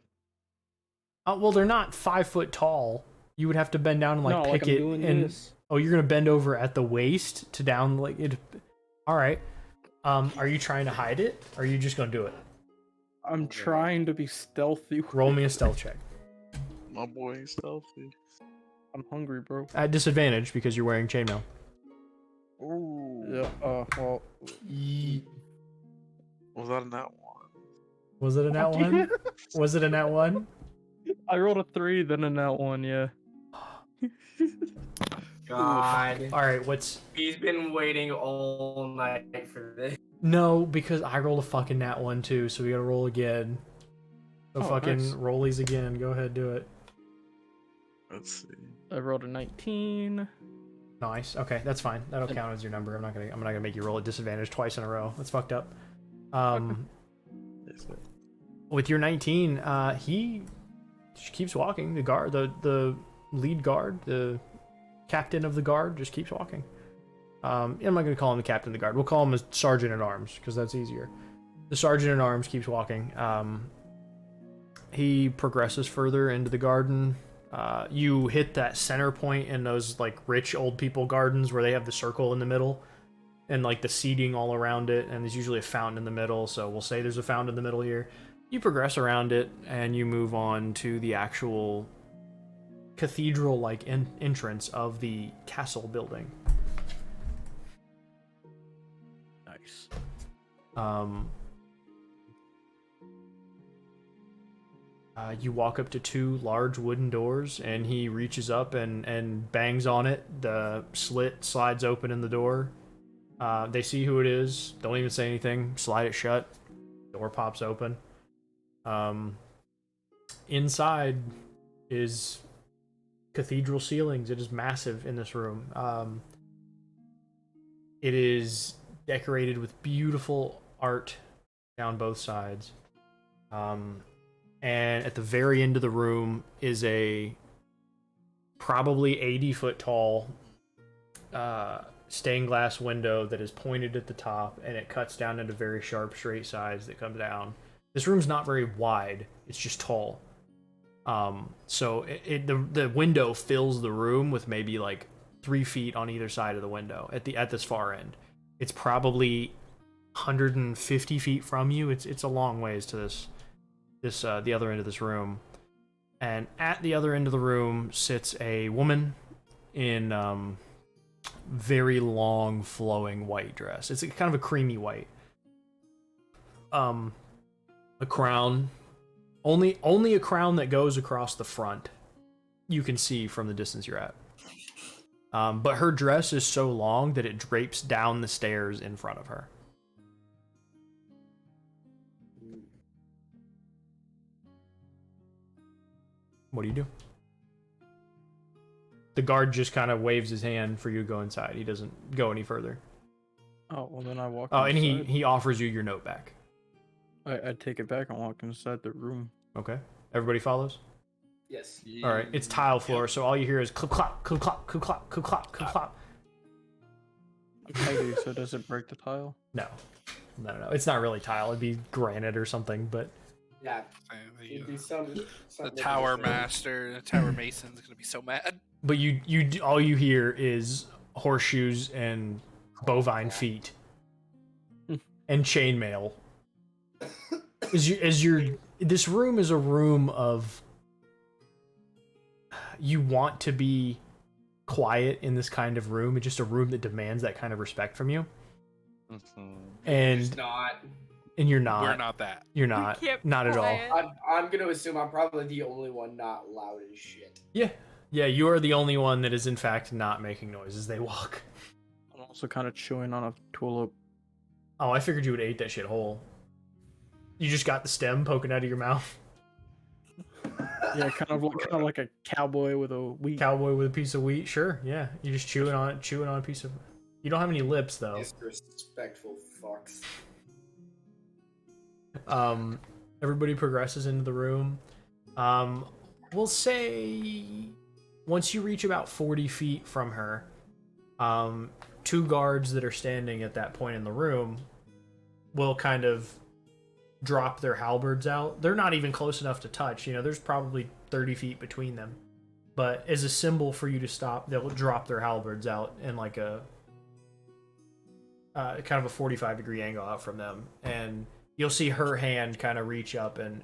[SPEAKER 3] Well, they're not 5 foot tall. You would have to bend down and
[SPEAKER 5] no,
[SPEAKER 3] pick
[SPEAKER 5] I'm
[SPEAKER 3] it.
[SPEAKER 5] doing
[SPEAKER 3] And
[SPEAKER 5] this.
[SPEAKER 3] oh, you're gonna bend over at the waist to down like it. All right. Are you trying to hide it? Or are you just gonna do it?
[SPEAKER 5] I'm trying to be stealthy.
[SPEAKER 3] Roll me a stealth check.
[SPEAKER 6] My boy ain't stealthy.
[SPEAKER 5] I'm hungry, bro.
[SPEAKER 3] At disadvantage because you're wearing chainmail.
[SPEAKER 6] Ooh.
[SPEAKER 5] Yeah. Well.
[SPEAKER 6] Was that in that one?
[SPEAKER 3] Was it a nat one? Was it a nat one?
[SPEAKER 5] I rolled a 3, then a nat 1. Yeah.
[SPEAKER 4] God.
[SPEAKER 3] All right. What's?
[SPEAKER 4] He's been waiting all night for this.
[SPEAKER 3] No, because I rolled a fucking nat one too, so we gotta roll again. So fucking
[SPEAKER 5] nice.
[SPEAKER 3] rollies again. Go ahead, do it.
[SPEAKER 6] Let's see.
[SPEAKER 5] I rolled a 19.
[SPEAKER 3] Nice. Okay, that's fine. That'll count as your number. I'm not gonna make you roll at disadvantage twice in a row. That's fucked up. With your 19, he just keeps walking. The guard, the lead guard, the captain of the guard, just keeps walking. I'm not gonna call him the captain of the guard. We'll call him a sergeant at arms because that's easier. The sergeant at arms keeps walking. He progresses further into the garden. You hit that center point in those like rich old people gardens where they have the circle in the middle and like the seating all around it, and there's usually a fountain in the middle, so we'll say there's a fountain in the middle here. You progress around it and you move on to the actual cathedral-like entrance of the castle building.
[SPEAKER 5] Nice.
[SPEAKER 3] You walk up to 2 large wooden doors, and he reaches up and bangs on it. The slit slides open in the door. They see who it is. Don't even say anything. Slide it shut. Door pops open. Inside is cathedral ceilings. It is massive in this room. It is decorated with beautiful art down both sides. And at the very end of the room is a probably 80-foot tall stained glass window that is pointed at the top, and it cuts down into very sharp straight sides that come down. This room's not very wide, it's just tall. So the window fills the room with maybe like 3 feet on either side of the window at this far end. It's probably 150 feet from you. It's a long ways to the other end of this room. And at the other end of the room sits a woman in very long flowing white dress. It's kind of a creamy white. A crown, only a crown that goes across the front you can see from the distance you're at. But her dress is so long that it drapes down the stairs in front of her. What do you do? The guard just kind of waves his hand for you to go inside. He doesn't go any further.
[SPEAKER 5] Oh, well then I walk
[SPEAKER 3] Oh, and
[SPEAKER 5] inside.
[SPEAKER 3] he offers you your note back.
[SPEAKER 5] I take it back and walk inside the room.
[SPEAKER 3] Okay. Everybody follows?
[SPEAKER 4] Yes.
[SPEAKER 3] All right. It's tile floor, so all you hear is clip clop, clip clop, clip clop, clip clop, clip clop.
[SPEAKER 5] Okay, so does it break the tile?
[SPEAKER 3] No. It's not really tile. It'd be granite or something, but
[SPEAKER 4] Yeah.
[SPEAKER 1] The,
[SPEAKER 4] It'd be some
[SPEAKER 1] the tower master, the tower mason's gonna be so mad.
[SPEAKER 3] but you all you hear is horseshoes and bovine feet and chainmail. This room is a room of, you want to be quiet in this kind of room. It's just a room that demands that kind of respect from you.
[SPEAKER 6] Mm-hmm.
[SPEAKER 4] It's
[SPEAKER 3] And
[SPEAKER 4] not.
[SPEAKER 3] you're not.
[SPEAKER 1] We're not that.
[SPEAKER 3] You're not.
[SPEAKER 2] Keep
[SPEAKER 3] Not at all.
[SPEAKER 2] quiet.
[SPEAKER 4] I'm gonna assume I'm probably the only one not loud as shit.
[SPEAKER 3] Yeah, you are the only one that is in fact not making noise as they walk.
[SPEAKER 5] I'm also kind of chewing on a tulip.
[SPEAKER 3] Oh, I figured you would have ate that shit whole. You just got the stem poking out of your mouth.
[SPEAKER 5] Yeah, kind of like a cowboy with a wheat.
[SPEAKER 3] Cowboy with a piece of wheat. Sure, yeah. You just chewing on a piece of. You don't have any lips though.
[SPEAKER 4] Disrespectful fucks.
[SPEAKER 3] Everybody progresses into the room. We'll say once you reach about 40 feet from her, two guards that are standing at that point in the room will kind of drop their halberds out. They're not even close enough to touch. You know, there's probably 30 feet between them. But as a symbol for you to stop, they'll drop their halberds out in like a kind of a 45-degree angle out from them. And you'll see her hand kind of reach up and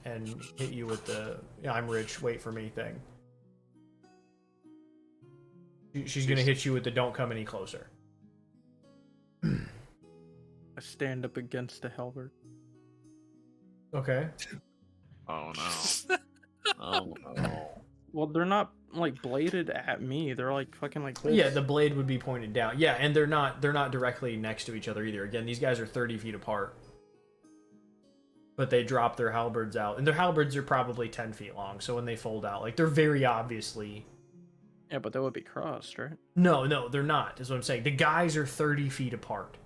[SPEAKER 3] hit you with the "I'm rich, wait for me" thing. She's going to hit you with the "don't come any closer."
[SPEAKER 5] I stand up against the halberd.
[SPEAKER 3] Okay.
[SPEAKER 6] Oh no. Oh no.
[SPEAKER 5] Well, they're not like bladed at me. They're like fucking like this.
[SPEAKER 3] Yeah, the blade would be pointed down. Yeah, and they're not directly next to each other either. Again, these guys are 30 feet apart. But they drop their halberds out. And their halberds are probably 10 feet long, so when they fold out, like, they're very obviously...
[SPEAKER 5] Yeah, but they would be crossed, right?
[SPEAKER 3] No, they're not, is what I'm saying. The guys are 30 feet apart.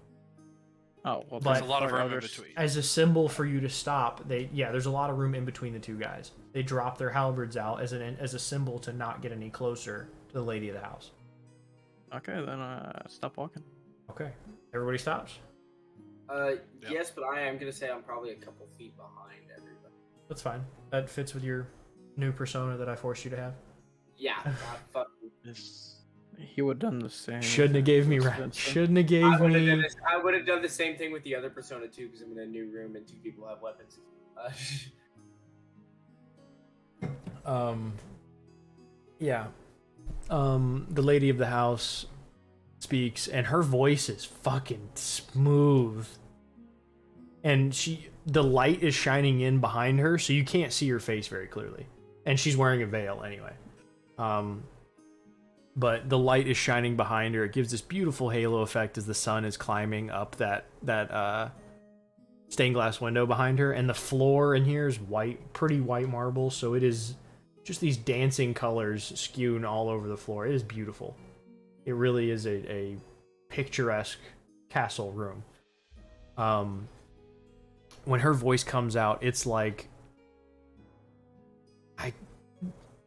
[SPEAKER 5] Oh, well,
[SPEAKER 1] There's
[SPEAKER 3] But-
[SPEAKER 1] a lot of room in between.
[SPEAKER 3] As a symbol for you to stop, there's a lot of room in between the two guys. They drop their halberds out as a symbol to not get any closer to the lady of the house.
[SPEAKER 5] Okay, then stop walking.
[SPEAKER 3] Okay. Everybody stops?
[SPEAKER 4] Yes, but I am gonna say I'm probably a couple feet behind everybody.
[SPEAKER 3] That's fine. That fits with your new persona that I forced you to have.
[SPEAKER 4] Yeah, fuck.
[SPEAKER 5] He would have done the same.
[SPEAKER 3] Shouldn't have gave me right. Shouldn't have gave me.
[SPEAKER 4] I would have done the same thing with the other persona too, because I'm in a new room and two people have weapons.
[SPEAKER 3] Yeah. The lady of the house speaks, and her voice is fucking smooth. And the light is shining in behind her, so you can't see her face very clearly. And she's wearing a veil anyway. But the light is shining behind her. It gives this beautiful halo effect as the sun is climbing up that stained glass window behind her. And the floor in here is white, pretty white marble, so it is just these dancing colors skewing all over the floor. It is beautiful. It really is a picturesque castle room. When her voice comes out, it's like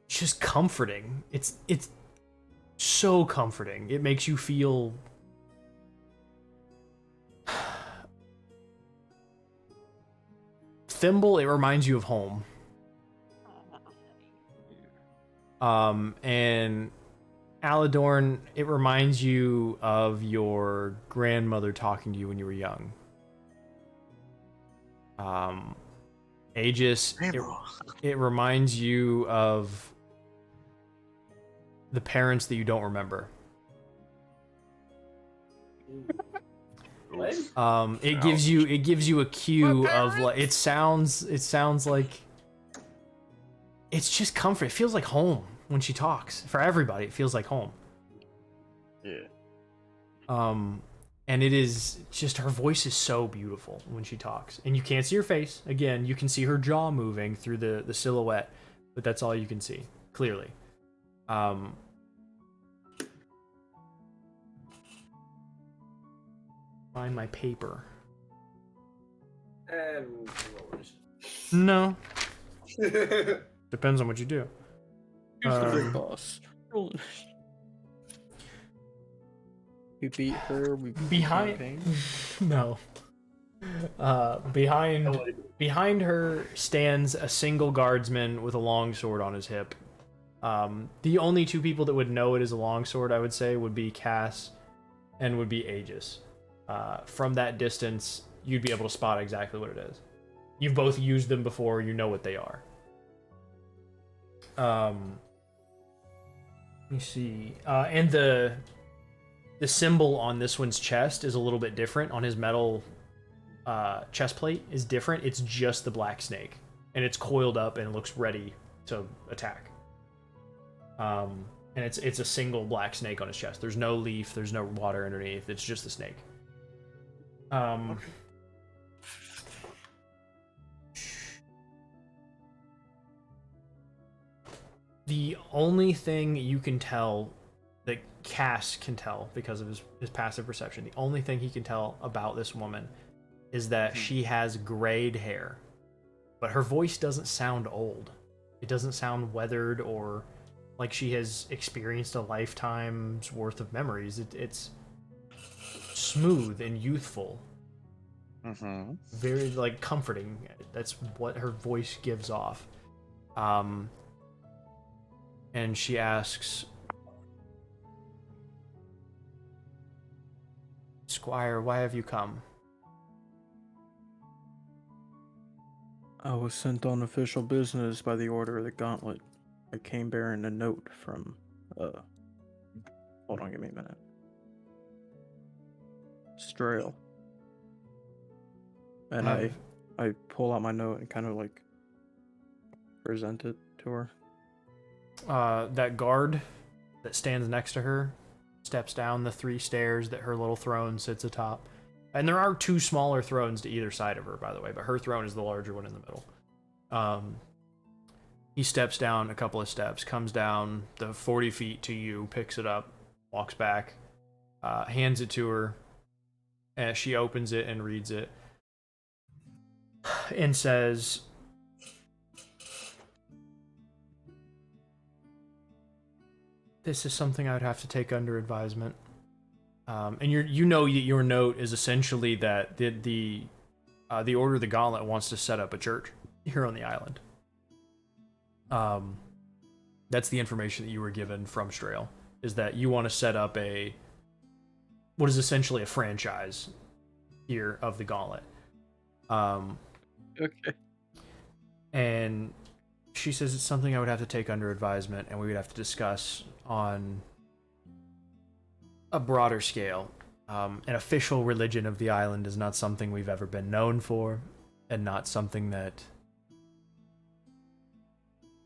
[SPEAKER 3] just comforting. It's so comforting. It makes you feel Thimble, it reminds you of home. And Aladorn, it reminds you of your grandmother talking to you when you were young. Aegis, it reminds you of the parents that you don't remember. It gives you a cue of like it sounds like it's just comfort. It feels like home when she talks. For everybody, it feels like home.
[SPEAKER 6] Yeah.
[SPEAKER 3] And it is just, her voice is so beautiful when she talks. And you can't see her face. Again, you can see her jaw moving through the silhouette, but that's all you can see, clearly. Find my paper. No. Depends on what you do.
[SPEAKER 5] Who's the big boss? We beat her. We beat
[SPEAKER 3] behind. No. Behind her stands a single guardsman with a long sword on his hip. The only two people that would know it is a longsword, I would say, would be Cass and would be Aegis. From that distance, you'd be able to spot exactly what it is. You've both used them before, you know what they are. Let me see. And the symbol on this one's chest is a little bit different. On his metal chest plate is different. It's just the black snake. And it's coiled up and it looks ready to attack. And it's a single black snake on his chest. There's no leaf, there's no water underneath. It's just the snake. The only thing you can tell, that Cass can tell because of his passive perception, the only thing he can tell about this woman is that she has grayed hair. But her voice doesn't sound old. It doesn't sound weathered or like she has experienced a lifetime's worth of memories. It's smooth and youthful. Very, like, comforting. That's what her voice gives off. And she asks, Squire, why have you come?
[SPEAKER 5] I was sent on official business by the Order of the Gauntlet. I came bearing a note from, hold on, give me a minute. Strail. And I pull out my note and kind of, like, present it to her.
[SPEAKER 3] That guard that stands next to her steps down the 3 stairs that her little throne sits atop. And there are 2 smaller thrones to either side of her, by the way, but her throne is the larger one in the middle. He steps down a couple of steps, comes down the 40 feet to you, picks it up, walks back, hands it to her, and she opens it and reads it, and says, "This is something I would have to take under advisement." And you know your note is essentially that the Order of the Gauntlet wants to set up a church here on the island. That's the information that you were given from Strail, is that you want to set up what is essentially a franchise here of the Gauntlet.
[SPEAKER 5] Okay.
[SPEAKER 3] And she says it's something I would have to take under advisement, and we would have to discuss on a broader scale. An official religion of the island is not something we've ever been known for, and not something that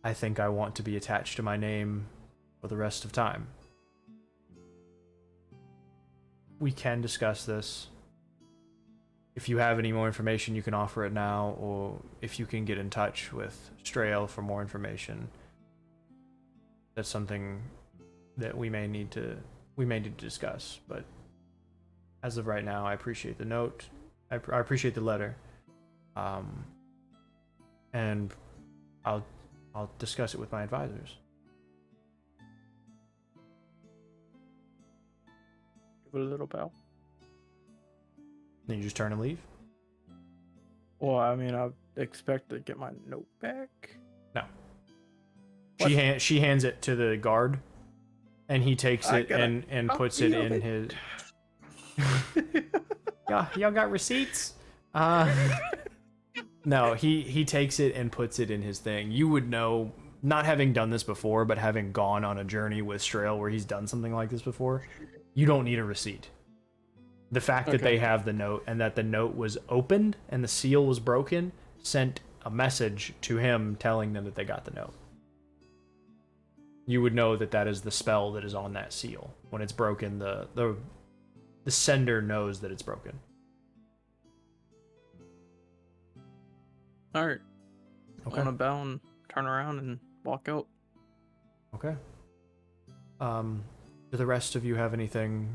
[SPEAKER 3] I think I want to be attached to my name for the rest of time. We can discuss this. If you have any more information, you can offer it now, or if you can get in touch with Strail for more information, that's something that we may need to discuss. But as of right now, I appreciate the note. I appreciate the letter, and I'll discuss it with my advisors.
[SPEAKER 5] Give it a little bow.
[SPEAKER 3] Then you just turn and leave?
[SPEAKER 5] Well, I mean, I expect to get my note back.
[SPEAKER 3] No. She hands it to the guard, and he takes it and puts it in his. Y'all got receipts? No, he takes it and puts it in his thing. You would know, not having done this before, but having gone on a journey with Strail where he's done something like this before, you don't need a receipt. The fact that they have the note, and that the note was opened and the seal was broken, sent a message to him telling them that they got the note. You would know that that is the spell that is on that seal. When it's broken, the sender knows that it's broken.
[SPEAKER 5] Alright.
[SPEAKER 3] Okay.
[SPEAKER 5] I'm gonna bow and turn around and walk out.
[SPEAKER 3] Okay. Do the rest of you have anything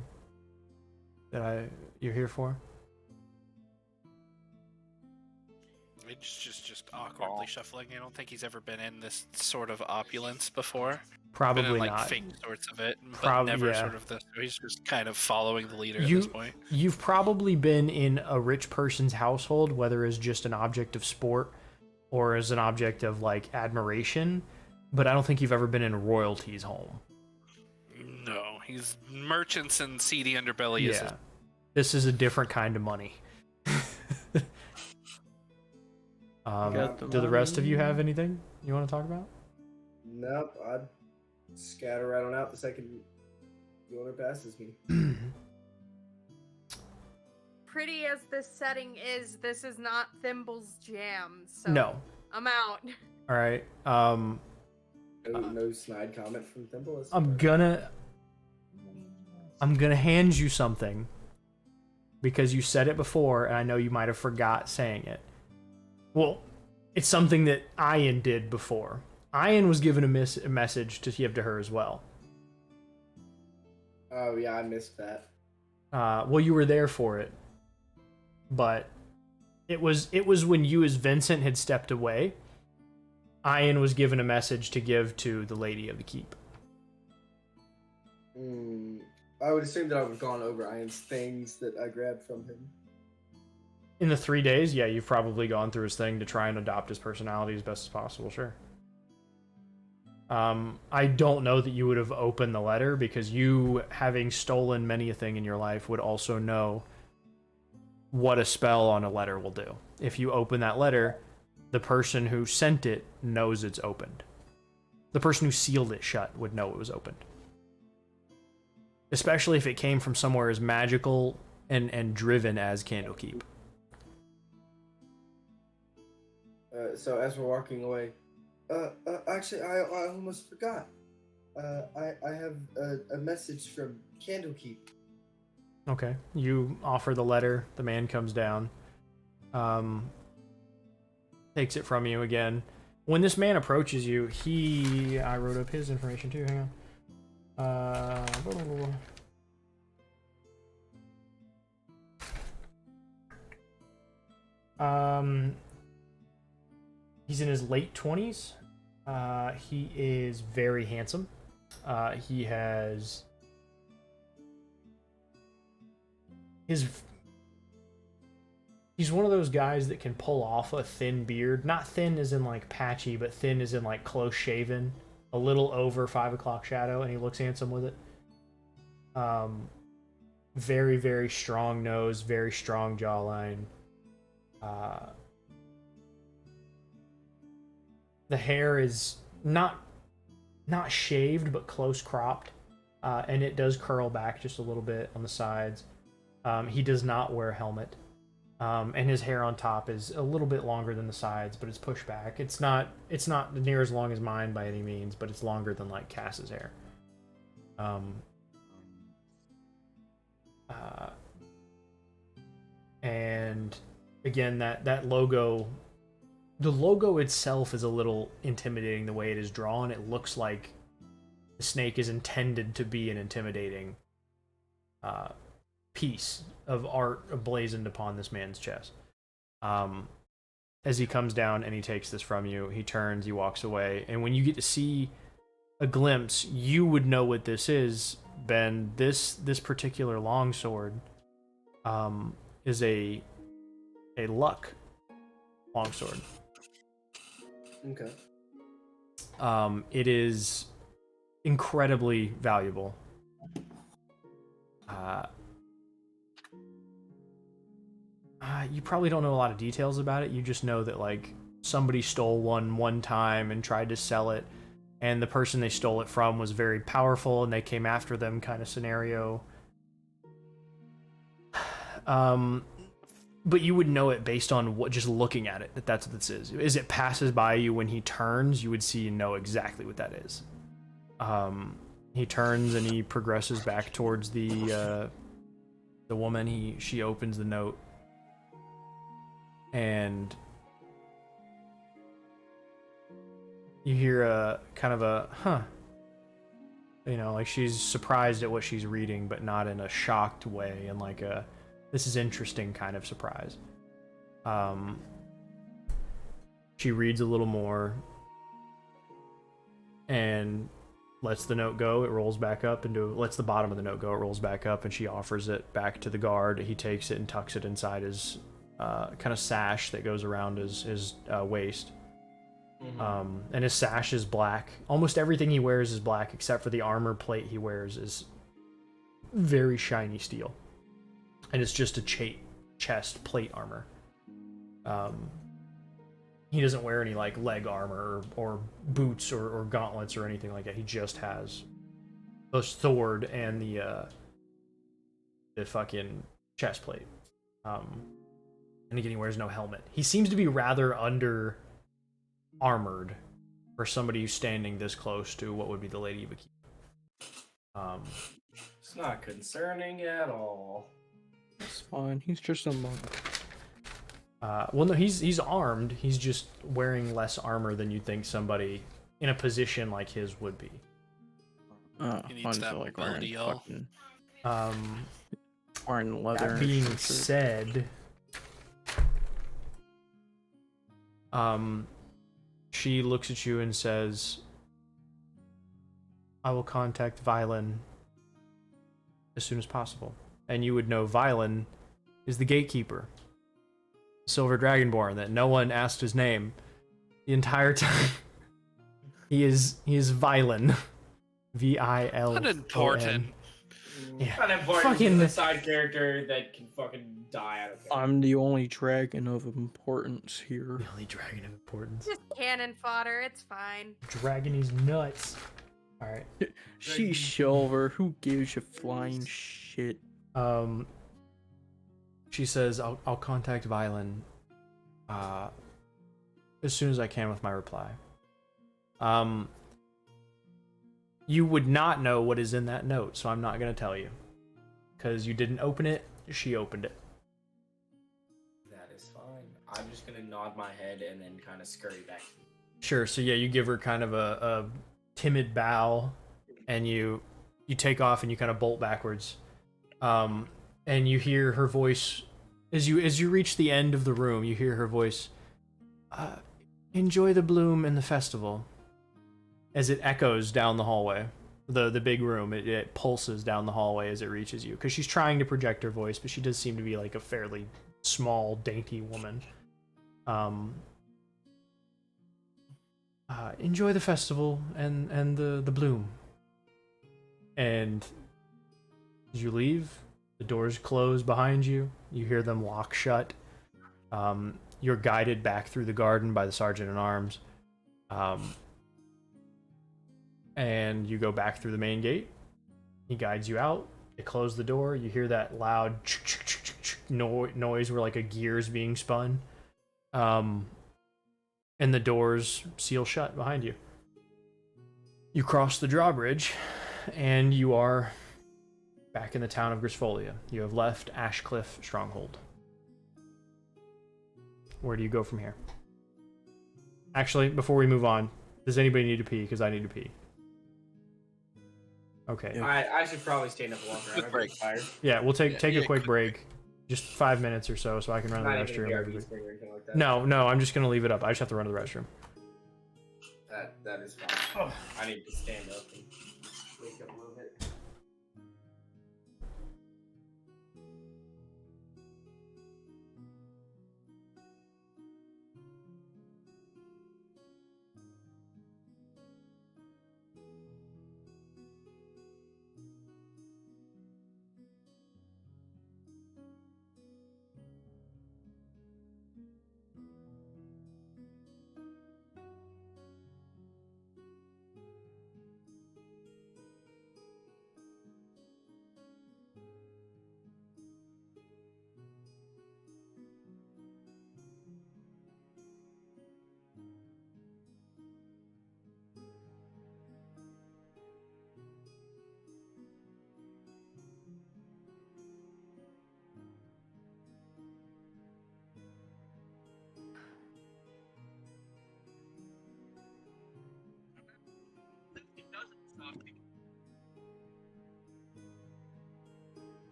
[SPEAKER 3] that you're here for?
[SPEAKER 1] It's just awkwardly shuffling. I don't think he's ever been in this sort of opulence before.
[SPEAKER 3] Probably
[SPEAKER 1] been in, like,
[SPEAKER 3] not.
[SPEAKER 1] fake sorts of it, but never sort of this. He's just kind of following the leader at this point.
[SPEAKER 3] You've probably been in a rich person's household, whether as just an object of sport or as an object of, like, admiration, but I don't think you've ever been in royalty's home.
[SPEAKER 1] No, he's merchants and seedy underbelly.
[SPEAKER 3] Yeah. This is a different kind of money. Do the rest of you have anything you want to talk about?
[SPEAKER 4] Nope, I'd scatter right on out the second the owner passes me.
[SPEAKER 2] Pretty as this setting is, this is not Thimble's jam. So
[SPEAKER 3] No.
[SPEAKER 2] I'm out.
[SPEAKER 3] All right.
[SPEAKER 4] No snide comment from Thimble.
[SPEAKER 3] I'm gonna hand you something because you said it before, and I know you might have forgot saying it. Well, it's something that Iyan did before. Iyan was given a message to give to her as well.
[SPEAKER 4] Oh yeah, I missed that.
[SPEAKER 3] Well, you were there for it, but it was when you as Vincent had stepped away. Iyan was given a message to give to the Lady of the Keep.
[SPEAKER 4] I would assume that I would have gone over Ian's things that I grabbed from him.
[SPEAKER 3] In the 3 days, yeah, you've probably gone through his thing to try and adopt his personality as best as possible, sure. I don't know that you would have opened the letter, because you, having stolen many a thing in your life, would also know what a spell on a letter will do. If you open that letter, the person who sent it knows it's opened. The person who sealed it shut would know it was opened. Especially if it came from somewhere as magical and driven as Candlekeep.
[SPEAKER 4] So as we're walking away, actually, I almost forgot. I have a message from Candlekeep.
[SPEAKER 3] Okay. You offer the letter. The man comes down. Takes it from you again. When this man approaches you, I wrote up his information too. Hang on. He's in his late 20s. He is very handsome. He's one of those guys that can pull off a thin beard. Not thin as in like patchy, but thin as in like close shaven. A little over 5 o'clock shadow, and he looks handsome with it. Very, very strong nose, very strong jawline. The hair is not shaved, but close cropped, and it does curl back just a little bit on the sides. He does not wear a helmet, and his hair on top is a little bit longer than the sides, but it's pushed back. It's not near as long as mine by any means, but it's longer than like Cass's hair. And again, that logo. The logo itself is a little intimidating the way it is drawn. It looks like the snake is intended to be an intimidating piece of art emblazoned upon this man's chest. As he comes down and he takes this from you, he turns, he walks away, and when you get to see a glimpse, you would know what this is, Ben. This particular longsword is a luck longsword.
[SPEAKER 4] Okay.
[SPEAKER 3] It is incredibly valuable. You probably don't know a lot of details about it. You just know that like somebody stole one time and tried to sell it, and the person they stole it from was very powerful, and they came after them, kind of scenario. But you would know it based on just looking at it, that's what this is. As it passes by you when he turns, you would see and know exactly what that is. He turns and he progresses back towards the woman. She opens the note, and you hear a kind of a huh. You know, like she's surprised at what she's reading, but not in a shocked way, and like a this is interesting kind of surprise. She reads a little more and lets the note go. It rolls back up lets the bottom of the note go. It rolls back up, and she offers it back to the guard. He takes it and tucks it inside his kind of sash that goes around his waist. Mm-hmm. And his sash is black. Almost everything he wears is black, except for the armor plate he wears is very shiny steel. And it's just a chest plate armor. He doesn't wear any like leg armor or boots or gauntlets or anything like that. He just has the sword and the fucking chest plate. And again, he wears no helmet. He seems to be rather under armored for somebody who's standing this close to what would be the Lady of the Keep.
[SPEAKER 4] It's not concerning at all.
[SPEAKER 5] It's fine. He's just a monk.
[SPEAKER 3] Well, no, he's armed. He's just wearing less armor than you'd think somebody in a position like his would be.
[SPEAKER 5] Oh,
[SPEAKER 1] He needs
[SPEAKER 5] mine's
[SPEAKER 1] that
[SPEAKER 5] like
[SPEAKER 1] mobility,
[SPEAKER 5] wearing
[SPEAKER 1] y'all.
[SPEAKER 5] fucking
[SPEAKER 3] Um,
[SPEAKER 5] wearing leather.
[SPEAKER 3] that
[SPEAKER 5] and
[SPEAKER 3] being
[SPEAKER 5] shit.
[SPEAKER 3] said, she looks at you and says, I will contact Vylin as soon as possible. And you would know Vylin is the gatekeeper, Silver Dragonborn, that no one asked his name the entire time. He is Vylin. V-I-L.
[SPEAKER 1] Unimportant.
[SPEAKER 3] Yeah.
[SPEAKER 4] Not important.
[SPEAKER 3] Fucking-
[SPEAKER 4] He's a side character that can fucking die. I don't care.
[SPEAKER 5] I'm the only dragon of importance here.
[SPEAKER 3] The only dragon of importance.
[SPEAKER 2] Just cannon fodder. It's fine.
[SPEAKER 3] Dragon is nuts. Alright.
[SPEAKER 5] She's silver. Who gives a flying shit?
[SPEAKER 3] She says, I'll contact Vylin as soon as I can with my reply. You would not know what is in that note, so I'm not going to tell you. Because you didn't open it, she opened it.
[SPEAKER 4] That is fine. I'm just gonna nod my head and then kind of scurry back.
[SPEAKER 3] Sure, so yeah, you give her kind of a timid bow, and you take off and you kind of bolt backwards. And you hear her voice, as you reach the end of the room, you hear her voice, enjoy the bloom and the festival. As it echoes down the hallway, the big room, it pulses down the hallway as it reaches you. Because she's trying to project her voice, but she does seem to be like a fairly small, dainty woman. Enjoy the festival and the bloom. And as you leave, the doors close behind you. You hear them lock shut. You're guided back through the garden by the sergeant-at-arms. And you go back through the main gate. He guides you out. They close the door. You hear that loud noise where like a gear is being spun. And the doors seal shut behind you. You cross the drawbridge, and you are back in the town of Grisfolia. You have left Ashcliffe Stronghold. Where do you go from here? Actually, before we move on, does anybody need to pee? Because I need to pee. Okay.
[SPEAKER 5] Yeah.
[SPEAKER 4] I should probably stand up and walk around.
[SPEAKER 6] Quick
[SPEAKER 4] I'm
[SPEAKER 6] break.
[SPEAKER 4] getting tired.
[SPEAKER 3] Yeah, we'll take a
[SPEAKER 6] yeah,
[SPEAKER 3] quick break. Just 5 minutes or so I can run to the
[SPEAKER 4] Not even a
[SPEAKER 3] restroom.
[SPEAKER 4] BRB spring or anything like that.
[SPEAKER 3] No, I'm just gonna leave it up. I just have to run to the restroom.
[SPEAKER 4] That is fine. Oh, I need to stand up and wake up a little bit.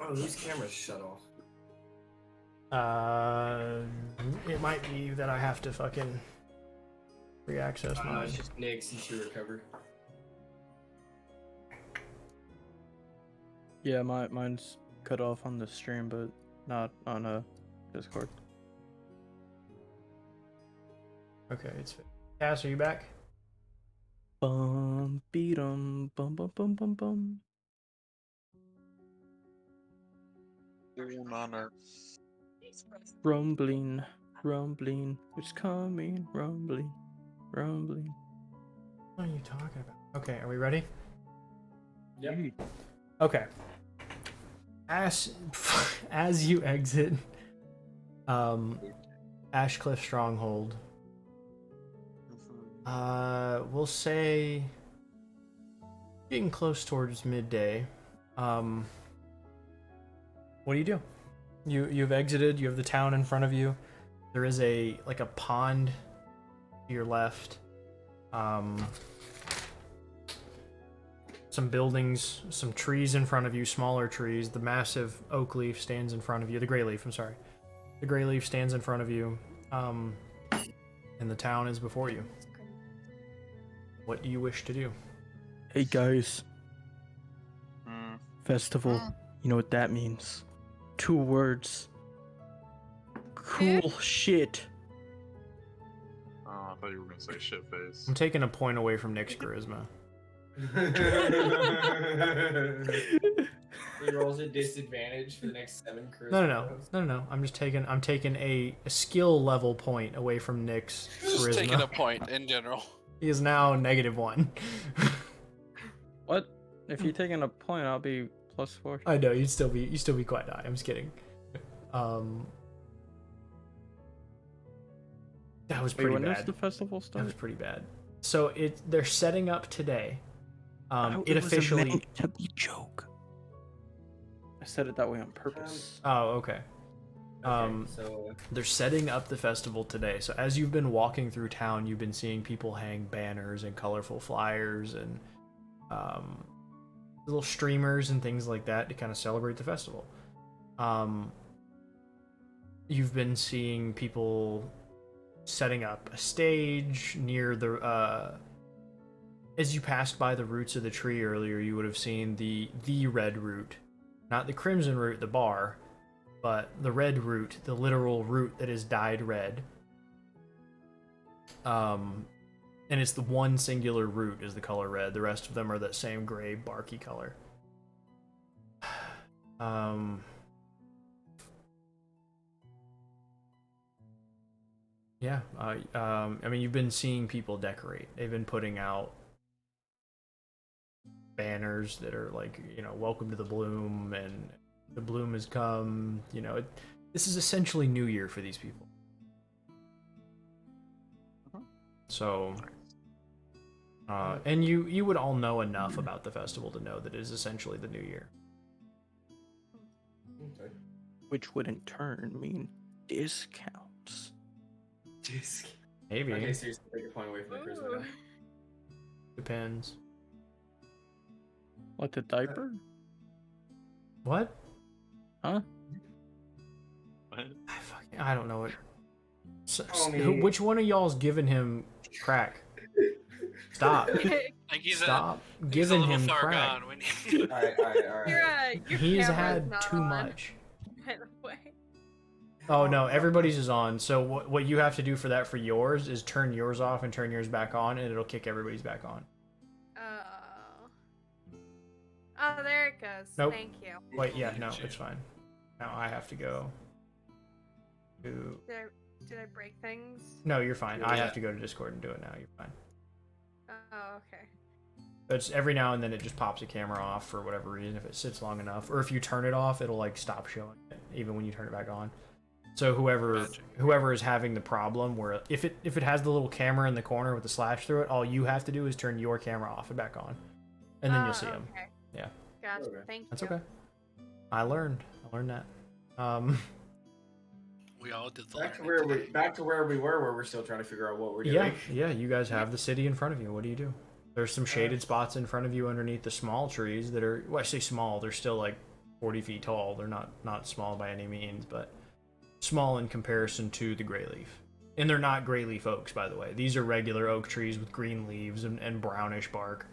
[SPEAKER 4] Oh, whose camera's shut off?
[SPEAKER 3] It might be that I have to fucking re-access mine.
[SPEAKER 4] It's just Nick since you recovered.
[SPEAKER 5] Yeah, mine's cut off on the stream, but not on Discord.
[SPEAKER 3] Okay, it's fixed. Cass, are you back?
[SPEAKER 5] Bum beat 'em, bum bum bum bum bum.
[SPEAKER 6] Honor.
[SPEAKER 5] Rumbling, rumbling, it's coming, rumbling, rumbling.
[SPEAKER 3] What are you talking about? Okay, are we ready?
[SPEAKER 4] Yep.
[SPEAKER 3] Okay. As you exit Ashcliffe Stronghold, we'll say getting close towards midday. What do you do? You've exited, you have the town in front of you. There is a pond to your left. Some buildings, some trees in front of you, smaller trees. The massive oak leaf stands in front of you. The gray leaf, I'm sorry. The gray leaf stands in front of you. And the town is before you. What do you wish to do?
[SPEAKER 5] Hey guys. Festival. You know what that means? 2 words. Cool shit.
[SPEAKER 6] Oh, I thought you were gonna say shit face.
[SPEAKER 3] I'm taking a point away from Nick's charisma.
[SPEAKER 4] He rolls a disadvantage for the next 7 charisma.
[SPEAKER 3] No. I'm taking a skill level point away from Nick's charisma.
[SPEAKER 1] Just taking a point in general.
[SPEAKER 3] He is now -1.
[SPEAKER 5] What? If you're taking a point, I'll be +4.
[SPEAKER 3] I know you'd still be quite high. I'm just kidding. That was pretty
[SPEAKER 5] when
[SPEAKER 3] bad.
[SPEAKER 5] does the festival
[SPEAKER 3] That
[SPEAKER 5] start?
[SPEAKER 3] was pretty bad. So they're setting up today. It
[SPEAKER 5] was
[SPEAKER 3] officially
[SPEAKER 5] meant to be joke. I said it that way on purpose.
[SPEAKER 3] Oh, okay.
[SPEAKER 4] So
[SPEAKER 3] They're setting up the festival today. So as you've been walking through town, you've been seeing people hang banners and colorful flyers and little streamers and things like that to kind of celebrate the festival. You've been seeing people setting up a stage near the as you passed by the roots of the tree earlier, you would have seen the red root, not the crimson root, the bar, but the red root, the literal root that is dyed red. And it's the one singular root is the color red. The rest of them are that same gray barky color. Yeah, I mean, you've been seeing people decorate. They've been putting out banners that are like, welcome to the bloom, and the bloom has come. This is essentially New Year for these people. So, and you would all know enough about the festival to know that it is essentially the New Year.
[SPEAKER 4] okay.
[SPEAKER 5] Which would in turn mean discounts.
[SPEAKER 3] Maybe.
[SPEAKER 4] Okay, seriously, take a point away from the charisma. now.
[SPEAKER 3] Depends.
[SPEAKER 5] What, the diaper?
[SPEAKER 3] What?
[SPEAKER 5] Huh?
[SPEAKER 3] I don't know what.
[SPEAKER 4] Homie.
[SPEAKER 3] Which one of y'all's giving him crack? Stop.
[SPEAKER 1] Like he's
[SPEAKER 3] Stop
[SPEAKER 1] he's a
[SPEAKER 3] giving
[SPEAKER 1] little
[SPEAKER 3] him
[SPEAKER 1] far
[SPEAKER 3] crack.
[SPEAKER 1] gone when he...
[SPEAKER 4] Alright.
[SPEAKER 2] Your
[SPEAKER 3] He's
[SPEAKER 2] camera's
[SPEAKER 3] had
[SPEAKER 2] not
[SPEAKER 3] too
[SPEAKER 2] on,
[SPEAKER 3] much.
[SPEAKER 2] By the way.
[SPEAKER 3] Oh no, everybody's is on. So what you have to do for that for yours is turn yours off and turn yours back on, and it'll kick everybody's back on.
[SPEAKER 2] Oh, there it goes.
[SPEAKER 3] Nope.
[SPEAKER 2] Thank you.
[SPEAKER 3] Wait, yeah, no, it's fine. Now I have to go to...
[SPEAKER 2] Did I break things?
[SPEAKER 3] No, you're fine. I have to go to Discord and do it now. You're fine.
[SPEAKER 2] Oh, okay.
[SPEAKER 3] It's every now and then it just pops a camera off for whatever reason if it sits long enough, or if you turn it off, it'll like stop showing it even when you turn it back on. So whoever is having the problem, where if it has the little camera in the corner with the slash through it, all you have to do is turn your camera off and back on, and then you'll see them.
[SPEAKER 2] Okay.
[SPEAKER 3] Yeah.
[SPEAKER 2] Gotcha.
[SPEAKER 4] Okay.
[SPEAKER 2] Thank you.
[SPEAKER 3] That's okay. I learned that.
[SPEAKER 1] We all did the
[SPEAKER 4] Back to
[SPEAKER 1] learning
[SPEAKER 4] where
[SPEAKER 1] today.
[SPEAKER 4] we were, where we're still trying to figure out what we're doing.
[SPEAKER 3] Yeah. You guys have the city in front of you. What do you do? There's some shaded spots in front of you underneath the small trees that are. Well, I say small. They're still like 40 feet tall. They're not small by any means, but small in comparison to the Greyleaf. And they're not Greyleaf oaks, by the way. These are regular oak trees with green leaves and brownish bark.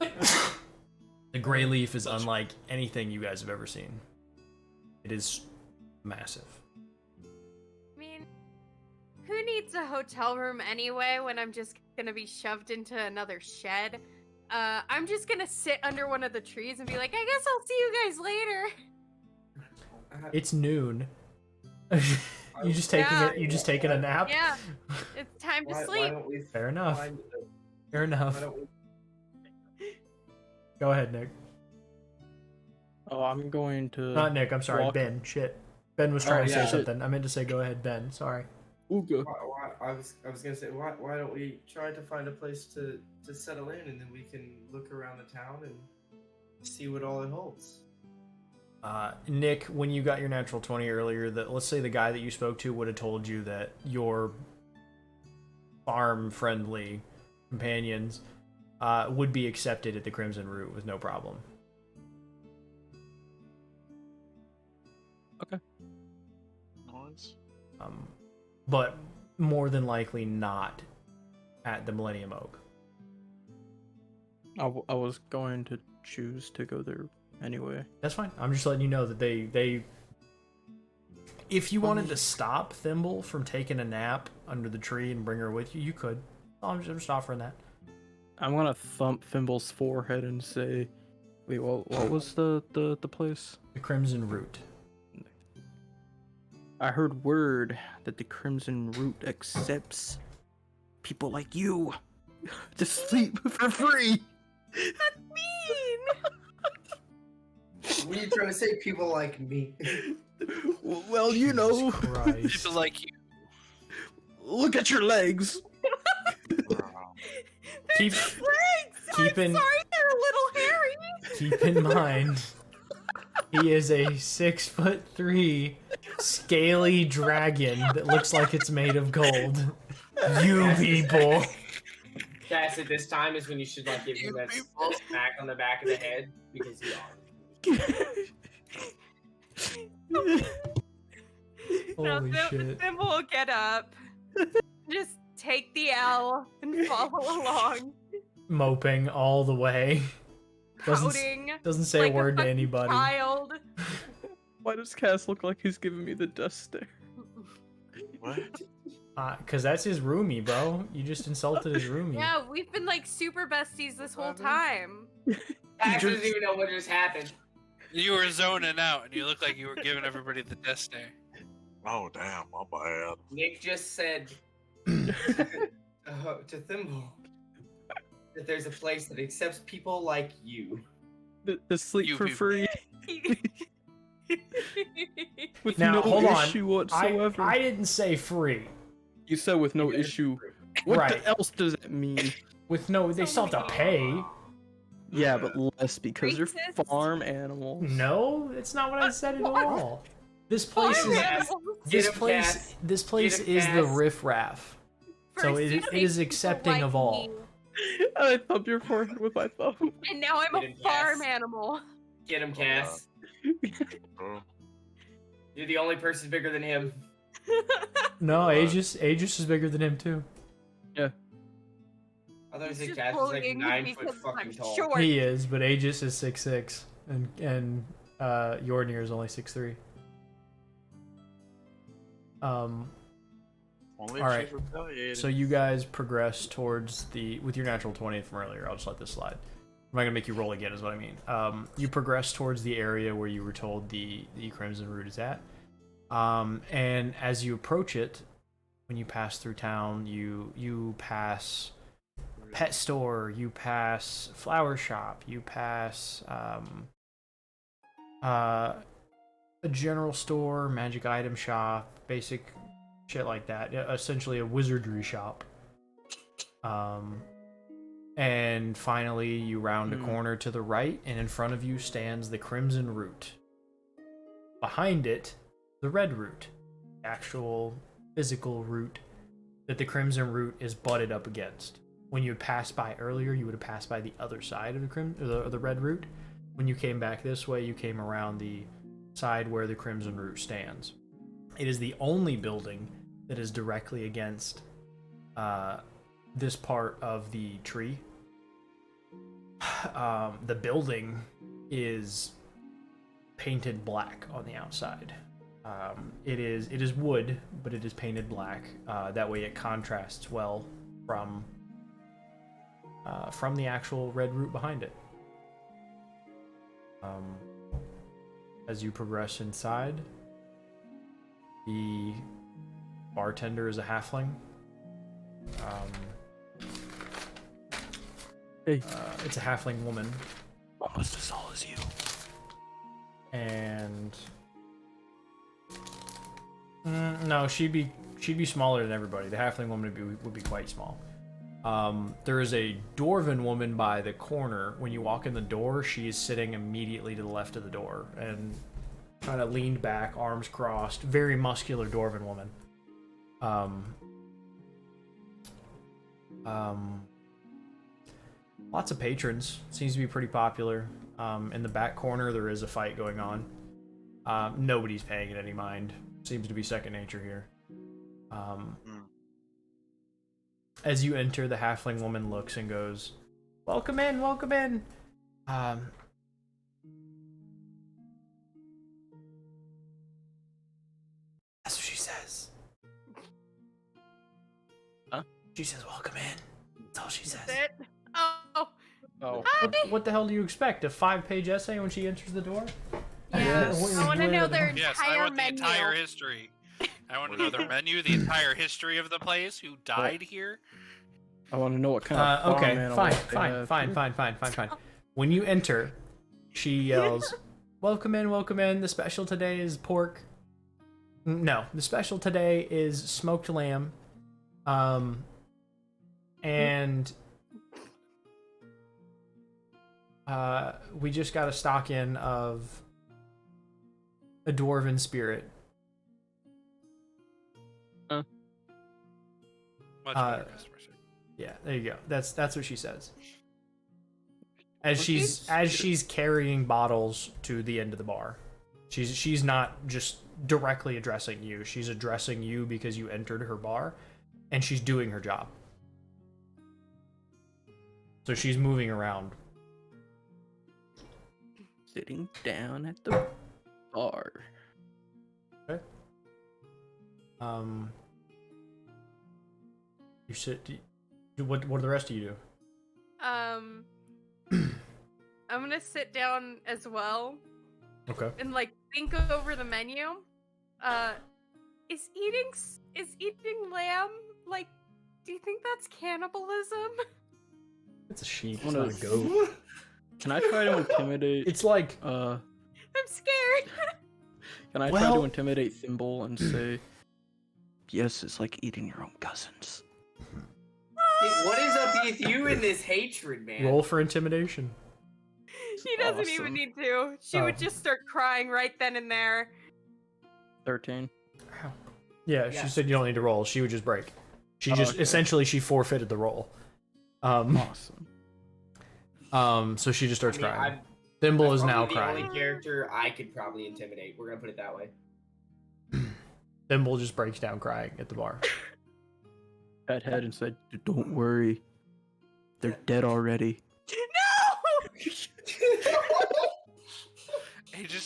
[SPEAKER 4] Okay.
[SPEAKER 3] The Greyleaf is unlike anything you guys have ever seen. It is massive.
[SPEAKER 2] I mean, who needs a hotel room anyway when I'm just gonna be shoved into another shed? I'm just gonna sit under one of the trees and be like, I guess I'll see you guys later.
[SPEAKER 3] It's noon. You just taking a nap?
[SPEAKER 2] Yeah, it's time to sleep.
[SPEAKER 3] Fair enough. Fair enough.
[SPEAKER 4] Why don't we
[SPEAKER 3] Go ahead, Nick.
[SPEAKER 5] Oh, I'm going to.
[SPEAKER 3] Not Nick, I'm sorry,
[SPEAKER 5] walk-
[SPEAKER 3] Ben. Shit. Ben was trying to say
[SPEAKER 4] yeah.
[SPEAKER 3] something. I meant to say go ahead, Ben. Sorry.
[SPEAKER 5] Ooga.
[SPEAKER 4] I was gonna say why don't we try to find a place to settle in, and then we can look around the town and see what all it holds.
[SPEAKER 3] Nick, when you got your natural 20 earlier, let's say the guy that you spoke to would have told you that your farm-friendly companions would be accepted at the Crimson Root with no problem.
[SPEAKER 5] Okay.
[SPEAKER 6] Nice.
[SPEAKER 3] But more than likely not at the Millennium Oak.
[SPEAKER 5] I was going to choose to go there anyway.
[SPEAKER 3] That's fine. I'm just letting you know that they if you wanted to stop Thimble from taking a nap under the tree and bring her with you, you could. I'm just offering that.
[SPEAKER 5] I'm gonna thump Fimble's forehead and say, "Wait, what was the place?"
[SPEAKER 3] The Crimson Root.
[SPEAKER 5] I heard word that the Crimson Root accepts people like you to sleep for free.
[SPEAKER 2] That's mean.
[SPEAKER 4] What are you trying to say, people like me?
[SPEAKER 5] Well, you know,
[SPEAKER 3] Christ.
[SPEAKER 1] People like you.
[SPEAKER 5] look at your legs.
[SPEAKER 3] Keep
[SPEAKER 2] Legs.
[SPEAKER 3] keep in
[SPEAKER 2] I'm sorry, they're a little hairy.
[SPEAKER 3] keep in mind he is a 6'3" scaly dragon that looks like it's made of gold. You people.
[SPEAKER 4] Cass, at this time is when you should give him that smack on the back of the head because he
[SPEAKER 3] Holy shit.
[SPEAKER 2] Thimble will get up, just take the L and follow along,
[SPEAKER 3] Moping all the way.
[SPEAKER 2] pouting
[SPEAKER 3] Doesn't say
[SPEAKER 2] like
[SPEAKER 3] a word to
[SPEAKER 2] fucking
[SPEAKER 3] anybody.
[SPEAKER 2] child.
[SPEAKER 5] Why does Cass look like he's giving me the dust stare?
[SPEAKER 6] What?
[SPEAKER 3] Cause that's his roomie, bro. You just insulted his roomie.
[SPEAKER 2] Yeah, we've been super besties this whole time.
[SPEAKER 4] Cass doesn't even know what just happened.
[SPEAKER 1] You were zoning out, and you looked like you were giving everybody the death stare.
[SPEAKER 6] Oh damn, my bad.
[SPEAKER 4] Nick just said to Thimble that there's a place that accepts people like you.
[SPEAKER 5] To sleep
[SPEAKER 1] You
[SPEAKER 5] for
[SPEAKER 1] people.
[SPEAKER 5] free with
[SPEAKER 3] Now,
[SPEAKER 5] no
[SPEAKER 3] hold on.
[SPEAKER 5] issue whatsoever.
[SPEAKER 3] I didn't say free.
[SPEAKER 5] You said with no issue. What
[SPEAKER 3] Right.
[SPEAKER 5] the else does that mean?
[SPEAKER 3] With no, they still have to pay.
[SPEAKER 5] Yeah, but less because they're
[SPEAKER 2] Racist?
[SPEAKER 5] farm animals.
[SPEAKER 3] No, it's not what I said at all. This place
[SPEAKER 2] Farm
[SPEAKER 3] is
[SPEAKER 2] animals.
[SPEAKER 3] this
[SPEAKER 4] Get him,
[SPEAKER 3] place
[SPEAKER 4] Cass.
[SPEAKER 3] this place
[SPEAKER 4] Get him,
[SPEAKER 3] is the
[SPEAKER 4] Cass.
[SPEAKER 3] riffraff. So
[SPEAKER 2] First
[SPEAKER 3] it
[SPEAKER 2] you
[SPEAKER 3] is
[SPEAKER 2] hate people
[SPEAKER 3] accepting
[SPEAKER 2] like
[SPEAKER 3] of all.
[SPEAKER 2] me,
[SPEAKER 5] I thumped your forehead with my thumb.
[SPEAKER 2] and now I'm
[SPEAKER 4] Get
[SPEAKER 2] a
[SPEAKER 4] him,
[SPEAKER 2] farm
[SPEAKER 4] Cass.
[SPEAKER 2] animal.
[SPEAKER 4] Get him, Cass.
[SPEAKER 6] Bro.
[SPEAKER 4] You're the only person bigger than him.
[SPEAKER 3] No, Aegis is bigger than him too.
[SPEAKER 4] I thought you
[SPEAKER 2] He's
[SPEAKER 4] said
[SPEAKER 2] just
[SPEAKER 4] Cass was
[SPEAKER 2] bullying
[SPEAKER 4] 9
[SPEAKER 2] me
[SPEAKER 4] foot
[SPEAKER 2] because
[SPEAKER 4] fucking
[SPEAKER 2] I'm
[SPEAKER 4] tall.
[SPEAKER 2] short.
[SPEAKER 3] He is, but Aegis is 6'6", and Yornir is only 6'3".
[SPEAKER 6] Only
[SPEAKER 3] All
[SPEAKER 6] if
[SPEAKER 3] right.
[SPEAKER 6] she's retaliating.
[SPEAKER 3] So you guys progress towards with your natural 20 from earlier. I'll just let this slide. I'm not gonna make you roll again, is what I mean. You progress towards the area where you were told the Crimson Root is at, and as you approach it, when you pass through town, you pass pet store, you pass flower shop, you pass a general store, magic item shop, basic shit like that. Essentially a wizardry shop. And finally you round a corner to the right, and in front of you stands the Crimson Root. Behind it, the Red Root. Actual physical root that the Crimson Root is butted up against. When you had passed by earlier, you would have passed by the other side of the Red Root. When you came back this way, you came around the side where the Crimson Root stands. It is the only building that is directly against this part of the tree. The building is painted black on the outside. It is wood, but it is painted black. That way it contrasts well from the actual red root behind it. As you progress inside, the bartender is a halfling.
[SPEAKER 5] Hey.
[SPEAKER 3] It's a halfling woman.
[SPEAKER 5] Almost as tall as you.
[SPEAKER 3] And no, she'd be smaller than everybody. The halfling woman would be quite small. There is a dwarven woman by the corner. When you walk in the door, she is sitting immediately to the left of the door and kind of leaned back, arms crossed. Very muscular dwarven woman. Lots of patrons. Seems to be pretty popular. In the back corner, there is a fight going on. Nobody's paying it any mind. Seems to be second nature here. As you enter, the halfling woman looks and goes, "Welcome in, welcome in." That's what she says.
[SPEAKER 5] Huh?
[SPEAKER 3] She says, "Welcome in." That's all she says.
[SPEAKER 2] That's it? Oh.
[SPEAKER 5] Oh.
[SPEAKER 3] What the hell do you expect? A 5-page essay when she enters the door?
[SPEAKER 2] Yeah.
[SPEAKER 5] Yes.
[SPEAKER 2] I want to know their
[SPEAKER 1] Yes, I
[SPEAKER 2] entire
[SPEAKER 1] want the
[SPEAKER 2] menu.
[SPEAKER 1] entire history. I want to know their menu, the entire history of the place, who died here.
[SPEAKER 5] I want to know what kind of
[SPEAKER 3] Okay,
[SPEAKER 5] farm animals they have.
[SPEAKER 3] fine. When you enter, she yells, welcome in. The special today is pork. No, the special today is smoked lamb. And we just got a stock in of a dwarven spirit.
[SPEAKER 1] Much better customer service.
[SPEAKER 3] Yeah, there you go. That's what she says. As she's carrying bottles to the end of the bar. She's not just directly addressing you. She's addressing you because you entered her bar, and she's doing her job. So she's moving around.
[SPEAKER 5] Sitting down at the bar.
[SPEAKER 3] Okay. You sit. What do the rest of you do?
[SPEAKER 2] I'm gonna sit down as well
[SPEAKER 3] Okay.
[SPEAKER 2] and like think over the menu. Is eating lamb like? Do you think that's cannibalism?
[SPEAKER 3] It's a sheep. It's
[SPEAKER 5] One
[SPEAKER 3] not
[SPEAKER 5] of-
[SPEAKER 3] a goat.
[SPEAKER 5] Can I try to intimidate?
[SPEAKER 3] It's like
[SPEAKER 2] I'm scared.
[SPEAKER 5] Can I try to intimidate Thimble and say, "Yes, it's like eating your own cousins."
[SPEAKER 4] Dude, what is up with you and this hatred, man?
[SPEAKER 3] roll for intimidation.
[SPEAKER 2] She doesn't even
[SPEAKER 5] Awesome.
[SPEAKER 2] need to. She would just start crying right then and there.
[SPEAKER 5] 13.
[SPEAKER 3] Yeah,
[SPEAKER 4] Yeah.
[SPEAKER 3] she said you don't need to roll. She would just break. She
[SPEAKER 5] Oh,
[SPEAKER 3] just
[SPEAKER 5] okay.
[SPEAKER 3] essentially she forfeited the roll.
[SPEAKER 5] Awesome.
[SPEAKER 3] So she just starts
[SPEAKER 4] I mean,
[SPEAKER 3] crying. Thimble is now
[SPEAKER 4] the
[SPEAKER 3] crying.
[SPEAKER 4] only character I could probably intimidate. We're gonna put it that way.
[SPEAKER 3] Thimble just breaks down crying at the bar.
[SPEAKER 5] Pat head and said, "Don't worry, they're dead already."
[SPEAKER 2] No!
[SPEAKER 1] He's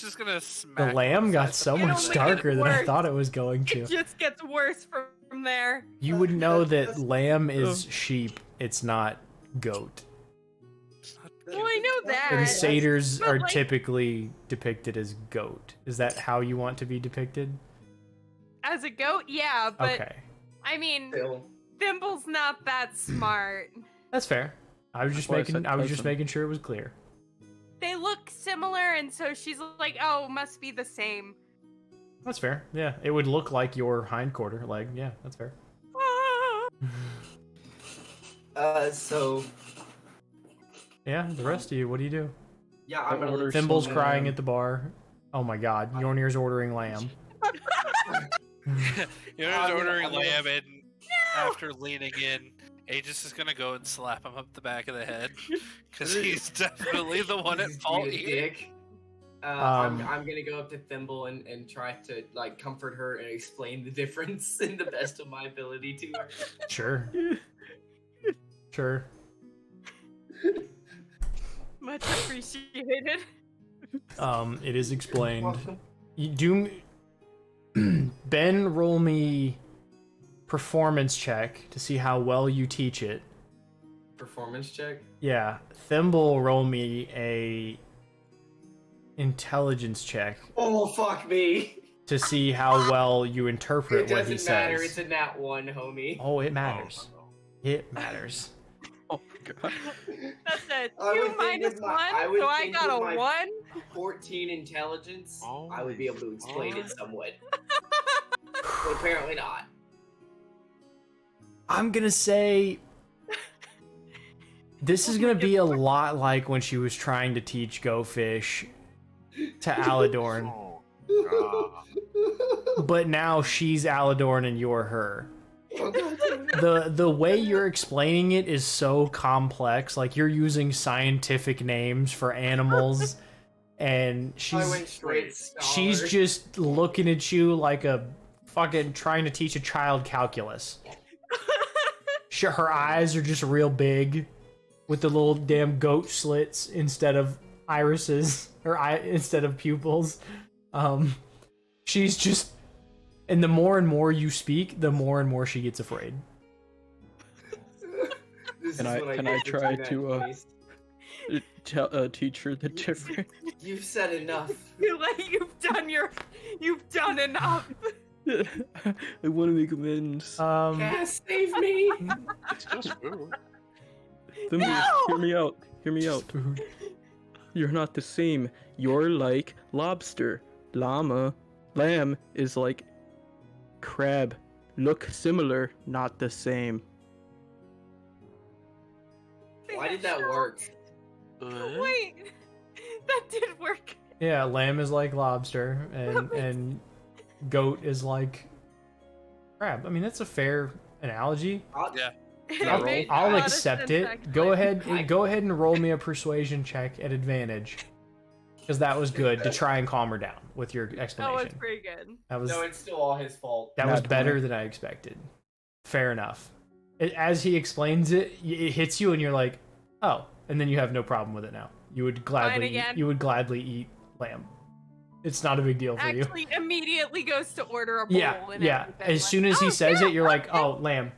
[SPEAKER 1] just gonna
[SPEAKER 3] The
[SPEAKER 1] smack.
[SPEAKER 3] lamb got so
[SPEAKER 2] It
[SPEAKER 3] much
[SPEAKER 2] only gets
[SPEAKER 3] darker than I
[SPEAKER 2] worse.
[SPEAKER 3] thought it was going to.
[SPEAKER 2] It just gets worse from there.
[SPEAKER 3] You would know that lamb is sheep. It's not goat.
[SPEAKER 2] Well, I know that.
[SPEAKER 3] And satyrs
[SPEAKER 2] But,
[SPEAKER 3] are
[SPEAKER 2] like-
[SPEAKER 3] typically depicted as goat. Is that how you want to be depicted?
[SPEAKER 2] As a goat, yeah, but
[SPEAKER 3] Okay,
[SPEAKER 2] I mean,
[SPEAKER 4] Phil.
[SPEAKER 2] Thimble's not that smart.
[SPEAKER 3] that's fair. I was just
[SPEAKER 5] That's why I said
[SPEAKER 3] just
[SPEAKER 5] cousin.
[SPEAKER 3] making sure it was clear.
[SPEAKER 2] They look similar, and so she's like, "Oh, must be the same."
[SPEAKER 3] That's fair. Yeah, it would look like your hindquarter leg. Yeah, that's fair.
[SPEAKER 4] So
[SPEAKER 3] Yeah, the rest of you, what do you do?
[SPEAKER 4] yeah, I'm gonna
[SPEAKER 5] order
[SPEAKER 4] look
[SPEAKER 3] Thimble's
[SPEAKER 5] some
[SPEAKER 3] crying
[SPEAKER 5] lamb.
[SPEAKER 3] at the bar. Oh my god, Yornir's ordering lamb.
[SPEAKER 1] You're just
[SPEAKER 4] I'm gonna-
[SPEAKER 1] ordering
[SPEAKER 4] I'm gonna-
[SPEAKER 1] lamb, and after leaning in Aegis is gonna go and slap him up the back of the head because he's definitely the one at
[SPEAKER 4] He's
[SPEAKER 1] fault
[SPEAKER 4] being a
[SPEAKER 1] here.
[SPEAKER 4] dick. I'm gonna go up to Thimble and try to like comfort her and explain the difference in the best of my ability to her.
[SPEAKER 3] Sure. Sure.
[SPEAKER 2] Much appreciated.
[SPEAKER 3] It is explained.
[SPEAKER 4] Welcome.
[SPEAKER 3] You do. Ben, roll me performance check to see how well you teach it.
[SPEAKER 4] Performance check.
[SPEAKER 3] Yeah, Thimble, roll me a intelligence check
[SPEAKER 4] Oh fuck me!
[SPEAKER 3] to see how well you interpret
[SPEAKER 4] It
[SPEAKER 3] what he
[SPEAKER 4] doesn't matter.
[SPEAKER 3] says.
[SPEAKER 4] It's a nat 1, homie.
[SPEAKER 3] Oh, it matters. It matters.
[SPEAKER 5] Oh god.
[SPEAKER 2] That's a
[SPEAKER 4] I would
[SPEAKER 2] 2
[SPEAKER 4] think
[SPEAKER 2] minus
[SPEAKER 4] with
[SPEAKER 2] 1,
[SPEAKER 4] my- I would
[SPEAKER 2] so I
[SPEAKER 4] think
[SPEAKER 2] got
[SPEAKER 4] with
[SPEAKER 2] a
[SPEAKER 4] my-
[SPEAKER 2] 1.
[SPEAKER 4] 14 intelligence. I would be able to explain it
[SPEAKER 6] Alright.
[SPEAKER 4] somewhat. But apparently not.
[SPEAKER 3] I'm gonna say this is gonna be a lot like when she was trying to teach Go Fish to Aladorn,
[SPEAKER 6] Oh, God.
[SPEAKER 3] but now she's Aladorn and you're her. The way you're explaining it is so complex. Like you're using scientific names for animals, and
[SPEAKER 4] I went straight
[SPEAKER 3] she's
[SPEAKER 4] scholar.
[SPEAKER 3] just looking at you like a fucking trying to teach a child calculus. Her eyes are just real big, with the little damn goat slits instead of irises or instead of pupils. She's just, and the more and more you speak, the more and more she gets afraid.
[SPEAKER 4] This
[SPEAKER 5] Can
[SPEAKER 4] is
[SPEAKER 5] I-
[SPEAKER 4] what
[SPEAKER 5] can
[SPEAKER 4] get
[SPEAKER 5] I
[SPEAKER 4] for
[SPEAKER 5] try
[SPEAKER 4] doing
[SPEAKER 5] to,
[SPEAKER 4] that face.
[SPEAKER 5] Teach her the difference.
[SPEAKER 4] You've said enough.
[SPEAKER 2] You've done enough.
[SPEAKER 5] I want to make amends.
[SPEAKER 4] Cass, save me!
[SPEAKER 6] It's just food.
[SPEAKER 5] Thimble,
[SPEAKER 2] No!
[SPEAKER 5] hear me out. Hear me out. You're not the same. You're like lobster. Lamb is like crab. Look similar, not the same.
[SPEAKER 4] Why did that work?
[SPEAKER 2] Wait, that did work.
[SPEAKER 3] Yeah, lamb is like lobster, and goat is like crab. I mean, that's a fair analogy.
[SPEAKER 1] Yeah.
[SPEAKER 3] I'll accept it. Go ahead and roll me a persuasion check at advantage, because that was good to try and calm her down with your
[SPEAKER 2] That was
[SPEAKER 3] explanation.
[SPEAKER 2] pretty good.
[SPEAKER 3] That was
[SPEAKER 4] No, it's still all his fault.
[SPEAKER 3] that was
[SPEAKER 5] Nat
[SPEAKER 3] better
[SPEAKER 5] 20.
[SPEAKER 3] than I expected. Fair enough. As he explains it, it hits you, and you're like, oh, and then you have no problem with it now. You would gladly eat lamb. It's not a big deal for you.
[SPEAKER 2] Actually, immediately goes to order a bowl.
[SPEAKER 3] Yeah,
[SPEAKER 2] and
[SPEAKER 3] yeah.
[SPEAKER 2] everything.
[SPEAKER 3] As
[SPEAKER 2] Like,
[SPEAKER 3] soon as he
[SPEAKER 2] "Oh,
[SPEAKER 3] says
[SPEAKER 2] yeah,
[SPEAKER 3] it, you're like,
[SPEAKER 2] okay."
[SPEAKER 3] oh, lamb.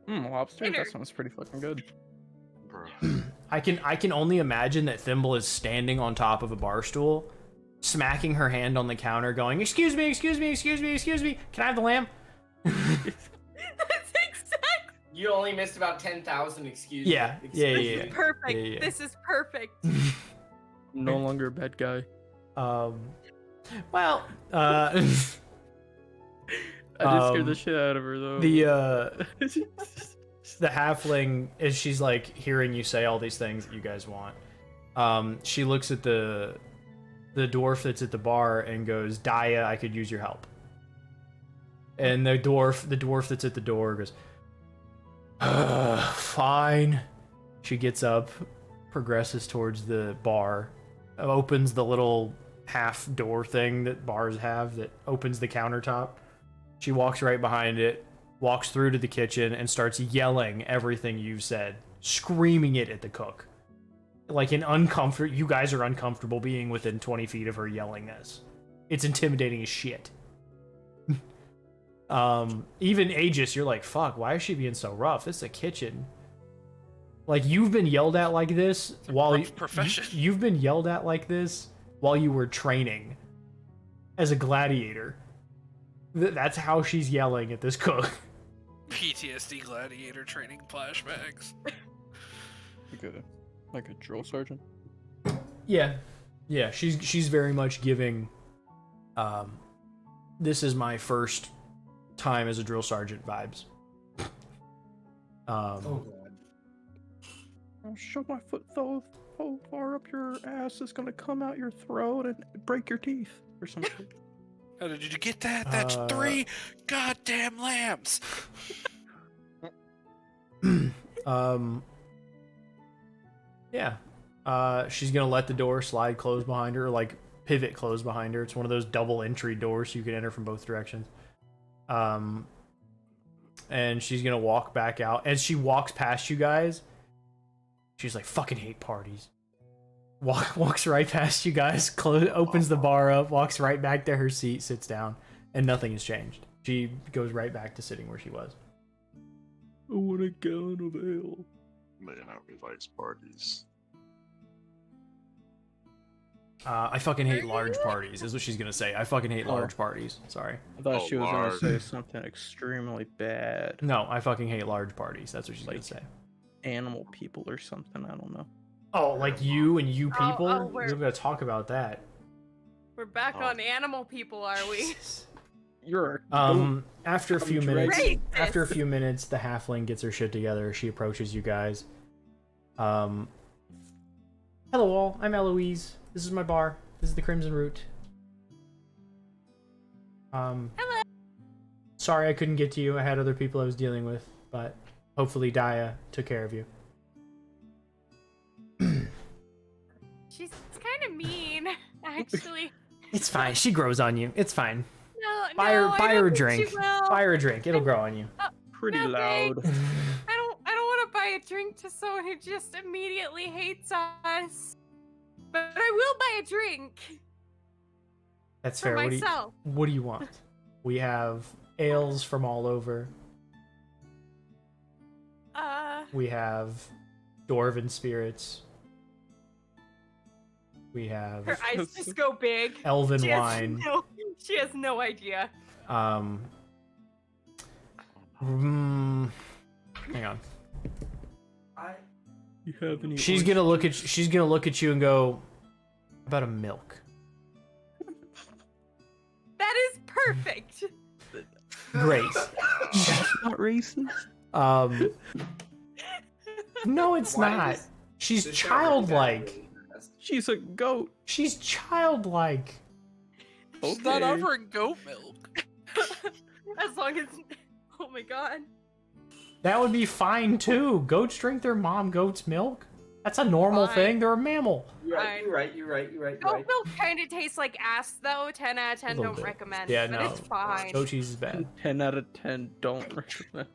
[SPEAKER 5] Lobster?
[SPEAKER 2] Dinner.
[SPEAKER 5] That sounds pretty fucking good.
[SPEAKER 6] Bro.
[SPEAKER 3] I can only imagine that Thimble is standing on top of a bar stool, smacking her hand on the counter, going, "Excuse me, excuse me, excuse me, excuse me. Can I have the lamb?"
[SPEAKER 2] That's exactly
[SPEAKER 4] You only missed about 10,000 excuses.
[SPEAKER 3] Yeah, yeah.
[SPEAKER 2] perfect.
[SPEAKER 3] Yeah, yeah.
[SPEAKER 2] This is perfect.
[SPEAKER 5] No longer a bad guy.
[SPEAKER 3] Well,
[SPEAKER 5] I did scare the shit out of her though.
[SPEAKER 3] the halfling, as she's like hearing you say all these things that you guys want, she looks at the dwarf that's at the bar and goes, "Daya, I could use your help." And the dwarf that's at the door goes, "Fine." She gets up, progresses towards the bar, opens the little half door thing that bars have that opens the countertop. She walks right behind it, walks through to the kitchen, and starts yelling everything you've said, screaming it at the cook. Like you guys are uncomfortable being within 20 feet of her yelling this. It's intimidating as shit. Even Aegis, you're like, fuck, why is she being so rough? This is a kitchen. Like, you've been yelled at like this while
[SPEAKER 1] Profession.
[SPEAKER 3] you've been yelled at like this while you were training as a gladiator. That's how she's yelling at this cook.
[SPEAKER 1] PTSD gladiator training flashbacks.
[SPEAKER 5] Like a drill sergeant.
[SPEAKER 3] Yeah, she's very much giving. This is my first time as a drill sergeant vibes.
[SPEAKER 4] Oh god.
[SPEAKER 5] I'll shove my foot so far up your ass it's gonna come out your throat and break your teeth or something.
[SPEAKER 1] How did you get that? That's 3 goddamn lambs.
[SPEAKER 3] Yeah. She's gonna let the door slide close behind her, like pivot close behind her. It's one of those double entry doors so you can enter from both directions. And she's gonna walk back out. As she walks past you guys, she's like, "Fucking hate parties." Walks right past you guys, opens the bar up, walks right back to her seat, sits down, and nothing has changed. She goes right back to sitting where she was.
[SPEAKER 5] I want a gallon of ale.
[SPEAKER 6] Man, nobody likes parties.
[SPEAKER 3] I fucking hate large parties, is what she's gonna say. I fucking hate
[SPEAKER 5] Oh.
[SPEAKER 3] large parties. Sorry.
[SPEAKER 5] I thought
[SPEAKER 6] Oh,
[SPEAKER 5] she was gonna
[SPEAKER 6] Lord.
[SPEAKER 5] say something extremely bad.
[SPEAKER 3] No, I fucking hate large parties. That's what she's gonna say.
[SPEAKER 5] Animal people or something. I don't know.
[SPEAKER 3] Oh, like you and you
[SPEAKER 2] Oh,
[SPEAKER 3] people?
[SPEAKER 2] oh,
[SPEAKER 3] We're
[SPEAKER 2] we're-
[SPEAKER 3] gonna talk about that.
[SPEAKER 2] We're back
[SPEAKER 6] Oh.
[SPEAKER 2] on animal people, are we?
[SPEAKER 5] You're a
[SPEAKER 3] After a few
[SPEAKER 5] I'm
[SPEAKER 3] minutes,
[SPEAKER 2] racist.
[SPEAKER 3] after a few minutes, the halfling gets her shit together. She approaches you guys. Hello all, I'm Eloise. This is my bar. This is the Crimson Root.
[SPEAKER 2] Hello.
[SPEAKER 3] Sorry I couldn't get to you. I had other people I was dealing with, but hopefully Daya took care of you.
[SPEAKER 2] She's kind of mean, actually.
[SPEAKER 3] It's fine. She grows on you. It's fine.
[SPEAKER 2] No,
[SPEAKER 3] Buy
[SPEAKER 2] no,
[SPEAKER 3] her,
[SPEAKER 2] I
[SPEAKER 3] buy
[SPEAKER 2] don't
[SPEAKER 3] her a
[SPEAKER 2] think
[SPEAKER 3] drink.
[SPEAKER 2] she will.
[SPEAKER 3] Buy her a drink. It'll grow on you.
[SPEAKER 5] pretty
[SPEAKER 2] No,
[SPEAKER 5] loud.
[SPEAKER 2] I don't want to buy a drink to someone who just immediately hates us. But I will buy a drink
[SPEAKER 3] That's
[SPEAKER 2] for
[SPEAKER 3] fair.
[SPEAKER 2] myself.
[SPEAKER 3] What do you want? We have ales from all over. We have dwarven spirits. We have
[SPEAKER 2] Her eyes just go big.
[SPEAKER 3] elven
[SPEAKER 2] She
[SPEAKER 3] wine.
[SPEAKER 2] she has no idea.
[SPEAKER 3] Hang on.
[SPEAKER 5] You have any?
[SPEAKER 3] She's gonna look at you and go, "How about a milk?"
[SPEAKER 2] That is perfect.
[SPEAKER 3] Great.
[SPEAKER 5] Not racist.
[SPEAKER 3] No, it's
[SPEAKER 4] Why
[SPEAKER 3] not.
[SPEAKER 4] does-
[SPEAKER 3] She's
[SPEAKER 4] this sound really
[SPEAKER 3] childlike.
[SPEAKER 4] bad.
[SPEAKER 5] She's a goat.
[SPEAKER 3] She's childlike.
[SPEAKER 1] She's not
[SPEAKER 5] Okay.
[SPEAKER 1] offering goat milk.
[SPEAKER 2] As long as, oh my god.
[SPEAKER 3] That would be fine too. Goats drink their mom goat's milk. That's a normal
[SPEAKER 2] Fine.
[SPEAKER 3] thing. They're a mammal.
[SPEAKER 4] You're right. You're right.
[SPEAKER 2] Goat milk kind of tastes like ass though. 10 out of 10
[SPEAKER 3] little
[SPEAKER 2] don't
[SPEAKER 3] bit.
[SPEAKER 2] recommend.
[SPEAKER 3] Yeah,
[SPEAKER 2] but
[SPEAKER 3] no.
[SPEAKER 2] it's fine.
[SPEAKER 3] Goat cheese is bad.
[SPEAKER 5] 10 out of 10 don't recommend.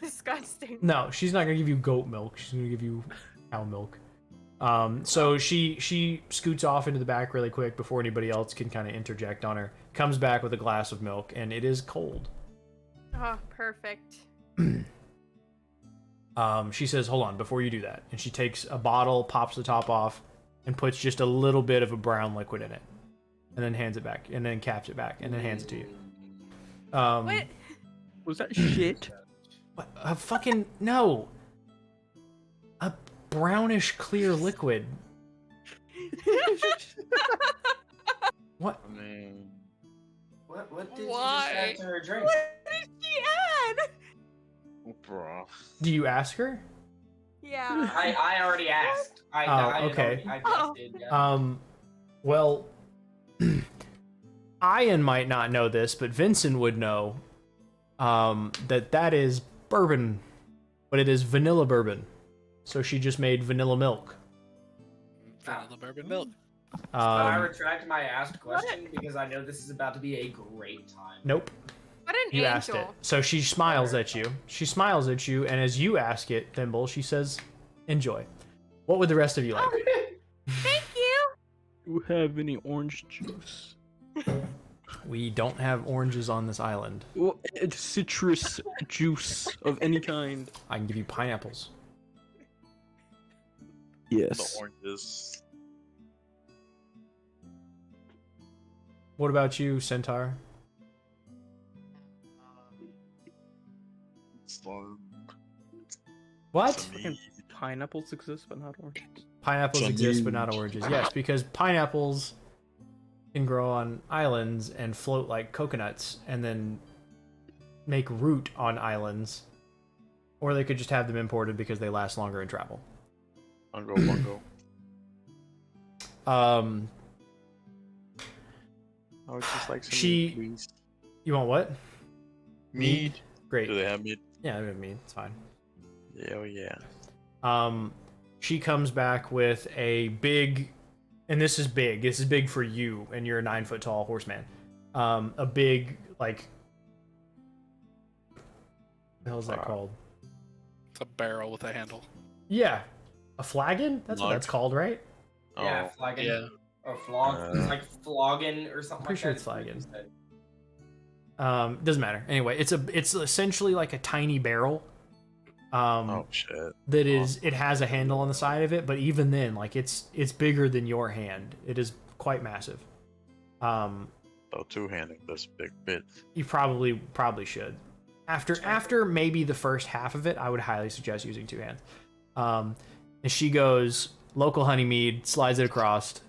[SPEAKER 2] Disgusting.
[SPEAKER 3] No, she's not gonna give you goat milk. She's gonna give you cow milk. So she scoots off into the back really quick before anybody else can kind of interject on her. Comes back with a glass of milk, and it is cold.
[SPEAKER 2] Oh, perfect.
[SPEAKER 3] She says, "Hold on, before you do that," and she takes a bottle, pops the top off, and puts just a little bit of a brown liquid in it, and then hands it back, and then caps it back, and then hands it to you.
[SPEAKER 2] What?
[SPEAKER 5] Was that shit?
[SPEAKER 3] What? A fucking no. A brownish clear liquid. What?
[SPEAKER 6] I mean,
[SPEAKER 4] What did
[SPEAKER 2] Why?
[SPEAKER 4] you just add to her drink?
[SPEAKER 2] What did she add?
[SPEAKER 6] bro.
[SPEAKER 3] Do you ask her?
[SPEAKER 2] Yeah.
[SPEAKER 4] I already asked.
[SPEAKER 3] Okay.
[SPEAKER 4] I
[SPEAKER 2] Oh.
[SPEAKER 4] just did, yeah.
[SPEAKER 3] Well, Iyan might not know this, but Vincent would know that is bourbon, but it is vanilla bourbon. So she just made vanilla milk.
[SPEAKER 1] Vanilla bourbon milk.
[SPEAKER 4] I retract my asked question because I know this is about to be a great time.
[SPEAKER 3] Nope.
[SPEAKER 2] What an
[SPEAKER 3] You
[SPEAKER 2] angel.
[SPEAKER 3] asked it. So she smiles at you. She smiles at you, and as you ask it, Thimble, she says, "Enjoy." What would the rest of you like?
[SPEAKER 2] Thank you.
[SPEAKER 5] Do you have any orange juice?
[SPEAKER 3] We don't have oranges on this island.
[SPEAKER 5] Well, it's citrus juice of any kind.
[SPEAKER 3] I can give you pineapples.
[SPEAKER 5] Yes.
[SPEAKER 6] The oranges.
[SPEAKER 3] What about you, Centaur?
[SPEAKER 6] Some
[SPEAKER 3] What?
[SPEAKER 6] meat.
[SPEAKER 5] Pineapples exist, but not oranges.
[SPEAKER 3] Pineapples
[SPEAKER 6] Some
[SPEAKER 3] exist, but not
[SPEAKER 6] huge.
[SPEAKER 3] oranges. Yes, because pineapples can grow on islands and float like coconuts, and then make root on islands. Or they could just have them imported because they last longer in travel.
[SPEAKER 6] Bungo. I would just like some
[SPEAKER 3] She-
[SPEAKER 6] meat, please.
[SPEAKER 3] You want what?
[SPEAKER 6] Meat.
[SPEAKER 3] Great.
[SPEAKER 6] Do they have meat?
[SPEAKER 3] Yeah, I mean, it's fine.
[SPEAKER 6] Yeah, yeah.
[SPEAKER 3] She comes back with a big, and this is big. This is big for you, and you're a 9-foot tall horseman. A big, like, what the hell is that called?
[SPEAKER 1] It's a barrel with a handle.
[SPEAKER 3] Yeah, a flagon. That's what
[SPEAKER 6] Lug.
[SPEAKER 3] that's called, right?
[SPEAKER 4] Yeah,
[SPEAKER 6] Oh,
[SPEAKER 4] flagon.
[SPEAKER 1] Yeah.
[SPEAKER 4] Or flog. It's like flogging or something
[SPEAKER 3] Pretty
[SPEAKER 4] like
[SPEAKER 3] sure
[SPEAKER 4] that.
[SPEAKER 3] it's flagon. Doesn't matter. Anyway, it's essentially like a tiny barrel.
[SPEAKER 6] oh shit.
[SPEAKER 3] That is, it has a handle on the side of it, but even then, like it's bigger than your hand. It is quite massive.
[SPEAKER 6] So two-handing this big bit.
[SPEAKER 3] You probably should. After maybe the first half of it, I would highly suggest using two hands. And she goes, local honey mead, slides it across,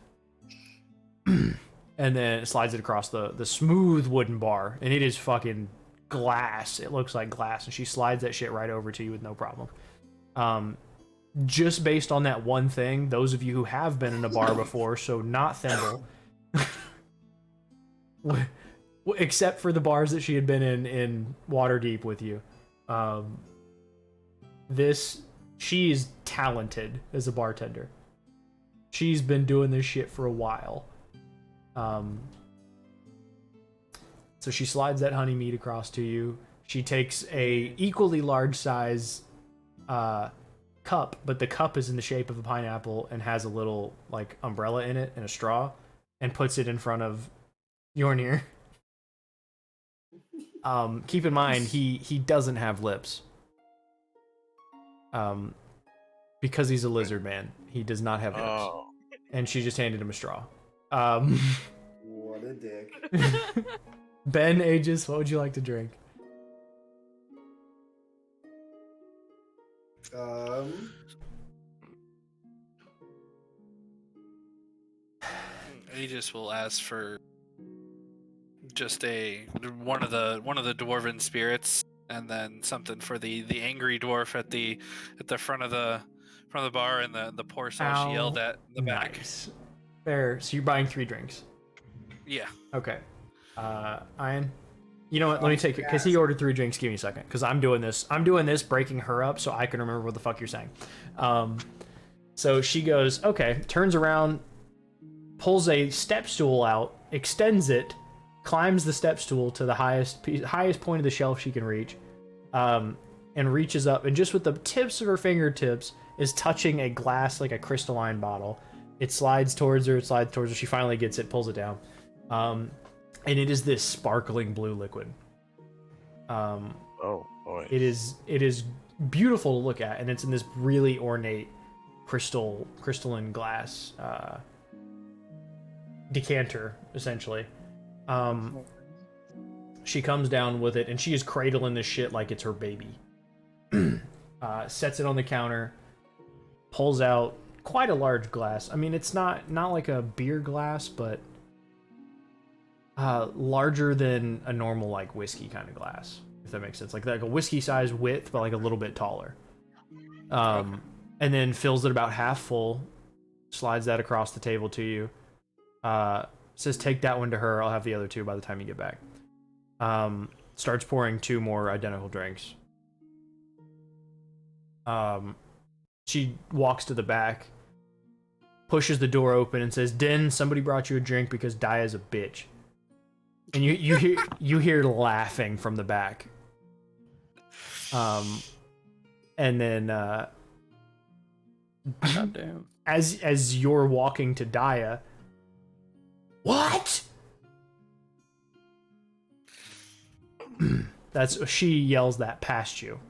[SPEAKER 3] and then slides it across the smooth wooden bar, and it is fucking glass. It looks like glass, and she slides that shit right over to you with no problem. Just based on that one thing, those of you who have been in a bar before, so not Thimble, except for the bars that she had been in Waterdeep with you, she's talented as a bartender. She's been doing this shit for a while. So she slides that honey mead across to you. She takes a equally large size cup, but the cup is in the shape of a pineapple and has a little like umbrella in it and a straw, and puts it in front of Yornir. Keep in mind he doesn't have lips. Because he's a lizard man, he does not have lips.
[SPEAKER 6] Oh.
[SPEAKER 3] And she just handed him a straw.
[SPEAKER 9] What a dick.
[SPEAKER 3] Ben, Aegis, what would you like to drink?
[SPEAKER 1] Aegis will ask for just one of the dwarven spirits, and then something for the angry dwarf at the front of the bar, and the poor soul she yelled at in the back.
[SPEAKER 3] Nice. Fair. So you're buying 3 drinks.
[SPEAKER 1] Yeah.
[SPEAKER 3] Okay. Ian, you know what? Let me take it, because he ordered 3 drinks. Give me a second, because I'm doing this, breaking her up so I can remember what the fuck you're saying. So she goes, okay, turns around, pulls a step stool out, extends it, climbs the step stool to the highest point of the shelf she can reach, and reaches up, and just with the tips of her fingertips is touching a glass, like a crystalline bottle. It slides towards her. She finally gets it, pulls it down. And it is this sparkling blue liquid.
[SPEAKER 6] Oh boy.
[SPEAKER 3] It is beautiful to look at, and it's in this really ornate crystalline glass decanter, essentially. She comes down with it, and she is cradling this shit like it's her baby. Sets it on the counter, pulls out quite a large glass. I mean, it's not like a beer glass, but larger than a normal like whiskey kind of glass, if that makes sense. Like a whiskey size width, but like a little bit taller. And then fills it about half full, slides that across the table to you. Says, take that one to her. I'll have the other 2 by the time you get back. Starts pouring 2 more identical drinks. She walks to the back, pushes the door open, and says, "Den, somebody brought you a drink because Daya's a bitch." And you hear laughing from the back. And then
[SPEAKER 5] Goddamn.
[SPEAKER 3] as you're walking to Daya, what? She yells that past you.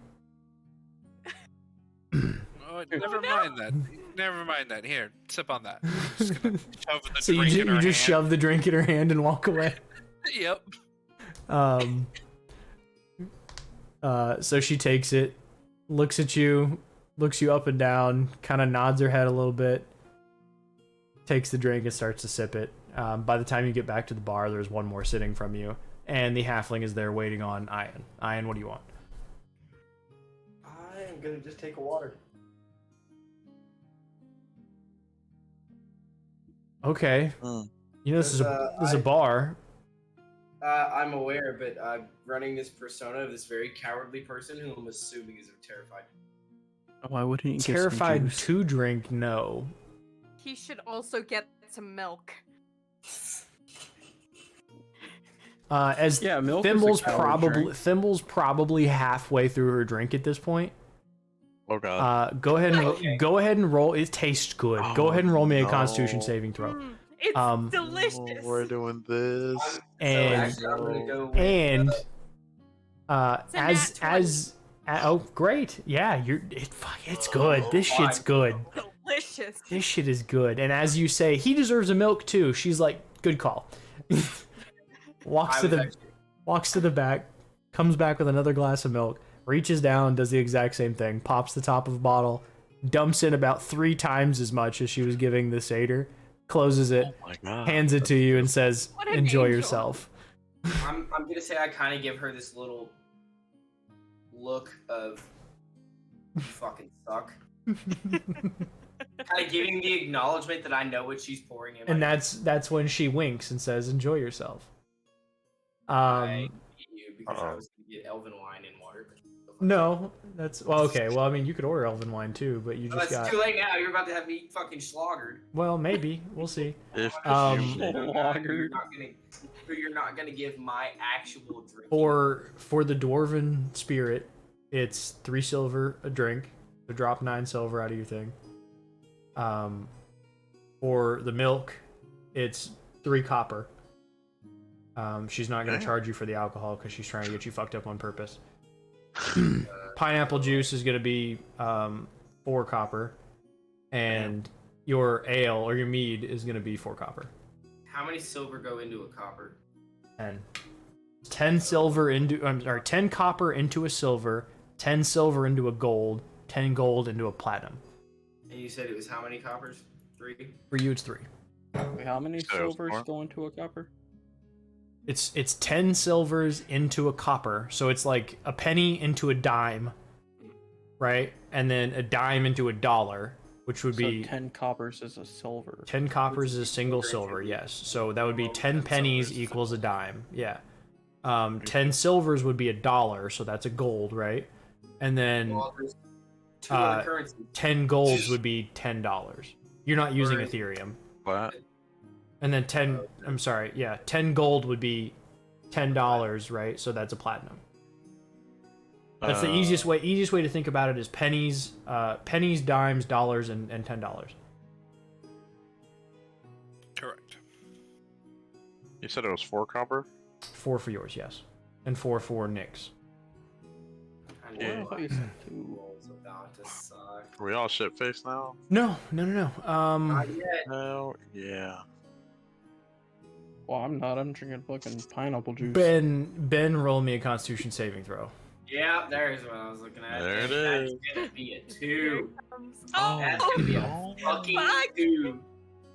[SPEAKER 1] Oh, never mind that. Never mind that. Here, sip on that. Just gonna shove the
[SPEAKER 3] So
[SPEAKER 1] drink in her
[SPEAKER 3] you just
[SPEAKER 1] hand.
[SPEAKER 3] shove the drink in her hand and walk away.
[SPEAKER 1] Yep.
[SPEAKER 3] So she takes it, looks at you, looks you up and down, kind of nods her head a little bit, takes the drink and starts to sip it. By the time you get back to the bar, there's one more sitting from you, and the halfling is there waiting on Iyan. Iyan, what do you want?
[SPEAKER 9] I am gonna just take a water.
[SPEAKER 3] Okay. You know, this is a bar.
[SPEAKER 4] I'm aware, but I'm running this persona of this very cowardly person who I'm assuming is terrified.
[SPEAKER 5] Why wouldn't he get some
[SPEAKER 3] Terrified
[SPEAKER 5] juice?
[SPEAKER 3] to drink, no.
[SPEAKER 2] He should also get some milk.
[SPEAKER 3] As
[SPEAKER 5] Yeah, milk is a
[SPEAKER 3] Thimble's
[SPEAKER 5] coward drink.
[SPEAKER 3] probably halfway through her drink at this point.
[SPEAKER 6] Oh god.
[SPEAKER 3] Go ahead and
[SPEAKER 4] Okay.
[SPEAKER 3] go ahead and roll. It tastes good. Go
[SPEAKER 6] Oh,
[SPEAKER 3] ahead and roll me a
[SPEAKER 6] no.
[SPEAKER 3] Constitution saving throw.
[SPEAKER 2] It's
[SPEAKER 3] delicious.
[SPEAKER 2] delicious.
[SPEAKER 6] We're doing this.
[SPEAKER 4] So
[SPEAKER 3] And
[SPEAKER 4] actually, I'm gonna go with,
[SPEAKER 3] and
[SPEAKER 2] It's a nat 20.
[SPEAKER 3] oh great, yeah, it's good. This shit's good.
[SPEAKER 2] Delicious.
[SPEAKER 3] This shit is good. And as you say, he deserves a milk too. She's like, good call. walks to the back, comes back with another glass of milk, reaches down, does the exact same thing, pops the top of a bottle, dumps in about 3 times as much as she was giving the satyr, closes it,
[SPEAKER 6] Oh my god.
[SPEAKER 3] hands it to you, and says,
[SPEAKER 2] What an
[SPEAKER 3] enjoy
[SPEAKER 2] angel.
[SPEAKER 3] yourself.
[SPEAKER 4] I'm gonna say I kind of give her this little look of you fucking suck. Kind of giving the acknowledgement that I know what she's pouring in.
[SPEAKER 3] And
[SPEAKER 4] my
[SPEAKER 3] that's when she winks and says, enjoy yourself.
[SPEAKER 4] I hate you because I was gonna get elven wine and water. But
[SPEAKER 3] No, that's well. Okay, well, I mean, you could order elven wine too, but you
[SPEAKER 4] well,
[SPEAKER 3] just
[SPEAKER 4] it's
[SPEAKER 3] got.
[SPEAKER 4] too late now. You're about to have me fucking slaughtered.
[SPEAKER 3] Well, maybe we'll see.
[SPEAKER 6] If
[SPEAKER 3] Um,
[SPEAKER 4] You're not gonna give my actual drink.
[SPEAKER 3] For the dwarven spirit, it's 3 silver a drink. So drop 9 silver out of your thing. For the milk, it's 3 copper. She's not gonna
[SPEAKER 6] Damn.
[SPEAKER 3] charge you for the alcohol because she's trying to get you fucked up on purpose. Pineapple juice is gonna be 4 copper, and your ale or your mead is gonna be 4 copper.
[SPEAKER 4] How many silver go into a copper?
[SPEAKER 3] 10 silver into 10 copper into a silver, 10 silver into a gold, 10 gold into a platinum.
[SPEAKER 4] And you said it was how many coppers? 3.
[SPEAKER 3] For you, it's 3.
[SPEAKER 5] Wait, how many
[SPEAKER 6] So it was
[SPEAKER 5] silvers
[SPEAKER 6] more?
[SPEAKER 5] go into a copper?
[SPEAKER 3] It's 10 silvers into a copper, so it's like a penny into a dime, right? And then a dime into a dollar, which would be
[SPEAKER 5] So 10 coppers is a silver.
[SPEAKER 3] 10 coppers is a single silver, yes. So that would be 10 pennies equals a dime, yeah. 10 silvers would be a dollar, so that's a gold, right? And then
[SPEAKER 4] Well, there's 2 other
[SPEAKER 3] uh,
[SPEAKER 4] currencies.
[SPEAKER 3] 10 golds would be $10. You're not using
[SPEAKER 4] Right.
[SPEAKER 3] Ethereum.
[SPEAKER 6] what?
[SPEAKER 3] And then 10, I'm sorry, yeah, 10 gold would be $10, right? So that's a platinum. That's the easiest way to think about it is pennies, dimes, dollars, and $10.
[SPEAKER 1] Correct.
[SPEAKER 6] You said it was 4 copper?
[SPEAKER 3] 4 for yours, yes. And 4 for Nick's.
[SPEAKER 4] I
[SPEAKER 6] Yeah.
[SPEAKER 4] know
[SPEAKER 5] I thought you said 2.
[SPEAKER 4] rolls about to suck.
[SPEAKER 6] Are we all shit faced now?
[SPEAKER 3] No.
[SPEAKER 4] Not yet.
[SPEAKER 6] Hell yeah.
[SPEAKER 5] Well, I'm not. I'm drinking fucking pineapple juice.
[SPEAKER 3] Ben, roll me a Constitution saving throw.
[SPEAKER 4] Yeah, there's what I was looking at.
[SPEAKER 6] There it
[SPEAKER 4] That's
[SPEAKER 6] is.
[SPEAKER 4] gonna be a 2.
[SPEAKER 2] Oh,
[SPEAKER 4] That's gonna be a
[SPEAKER 6] no.
[SPEAKER 4] fucking
[SPEAKER 2] Fuck.
[SPEAKER 4] 2.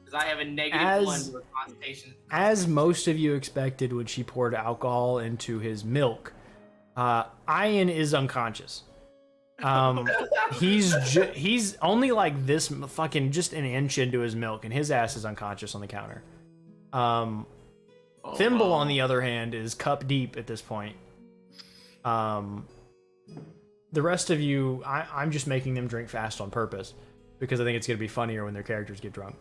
[SPEAKER 4] Because I have a negative
[SPEAKER 3] As-
[SPEAKER 4] 1 to a constitution.
[SPEAKER 3] As most of you expected when she poured alcohol into his milk, Iyan is unconscious. He's only like this fucking just an inch into his milk, and his ass is unconscious on the counter. Thimble, on the other hand, is cup deep at this point. The rest of you, I'm just making them drink fast on purpose because I think it's going to be funnier when their characters get drunk.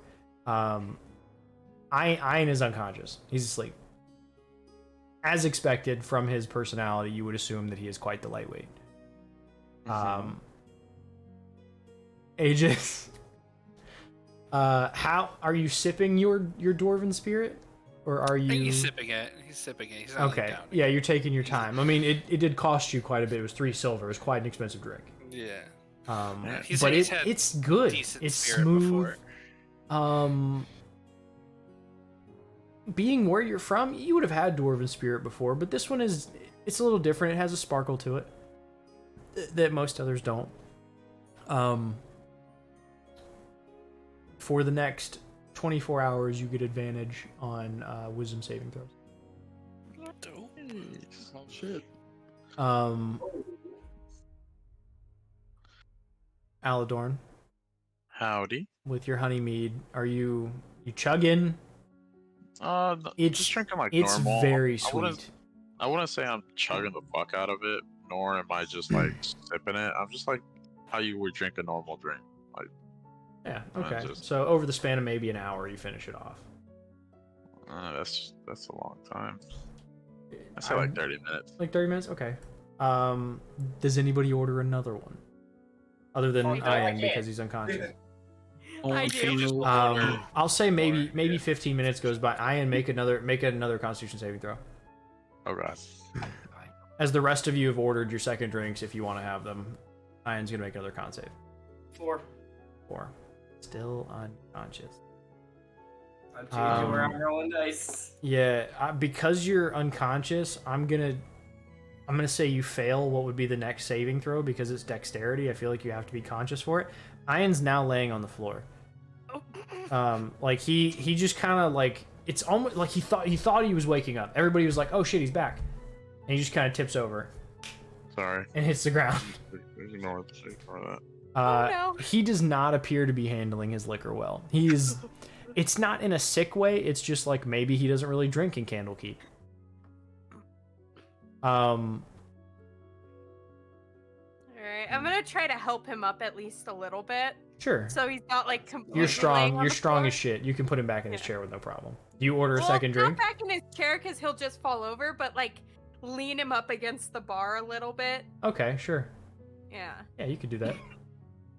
[SPEAKER 3] Iyan is unconscious. He's asleep. As expected from his personality, you would assume that he is quite the lightweight. Aegis, how are you sipping your dwarven spirit, or are you?
[SPEAKER 1] He's sipping it. He's not
[SPEAKER 3] Okay,
[SPEAKER 1] laying down.
[SPEAKER 3] yeah, you're taking your time. I mean, it did cost you quite a bit. It was 3 silver. It was quite an expensive drink.
[SPEAKER 1] Yeah.
[SPEAKER 3] But
[SPEAKER 1] He's had
[SPEAKER 3] it's good.
[SPEAKER 1] decent
[SPEAKER 3] It's
[SPEAKER 1] spirit
[SPEAKER 3] smooth.
[SPEAKER 1] before.
[SPEAKER 3] Being where you're from, you would have had dwarven spirit before, but this one it's a little different. It has a sparkle to it that most others don't. For the next 24 hours, you get advantage on wisdom saving throws.
[SPEAKER 6] Oh shit.
[SPEAKER 3] Aladorn,
[SPEAKER 6] Howdy.
[SPEAKER 3] with your honey mead, are you chugging?
[SPEAKER 6] It's just drinking like
[SPEAKER 3] It's
[SPEAKER 6] normal.
[SPEAKER 3] very
[SPEAKER 6] I wouldn't-
[SPEAKER 3] sweet.
[SPEAKER 6] I wouldn't say I'm chugging the fuck out of it, nor am I just like sipping it. I'm just like how you would drink a normal drink. Like,
[SPEAKER 3] Yeah. Okay.
[SPEAKER 6] just-
[SPEAKER 3] So over the span of maybe an hour, you finish it off.
[SPEAKER 6] that's a long time. I say like 30 minutes.
[SPEAKER 3] Like 30 minutes. Okay. Does anybody order another one? Other than
[SPEAKER 4] Oh, no, I
[SPEAKER 3] Iyan
[SPEAKER 4] can't.
[SPEAKER 3] because he's unconscious.
[SPEAKER 2] I do.
[SPEAKER 3] I'll say maybe 15 minutes goes by. Iyan, make another Constitution saving throw.
[SPEAKER 6] Oh god.
[SPEAKER 3] As the rest of you have ordered your second drinks, if you want to have them, Ian's gonna make another con save.
[SPEAKER 4] 4.
[SPEAKER 3] 4. Still unconscious.
[SPEAKER 4] I'm changing where I'm rolling dice.
[SPEAKER 3] Yeah, because you're unconscious, I'm gonna say you fail what would be the next saving throw because it's dexterity. I feel like you have to be conscious for it. Ian's now laying on the floor. Like he just kind of like it's almost like he thought he was waking up. Everybody was like, "Oh shit, he's back," and he just kind of tips over
[SPEAKER 6] Sorry.
[SPEAKER 3] and hits the ground.
[SPEAKER 6] Ignore that.
[SPEAKER 2] Oh, no.
[SPEAKER 3] He does not appear to be handling his liquor well. It's not in a sick way. It's just like maybe he doesn't really drink in Candlekeep.
[SPEAKER 2] All right, I'm gonna try to help him up at least a little bit,
[SPEAKER 3] Sure.
[SPEAKER 2] so he's not like completely.
[SPEAKER 3] You're
[SPEAKER 2] laying
[SPEAKER 3] strong.
[SPEAKER 2] on
[SPEAKER 3] You're
[SPEAKER 2] the
[SPEAKER 3] strong
[SPEAKER 2] floor.
[SPEAKER 3] as shit. You can put him back in his
[SPEAKER 2] Yeah.
[SPEAKER 3] chair with no problem. Do you order a
[SPEAKER 2] Well,
[SPEAKER 3] second drink?
[SPEAKER 2] Not back in his chair because he'll just fall over, but like lean him up against the bar a little bit.
[SPEAKER 3] Okay, sure.
[SPEAKER 2] Yeah.
[SPEAKER 3] Yeah, you could do that.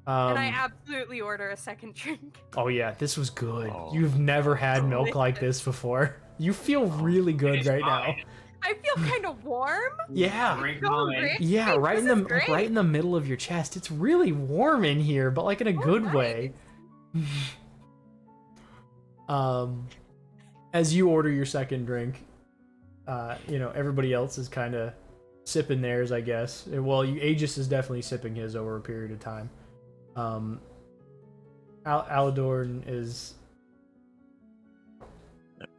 [SPEAKER 2] And I absolutely order a second drink.
[SPEAKER 3] Oh yeah, this was good.
[SPEAKER 6] Oh.
[SPEAKER 3] You've never had milk like this before. You feel really good right now.
[SPEAKER 2] I feel kind of warm.
[SPEAKER 3] Yeah.
[SPEAKER 4] Drink
[SPEAKER 2] So
[SPEAKER 4] mine.
[SPEAKER 2] rich.
[SPEAKER 3] Yeah, right
[SPEAKER 2] This
[SPEAKER 3] in the
[SPEAKER 2] is great.
[SPEAKER 3] right in the middle of your chest. It's really warm in here, but like in a good
[SPEAKER 2] nice.
[SPEAKER 3] way. As you order your second drink, everybody else is kind of sipping theirs, I guess. Well, Aegis is definitely sipping his over a period of time. Aladorn is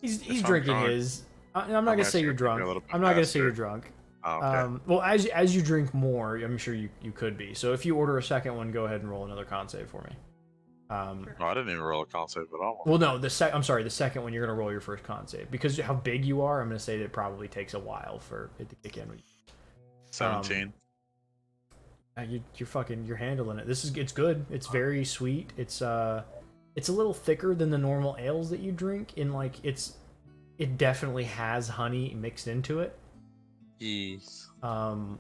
[SPEAKER 3] he's
[SPEAKER 6] I'm
[SPEAKER 3] drinking
[SPEAKER 6] drunk.
[SPEAKER 3] his. I'm not gonna say you're drunk.
[SPEAKER 6] a little bit
[SPEAKER 3] I'm not gonna say you're
[SPEAKER 6] faster.
[SPEAKER 3] drunk.
[SPEAKER 6] Oh, okay.
[SPEAKER 3] Well, as you drink more, I'm sure you could be. So if you order a second one, go ahead and roll another con save for me.
[SPEAKER 6] No, I didn't even roll a con save at all.
[SPEAKER 3] Well, no, I'm sorry, the second one you're gonna roll your first con save because how big you are. I'm gonna say that it probably takes a while for it to kick in.
[SPEAKER 6] 17.
[SPEAKER 3] You're handling it. It's good. It's very sweet. It's a little thicker than the normal ales that you drink. It definitely has honey mixed into it.
[SPEAKER 6] Yes.
[SPEAKER 3] And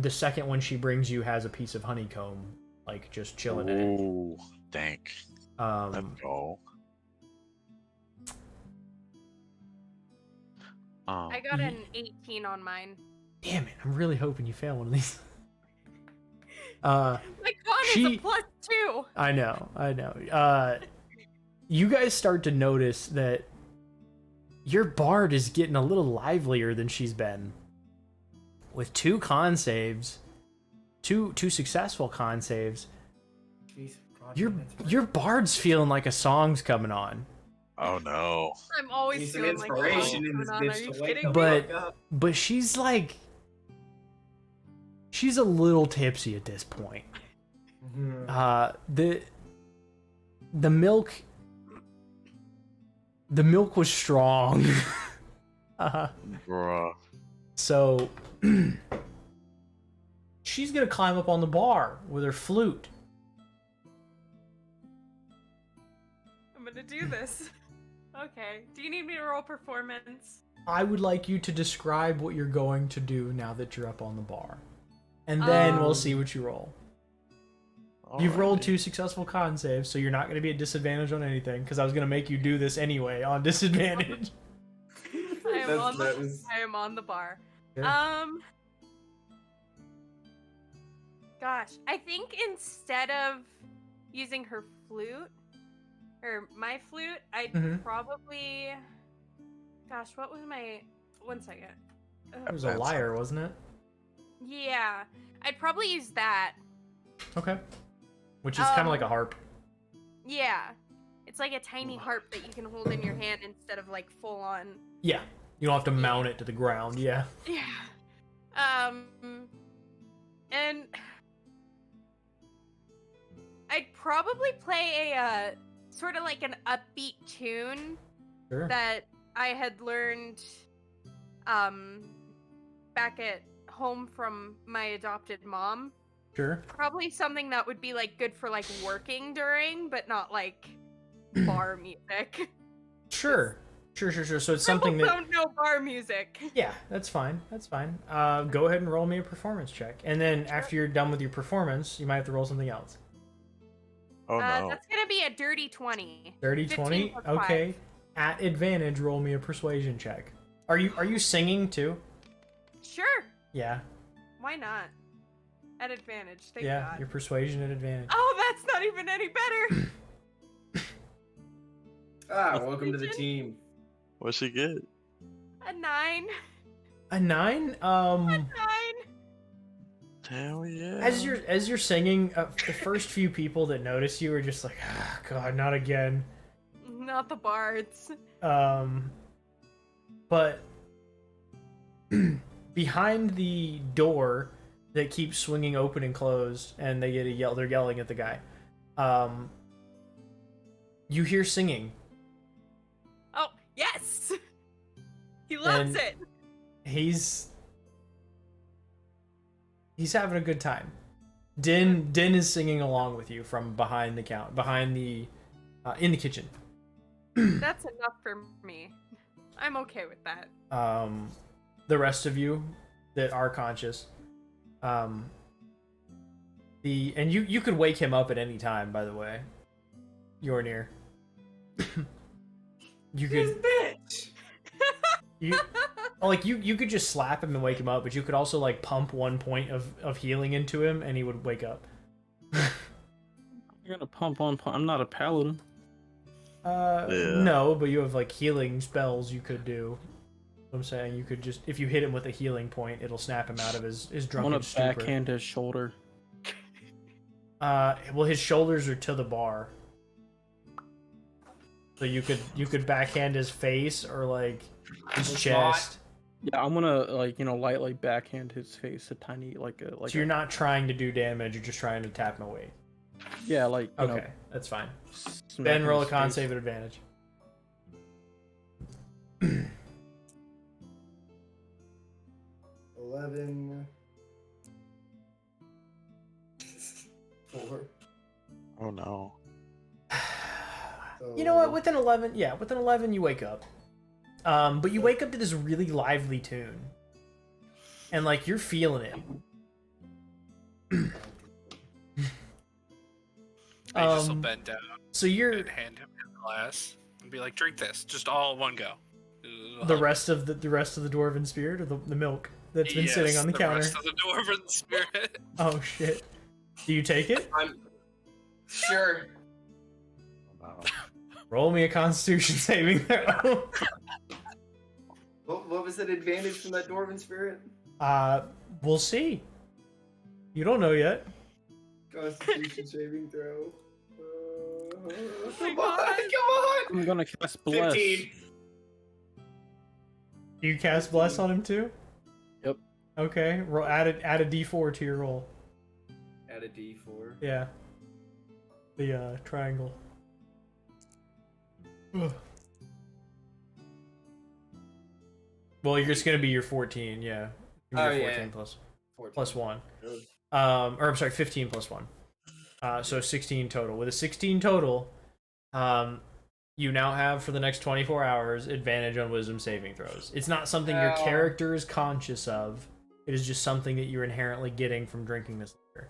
[SPEAKER 3] the second one she brings you has a piece of honeycomb, like just chilling in it.
[SPEAKER 6] Ooh, dank. Let's go.
[SPEAKER 2] I got an 18 on mine.
[SPEAKER 3] Damn it! I'm really hoping you fail one of these.
[SPEAKER 2] My con is a +2.
[SPEAKER 3] I know. You guys start to notice that your bard is getting a little livelier than she's been. With 2 con saves, two successful con saves,
[SPEAKER 9] Jeez,
[SPEAKER 3] your bard's feeling like a song's coming on.
[SPEAKER 6] Oh no.
[SPEAKER 2] I'm always
[SPEAKER 4] Need some
[SPEAKER 2] feeling like
[SPEAKER 4] inspiration in
[SPEAKER 2] going
[SPEAKER 4] this
[SPEAKER 2] on.
[SPEAKER 4] bitch
[SPEAKER 2] Are you
[SPEAKER 4] to wake
[SPEAKER 2] kidding
[SPEAKER 4] up.
[SPEAKER 2] me?
[SPEAKER 3] But she's like, she's a little tipsy at this point. The milk was strong.
[SPEAKER 6] Bruh.
[SPEAKER 3] So she's gonna climb up on the bar with her flute.
[SPEAKER 2] I'm gonna do this. Okay. Do you need me to roll performance?
[SPEAKER 3] I would like you to describe what you're going to do now that you're up on the bar. And then we'll see what you roll. You've rolled 2 successful con saves, so you're not going to be at disadvantage on anything, because I was going to make you do this anyway on disadvantage.
[SPEAKER 2] I am on the bar.
[SPEAKER 3] Sure.
[SPEAKER 2] Gosh, I think instead of using her flute, or my flute, I'd
[SPEAKER 3] Mhm.
[SPEAKER 2] probably... Gosh, what was my... One second.
[SPEAKER 3] It was a lyre, wasn't it?
[SPEAKER 2] Yeah, I'd probably use that.
[SPEAKER 3] Okay. Which is kind of like a harp.
[SPEAKER 2] Yeah. It's like a tiny harp that you can hold in your hand instead of like full on.
[SPEAKER 3] Yeah. You don't have to mount it to the ground, yeah.
[SPEAKER 2] Yeah. And I'd probably play a sort of like an upbeat tune
[SPEAKER 3] Sure.
[SPEAKER 2] that I had learned back at home from my adopted mom.
[SPEAKER 3] Sure.
[SPEAKER 2] Probably something that would be like good for like working during, but not like bar music.
[SPEAKER 3] Sure. Sure. So it's something
[SPEAKER 2] People
[SPEAKER 3] that.
[SPEAKER 2] don't know bar music.
[SPEAKER 3] Yeah, that's fine. That's fine. Go ahead and roll me a performance check, and then after you're done with your performance, you might have to roll something else.
[SPEAKER 6] Oh no.
[SPEAKER 2] That's gonna be a dirty 20.
[SPEAKER 3] Dirty
[SPEAKER 2] 15
[SPEAKER 3] 20.
[SPEAKER 2] plus five.
[SPEAKER 3] Okay. At advantage, roll me a persuasion check. Are you singing too?
[SPEAKER 2] Sure.
[SPEAKER 3] Yeah.
[SPEAKER 2] Why not? At advantage. Thank
[SPEAKER 3] Yeah.
[SPEAKER 2] God.
[SPEAKER 3] Your persuasion at advantage.
[SPEAKER 2] Oh, that's not even any better.
[SPEAKER 4] Welcome to the team.
[SPEAKER 6] What'd she get?
[SPEAKER 2] A 9.
[SPEAKER 3] A 9.
[SPEAKER 2] A 9.
[SPEAKER 6] Hell yeah.
[SPEAKER 3] As you're singing, the first few people that notice you are just like, oh, God, not again.
[SPEAKER 2] Not the bards.
[SPEAKER 3] But behind the door that keeps swinging open and closed, and they get a yell. They're yelling at the guy. You hear singing.
[SPEAKER 2] Oh, yes. He loves
[SPEAKER 3] And
[SPEAKER 2] it.
[SPEAKER 3] He's having a good time. Din is singing along with you from behind the in the kitchen.
[SPEAKER 2] That's enough for me. I'm okay with that.
[SPEAKER 3] The rest of you that are conscious, and you could wake him up at any time. By the way, you're near. You could.
[SPEAKER 4] Bitch.
[SPEAKER 3] You could just slap him and wake him up, but you could also like pump 1 point of healing into him, and he would wake up.
[SPEAKER 5] You're gonna pump on. I'm not a paladin.
[SPEAKER 3] No, but you have like healing spells you could do. I'm saying you could just, if you hit him with a healing point, it'll snap him out of his
[SPEAKER 5] I
[SPEAKER 3] drunken
[SPEAKER 5] want to
[SPEAKER 3] stupor.
[SPEAKER 5] backhand his shoulder.
[SPEAKER 3] Well, his shoulders are to the bar, so you could backhand his face or like his chest.
[SPEAKER 5] Yeah, I'm gonna lightly backhand his face a tiny
[SPEAKER 3] So you're not trying to do damage; you're just trying to tap him away.
[SPEAKER 5] Yeah,
[SPEAKER 3] okay, that's fine.
[SPEAKER 5] smack
[SPEAKER 3] Ben,
[SPEAKER 5] in
[SPEAKER 3] roll a
[SPEAKER 5] his
[SPEAKER 3] con
[SPEAKER 5] face.
[SPEAKER 3] save at advantage.
[SPEAKER 9] 11. 4.
[SPEAKER 6] Oh no.
[SPEAKER 9] So,
[SPEAKER 3] You know what? Within 11, you wake up. But you wake up to this really lively tune, and like you're feeling it.
[SPEAKER 1] I just will bend down
[SPEAKER 3] So you're
[SPEAKER 1] and hand him a glass and be like, "Drink this, just all in one go."
[SPEAKER 3] the rest of the dwarven spirit, or the milk that's been sitting on the counter.
[SPEAKER 1] Rest of the dwarven spirit.
[SPEAKER 3] Oh shit! Do you take it?
[SPEAKER 4] I'm sure.
[SPEAKER 6] Wow.
[SPEAKER 3] Roll me a Constitution saving throw.
[SPEAKER 4] What was that advantage from that dwarven spirit?
[SPEAKER 3] We'll see. You don't know yet.
[SPEAKER 4] Constitution saving throw. Come
[SPEAKER 2] God.
[SPEAKER 4] on!
[SPEAKER 5] I'm gonna cast bless.
[SPEAKER 4] 15.
[SPEAKER 3] Do you cast bless on him too?
[SPEAKER 5] Yep.
[SPEAKER 3] Okay. Roll. Add a D4 to your roll.
[SPEAKER 4] Add a D4.
[SPEAKER 3] Yeah. The triangle. Ugh. Well, you're just gonna be your 14, yeah.
[SPEAKER 4] Oh,
[SPEAKER 3] Your
[SPEAKER 4] yeah.
[SPEAKER 3] 14 plus
[SPEAKER 4] 14.
[SPEAKER 3] plus 1.
[SPEAKER 4] Really?
[SPEAKER 3] Or I'm sorry, 15 plus 1. So 16 total. With a 16 total, you now have for the next 24 hours advantage on wisdom saving throws. It's not something your
[SPEAKER 4] Oh.
[SPEAKER 3] character is conscious of. It is just something that you're inherently getting from drinking this liquor.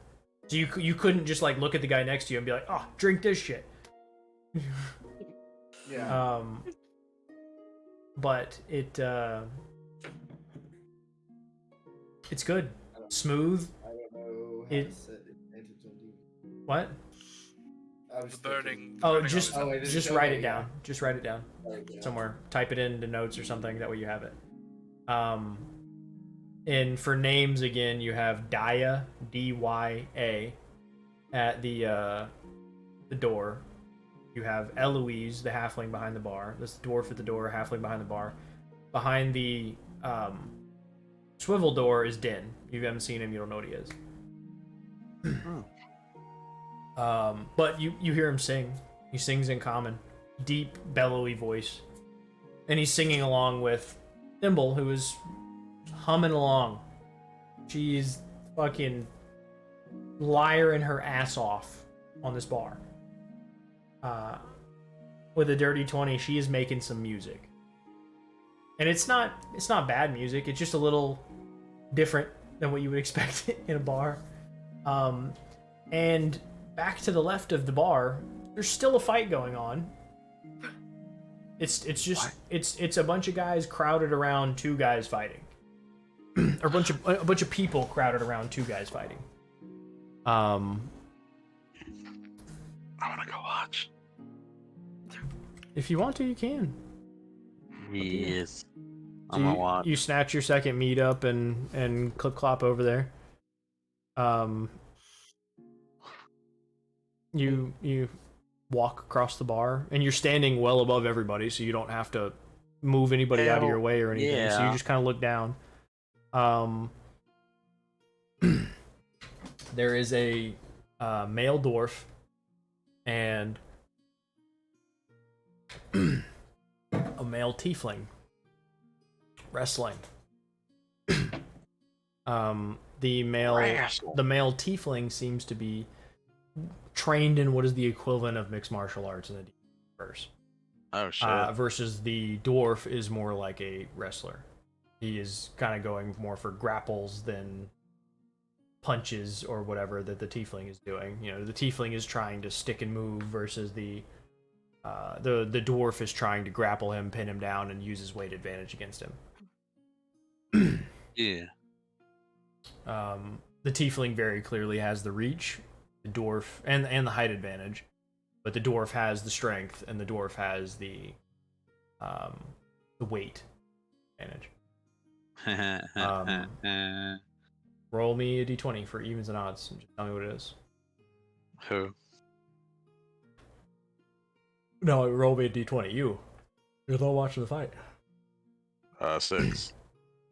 [SPEAKER 3] So you couldn't just like look at the guy next to you and be like, "Oh, drink this shit."
[SPEAKER 4] Yeah.
[SPEAKER 3] But it's good, smooth.
[SPEAKER 9] I don't know how
[SPEAKER 3] It-
[SPEAKER 9] to set advantage on D.
[SPEAKER 3] What?
[SPEAKER 9] I was
[SPEAKER 1] The burning.
[SPEAKER 3] Oh,
[SPEAKER 1] burning
[SPEAKER 3] just
[SPEAKER 1] on
[SPEAKER 9] Oh, wait,
[SPEAKER 3] just
[SPEAKER 9] okay,
[SPEAKER 3] write it
[SPEAKER 9] yeah.
[SPEAKER 3] down. Just write it down somewhere. Type it into notes or something. That way you have it. And for names again, you have Daya, D-Y-A, at the door. You have Eloise, the halfling behind the bar. This dwarf at the door, halfling behind the bar. Behind the swivel door is Din. You haven't seen him, you don't know what he is. But you hear him sing. He sings in common. Deep, bellowy voice. And he's singing along with Thimble, who is humming along. She's fucking lying her ass off on this bar. With a dirty 20, she is making some music. And it's not bad music, it's just a little different than what you would expect in a bar. And back to the left of the bar, there's still a fight going on. It's a bunch of guys crowded around two guys fighting. Or a bunch of people crowded around two guys fighting.
[SPEAKER 6] I wanna go watch.
[SPEAKER 3] If you want to, you can.
[SPEAKER 6] Yes.
[SPEAKER 3] So
[SPEAKER 6] I'm gonna watch.
[SPEAKER 3] you snatch your second meat up and clip clop over there. You walk across the bar, and you're standing well above everybody, so you don't have to move anybody out of your way or anything. So you
[SPEAKER 6] yeah.
[SPEAKER 3] just kind of look down. There is a male dwarf and a male tiefling wrestling. The male tiefling seems to be trained in what is the equivalent of mixed martial arts in the universe.
[SPEAKER 6] Oh shit.
[SPEAKER 3] Versus the dwarf is more like a wrestler. He is kind of going more for grapples than punches or whatever that the tiefling is doing. You know, the tiefling is trying to stick and move versus the dwarf is trying to grapple him, pin him down, and use his weight advantage against him.
[SPEAKER 6] Yeah.
[SPEAKER 3] The tiefling very clearly has the reach, the dwarf, and the height advantage, but the dwarf has the strength, and the dwarf has the weight advantage. Roll me a d20 for evens and odds, and just tell me what it is.
[SPEAKER 6] Who?
[SPEAKER 3] No, roll me a d20. You're the one watching the fight.
[SPEAKER 6] 6.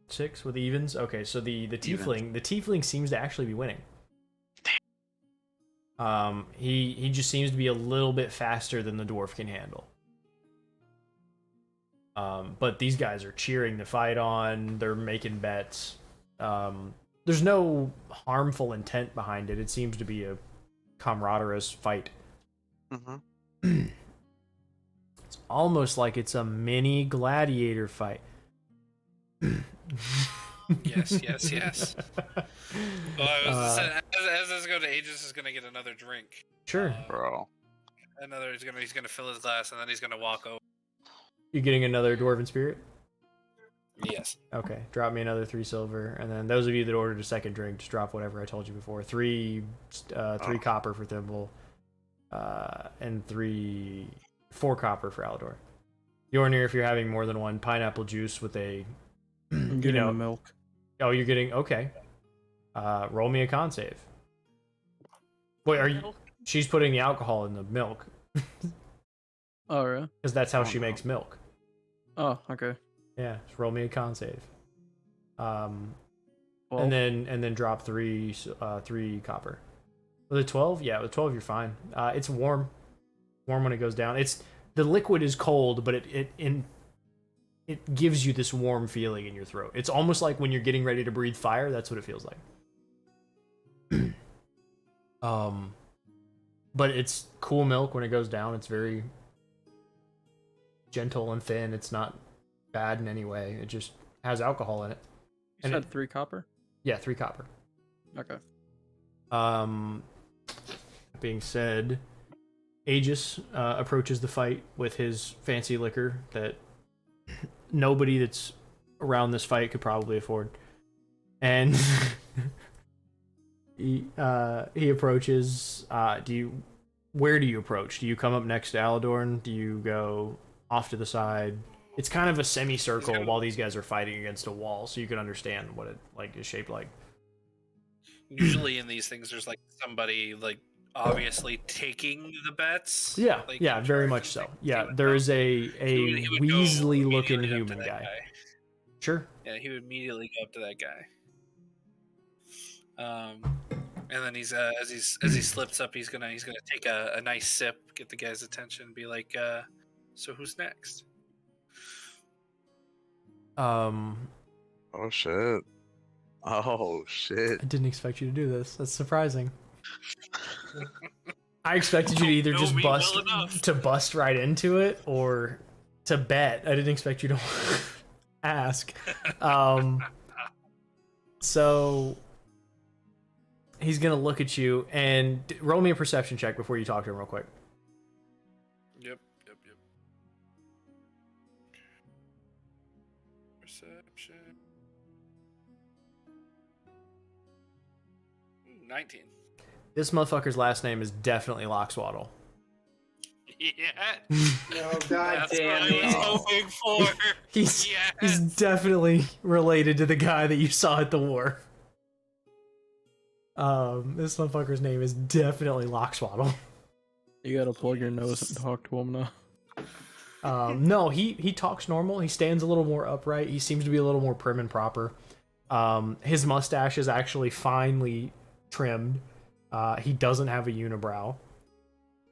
[SPEAKER 3] 6 with evens. Okay, so the tiefling seems to actually be winning. He just seems to be a little bit faster than the dwarf can handle. But these guys are cheering the fight on. They're making bets. There's no harmful intent behind it. It seems to be a camaraderie fight.
[SPEAKER 6] Mm-hmm.
[SPEAKER 3] It's almost like it's a mini gladiator fight.
[SPEAKER 1] Yes. Well, as this goes to Aegis is gonna get another drink.
[SPEAKER 3] Sure,
[SPEAKER 6] bro.
[SPEAKER 1] He's gonna fill his glass and then he's gonna walk over.
[SPEAKER 3] You getting another dwarven spirit?
[SPEAKER 1] Yes.
[SPEAKER 3] Okay, drop me another 3 silver, and then those of you that ordered a second drink, just drop whatever I told you before. 3 copper for Thimble, and 4 copper for Alador. Yornir, if you're having more than one pineapple juice with a,
[SPEAKER 5] I'm getting the milk.
[SPEAKER 3] Oh, you're getting okay. Roll me a con save. Wait, are you? She's putting the alcohol in the milk.
[SPEAKER 5] Oh, really?
[SPEAKER 3] Because that's how she makes milk.
[SPEAKER 5] Oh, okay.
[SPEAKER 3] Yeah, just roll me a con save.
[SPEAKER 5] Well,
[SPEAKER 3] and then drop 3 copper. With a 12, yeah, with 12 you're fine. It's warm when it goes down. It's the liquid is cold, but it gives you this warm feeling in your throat. It's almost like when you're getting ready to breathe fire. That's what it feels like. But it's cool milk when it goes down. It's very gentle and thin. It's not bad in any way. It just has alcohol in it.
[SPEAKER 5] You said 3 copper?
[SPEAKER 3] Yeah, 3 copper.
[SPEAKER 5] Okay.
[SPEAKER 3] That being said, Aegis approaches the fight with his fancy liquor that nobody that's around this fight could probably afford. And he approaches. Where do you approach? Do you come up next to Aladorn? Do you go off to the side? It's kind of a semicircle while these guys are fighting against a wall, so you can understand what it is shaped like.
[SPEAKER 1] Usually in these things, there's somebody obviously taking the bets.
[SPEAKER 3] Yeah, yeah, very much so. Yeah, there is a Weasley-looking human guy. Sure.
[SPEAKER 1] Yeah, he would immediately go up to that guy. And then he's as he slips up, he's gonna take a nice sip, get the guy's attention, and be like, "So who's next?"
[SPEAKER 6] Oh shit!
[SPEAKER 3] I didn't expect you to do this. That's surprising. I expected you to either
[SPEAKER 1] Know
[SPEAKER 3] just
[SPEAKER 1] me
[SPEAKER 3] bust
[SPEAKER 1] well enough.
[SPEAKER 3] to bust right into it or to bet. I didn't expect you to ask. So he's gonna look at you and roll me a perception check before you talk to him real quick.
[SPEAKER 1] Yep. Perception. 19.
[SPEAKER 3] This motherfucker's last name is definitely Lockswaddle.
[SPEAKER 1] Yeah.
[SPEAKER 9] No, god
[SPEAKER 1] That's
[SPEAKER 9] damn
[SPEAKER 1] what I was
[SPEAKER 9] it.
[SPEAKER 1] hoping for.
[SPEAKER 3] He's
[SPEAKER 1] Yes.
[SPEAKER 3] definitely related to the guy that you saw at the war. This motherfucker's name is definitely Lockswaddle.
[SPEAKER 5] You gotta plug your nose and talk to him now.
[SPEAKER 3] No, he talks normal. He stands a little more upright. He seems to be a little more prim and proper. His mustache is actually finely trimmed. He doesn't have a unibrow,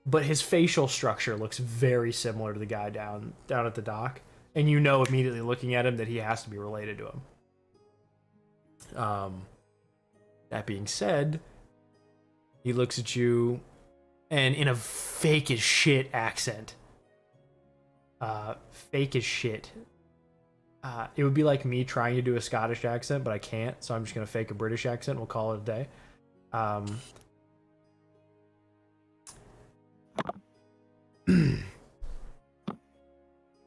[SPEAKER 3] but his facial structure looks very similar to the guy down at the dock, and you know immediately looking at him that he has to be related to him. That being said, he looks at you, and in a fake as shit accent. Fake as shit. It would be like me trying to do a Scottish accent, but I can't, so I'm just gonna fake a British accent and we'll call it a day.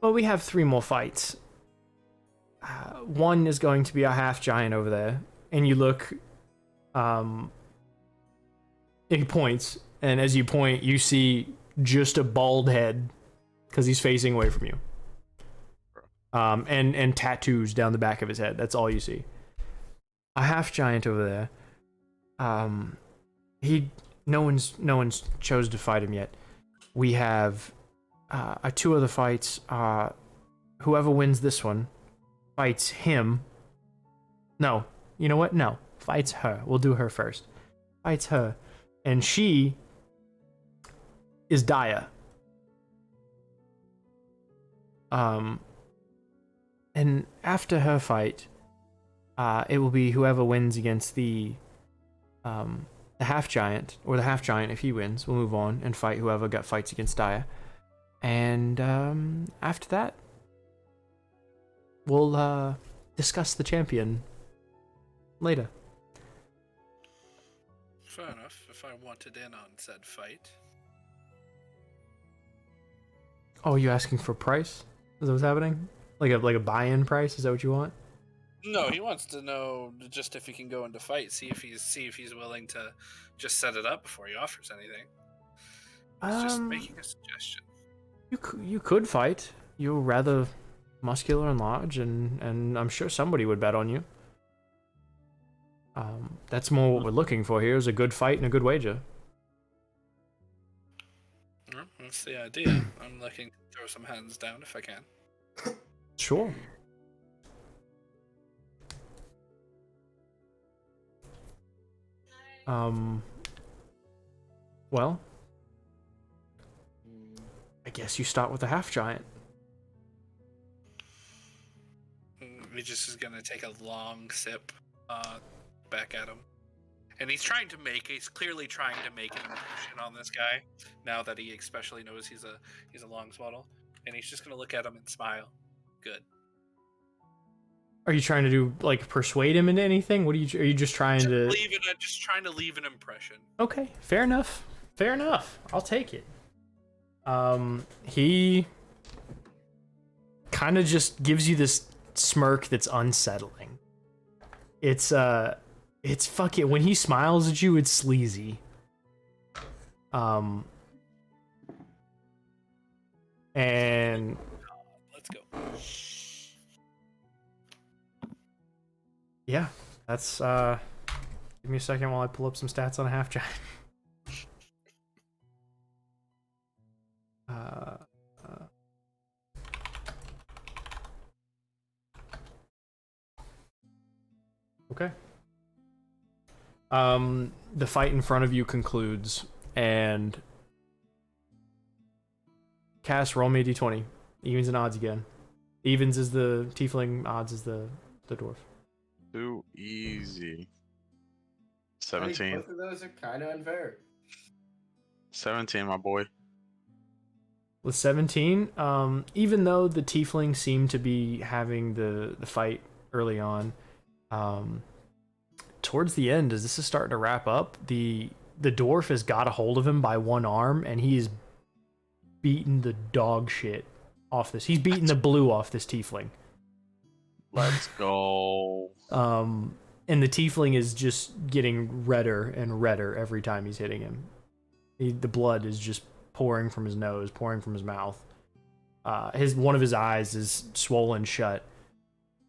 [SPEAKER 3] Well, we have 3 more fights. One is going to be a half giant over there, and you look, and he points, and as you point, you see just a bald head, because he's facing away from you. And tattoos down the back of his head. That's all you see. A half giant over there. No one's chose to fight him yet. We have 2 other fights. Whoever wins this one fights him. No, you know what? No, fights her. We'll do her first. Fights her, and she is Daya. And after her fight, it will be whoever wins against the half giant, or the half giant if he wins, will move on and fight whoever fights against Daya. And after that, we'll discuss the champion later.
[SPEAKER 1] Fair enough. If I wanted in on said fight.
[SPEAKER 3] Oh, are you asking for price? Is that what's happening? Like a buy-in price? Is that what you want?
[SPEAKER 1] No, he wants to know just if he can go into fight, see if he's willing to just set it up before he offers anything. He's just making a suggestion.
[SPEAKER 3] You could fight. You're rather muscular and large, and I'm sure somebody would bet on you. That's more what we're looking for here, is a good fight and a good wager.
[SPEAKER 1] Well, that's the idea. I'm looking to throw some hands down if I can.
[SPEAKER 3] Sure. Well, I guess you start with the half giant.
[SPEAKER 1] He just is gonna take a long sip back at him. And he's clearly trying to make an impression on this guy, now that he especially knows he's a long swaddle. And he's just gonna look at him and smile. Good.
[SPEAKER 3] Are you trying to do, like, persuade him into anything? Are you just trying to...
[SPEAKER 1] Just trying to leave an impression.
[SPEAKER 3] Okay, fair enough. Fair enough. I'll take it. He kind of just gives you this smirk that's unsettling. It's fucking... When he smiles at you, it's sleazy. And...
[SPEAKER 1] Let's go.
[SPEAKER 3] Yeah, that's, give me a second while I pull up some stats on a half giant. Okay. The fight in front of you concludes, and Cass, roll me a d20. Evens and odds again. Evens is the tiefling, odds is the dwarf.
[SPEAKER 6] Too easy.
[SPEAKER 9] I think
[SPEAKER 6] 17.
[SPEAKER 9] both of those are kind of unfair.
[SPEAKER 6] 17, my boy.
[SPEAKER 3] With 17, even though the tiefling seemed to be having the fight early on, towards the end, as this is starting to wrap up, the dwarf has got a hold of him by one arm, and he's beating the dog shit off this. He's beating the blue off this tiefling.
[SPEAKER 6] Let's go.
[SPEAKER 3] And the tiefling is just getting redder and redder every time he's hitting him. The blood is just pouring from his nose, pouring from his mouth. One of his eyes is swollen shut.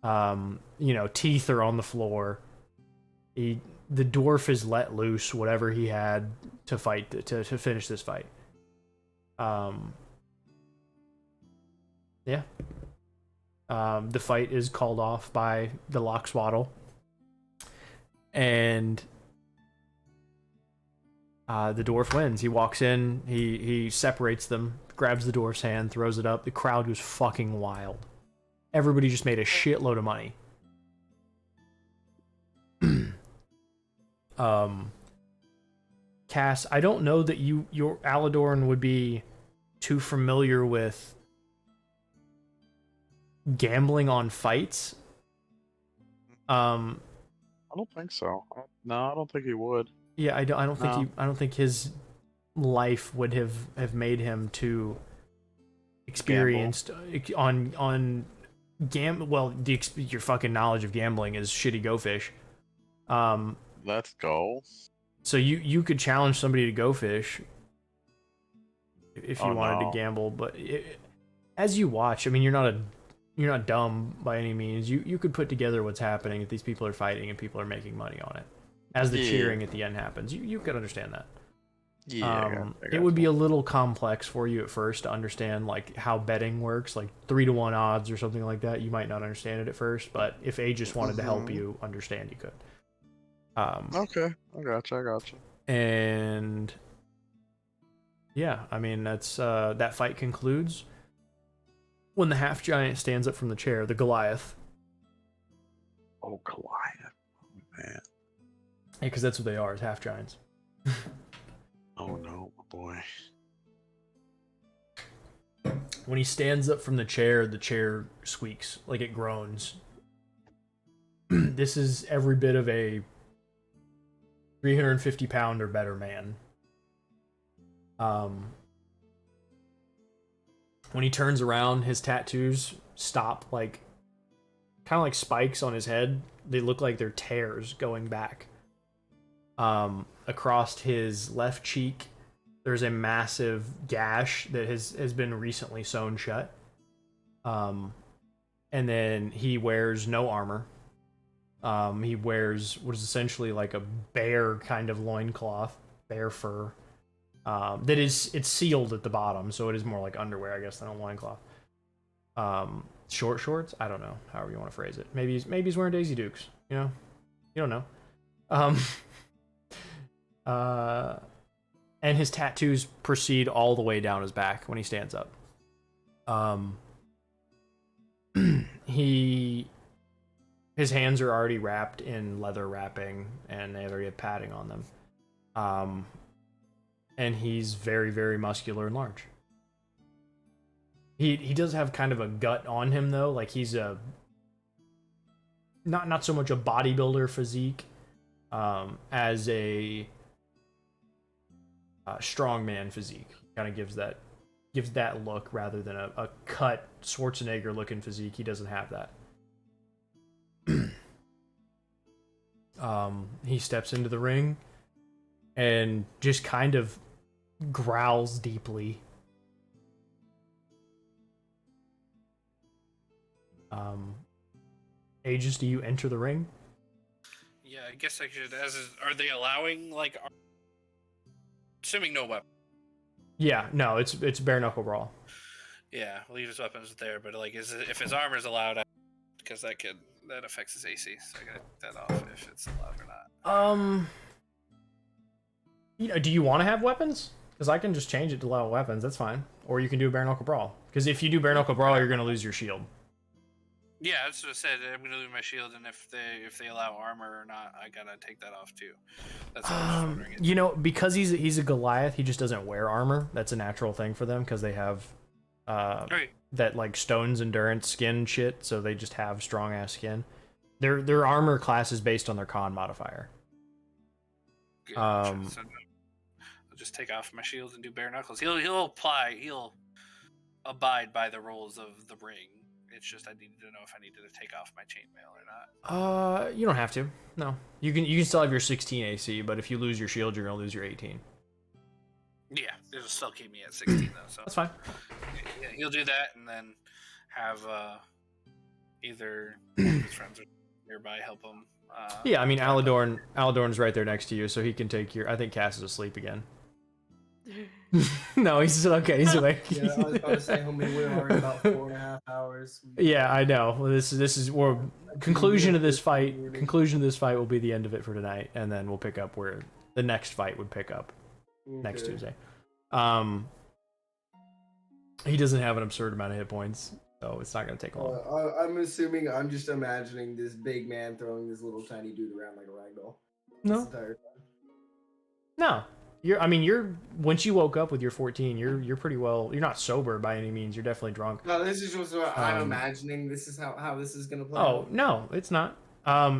[SPEAKER 3] Teeth are on the floor. The dwarf has let loose whatever he had to fight to finish this fight. The fight is called off by the Lockswaddle. And the dwarf wins. He walks in, he separates them, grabs the dwarf's hand, throws it up. The crowd goes fucking wild. Everybody just made a shitload of money. Cass, I don't know that your Aladorn would be too familiar with gambling on fights.
[SPEAKER 6] I don't think so. No, I don't think he would.
[SPEAKER 3] Yeah, I don't think his life would have made him too experienced on your fucking knowledge of gambling is shitty Go Fish.
[SPEAKER 6] Let's go.
[SPEAKER 3] So you could challenge somebody to Go Fish if you wanted to gamble, but as you watch, I mean, you're not dumb by any means. You could put together what's happening if these people are fighting and people are making money on it. As the cheering at the end happens, you could understand that.
[SPEAKER 6] Yeah, I got
[SPEAKER 3] it would be a little complex for you at first to understand like how betting works, like 3-to-1 odds or something like that. You might not understand it at first, but if Aegis wanted to help you understand, you could.
[SPEAKER 6] Okay, I gotcha.
[SPEAKER 3] And yeah, I mean that's that fight concludes when the half giant stands up from the chair, the Goliath.
[SPEAKER 6] Oh, Goliath, man.
[SPEAKER 3] Yeah, because that's what they are, is half giants.
[SPEAKER 6] Oh no, my boy.
[SPEAKER 3] When he stands up from the chair squeaks, like it groans. This is every bit of a 350-pound or better man. When he turns around, his tattoos stop, like kind of like spikes on his head. They look like they're tears going back. Across his left cheek, there's a massive gash that has been recently sewn shut. And then he wears no armor. He wears what is essentially like a bear kind of loincloth, bear fur. It's sealed at the bottom, so it is more like underwear, I guess, than a loincloth. Short shorts? I don't know, however you want to phrase it. Maybe he's wearing Daisy Dukes, you know? You don't know. And his tattoos proceed all the way down his back when he stands up. His hands are already wrapped in leather wrapping, and they already have padding on them. And he's very, very muscular and large. He does have kind of a gut on him though, like he's a not so much a bodybuilder physique, as a strongman physique. Kind of gives that look rather than a cut Schwarzenegger looking physique. He doesn't have that. He steps into the ring and just kind of growls deeply. Aegis, do you enter the ring?
[SPEAKER 1] Yeah, I guess I should. Are they allowing like? Assuming no weapon.
[SPEAKER 3] Yeah, no, it's bare knuckle brawl.
[SPEAKER 1] Yeah, leave his weapons there, but like, if his armor's allowed, because that affects his AC, so I gotta take that off if it's allowed or not.
[SPEAKER 3] Do you want to have weapons? Because I can just change it to allow weapons. That's fine. Or you can do a bare knuckle brawl. Because if you do bare knuckle brawl, you're gonna lose your shield.
[SPEAKER 1] Yeah, that's what I said. I'm gonna lose my shield, and if they allow armor or not, I gotta take that off too. That's what I was wondering.
[SPEAKER 3] You know, because he's a Goliath, he just doesn't wear armor. That's a natural thing for them because they have that like stone's endurance skin shit, so they just have strong ass skin. Their armor class is based on their con modifier.
[SPEAKER 1] Gotcha. So I'll just take off my shield and do bare knuckles. He'll abide by the rules of the ring. It's just I needed to know if I needed to take off my chainmail or not.
[SPEAKER 3] You don't have to. No, you can still have your 16 AC, but if you lose your shield, you're gonna lose your 18.
[SPEAKER 1] Yeah, it'll still keep me at 16 though. So
[SPEAKER 3] that's fine.
[SPEAKER 1] Yeah, he'll do that and then have either one of his friends nearby help him.
[SPEAKER 3] Yeah, I mean Aladorn's right there next to you, so he can take your. I think Cass is asleep again. No, he's okay. He's awake.
[SPEAKER 4] Yeah, I was about to say, homie, we're already about 4.5 hours.
[SPEAKER 3] Yeah, I know. Well, this is conclusion of this fight. Conclusion of this fight will be the end of it for tonight, and then we'll pick up where the next fight would pick up next Tuesday. He doesn't have an absurd amount of hit points, so it's not going to take long.
[SPEAKER 4] I'm assuming I'm just imagining this big man throwing this little tiny dude around like a ragdoll.
[SPEAKER 3] No.
[SPEAKER 4] This entire time.
[SPEAKER 3] No. You're once you woke up with your 14, you're pretty well. You're not sober by any means. You're definitely drunk.
[SPEAKER 4] No, this is just what I'm imagining. This is how this is gonna play.
[SPEAKER 3] Oh no, it's not.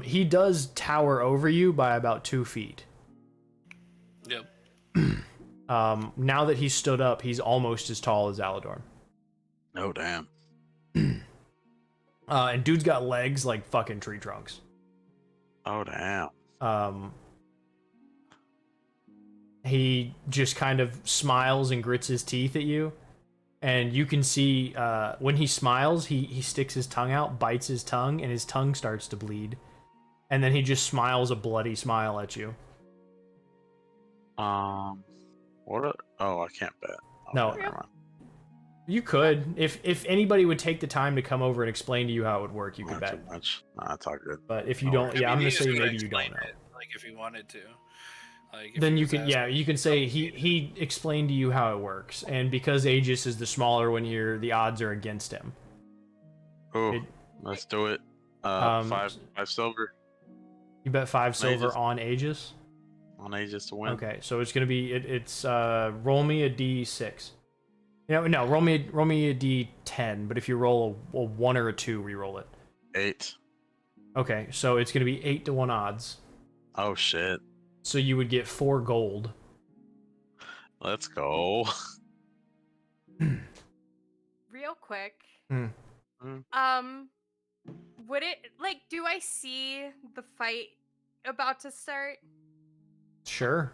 [SPEAKER 3] He does tower over you by about 2 feet.
[SPEAKER 1] Yep.
[SPEAKER 3] Now that he's stood up, he's almost as tall as Aladorn.
[SPEAKER 6] Oh damn.
[SPEAKER 3] And dude's got legs like fucking tree trunks.
[SPEAKER 6] Oh damn.
[SPEAKER 3] He just kind of smiles and grits his teeth at you, and you can see when he smiles, he sticks his tongue out, bites his tongue, and his tongue starts to bleed, and then he just smiles a bloody smile at you.
[SPEAKER 6] Oh, I can't bet. Oh,
[SPEAKER 3] No, you could. If anybody would take the time to come over and explain to you how it would work, you could bet.
[SPEAKER 6] Too much. Nah, that's all good.
[SPEAKER 3] But if you don't, yeah, I'm gonna say maybe you don't know.
[SPEAKER 1] Like if you wanted to. Like,
[SPEAKER 3] Then you can, yeah, you can say he explained to you how it works, and because Aegis is the smaller one here, the odds are against him.
[SPEAKER 6] Oh, let's do it. 5 silver.
[SPEAKER 3] You bet 5 silver on Aegis.
[SPEAKER 6] On Aegis to win.
[SPEAKER 3] Okay, so it's gonna be it's roll me a d6. No, roll me a d10. But if you roll a 1 or a 2, re-roll it.
[SPEAKER 6] 8.
[SPEAKER 3] Okay, so it's gonna be 8 to 1 odds.
[SPEAKER 6] Oh shit.
[SPEAKER 3] So you would get 4 gold.
[SPEAKER 6] Let's go.
[SPEAKER 2] Real quick.
[SPEAKER 3] Hmm.
[SPEAKER 2] Would it do I see the fight about to start?
[SPEAKER 3] Sure.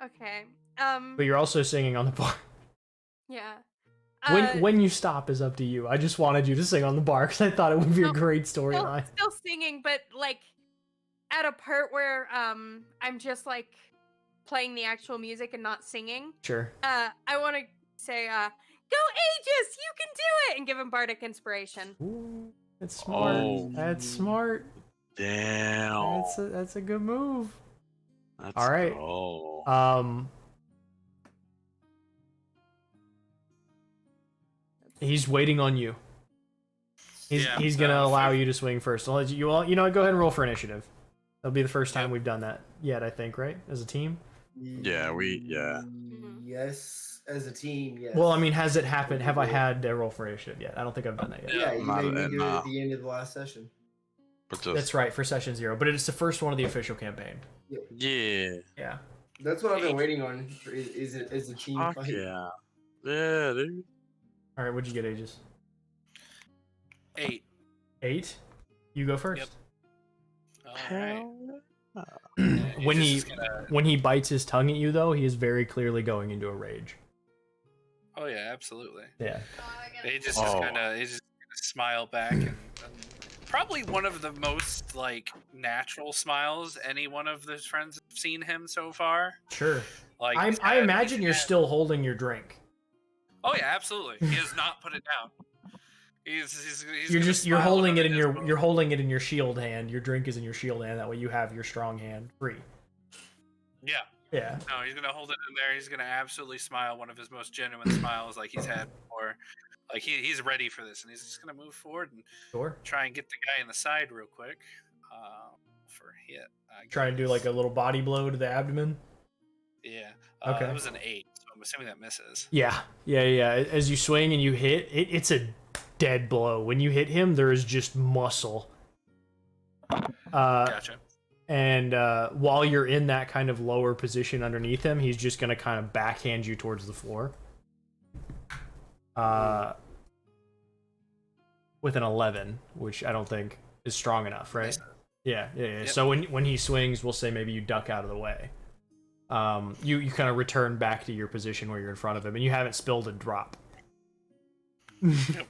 [SPEAKER 2] Okay.
[SPEAKER 3] But you're also singing on the bar.
[SPEAKER 2] Yeah.
[SPEAKER 3] When you stop is up to you. I just wanted you to sing on the bar because I thought it would be a great storyline.
[SPEAKER 2] Still singing, but at a part where I'm just playing the actual music and not singing.
[SPEAKER 3] Sure.
[SPEAKER 2] I want to say, "Go Aegis, you can do it!" and give him bardic inspiration.
[SPEAKER 3] Ooh, that's smart.
[SPEAKER 6] Oh.
[SPEAKER 3] That's smart.
[SPEAKER 6] Damn.
[SPEAKER 3] That's a good move.
[SPEAKER 6] Let's
[SPEAKER 3] All right.
[SPEAKER 6] go.
[SPEAKER 3] He's waiting on you. He's gonna allow you to swing first. I'll let you all. You know what? Go ahead and roll for initiative. That'll be the first time we've done that yet, I think, right? As a team.
[SPEAKER 6] Yeah.
[SPEAKER 4] Yes, as a team, yes.
[SPEAKER 3] Well, I mean, has it happened? Have I had a roll for initiative yet? I don't think I've done that yet.
[SPEAKER 4] Yeah, you made me do it at the end of the last session.
[SPEAKER 3] That's right, for session 0, but it's the first one of the official campaign.
[SPEAKER 6] Yeah.
[SPEAKER 3] Yeah.
[SPEAKER 4] That's what I've been waiting on. Is it as a team
[SPEAKER 6] Fuck
[SPEAKER 4] fight?
[SPEAKER 6] yeah. Yeah, dude.
[SPEAKER 3] All right, what'd you get, Aegis?
[SPEAKER 1] 8.
[SPEAKER 3] 8. You go first.
[SPEAKER 1] Yep. Alright.
[SPEAKER 3] When he bites his tongue at you, though, he is very clearly going into a rage.
[SPEAKER 1] Oh yeah, absolutely.
[SPEAKER 3] Yeah.
[SPEAKER 1] They just kind of smile back, and probably one of the most natural smiles any one of his friends have seen him so far.
[SPEAKER 3] Sure. I imagine you're still holding your drink.
[SPEAKER 1] Oh yeah, absolutely. He has not put it down.
[SPEAKER 3] You're holding it in you're holding it in your shield hand. Your drink is in your shield hand. That way you have your strong hand free.
[SPEAKER 1] Yeah.
[SPEAKER 3] Yeah.
[SPEAKER 1] No, he's gonna hold it in there. He's gonna absolutely smile, one of his most genuine smiles like he's had before. Like he's ready for this, and he's just gonna move forward and
[SPEAKER 3] Sure.
[SPEAKER 1] try and get the guy in the side real quick. For hit.
[SPEAKER 3] Try and do like a little body blow to the abdomen.
[SPEAKER 1] Yeah.
[SPEAKER 3] Okay.
[SPEAKER 1] That was an 8, so I'm assuming that misses.
[SPEAKER 3] Yeah. As you swing and you hit, it's a dead blow. When you hit him, there is just muscle.
[SPEAKER 1] Gotcha.
[SPEAKER 3] And while you're in that kind of lower position underneath him, he's just going to kind of backhand you towards the floor. With an 11, which I don't think is strong enough, right? Yeah. Yep. So when he swings, we'll say maybe you duck out of the way. You kind of return back to your position where you're in front of him, and you haven't spilled a drop.
[SPEAKER 1] Yep.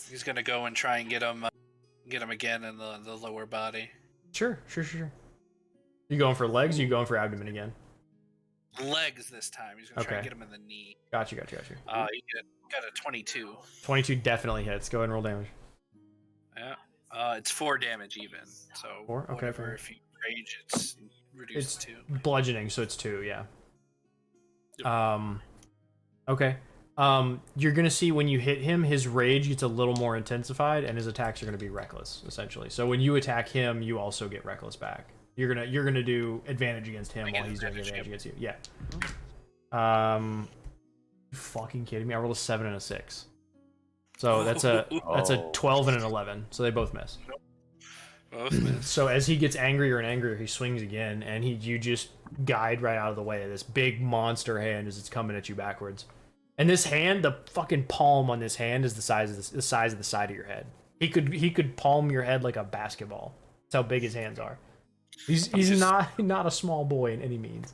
[SPEAKER 1] He's gonna go and try and get him again in the lower body.
[SPEAKER 3] Sure. You going for legs? Or you going for abdomen again?
[SPEAKER 1] Legs this time. He's gonna try and get him in the knee.
[SPEAKER 3] Got you.
[SPEAKER 1] You got a 22.
[SPEAKER 3] 22 definitely hits. Go ahead and roll damage.
[SPEAKER 1] Yeah. It's 4 damage even. So
[SPEAKER 3] 4? Okay.
[SPEAKER 1] If you rage, it's reduced to 2.
[SPEAKER 3] Bludgeoning, so it's 2. Yeah.
[SPEAKER 1] Yep.
[SPEAKER 3] Okay. You're gonna see when you hit him, his rage gets a little more intensified, and his attacks are gonna be reckless, essentially. So when you attack him, you also get reckless back. You're gonna do advantage against him while he's doing advantage against you. Yeah. You fucking kidding me? I rolled a 7 and a 6. So that's a 12 and an 11. So they both miss.
[SPEAKER 1] Both miss.
[SPEAKER 3] So as he gets angrier and angrier, he swings again, and you just guide right out of the way of this big monster hand as it's coming at you backwards. And this hand, the fucking palm on this hand is the size of the side of your head. He could palm your head like a basketball. That's how big his hands are. He's not a small boy in any means.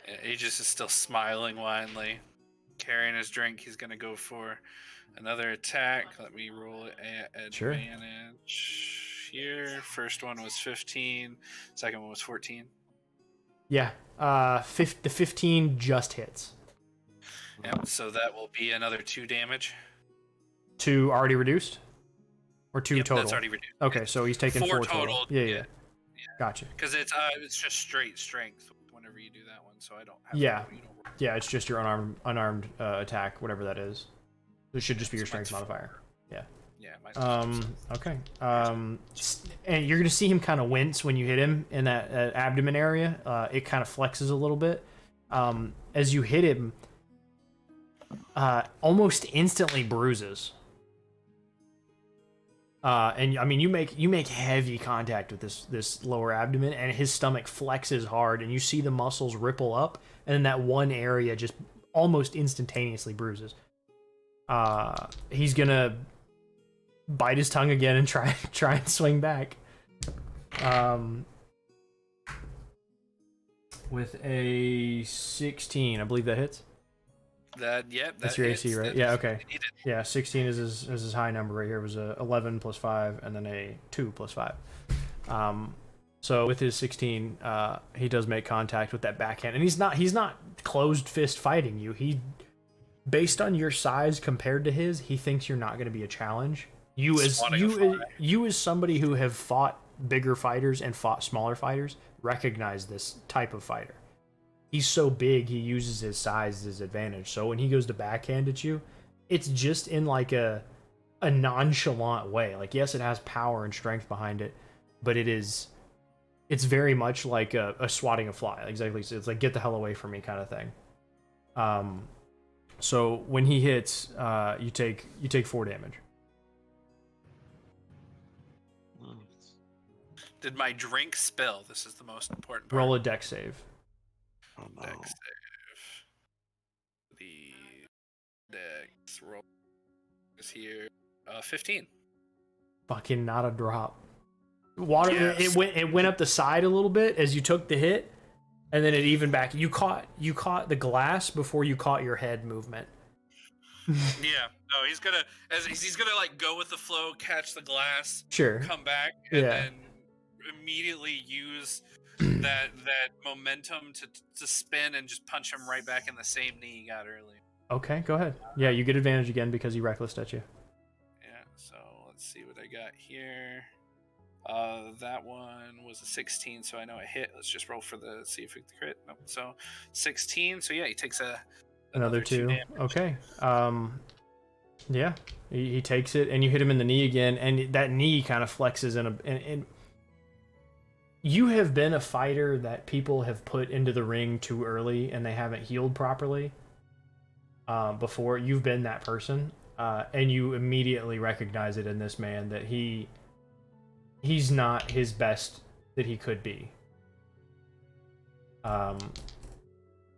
[SPEAKER 1] Yeah, Aegis is still smiling widely, carrying his drink. He's gonna go for another attack. Let me roll advantage here. First one was 15. Second one was 14.
[SPEAKER 3] Yeah. The 15 just hits.
[SPEAKER 1] Yep. So that will be another 2 damage.
[SPEAKER 3] 2 already reduced, or 2 total.
[SPEAKER 1] That's already reduced.
[SPEAKER 3] Okay, so he's taking 4 total. Yeah. Gotcha.
[SPEAKER 1] Because it's just straight strength whenever you do that one, so I don't have
[SPEAKER 3] Yeah, it's just your unarmed attack, whatever that is. It should just be your strength modifier. Yeah. Okay. And you're gonna see him kind of wince when you hit him in that abdomen area. It kind of flexes a little bit. As you hit him, almost instantly bruises. And I mean, you make heavy contact with this lower abdomen, and his stomach flexes hard, and you see the muscles ripple up, and then that one area just almost instantaneously bruises. He's gonna bite his tongue again and try and swing back. With a 16, I believe that hits.
[SPEAKER 1] That's
[SPEAKER 3] your AC, right? Yeah, okay. Yeah, 16 is his high number right here. It was a 11 plus 5, and then a 2 plus 5. So with his 16, he does make contact with that backhand, and he's not closed fist fighting you. He, based on your size compared to his, he thinks you're not going to be a challenge. You as somebody who have fought bigger fighters and fought smaller fighters, recognize this type of fighter. He's so big, he uses his size as his advantage. So when he goes to backhand at you, it's just in like a nonchalant way. Like, yes, it has power and strength behind it, but it's very much like a swatting a fly. Exactly. So it's like, get the hell away from me kind of thing. So when he hits, you take 4 damage.
[SPEAKER 1] Did my drink spill? This is the most important part.
[SPEAKER 3] Roll a dex save.
[SPEAKER 6] Oh, no.
[SPEAKER 1] Dex save. The dex roll is here. 15.
[SPEAKER 3] Fucking not a drop. Water.
[SPEAKER 1] Yes.
[SPEAKER 3] It went up the side a little bit as you took the hit, and then it evened back. You caught the glass before you caught your head movement.
[SPEAKER 1] Yeah. No, he's gonna like go with the flow, catch the glass,
[SPEAKER 3] Sure.
[SPEAKER 1] come back, and then immediately use that momentum to spin and just punch him right back in the same knee he got earlier.
[SPEAKER 3] Okay, go ahead. Yeah, you get advantage again because he recklessed at you.
[SPEAKER 1] Yeah, so let's see what I got here. That one was a 16, so I know I hit. Let's just roll for see if we crit. Nope. So 16. So yeah, he takes a
[SPEAKER 3] Another two.
[SPEAKER 1] damage.
[SPEAKER 3] Okay. Yeah. He takes it, and you hit him in the knee again, and that knee kind of flexes in a. And you have been a fighter that people have put into the ring too early, and they haven't healed properly. Before you've been that person, and you immediately recognize it in this man that he's not his best that he could be.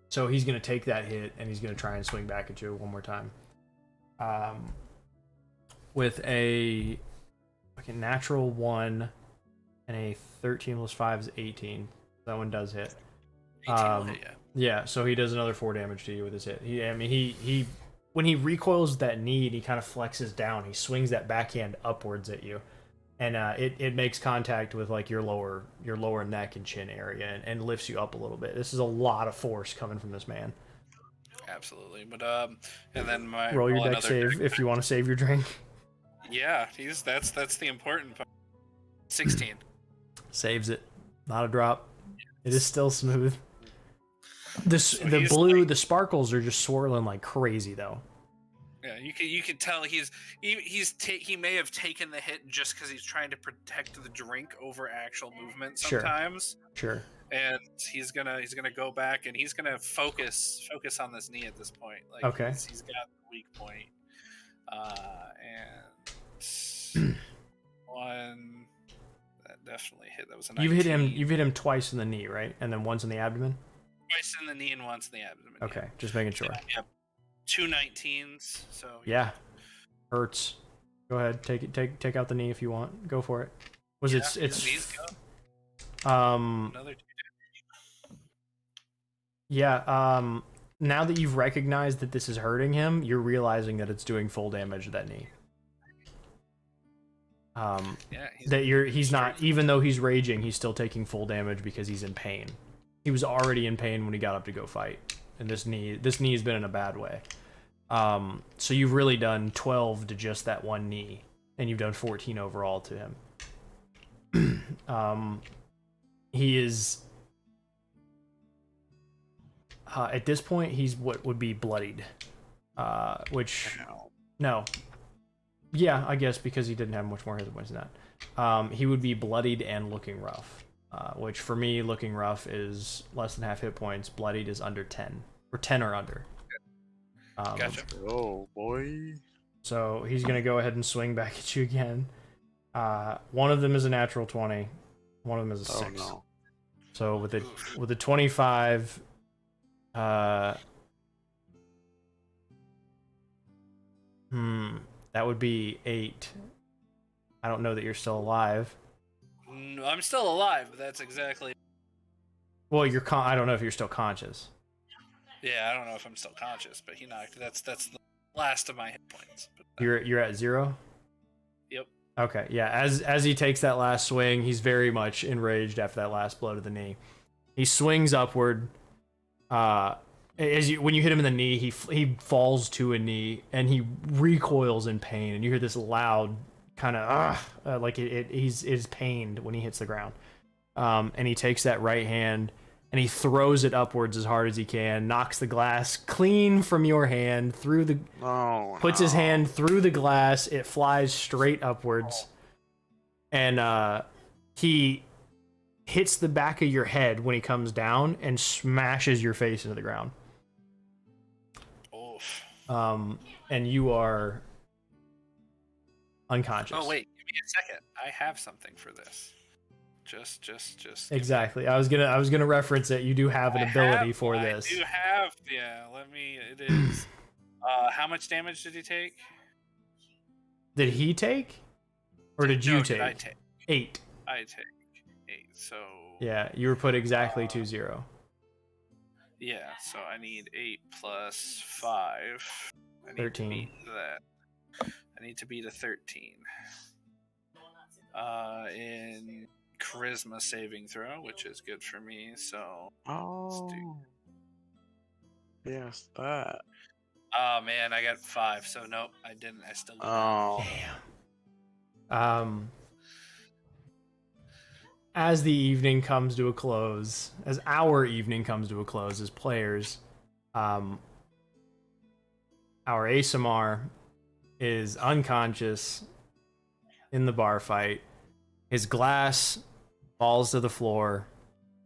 [SPEAKER 3] So he's gonna take that hit, and he's gonna try and swing back at you one more time. With a natural 1 and a 13 plus 5 is 18. That one does hit.
[SPEAKER 1] 18 will hit, yeah.
[SPEAKER 3] Yeah, so he does another 4 damage to you with his hit. He when he recoils that knee and he kind of flexes down, he swings that backhand upwards at you, and it makes contact with like your lower neck and chin area, and lifts you up a little bit. This is a lot of force coming from this man.
[SPEAKER 1] Absolutely, but and then
[SPEAKER 3] roll your deck save if you want to save your drink.
[SPEAKER 1] Yeah, that's the important part. 16
[SPEAKER 3] saves it, not a drop. It is still smooth.
[SPEAKER 1] So
[SPEAKER 3] the blue, the sparkles are just swirling like crazy though.
[SPEAKER 1] Yeah, you can tell he may have taken the hit just because he's trying to protect the drink over actual movement sometimes.
[SPEAKER 3] Sure.
[SPEAKER 1] And he's gonna go back and he's gonna focus on this knee at this point. Like
[SPEAKER 3] okay.
[SPEAKER 1] He's got the weak point. And one that definitely hit. That was a 19.
[SPEAKER 3] You've hit him twice in the knee, right? And then once in the abdomen.
[SPEAKER 1] Twice in the knee and once in the abdomen.
[SPEAKER 3] Okay,
[SPEAKER 1] yeah.
[SPEAKER 3] Just making sure.
[SPEAKER 1] Yeah. 2 19s. So
[SPEAKER 3] yeah, hurts. Go ahead, take out the knee if you want. Go for it. It's
[SPEAKER 1] another 2 damage.
[SPEAKER 3] Yeah. Now that you've recognized that this is hurting him, you're realizing that it's doing full damage to that knee. He's not, even though he's raging, he's still taking full damage because he's in pain. He was already in pain when he got up to go fight, and this knee has been in a bad way. So you've really done 12 to just that one knee, and you've done 14 overall to him. He is at this point he's what would be bloodied, which no. Yeah, I guess because he didn't have much more hit points than that. He would be bloodied and looking rough, which for me, looking rough is less than half hit points. Bloodied is under 10, or 10 or under.
[SPEAKER 1] Gotcha.
[SPEAKER 6] Oh, boy.
[SPEAKER 3] So he's going to go ahead and swing back at you again. One of them is a natural 20. One of them is a 6.
[SPEAKER 6] No.
[SPEAKER 3] So with the 25... that would be 8. I don't know that you're still alive.
[SPEAKER 1] No, I'm still alive, but that's exactly.
[SPEAKER 3] Well, I don't know if you're still conscious.
[SPEAKER 1] Yeah, I don't know if I'm still conscious, but he knocked. That's the last of my hit points. But
[SPEAKER 3] You're at 0?
[SPEAKER 1] Yep.
[SPEAKER 3] Okay, yeah. As he takes that last swing, he's very much enraged after that last blow to the knee. He swings upward. When you hit him in the knee, he falls to a knee and he recoils in pain, and you hear this loud kind of like he's pained when he hits the ground. And he takes that right hand and he throws it upwards as hard as he can, knocks the glass clean from your hand puts his hand through the glass. It flies straight upwards, and he hits the back of your head when he comes down and smashes your face into the ground. And you are unconscious.
[SPEAKER 1] Oh wait, give me a second. I have something for this. Just.
[SPEAKER 3] Exactly. I was gonna reference it. You do have an ability for this.
[SPEAKER 1] I do have. Yeah. It is. How much damage did he take?
[SPEAKER 3] Did he take, or did you take?
[SPEAKER 1] Did I take
[SPEAKER 3] 8.
[SPEAKER 1] I take 8. So.
[SPEAKER 3] Yeah, you were put exactly 2-0.
[SPEAKER 1] Yeah, so I need 8 plus 5. I need
[SPEAKER 3] 13.
[SPEAKER 1] To beat that. I need to beat a 13. In charisma saving throw, which is good for me, so let's do...
[SPEAKER 6] Yes, that.
[SPEAKER 1] Oh man, I got 5, so nope, I didn't. I still didn't.
[SPEAKER 6] Oh.
[SPEAKER 3] Damn. As the evening comes to a close, as our evening comes to a close as players, our ASMR is unconscious in the bar fight. His glass falls to the floor,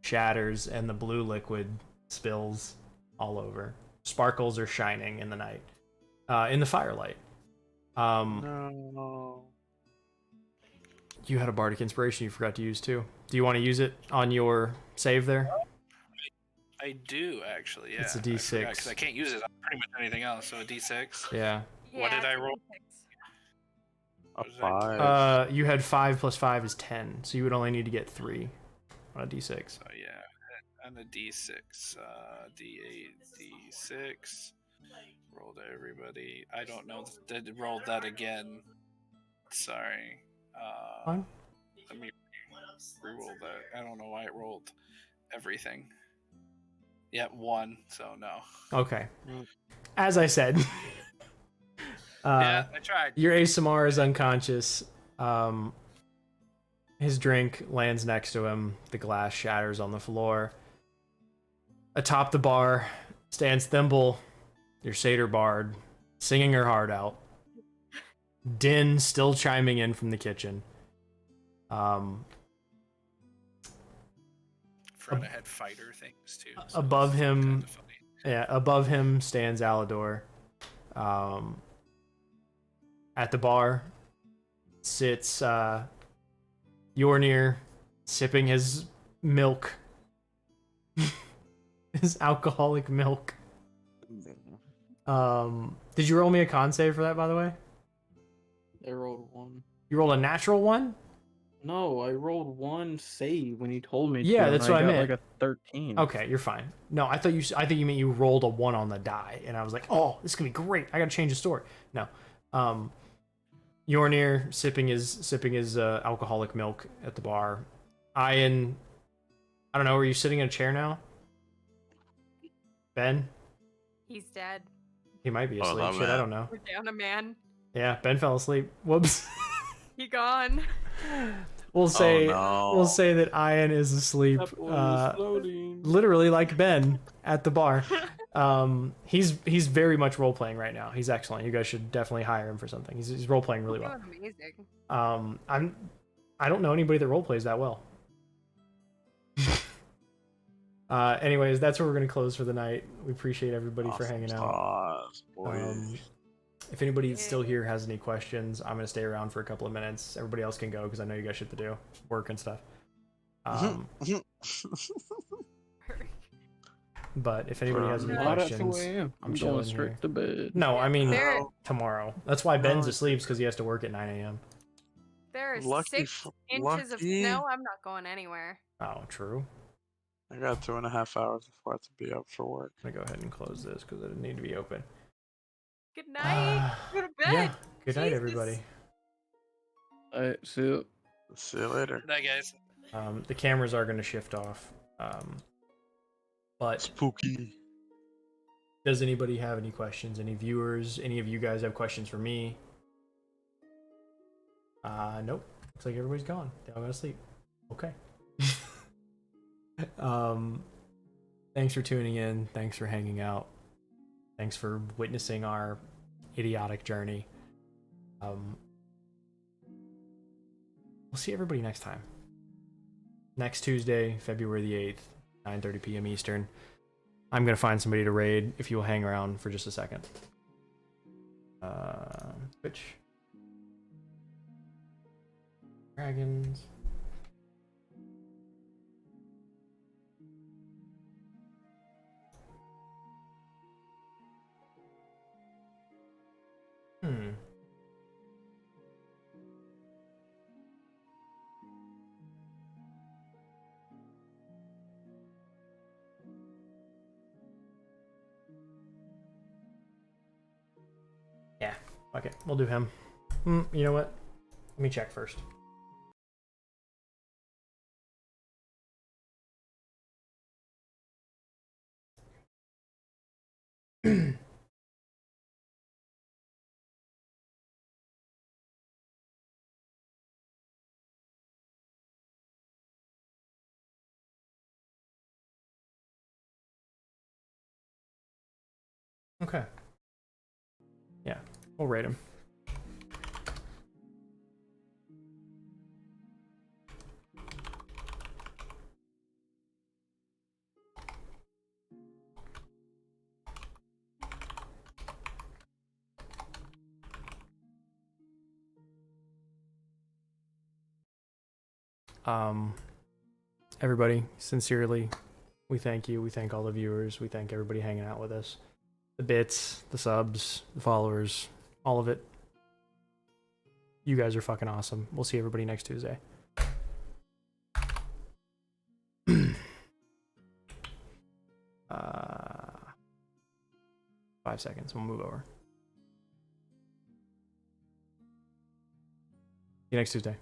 [SPEAKER 3] shatters, and the blue liquid spills all over. Sparkles are shining in the night, in the firelight.
[SPEAKER 6] No.
[SPEAKER 3] You had a bardic inspiration you forgot to use too. Do you want to use it on your save there?
[SPEAKER 1] I do actually. Yeah.
[SPEAKER 3] It's a
[SPEAKER 1] I
[SPEAKER 3] D6.
[SPEAKER 1] forgot, 'cause I can't use it on pretty much anything else. So a D6.
[SPEAKER 3] Yeah.
[SPEAKER 1] What did I roll?
[SPEAKER 6] A
[SPEAKER 1] Was that-
[SPEAKER 6] 5.
[SPEAKER 3] You had 5 plus 5 is 10, so you would only need to get 3 on a D6.
[SPEAKER 1] So yeah, and a D6, D8, D6. Roll to everybody. I don't know. Did rolled that again? Sorry.
[SPEAKER 3] Fine.
[SPEAKER 1] Let me re-roll that. I don't know why it rolled everything. Yeah, 1. So no.
[SPEAKER 3] Okay. As I said,
[SPEAKER 1] Yeah, I tried.
[SPEAKER 3] your ASMR is unconscious. His drink lands next to him. The glass shatters on the floor. Atop the bar stands Thimble, your satyr bard, singing her heart out. Din still chiming in from the kitchen.
[SPEAKER 1] Forgot I had fighter things too. so
[SPEAKER 3] Above
[SPEAKER 1] it's
[SPEAKER 3] him,
[SPEAKER 1] kinda funny.
[SPEAKER 3] yeah, above him stands Alador. At the bar sits Yornir, sipping his milk, his alcoholic milk. Did you roll me a con save for that, by the way?
[SPEAKER 5] I rolled 1.
[SPEAKER 3] You rolled a natural one?
[SPEAKER 5] No, I rolled 1 save when you told me.
[SPEAKER 3] Yeah,
[SPEAKER 5] to,
[SPEAKER 3] that's
[SPEAKER 5] and
[SPEAKER 3] what I
[SPEAKER 5] got
[SPEAKER 3] meant.
[SPEAKER 5] Like a 13.
[SPEAKER 3] Okay, you're fine. No, I think you meant you rolled a 1 on the die, and I was like, oh, this is gonna be great. I gotta change the story. No, Yornir sipping his alcoholic milk at the bar. Iyan, I don't know. Are you sitting in a chair now? Ben,
[SPEAKER 2] He's dead.
[SPEAKER 3] he might be
[SPEAKER 6] Oh,
[SPEAKER 3] asleep.
[SPEAKER 6] that
[SPEAKER 3] Shit, I
[SPEAKER 6] man.
[SPEAKER 3] don't know.
[SPEAKER 2] We're down a man.
[SPEAKER 3] Yeah, Ben fell asleep. Whoops.
[SPEAKER 2] He gone.
[SPEAKER 3] We'll say
[SPEAKER 6] no.
[SPEAKER 3] we'll say that Iyan is asleep.
[SPEAKER 5] That boy was floating.
[SPEAKER 3] Literally like Ben at the bar. He's very much role playing right now. He's excellent. You guys should definitely hire him for something. He's role playing really well.
[SPEAKER 2] Doing amazing.
[SPEAKER 3] I don't know anybody that role plays that well. Anyways, that's where we're gonna close for the night. We appreciate everybody for hanging out. If anybody still here has any questions, I'm gonna stay around for a couple of minutes. Everybody else can go because I know you guys shit to do, work and stuff. But if anybody has any
[SPEAKER 5] Not at 2
[SPEAKER 3] questions,
[SPEAKER 5] a.m. I'm
[SPEAKER 3] chilling
[SPEAKER 5] going straight
[SPEAKER 3] here.
[SPEAKER 5] to bed.
[SPEAKER 3] No, I mean
[SPEAKER 2] There-
[SPEAKER 3] tomorrow. That's why Ben's asleep because he has to work at 9 a.m.
[SPEAKER 2] There are
[SPEAKER 6] Lucky
[SPEAKER 2] 6
[SPEAKER 6] f-
[SPEAKER 2] inches of
[SPEAKER 6] lucky.
[SPEAKER 2] snow. I'm not going anywhere.
[SPEAKER 3] Oh, true.
[SPEAKER 6] I got 2.5 hours before I have to be up for work.
[SPEAKER 3] I'm gonna go ahead and close this because it didn't need to be open.
[SPEAKER 2] Good night. Go to bed.
[SPEAKER 3] Yeah. Good night,
[SPEAKER 2] Jesus.
[SPEAKER 3] everybody.
[SPEAKER 5] Alright, see you.
[SPEAKER 6] See you later.
[SPEAKER 1] Good night, guys.
[SPEAKER 3] The cameras are gonna shift off. But
[SPEAKER 6] Spooky.
[SPEAKER 3] does anybody have any questions? Any viewers? Any of you guys have questions for me? Nope. Looks like everybody's gone. They all go to sleep. Okay. Thanks for tuning in. Thanks for hanging out. Thanks for witnessing our idiotic journey. We'll see everybody next time. Next Tuesday, February the 8th, 9:30 p.m. Eastern. I'm gonna find somebody to raid if you'll hang around for just a second. Twitch. Dragons. Yeah, okay, we'll do him. You know what? Let me check first. Okay. We'll rate him. Everybody, sincerely, we thank you. We thank all the viewers. We thank everybody hanging out with us. The bits, the subs, the followers, all of it. You guys are fucking awesome. We'll see everybody next Tuesday. 5 seconds. We'll move over. See you next Tuesday.